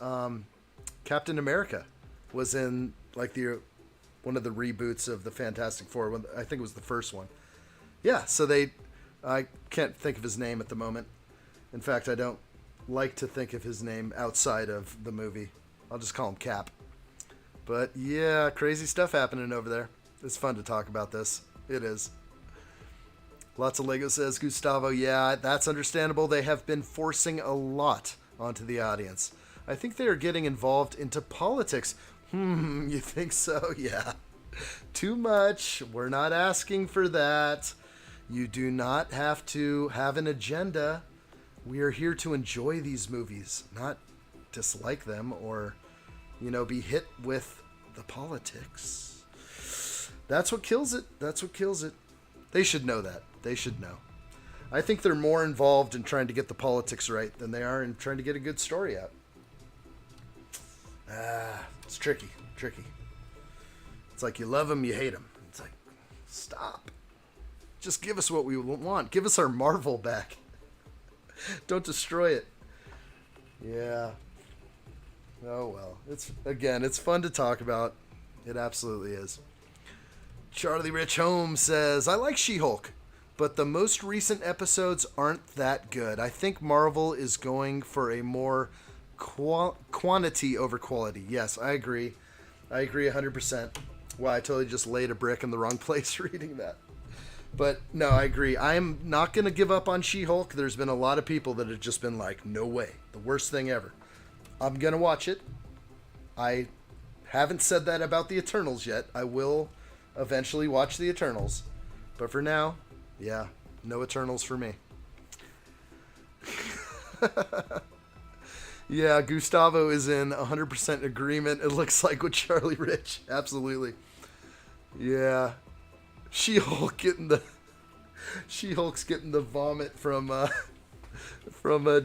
Captain America was in one of the reboots of the Fantastic Four. I think it was the first one. Yeah, so I can't think of his name at the moment. In fact, I don't like to think of his name outside of the movie. I'll just call him Cap. But yeah, crazy stuff happening over there. It's fun to talk about this. It is. Lots of Lego says, Gustavo, yeah, that's understandable. They have been forcing a lot onto the audience. I think they are getting involved into politics. You think so? Yeah. Too much. We're not asking for that. You do not have to have an agenda. We are here to enjoy these movies, not dislike them or, be hit with the politics. That's what kills it. That's what kills it. They should know that. They should know. I think they're more involved in trying to get the politics right than they are in trying to get a good story out. It's tricky. It's like you love them, you hate them. It's like, stop. Just give us what we want. Give us our Marvel back. Don't destroy it. Yeah. Oh, well. It's fun to talk about. It absolutely is. Charlie Rich Holmes says, I like She-Hulk, but the most recent episodes aren't that good. I think Marvel is going for a more quantity over quality. Yes, I agree. I agree 100%. Wow, I totally just laid a brick in the wrong place reading that. But no, I agree. I'm not going to give up on She-Hulk. There's been a lot of people that have just been like, no way. The worst thing ever. I'm going to watch it. I haven't said that about the Eternals yet. I will eventually watch the Eternals. But for now, yeah, no Eternals for me. Yeah, Gustavo is in 100% agreement, it looks like, with Charlie Rich. Absolutely. Yeah. She-Hulk's getting the vomit from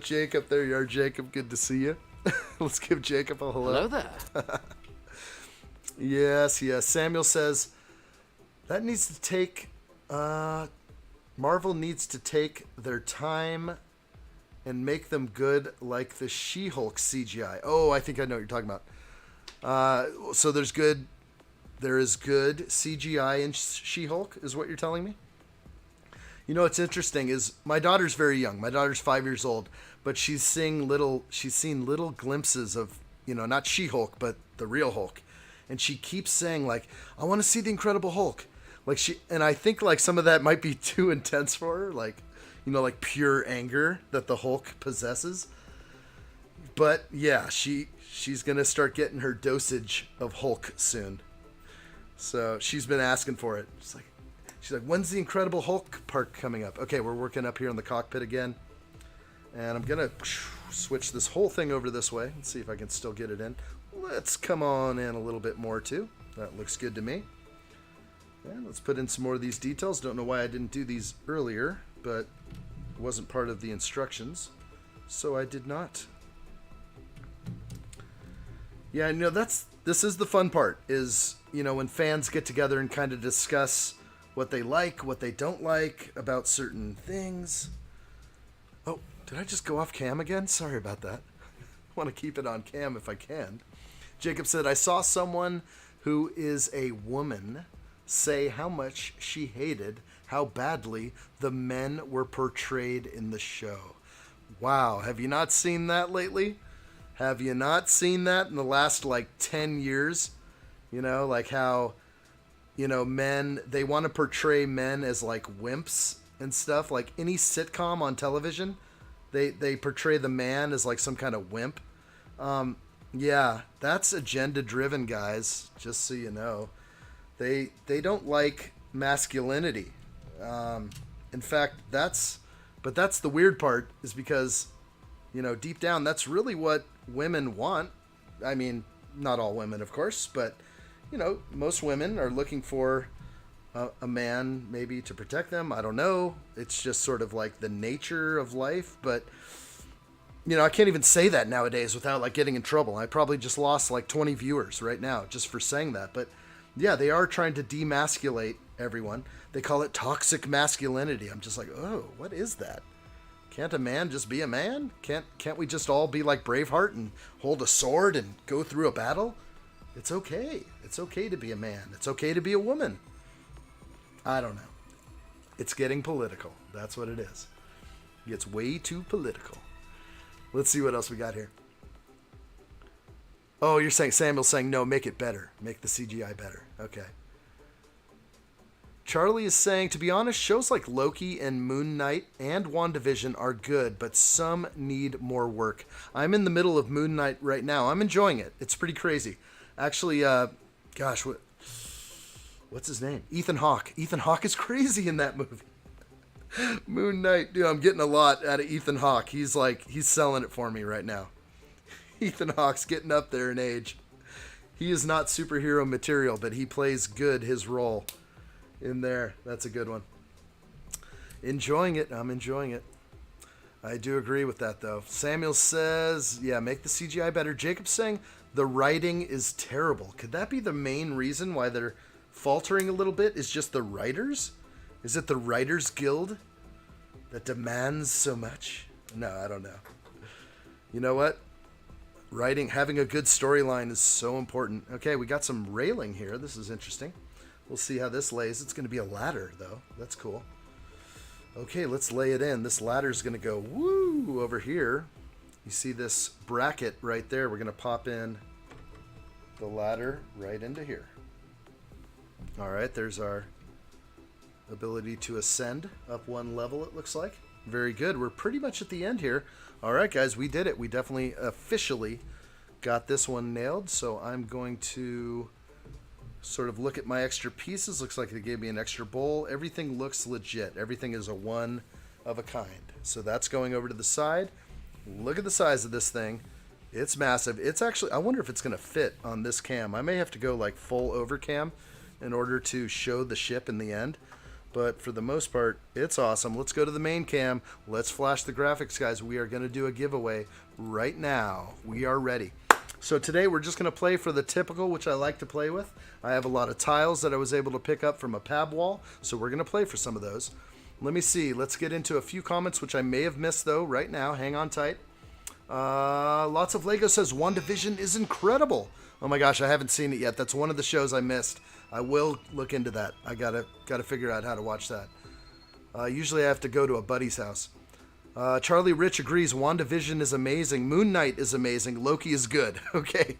Jacob. There you are, Jacob. Good to see you. Let's give Jacob a hello. Hello there. Yes. Samuel says that needs to take Marvel needs to take their time and make them good like the She-Hulk CGI. Oh, I think I know what you're talking about. So there is good CGI in She-Hulk, is what you're telling me? You know what's interesting is my daughter's very young. My daughter's 5 years old, but she's seen little glimpses of, not She-Hulk, but the real Hulk. And she keeps saying, like, I want to see the Incredible Hulk. And I think like some of that might be too intense for her, like pure anger that the Hulk possesses. But yeah, she's gonna start getting her dosage of Hulk soon. So she's been asking for it. She's like, when's the Incredible Hulk part coming up? Okay, we're working up here in the cockpit again, and I'm gonna switch this whole thing over this way. Let's see if I can still get it in. Let's come on in a little bit more too. That looks good to me. And let's put in some more of these details. Don't know why I didn't do these earlier, but it wasn't part of the instructions, so I did not. Yeah, you know, this is the fun part, is, you know, when fans get together and kind of discuss what they like, what they don't like about certain things. Oh, did I just go off cam again? Sorry about that. I want to keep it on cam if I can. Jacob said, I saw someone who is a woman say how much she hated how badly the men were portrayed in the show. Wow, have you not seen that lately? Have you not seen that in the last, like, 10 years? You know, like how, you know, men, they want to portray men as, like, wimps and stuff. Like, any sitcom on television, they portray the man as, like, some kind of wimp. Yeah, that's agenda-driven, guys, just so you know. They don't like masculinity. In fact, that's the weird part, is because, you know, deep down, that's really what women want. I mean, not all women, of course, but, you know, most women are looking for a man maybe to protect them. I don't know. It's just sort of like the nature of life. But, you know, I can't even say that nowadays without, like, getting in trouble. I probably just lost like 20 viewers right now just for saying that. But yeah, they are trying to demasculate everyone. They call it toxic masculinity. I'm just like, oh, what is that? Can't a man just be a man? Can't we just all be like Braveheart and hold a sword and go through a battle? It's okay. It's okay to be a man. It's okay to be a woman. I don't know. It's getting political. That's what it is. It gets way too political. Let's see what else we got here. Oh, you're saying, Samuel's saying, no, make it better. Make the CGI better. Okay. Charlie is saying, to be honest, shows like Loki and Moon Knight and WandaVision are good, but some need more work. I'm in the middle of Moon Knight right now. I'm enjoying it. It's pretty crazy. Actually, gosh, what's his name? Ethan Hawke. Ethan Hawke is crazy in that movie. Moon Knight, dude, I'm getting a lot out of Ethan Hawke. He's selling it for me right now. Ethan Hawke's getting up there in age. He is not superhero material, but he plays good his role in there. That's a good one. Enjoying it. I'm enjoying it. I do agree with that, though. Samuel says, yeah, make the CGI better. Jacob's saying the writing is terrible. Could that be the main reason why they're faltering a little bit? Is just the writers? Is it the Writers Guild that demands so much? No, I don't know. You know what? Writing, having a good storyline is so important. Okay, we got some railing here. This is interesting. We'll see how this lays. It's going to be a ladder, though. That's cool. Okay, let's lay it in. This ladder is going to go woo over here. You see this bracket right there? We're going to pop in the ladder right into here. All right, there's our ability to ascend up one level, it looks like. Very good. We're pretty much at the end here. All right, guys, we did it. We definitely officially got this one nailed. So I'm going to sort of look at my extra pieces. Looks like they gave me an extra bowl. Everything looks legit. Everything is a one of a kind. So that's going over to the side. Look at the size of this thing. It's massive. It's actually, I wonder if it's going to fit on this cam. I may have to go like full over cam in order to show the ship in the end. But for the most part, it's awesome. Let's go to the main cam. Let's flash the graphics, guys. We are going to do a giveaway right now. We are ready. So today we're just going to play for the typical, which I like to play with. I have a lot of tiles that I was able to pick up from a pab wall, so we're going to play for some of those. Let me see. Let's get into a few comments, which I may have missed, though, right now. Hang on tight. Lots of Lego says WandaVision is incredible. Oh my gosh, I haven't seen it yet. That's one of the shows I missed. I will look into that. I gotta figure out how to watch that. Usually I have to go to a buddy's house. Charlie Rich agrees. WandaVision is amazing. Moon Knight is amazing. Loki is good. Okay.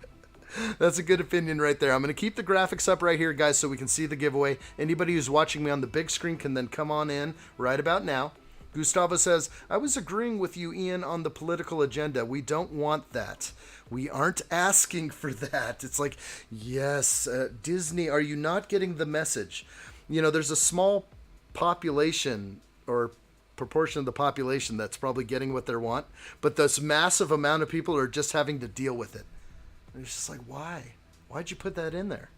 That's a good opinion right there. I'm going to keep the graphics up right here, guys, so we can see the giveaway. Anybody who's watching me on the big screen can then come on in right about now. Gustavo says, I was agreeing with you, Ian, on the political agenda. We don't want that. We aren't asking for that. It's like, yes, Disney, are you not getting the message? You know, there's a small population or proportion of the population that's probably getting what they want, but this massive amount of people are just having to deal with it. And it's just like, why? Why'd you put that in there?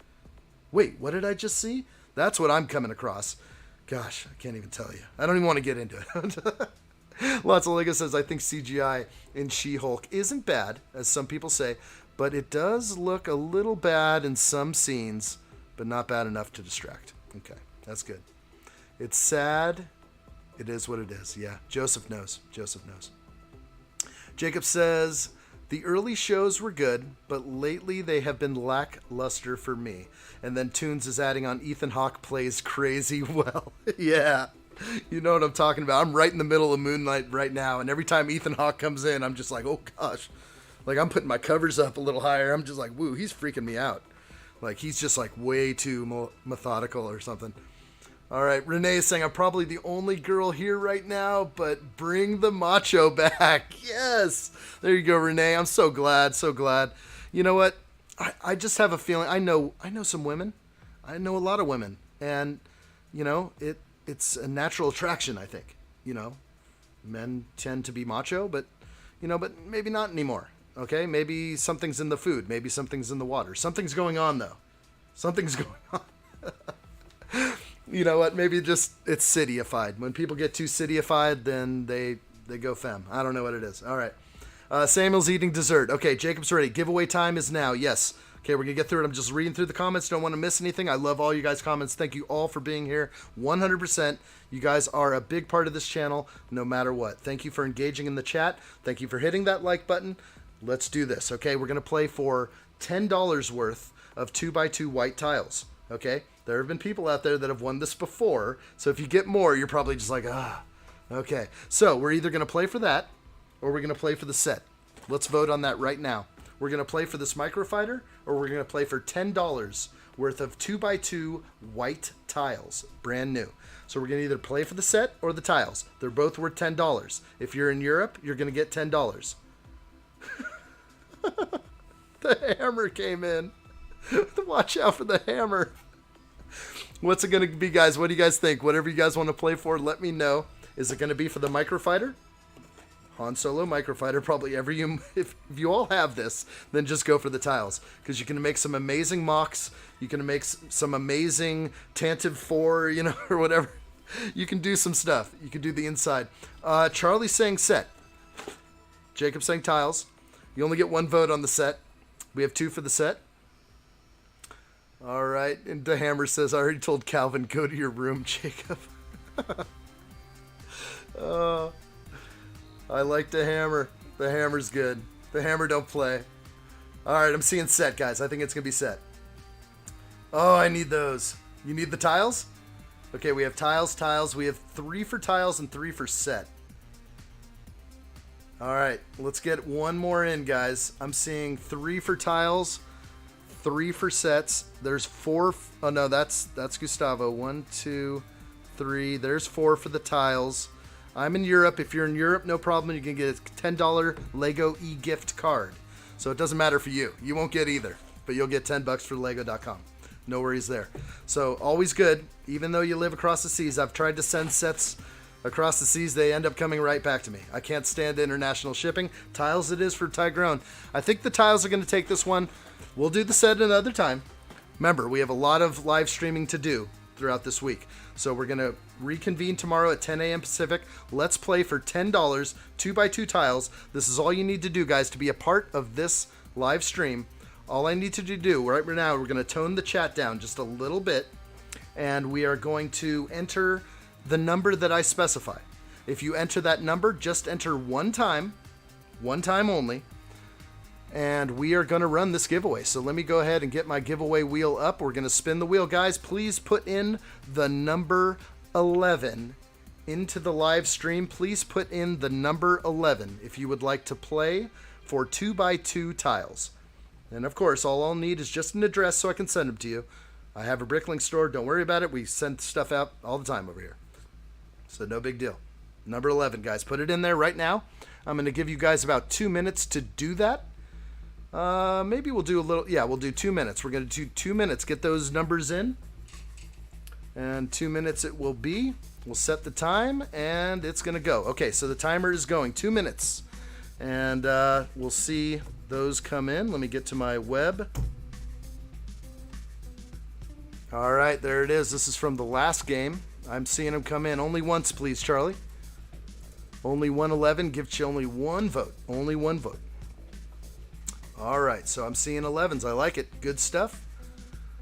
Wait, what did I just see? That's what I'm coming across. Gosh, I can't even tell you. I don't even want to get into it. Lots of Lego says, I think CGI in She-Hulk isn't bad, as some people say, but it does look a little bad in some scenes, but not bad enough to distract. Okay, that's good. It's sad. It is what it is. Yeah, Joseph knows. Joseph knows. Jacob says, the early shows were good, but lately they have been lackluster for me. And then Toons is adding on, Ethan Hawke plays crazy well. Yeah, you know what I'm talking about. I'm right in the middle of Moonlight right now, and every time Ethan Hawke comes in, I'm just like, oh gosh. Like, I'm putting my covers up a little higher. I'm just like, woo, he's freaking me out. Like, he's just like way too methodical or something. All right, Renee is saying, I'm probably the only girl here right now, but bring the macho back. Yes. There you go, Renee. I'm so glad, so glad. You know what? I just have a feeling. I know some women. I know a lot of women. And, you know, it's a natural attraction, I think. You know, men tend to be macho, but maybe not anymore. Okay? Maybe something's in the food. Maybe something's in the water. Something's going on, though. Something's going on. You know what? Maybe just it's cityified. When people get too cityified, then they go femme. I don't know what it is. All right. Samuel's eating dessert. Okay, Jacob's ready. Giveaway time is now. Yes. Okay, we're going to get through it. I'm just reading through the comments. Don't want to miss anything. I love all you guys' comments. Thank you all for being here. 100%. You guys are a big part of this channel, no matter what. Thank you for engaging in the chat. Thank you for hitting that like button. Let's do this. Okay, we're going to play for $10 worth of 2x2 white tiles. Okay? There have been people out there that have won this before, so if you get more, you're probably just like, okay. So we're either going to play for that, or we're going to play for the set. Let's vote on that right now. We're going to play for this microfighter, or we're going to play for $10 worth of 2x2 white tiles, brand new. So we're going to either play for the set or the tiles. They're both worth $10. If you're in Europe, you're going to get $10. The hammer came in. Watch out for the hammer. What's it going to be, guys? What do you guys think? Whatever you guys want to play for, let me know. Is it going to be for the microfighter? Han Solo microfighter, probably if you all have this, then just go for the tiles, because you can make some amazing mocks. You can make some amazing Tantive 4, or whatever. You can do some stuff. You can do the inside. Charlie's saying set. Jacob's saying tiles. You only get one vote on the set. We have 2 for the set. All right, and the hammer says, I already told Calvin, go to your room, Jacob. I like the hammer. The hammer's good. The hammer don't play. All right, I'm seeing set, guys. I think it's going to be set. Oh, I need those. You need the tiles? Okay, we have tiles. We have 3 for tiles and 3 for set. All right, let's get one more in, guys. I'm seeing 3 for tiles, 3 for sets. There's 4. Oh, no, that's Gustavo. 1, 2, 3. There's 4 for the tiles. I'm in Europe. If you're in Europe, no problem. You can get a $10 Lego e-gift card. So it doesn't matter for you. You won't get either, but you'll get $10 for lego.com. No worries there. So always good. Even though you live across the seas, I've tried to send sets across the seas. They end up coming right back to me. I can't stand international shipping. Tiles it is for Tyrone. I think the tiles are going to take this one. We'll do the set another time. Remember, we have a lot of live streaming to do throughout this week. So we're going to reconvene tomorrow at 10 a.m. Pacific. Let's play for $10, 2x2 tiles. This is all you need to do, guys, to be a part of this live stream. All I need to do right now, we're going to tone the chat down just a little bit, and we are going to enter the number that I specify. If you enter that number, just enter one time only, and we are going to run this giveaway. So let me go ahead and get my giveaway wheel up. We're going to spin the wheel. Guys, please put in the number 11 into the live stream. Please put in the number 11 if you would like to play for 2x2 tiles. And of course, all I'll need is just an address so I can send them to you. I have a Bricklink store. Don't worry about it. We send stuff out all the time over here. So no big deal. Number 11, guys. Put it in there right now. I'm going to give you guys about 2 minutes to do that. Maybe we'll do a little... Yeah, we'll do 2 minutes. We're going to do 2 minutes. Get those numbers in. And 2 minutes it will be. We'll set the time, and it's going to go. Okay, so the timer is going 2 minutes. And we'll see those come in. Let me get to my web. All right, there it is. This is from the last game. I'm seeing them come in. Only once, please, Charlie. Only 111 gives you only one vote. Only one vote. All right, so I'm seeing 11s. I like it. Good stuff.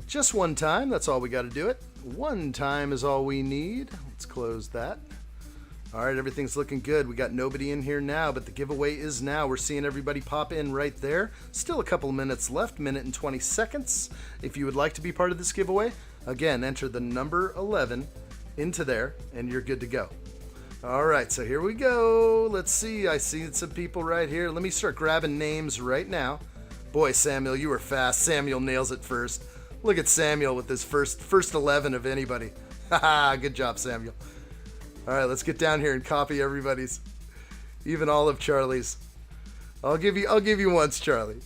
Just one time. That's all we got to do it. One time is all we need. Let's close that. All right, everything's looking good. We got nobody in here now, but the giveaway is now. We're seeing everybody pop in right there. Still a couple of minutes left, minute and 20 seconds. If you would like to be part of this giveaway, again, enter the number 11 into there, and you're good to go. All right, so here we go. Let's see. I see some people right here. Let me start grabbing names right now. Boy, Samuel, you were fast. Samuel nails it first. Look at Samuel with his first 11 of anybody. Haha, good job, Samuel. All right, let's get down here and copy everybody's, even all of Charlie's. I'll give you once, Charlie.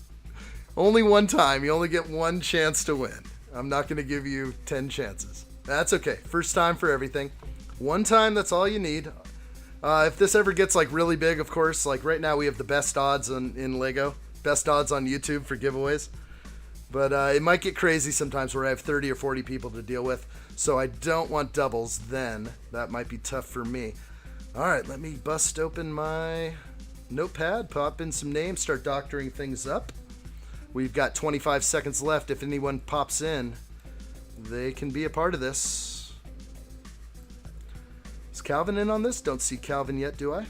Only one time. You only get one chance to win. I'm not going to give you 10 chances. That's okay. First time for everything. One time, that's all you need. If this ever gets like really big, of course, like right now we have the best odds in Lego. Best odds on YouTube for giveaways. But it might get crazy sometimes where I have 30 or 40 people to deal with. So I don't want doubles then. That might be tough for me. All right, let me bust open my notepad, pop in some names, start doctoring things up. We've got 25 seconds left. If anyone pops in, they can be a part of this. Is Calvin in on this? Don't see Calvin yet, do I?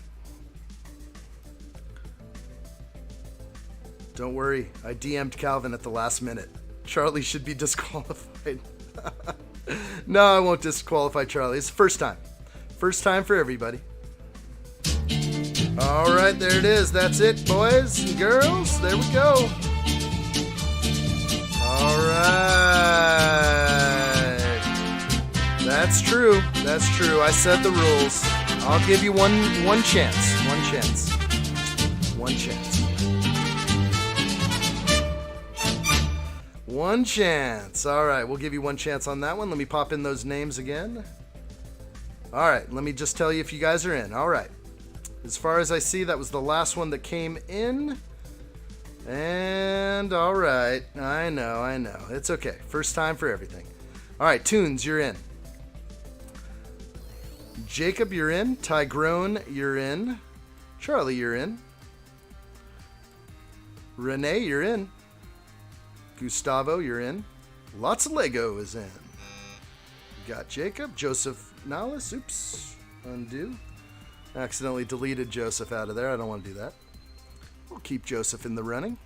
Don't worry, I DM'd Calvin at the last minute. Charlie should be disqualified. No, I won't disqualify Charlie. It's the first time. First time for everybody. All right, there it is. That's it, boys and girls. There we go. All right. That's true. That's true. I said the rules. I'll give you one chance. One chance. One chance. One chance. All right, we'll give you one chance on that one. Let me pop in those names again. All right, let me just tell you if you guys are in. All right. As far as I see, that was the last one that came in. And all right, I know. It's okay. First time for everything. All right, Tunes, you're in. Jacob, you're in. Tygrone, you're in. Charlie, you're in. Renee, you're in. Gustavo, you're in. Lots of Lego is in. We got Jacob, Joseph Nollis. Oops, undo. Accidentally deleted Joseph out of there. I don't want to do that. We'll keep Joseph in the running.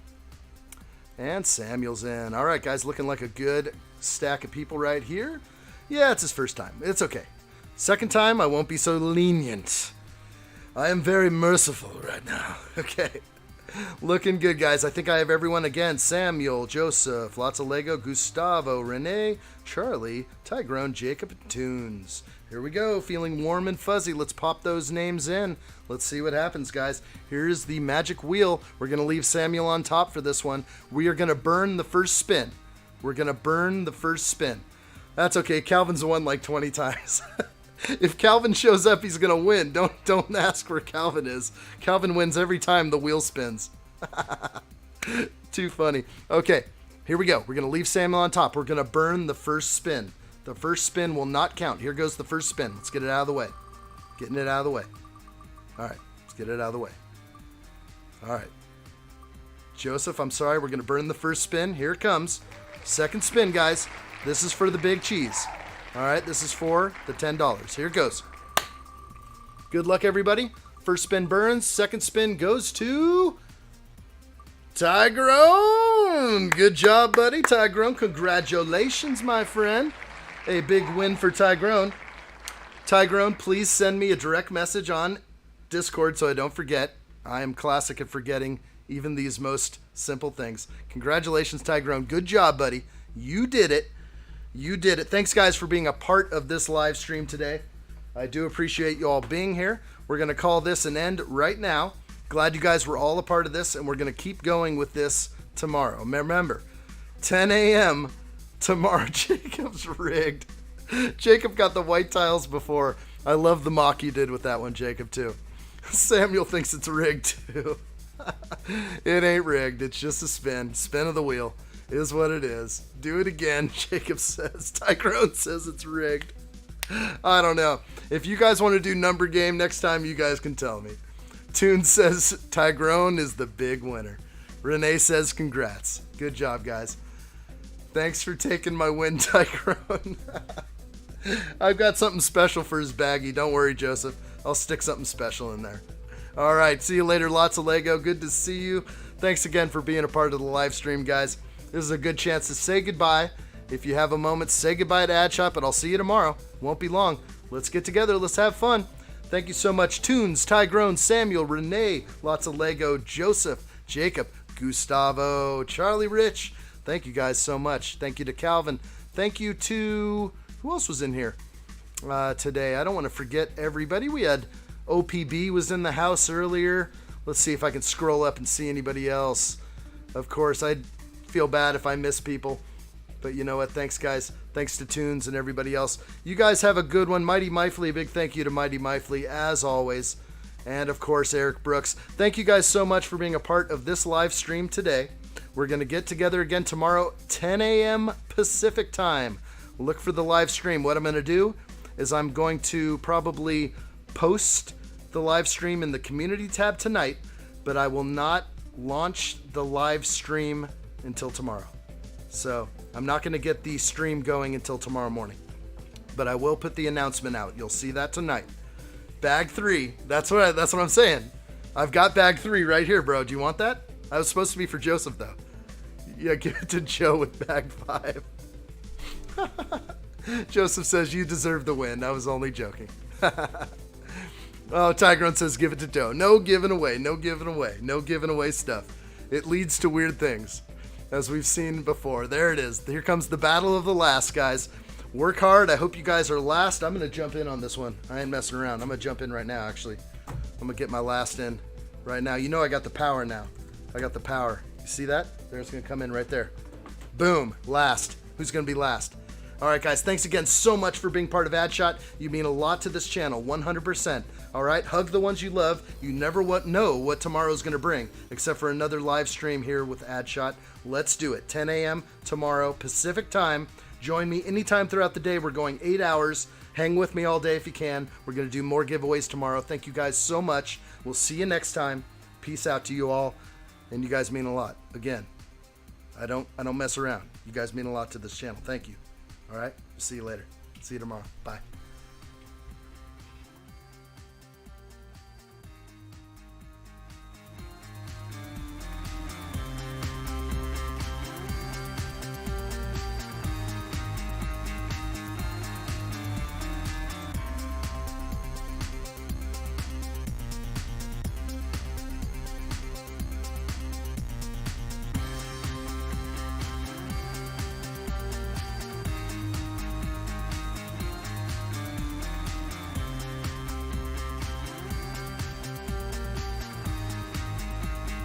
And Samuel's in. All right, guys, looking like a good stack of people right here. Yeah, it's his first time. It's okay. Second time, I won't be so lenient. I am very merciful right now. Okay. Looking good, guys. I think I have everyone again. Samuel, Joseph, lots of Lego, Gustavo, Renee, Charlie, Tygrone, Jacob, and Tunes. Here we go. Feeling warm and fuzzy. Let's pop those names in. Let's see what happens, guys. Here's the magic wheel. We're going to leave Samuel on top for this one. We are going to burn the first spin. We're going to burn the first spin. That's okay. Calvin's won like 20 times. If Calvin shows up, he's going to win. Don't ask where Calvin is. Calvin wins every time the wheel spins. Too funny. Okay, here we go. We're going to leave Samuel on top. We're going to burn the first spin. The first spin will not count. Here goes the first spin. Let's get it out of the way. Getting it out of the way. All right, let's get it out of the way. All right. Joseph, I'm sorry. We're going to burn the first spin. Here it comes. Second spin, guys. This is for the big cheese. All right, this is for the $10. Here it goes. Good luck, everybody. First spin burns. Second spin goes to Tygrone. Good job, buddy. Tygrone, congratulations, my friend. A big win for Tygrone. Tygrone, please send me a direct message on Discord so I don't forget. I am classic at forgetting even these most simple things. Congratulations, Tygrone. Good job, buddy. You did it. You did it. Thanks, guys, for being a part of this live stream today. I do appreciate you all being here. We're going to call this an end right now. Glad you guys were all a part of this, and we're going to keep going with this tomorrow. Remember, 10 a.m. tomorrow. Jacob's rigged. Jacob got the white tiles before. I love the mock you did with that one, Jacob, too. Samuel thinks it's rigged, too. It ain't rigged. It's just a spin. Spin of the wheel is what it is. Do it again, Jacob says. Tyrone says it's rigged. I don't know. If you guys want to do number game next time, you guys can tell me. Toon says Tyrone is the big winner. Renee says congrats. Good job, guys. Thanks for taking my win, Tyrone. I've got something special for his baggie. Don't worry, Joseph. I'll stick something special in there. All right, see you later. Lots of Lego. Good to see you. Thanks again for being a part of the live stream, guys. This is a good chance to say goodbye. If you have a moment, say goodbye to addshot, but I'll see you tomorrow. Won't be long. Let's get together. Let's have fun. Thank you so much, Toons, Tygrone, Samuel, Renee, lots of Lego, Joseph, Jacob, Gustavo, Charlie Rich. Thank you guys so much. Thank you to Calvin. Thank you to... Who else was in here today? I don't want to forget everybody. We had OPB was in the house earlier. Let's see if I can scroll up and see anybody else. Of course, I'd feel bad if I miss people. But you know what? Thanks, guys. Thanks to Toons and everybody else. You guys have a good one. Mighty Mifley, a big thank you to Mighty Mifley, as always. And, of course, Eric Brooks. Thank you guys so much for being a part of this live stream today. We're going to get together again tomorrow, 10 a.m. Pacific time. Look for the live stream. What I'm going to do is I'm going to probably post the live stream in the community tab tonight, but I will not launch the live stream until tomorrow. So I'm not going to get the stream going until tomorrow morning, but I will put the announcement out. You'll see that tonight. Bag 3. That's what I'm saying. I've got bag 3 right here, bro. Do you want that? I was supposed to be for Joseph, though. Yeah, give it to Joe with bag 5. Joseph says you deserve the win. I was only joking. Oh, Tigrun says give it to Joe. No giving away. No giving away. No giving away stuff. It leads to weird things, as we've seen before. There it is. Here comes the battle of the last, guys. Work hard. I hope you guys are last. I'm going to jump in on this one. I ain't messing around. I'm going to jump in right now, actually. I'm going to get my last in right now. You know I got the power now. I got the power. You see that? There's going to come in right there. Boom. Last. Who's going to be last? All right, guys. Thanks again so much for being part of addshot. You mean a lot to this channel. 100%. All right? Hug the ones you love. You never know what tomorrow's going to bring, except for another live stream here with addshot. Let's do it. 10 a.m. tomorrow, Pacific time. Join me anytime throughout the day. We're going 8 hours. Hang with me all day if you can. We're going to do more giveaways tomorrow. Thank you guys so much. We'll see you next time. Peace out to you all. And you guys mean a lot. Again, I don't mess around. You guys mean a lot to this channel. Thank you. All right? See you later. See you tomorrow. Bye.